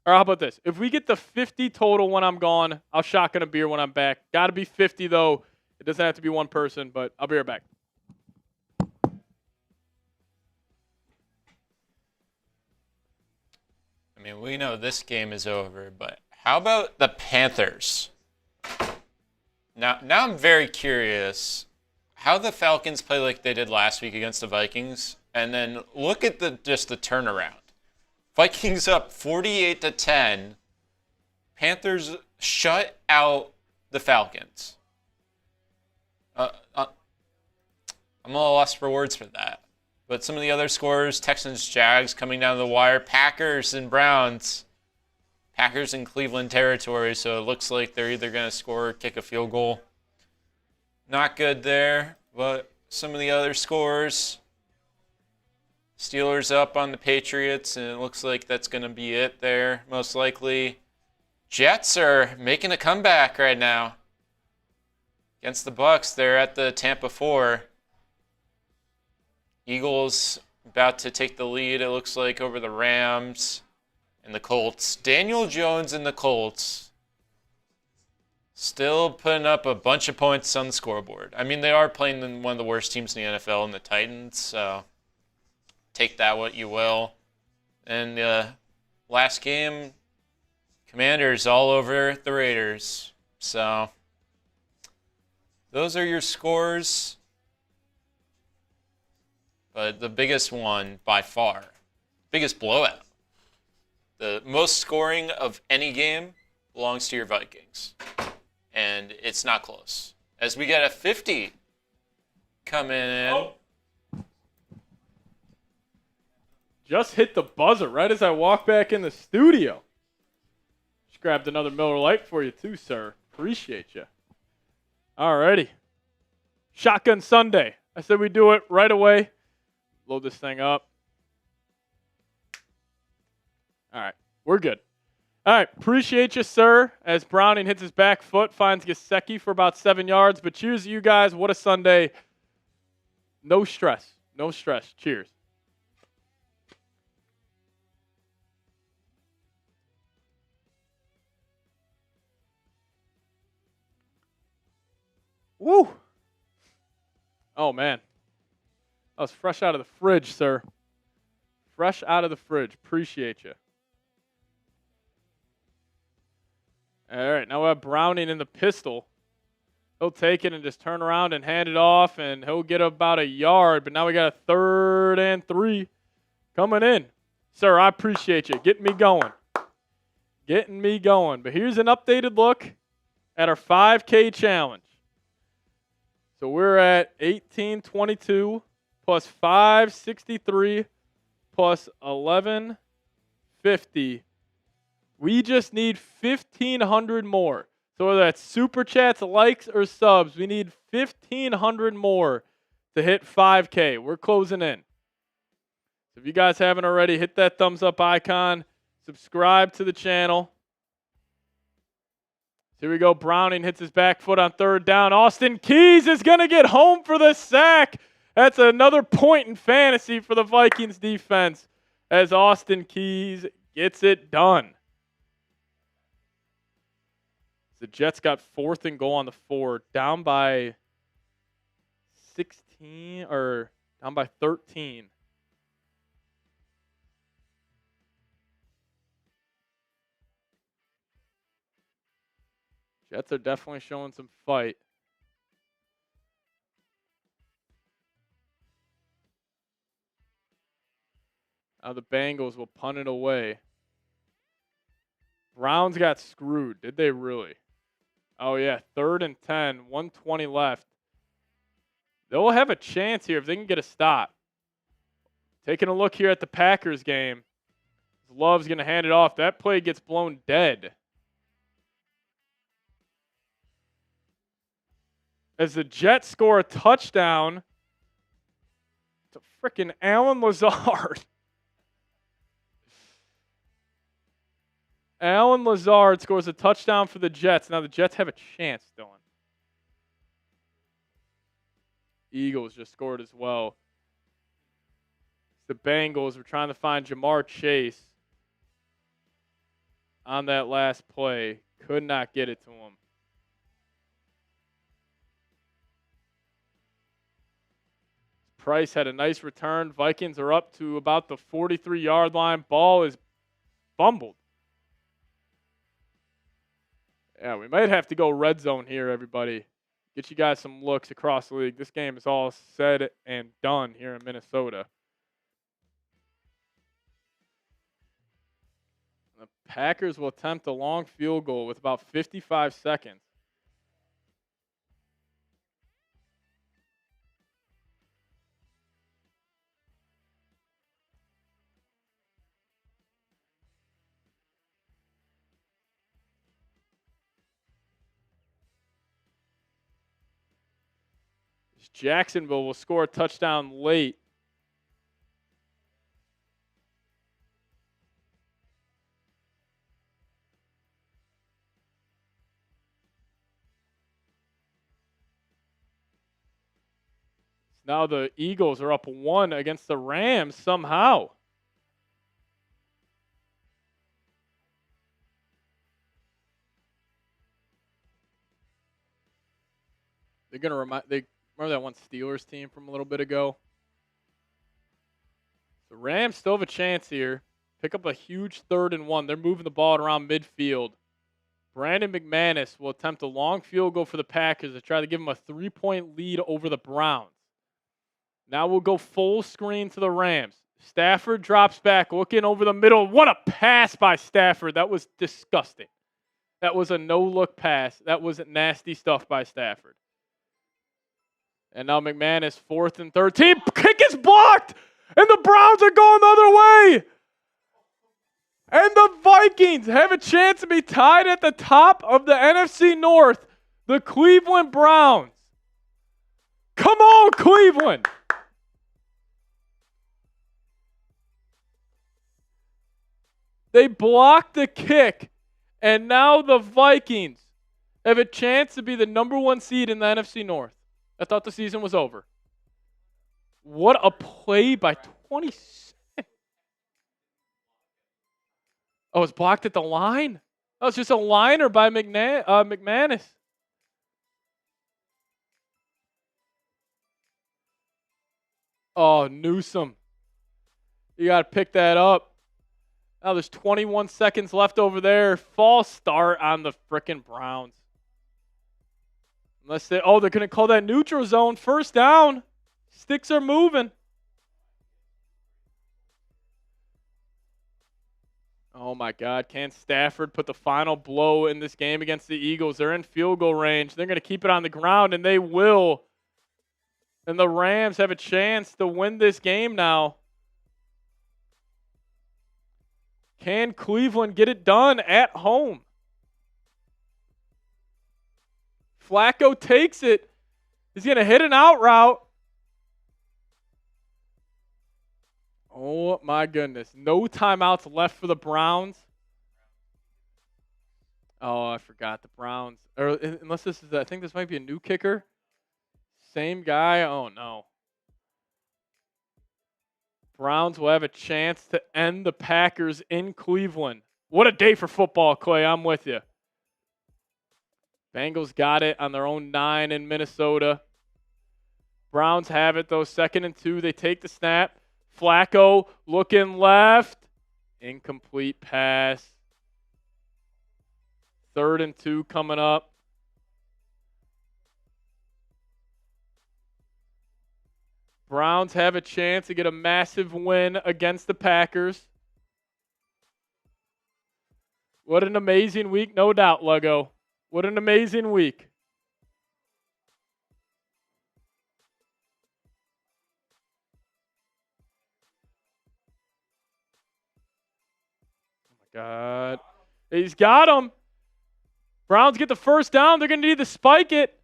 Speaker 1: or how about this? If we get the 50 total when I'm gone, I'll shotgun a beer when I'm back. Got to be 50, though. It doesn't have to be one person, but I'll be right back.
Speaker 2: I mean, we know this game is over, but how about the Panthers? Now I'm very curious how the Falcons play like they did last week against the Vikings, and then look at the turnaround. Vikings up 48-10. Panthers shut out the Falcons. I'm a little lost for words for that. But some of the other scores, Texans, Jags coming down the wire, Packers and Browns. Packers in Cleveland territory, so it looks like they're either going to score or kick a field goal. Not good there, but some of the other scores. Steelers up on the Patriots, and it looks like that's going to be it there, most likely. Jets are making a comeback right now. Against the Bucks, they're at the Tampa 4. Eagles about to take the lead, it looks like, over the Rams and the Colts. Daniel Jones and the Colts still putting up a bunch of points on the scoreboard. I mean, they are playing one of the worst teams in the NFL in the Titans, so take that what you will. And last game, Commanders all over the Raiders. So those are your scores. But the biggest one by far, biggest blowout, the most scoring of any game belongs to your Vikings. And it's not close. As we get a 50 coming in.
Speaker 1: Oh. Just hit the buzzer right as I walk back in the studio. Just grabbed another Miller Lite for you too, sir. Appreciate you. Alrighty. Shotgun Sunday. I said we do it right away. Load this thing up. All right. We're good. All right. Appreciate you, sir. As Browning hits his back foot, finds Gesicki for about 7 yards. But cheers to you guys. What a Sunday. No stress. No stress. Cheers. Woo! Oh, man. That was fresh out of the fridge, sir. Fresh out of the fridge. Appreciate you. All right, now we have Browning in the pistol. He'll take it and just turn around and hand it off, and he'll get about a yard. But now we got a 3rd and 3 coming in. Sir, I appreciate you. Getting me going. Getting me going. But here's an updated look at our 5K challenge. So we're at 1822 plus 563 plus 1150. We just need 1,500 more. So whether that's super chats, likes, or subs, we need 1,500 more to hit 5K. We're closing in. So if you guys haven't already, hit that thumbs up icon. Subscribe to the channel. Here we go. Browning hits his back foot on 3rd down. Austin Keys is going to get home for the sack. That's another point in fantasy for the Vikings defense as Austin Keys gets it done. The Jets got 4th and goal on the 4, down by 16 or down by 13. Jets are definitely showing some fight. Now the Bengals will punt it away. Browns got screwed. Did they really? Oh, yeah. 3rd and 10. 1:20 left. They'll have a chance here if they can get a stop. Taking a look here at the Packers game. Love's going to hand it off. That play gets blown dead. As the Jets score a touchdown to frickin' Allen Lazard. Allen Lazard scores a touchdown for the Jets. Now the Jets have a chance, Dylan. Eagles just scored as well. The Bengals were trying to find Jamar Chase on that last play. Could not get it to him. Price had a nice return. Vikings are up to about the 43-yard line. Ball is fumbled. Yeah, we might have to go red zone here, everybody. Get you guys some looks across the league. This game is all said and done here in Minnesota. The Packers will attempt a long field goal with about 55 seconds. Jacksonville will score a touchdown late. Now the Eagles are up 1 against the Rams somehow. They're going to remember that one Steelers team from a little bit ago? The Rams still have a chance here. Pick up a huge 3rd and 1. They're moving the ball around midfield. Brandon McManus will attempt a long field goal for the Packers to try to give them a 3-point lead over the Browns. Now we'll go full screen to the Rams. Stafford drops back, looking over the middle. What a pass by Stafford. That was disgusting. That was a no-look pass. That was nasty stuff by Stafford. And now McManus, 4th and 13. Kick is blocked, and the Browns are going the other way. And the Vikings have a chance to be tied at the top of the NFC North. The Cleveland Browns. Come on, Cleveland. They blocked the kick, and now the Vikings have a chance to be the number 1 seed in the NFC North. I thought the season was over. What a play by 26. Oh, it's blocked at the line? That was just a liner by McManus. Oh, Newsom. You got to pick that up. Now there's 21 seconds left over there. False start on the frickin' Browns. Unless they're going to call that neutral zone. 1st down. Sticks are moving. Oh, my God. Can Stafford put the final blow in this game against the Eagles? They're in field goal range. They're going to keep it on the ground, and they will. And the Rams have a chance to win this game now. Can Cleveland get it done at home? Flacco takes it. He's going to hit an out route. Oh, my goodness. No timeouts left for the Browns. Oh, I forgot the Browns. Or unless this is, I think this might be a new kicker. Same guy. Oh, no. Browns will have a chance to end the Packers in Cleveland. What a day for football, Clay. I'm with you. Bengals got it on their own 9 in Minnesota. Browns have it, though. 2nd and 2. They take the snap. Flacco looking left. Incomplete pass. 3rd and 2 coming up. Browns have a chance to get a massive win against the Packers. What an amazing week, no doubt, Lego. What an amazing week. Oh, my God. He's got him. Browns get the 1st down. They're going to need to spike it.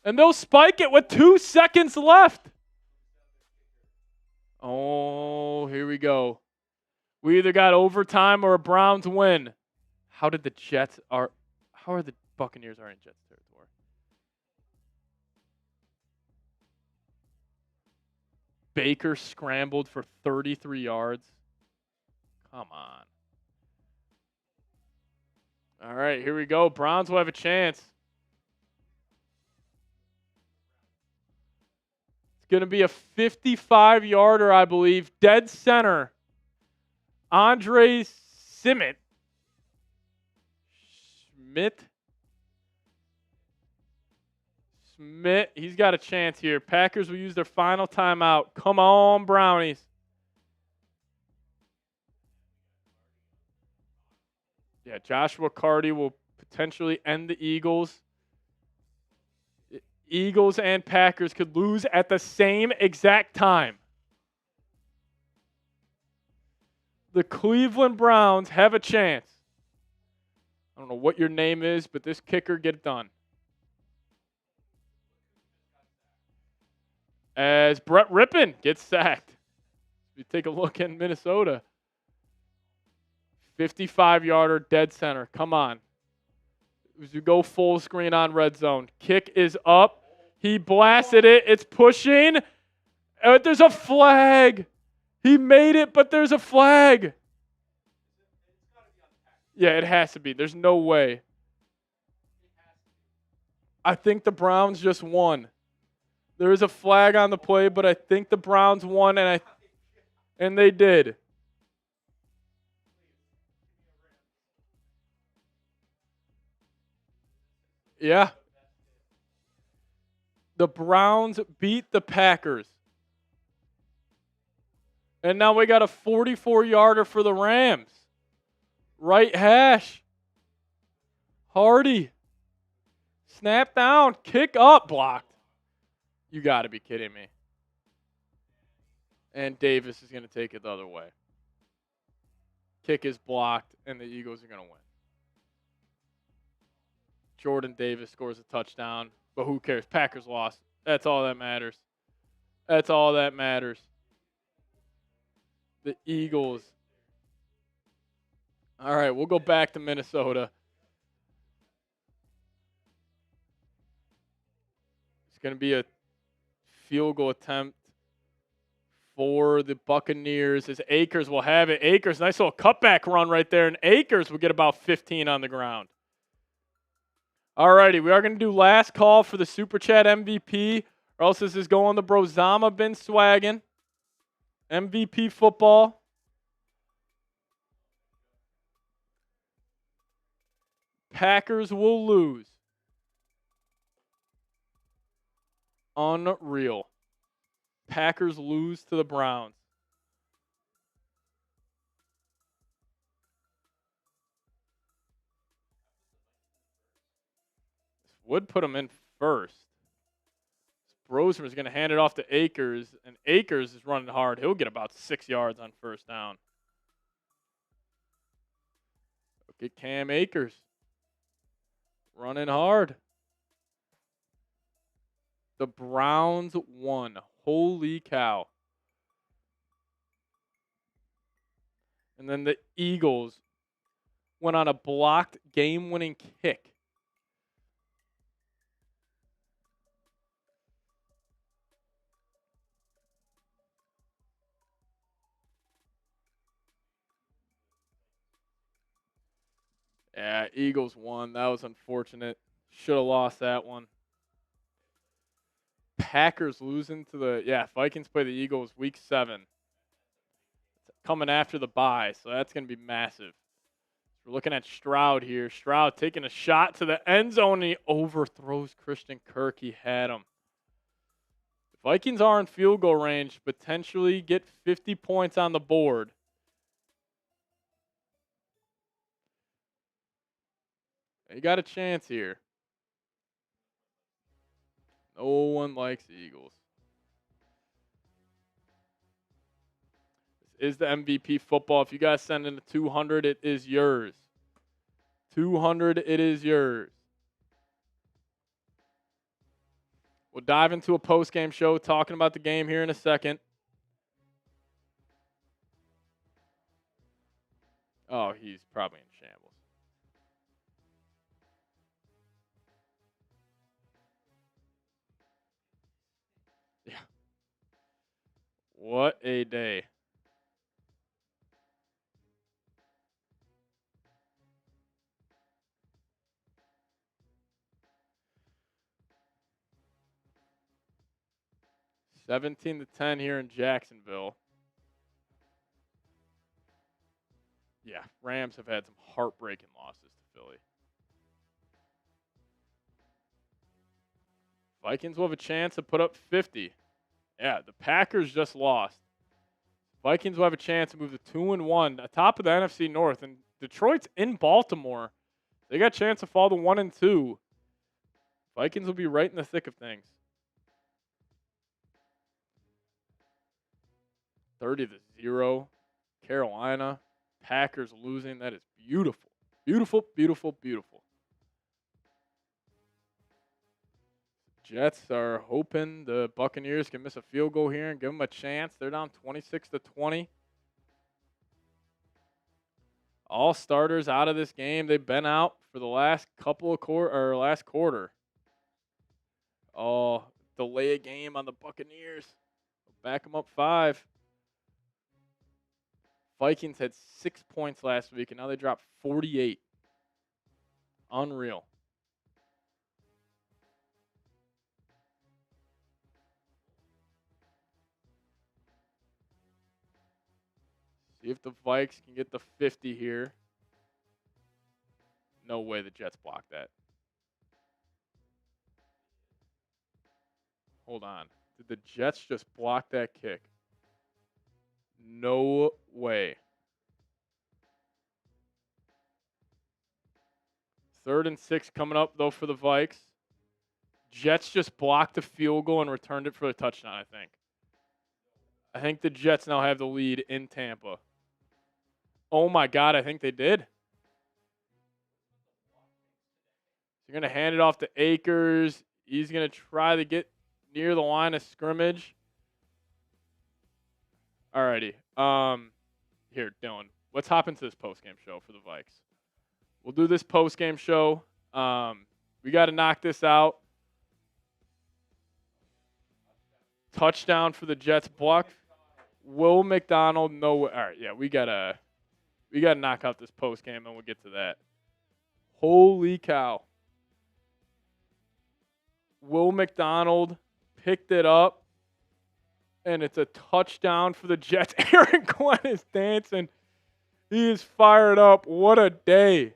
Speaker 1: And they'll spike it with 2 seconds left. Oh, here we go. We either got overtime or a Browns win. How are the Buccaneers are in Jets territory? Baker scrambled for 33 yards. Come on. All right, here we go. Browns will have a chance. It's going to be a 55-yarder, I believe. Dead center. Andre Schmidt. He's got a chance here. Packers will use their final timeout. Come on, Brownies. Yeah, Joshua Carty will potentially end the Eagles. Eagles and Packers could lose at the same exact time. The Cleveland Browns have a chance. I don't know what your name is, but this kicker, get it done. As Brett Rippon gets sacked. We take a look in Minnesota. 55-yarder, dead center. Come on. As we go full screen on red zone. Kick is up. He blasted it. It's pushing. There's a flag. He made it, but there's a flag. Yeah, it has to be. There's no way. I think the Browns just won. There is a flag on the play, but I think the Browns won, and And they did. Yeah. The Browns beat the Packers. And now we got a 44-yarder for the Rams. Right hash. Hardy. Snap down. Kick up. Blocked. You got to be kidding me. And Davis is going to take it the other way. Kick is blocked, and the Eagles are going to win. Jordan Davis scores a touchdown, but who cares? Packers lost. That's all that matters. That's all that matters. The Eagles. All right, we'll go back to Minnesota. It's going to be a field goal attempt for the Buccaneers as Akers will have it. Akers, nice little cutback run right there, and Akers will get about 15 on the ground. All righty, we are going to do last call for the Super Chat MVP, or else this is going the Brozama bin swaggin'. MVP football. Packers will lose. Unreal. Packers lose to the Browns. This would put them in first. Brosmer is going to hand it off to Akers, and Akers is running hard. He'll get about 6 yards on first down. Look at Cam Akers. Running hard. The Browns won. Holy cow. And then the Eagles went on a blocked game-winning kick. Yeah, Eagles won. That was unfortunate. Should have lost that one. Packers losing to the, Vikings play the Eagles week 7. Coming after the bye, so that's going to be massive. We're looking at Stroud here. Stroud taking a shot to the end zone, and he overthrows Christian Kirk. He had him. The Vikings are in field goal range, potentially get 50 points on the board. They got a chance here. No one likes the Eagles. This is the MVP football. If you guys send in a 200, it is yours. 200, it is yours. We'll dive into a post-game show talking about the game here in a second. Oh, he's probably in shambles. Yeah. What a day. $17-10 here in Jacksonville. Yeah, Rams have had some heartbreaking losses to Philly. Vikings will have a chance to put up 50. Yeah, the Packers just lost. Vikings will have a chance to move to 2-1, atop of the NFC North. And Detroit's in Baltimore. They got a chance to fall to 1-2. Vikings will be right in the thick of things. 30-0. Carolina. Packers losing. That is beautiful. Beautiful, beautiful, beautiful. Jets are hoping the Buccaneers can miss a field goal here and give them a chance. They're down 26-20. All starters out of this game. They've been out for the last couple of last quarter. Oh, delay a game on the Buccaneers. Back them up 5. Vikings had 6 points last week, and now they dropped 48. Unreal. See if the Vikes can get the 50 here. No way the Jets blocked that. Hold on. Did the Jets just block that kick? No way. 3rd and 6 coming up, though, for the Vikes. Jets just blocked the field goal and returned it for a touchdown, I think. I think the Jets now have the lead in Tampa. Oh, my God, I think they did. You're going to hand it off to Akers. He's going to try to get near the line of scrimmage. Alrighty. Here, Dylan, let's hop into this postgame show for the Vikes. We'll do this postgame show. We got to knock this out. Touchdown for the Jets. Block. Will McDonald. No. All right. Yeah, we gotta knock out this postgame, and we'll get to that. Holy cow. Will McDonald picked it up, and it's a touchdown for the Jets. Aaron Glenn is dancing. He is fired up. What a day.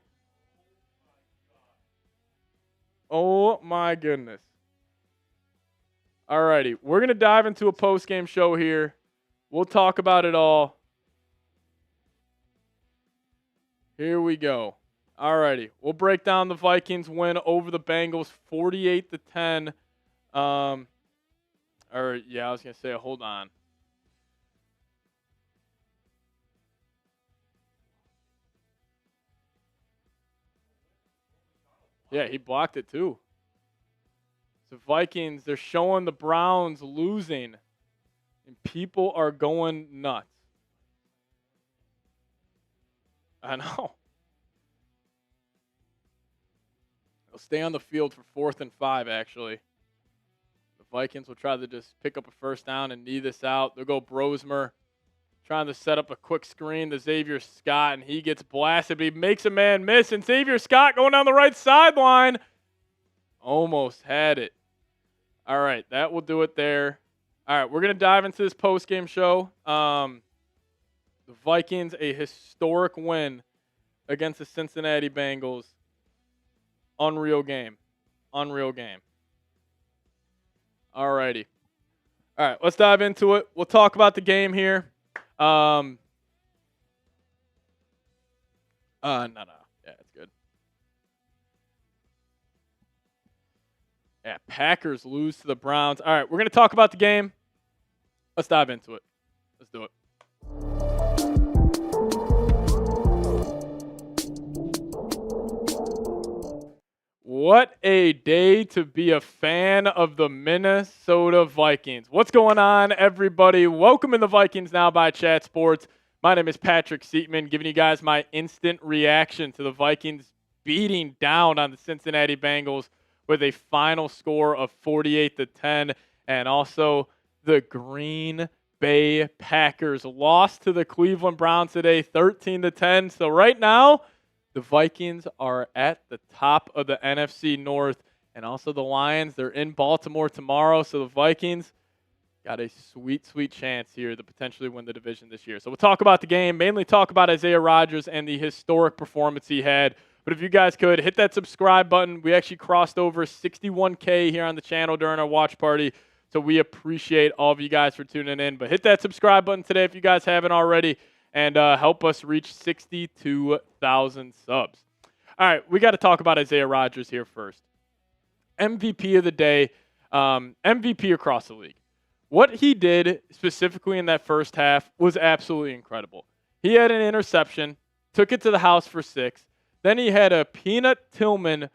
Speaker 1: Oh, my goodness. All righty. We're going to dive into a post-game show here. We'll talk about it all. Here we go. All righty. We'll break down the Vikings win over the Bengals 48-10. I was going to say, hold on. Yeah, he blocked it too. The Vikings, they're showing the Browns losing, and people are going nuts. I know. They'll stay on the field for 4th and 5, actually. The Vikings will try to just pick up a first down and knee this out. They'll go Brosmer, trying to set up a quick screen to Xavier Scott, and he gets blasted, but he makes a man miss, and Xavier Scott going down the right sideline. Almost had it. All right, that will do it there. All right, we're going to dive into this post-game show. The Vikings, a historic win against the Cincinnati Bengals. Unreal game. Unreal game. All righty. All right, let's dive into it. We'll talk about the game here. No. Yeah, it's good. Yeah, Packers lose to the Browns. All right, we're going to talk about the game. Let's dive into it. Let's do it. What a day to be a fan of the Minnesota Vikings. What's going on, everybody? Welcome in the Vikings Now by Chat Sports. My name is Patrick Seatman, giving you guys my instant reaction to the Vikings beating down on the Cincinnati Bengals with a final score of 48-10, and also the Green Bay Packers lost to the Cleveland Browns today, 13-10. So right now, the Vikings are at the top of the NFC North, and also the Lions. They're in Baltimore tomorrow, so the Vikings got a sweet, sweet chance here to potentially win the division this year. So we'll talk about the game, mainly talk about Isaiah Rodgers and the historic performance he had. But if you guys could, hit that subscribe button. We actually crossed over 61K here on the channel during our watch party, so we appreciate all of you guys for tuning in. But hit that subscribe button today if you guys haven't already, and help us reach 62,000 subs. All right, we got to talk about Isaiah Rodgers here first. MVP of the day, MVP across the league. What he did specifically in that first half was absolutely incredible. He had an interception, took it to the house for 6. Then he had a Peanut Tillman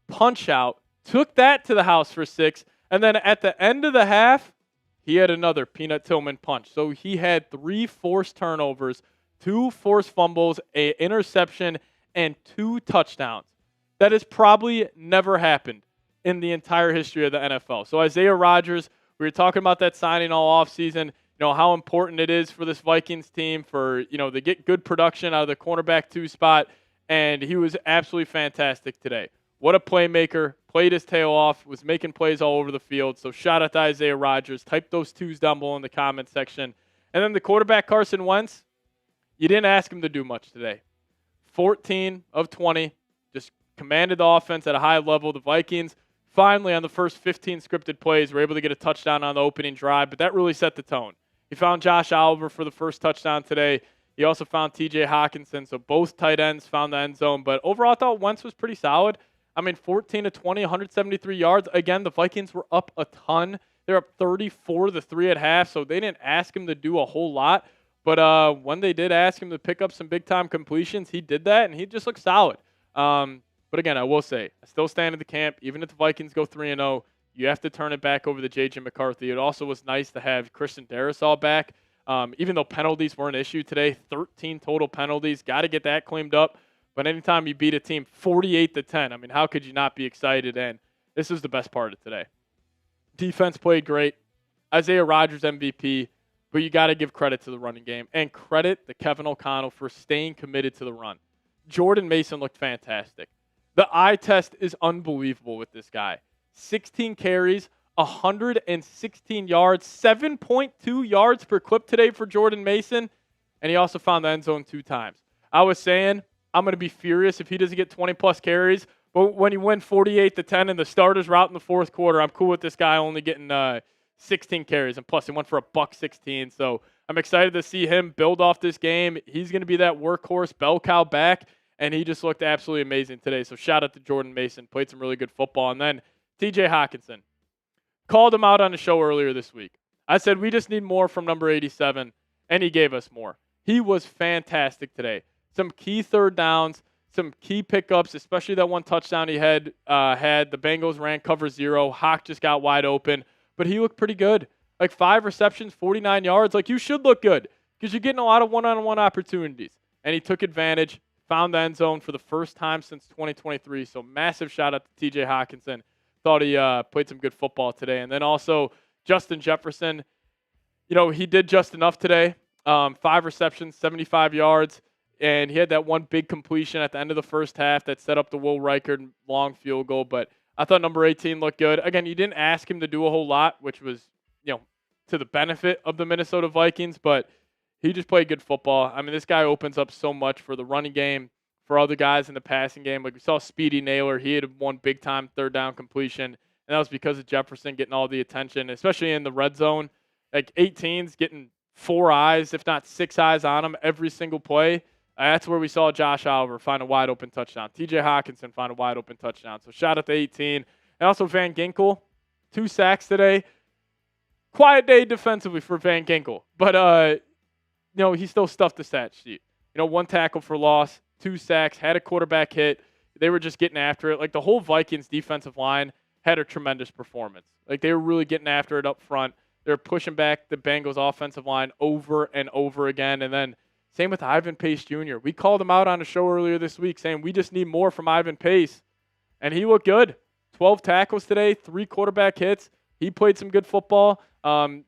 Speaker 1: punch out, took that to the house for 6. And then at the end of the half, he had another Peanut Tillman punch. So he had 3 forced turnovers, 2 forced fumbles, an interception, and 2 touchdowns. That has probably never happened in the entire history of the NFL. So Isaiah Rodgers, we were talking about that signing all offseason, how important it is for this Vikings team for, to get good production out of the cornerback 2 spot, and he was absolutely fantastic today. What a playmaker, played his tail off, was making plays all over the field. So shout out to Isaiah Rodgers. Type those 2s down below in the comment section. And then the quarterback, Carson Wentz, You didn't ask him to do much today. 14 of 20, just commanded the offense at a high level. The Vikings finally on the first 15 scripted plays were able to get a touchdown on the opening drive, but that really set the tone. He found Josh Oliver for the first touchdown today. He also found TJ Hawkinson, so both tight ends found the end zone. But overall, I thought Wentz was pretty solid. 14 to 20, 173 yards. Again, the Vikings were up a ton. They're up 34-3 at half, so they didn't ask him to do a whole lot. But when they did ask him to pick up some big-time completions, he did that, and he just looked solid. But again, I will say, I still stand in the camp. Even if the Vikings go 3-0, you have to turn it back over to J.J. McCarthy. It also was nice to have Christian Darrisaw back. Even though penalties were an issue today, 13 total penalties. Got to get that cleaned up. But anytime you beat a team 48-10, how could you not be excited? And this is the best part of today. Defense played great. Isaiah Rodgers MVP. But you got to give credit to the running game and credit to Kevin O'Connell for staying committed to the run. Jordan Mason looked fantastic. The eye test is unbelievable with this guy. 16 carries, 116 yards, 7.2 yards per clip today for Jordan Mason, and he also found the end zone 2 times. I was saying I'm going to be furious if he doesn't get 20-plus carries, but when he went 48-10 and the starters were out in the fourth quarter, I'm cool with this guy only getting 16 carries, and plus he went for $116. So I'm excited to see him build off this game. He's going to be that workhorse bell cow back, and he just looked absolutely amazing today. So shout out to Jordan Mason. Played some really good football. And then TJ Hawkinson. Called him out on the show earlier this week. I said we just need more from number 87, and he gave us more. He was fantastic today. Some key third downs, some key pickups, especially that one touchdown he had. The Bengals ran cover 0. Hawk just got wide open. But he looked pretty good. 5 receptions, 49 yards. You should look good because you're getting a lot of one-on-one opportunities. And he took advantage, found the end zone for the first time since 2023. So massive shout out to TJ Hawkinson. Thought he played some good football today. And then also Justin Jefferson. He did just enough today. 5 receptions, 75 yards. And he had that one big completion at the end of the first half that set up the Will Reichard long field goal. But I thought number 18 looked good. Again, you didn't ask him to do a whole lot, which was, to the benefit of the Minnesota Vikings, but he just played good football. This guy opens up so much for the running game, for other guys in the passing game. We saw Speedy Naylor. He had one big-time third down completion, and that was because of Jefferson getting all the attention, especially in the red zone. 18's getting 4 eyes, if not 6 eyes on him every single play. That's where we saw Josh Oliver find a wide-open touchdown. TJ Hawkinson find a wide-open touchdown. So shout out to 18. And also Van Ginkel, 2 sacks today. Quiet day defensively for Van Ginkel. But, he still stuffed the stat sheet. 1 tackle for loss, 2 sacks, had a quarterback hit. They were just getting after it. The whole Vikings defensive line had a tremendous performance. They were really getting after it up front. They were pushing back the Bengals offensive line over and over again. And then same with Ivan Pace Jr. We called him out on a show earlier this week saying we just need more from Ivan Pace. And he looked good. 12 tackles today, 3 quarterback hits. He played some good football.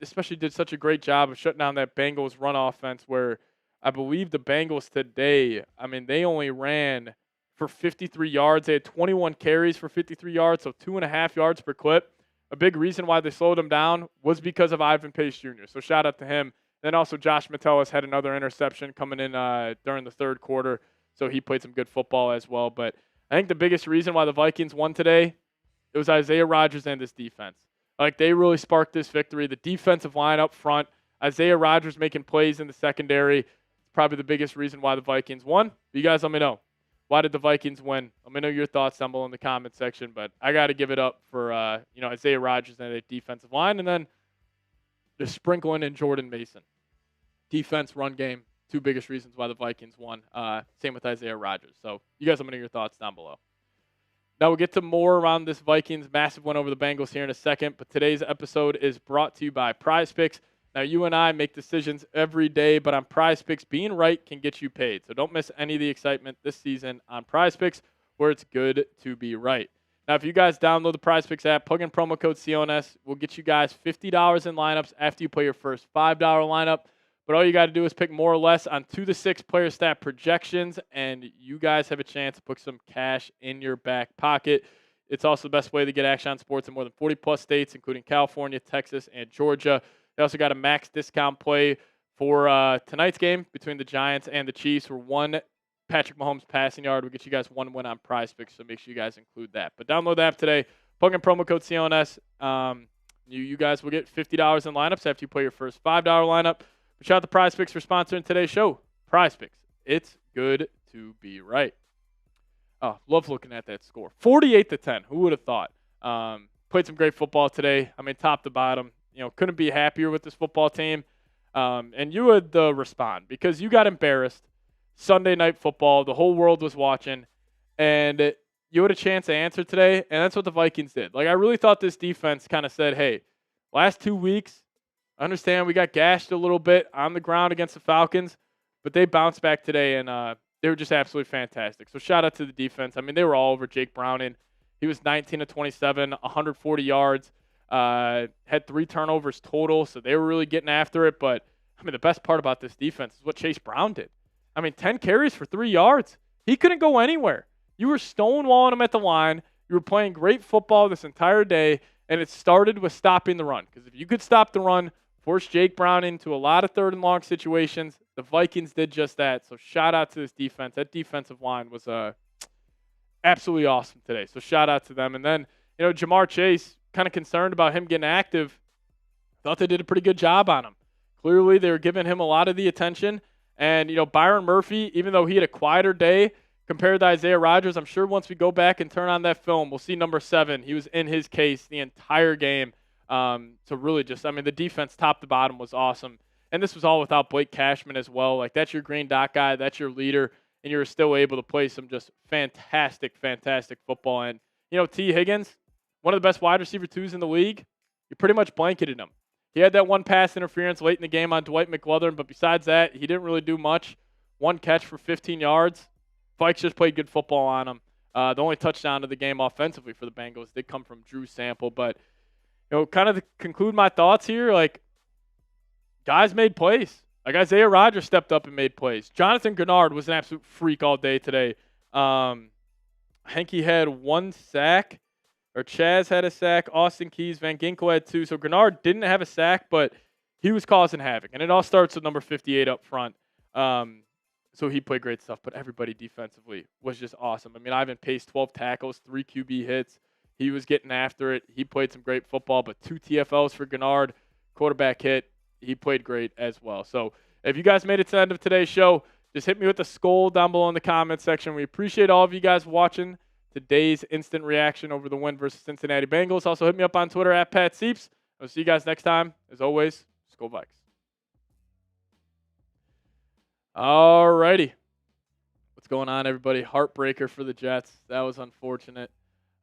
Speaker 1: Especially did such a great job of shutting down that Bengals run offense where I believe the Bengals today, they only ran for 53 yards. They had 21 carries for 53 yards, so 2.5 yards per clip. A big reason why they slowed him down was because of Ivan Pace Jr. So shout out to him. Then also Josh Metellus had another interception coming in during the third quarter, so he played some good football as well. But I think the biggest reason why the Vikings won today, it was Isaiah Rodgers and this defense. They really sparked this victory. The defensive line up front, Isaiah Rodgers making plays in the secondary, it's probably the biggest reason why the Vikings won. You guys let me know. Why did the Vikings win? Let me know your thoughts down below in the comment section. But I got to give it up for Isaiah Rodgers and the defensive line, and then the sprinkling in Jordan Mason. Defense, run game, 2 biggest reasons why the Vikings won. Same with Isaiah Rodgers. So you guys let me know your thoughts down below. Now we'll get to more around this Vikings massive win over the Bengals here in a second, but today's episode is brought to you by Prize Picks. Now you and I make decisions every day, but on Prize Picks, being right can get you paid. So don't miss any of the excitement this season on Prize Picks, where it's good to be right. Now if you guys download the Prize Picks app, plug in promo code CONS, we'll get you guys $50 in lineups after you play your first $5 lineup. But all you got to do is pick more or less on 2 to 6 player stat projections, and you guys have a chance to put some cash in your back pocket. It's also the best way to get action on sports in more than 40-plus states, including California, Texas, and Georgia. They also got a max discount play for tonight's game between the Giants and the Chiefs. We're one Patrick Mahomes passing yard. We'll get you guys one win on Prize Picks, so make sure you guys include that. But download the app today. Plug in promo code CONS. You guys will get $50 in lineups after you play your first $5 lineup. But shout out to Prize Picks for sponsoring today's show. Prize Picks. It's good to be right. Oh, love looking at that score. 48-10. Who would have thought? Played some great football today. I mean, top to bottom. Couldn't be happier with this football team. And you had to respond because you got embarrassed. Sunday Night Football. The whole world was watching. And you had a chance to answer today, and that's what the Vikings did. I really thought this defense kind of said, hey, last 2 weeks, I understand we got gashed a little bit on the ground against the Falcons, but they bounced back today, and they were just absolutely fantastic. So shout out to the defense. I mean, they were all over Jake Browning. He was 19 of 27, 140 yards, had 3 turnovers total, so they were really getting after it. But, I mean, the best part about this defense is what Chase Brown did. I mean, 10 carries for 3 yards. He couldn't go anywhere. You were stonewalling him at the line. You were playing great football this entire day, and it started with stopping the run. Because if you could stop the run, force Jake Brown into a lot of third and long situations, the Vikings did just that. So shout out to this defense. That defensive line was absolutely awesome today. So shout out to them. And then, Jamar Chase, kind of concerned about him getting active. Thought they did a pretty good job on him. Clearly, they were giving him a lot of the attention. And, Byron Murphy, even though he had a quieter day compared to Isaiah Rodgers, I'm sure once we go back and turn on that film, we'll see number 7. He was in his case the entire game. So really the defense top to bottom was awesome. And this was all without Blake Cashman as well. That's your green dot guy. That's your leader. And you're still able to play some just fantastic, fantastic football. And, T. Higgins, one of the best wide receiver 2s in the league, you pretty much blanketed him. He had that one pass interference late in the game on Dwight McLeodern, but besides that, he didn't really do much. 1 catch for 15 yards. Vikes just played good football on him. The only touchdown of the game offensively for the Bengals did come from Drew Sample. But, kind of to conclude my thoughts here, guys made plays. Isaiah Rodgers stepped up and made plays. Jonathan Gennard was an absolute freak all day today. I think he had 1 sack. Or Chaz had a sack, Austin Keys, Van Ginkel had 2. So Gennard didn't have a sack, but he was causing havoc. And it all starts with number 58 up front. So he played great stuff, but everybody defensively was just awesome. I mean, Ivan Pace, 12 tackles, 3 QB hits. He was getting after it. He played some great football, but 2 TFLs for Gennard, quarterback hit. He played great as well. So if you guys made it to the end of today's show, just hit me with a skull down below in the comment section. We appreciate all of you guys watching today's instant reaction over the win versus Cincinnati Bengals. Also, hit me up on Twitter at PatSeeps. I'll see you guys next time. As always, Skol Vikes. All righty. What's going on, everybody? Heartbreaker for the Jets. That was unfortunate.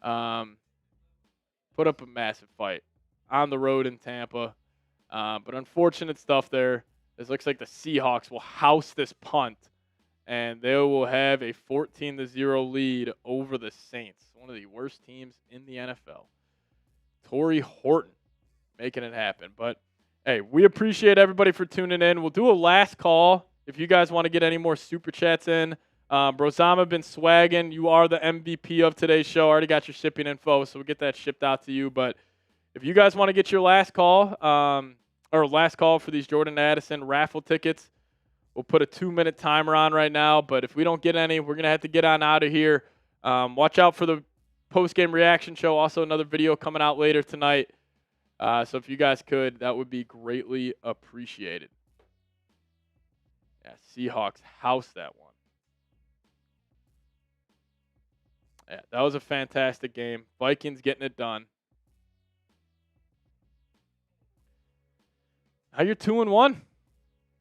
Speaker 1: Put up a massive fight on the road in Tampa. But unfortunate stuff there. It looks like the Seahawks will house this punt, and they will have a 14-0 lead over the Saints, one of the worst teams in the NFL. Torrey Horton making it happen. But, hey, we appreciate everybody for tuning in. We'll do a last call if you guys want to get any more Super Chats in. Brozama been swagging. You are the MVP of today's show. I already got your shipping info, so we'll get that shipped out to you. But if you guys want to get your last call, last call for these Jordan Addison raffle tickets, we'll put a 2-minute timer on right now. But if we don't get any, we're going to have to get on out of here. Watch out for the post-game reaction show. Also, another video coming out later tonight. So if you guys could, that would be greatly appreciated. Yeah, Seahawks house that one. Yeah, that was a fantastic game. Vikings getting it done. Now you're 2-1.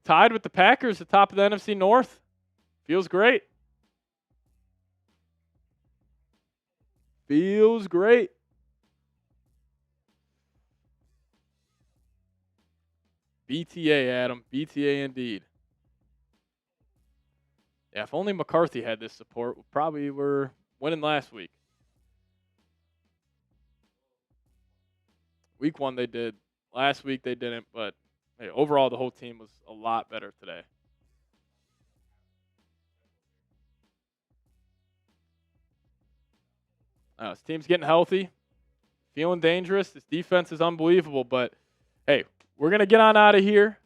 Speaker 1: Tied with the Packers at the top of the NFC North. Feels great. Feels great. BTA, Adam. BTA indeed. Yeah, if only McCarthy had this support, we probably were winning last week. Week 1 they did. Last week they didn't, but hey, overall the whole team was a lot better today. This team's getting healthy, feeling dangerous. This defense is unbelievable, but hey, we're going to get on out of here.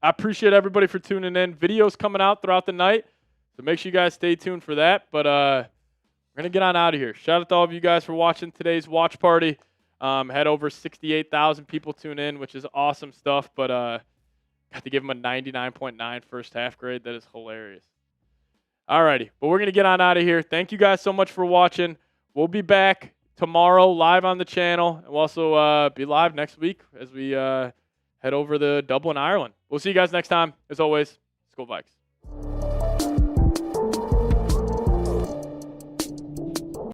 Speaker 1: I appreciate everybody for tuning in. Videos coming out throughout the night, so make sure you guys stay tuned for that. But we're going to get on out of here. Shout out to all of you guys for watching today's watch party. Had over 68,000 people tune in, which is awesome stuff. But got to give them a 99.9 first half grade. That is hilarious. All righty. But we're going to get on out of here. Thank you guys so much for watching. We'll be back tomorrow live on the channel. And we'll also be live next week as we head over to Dublin, Ireland. We'll see you guys next time. As always, Skol Vikes.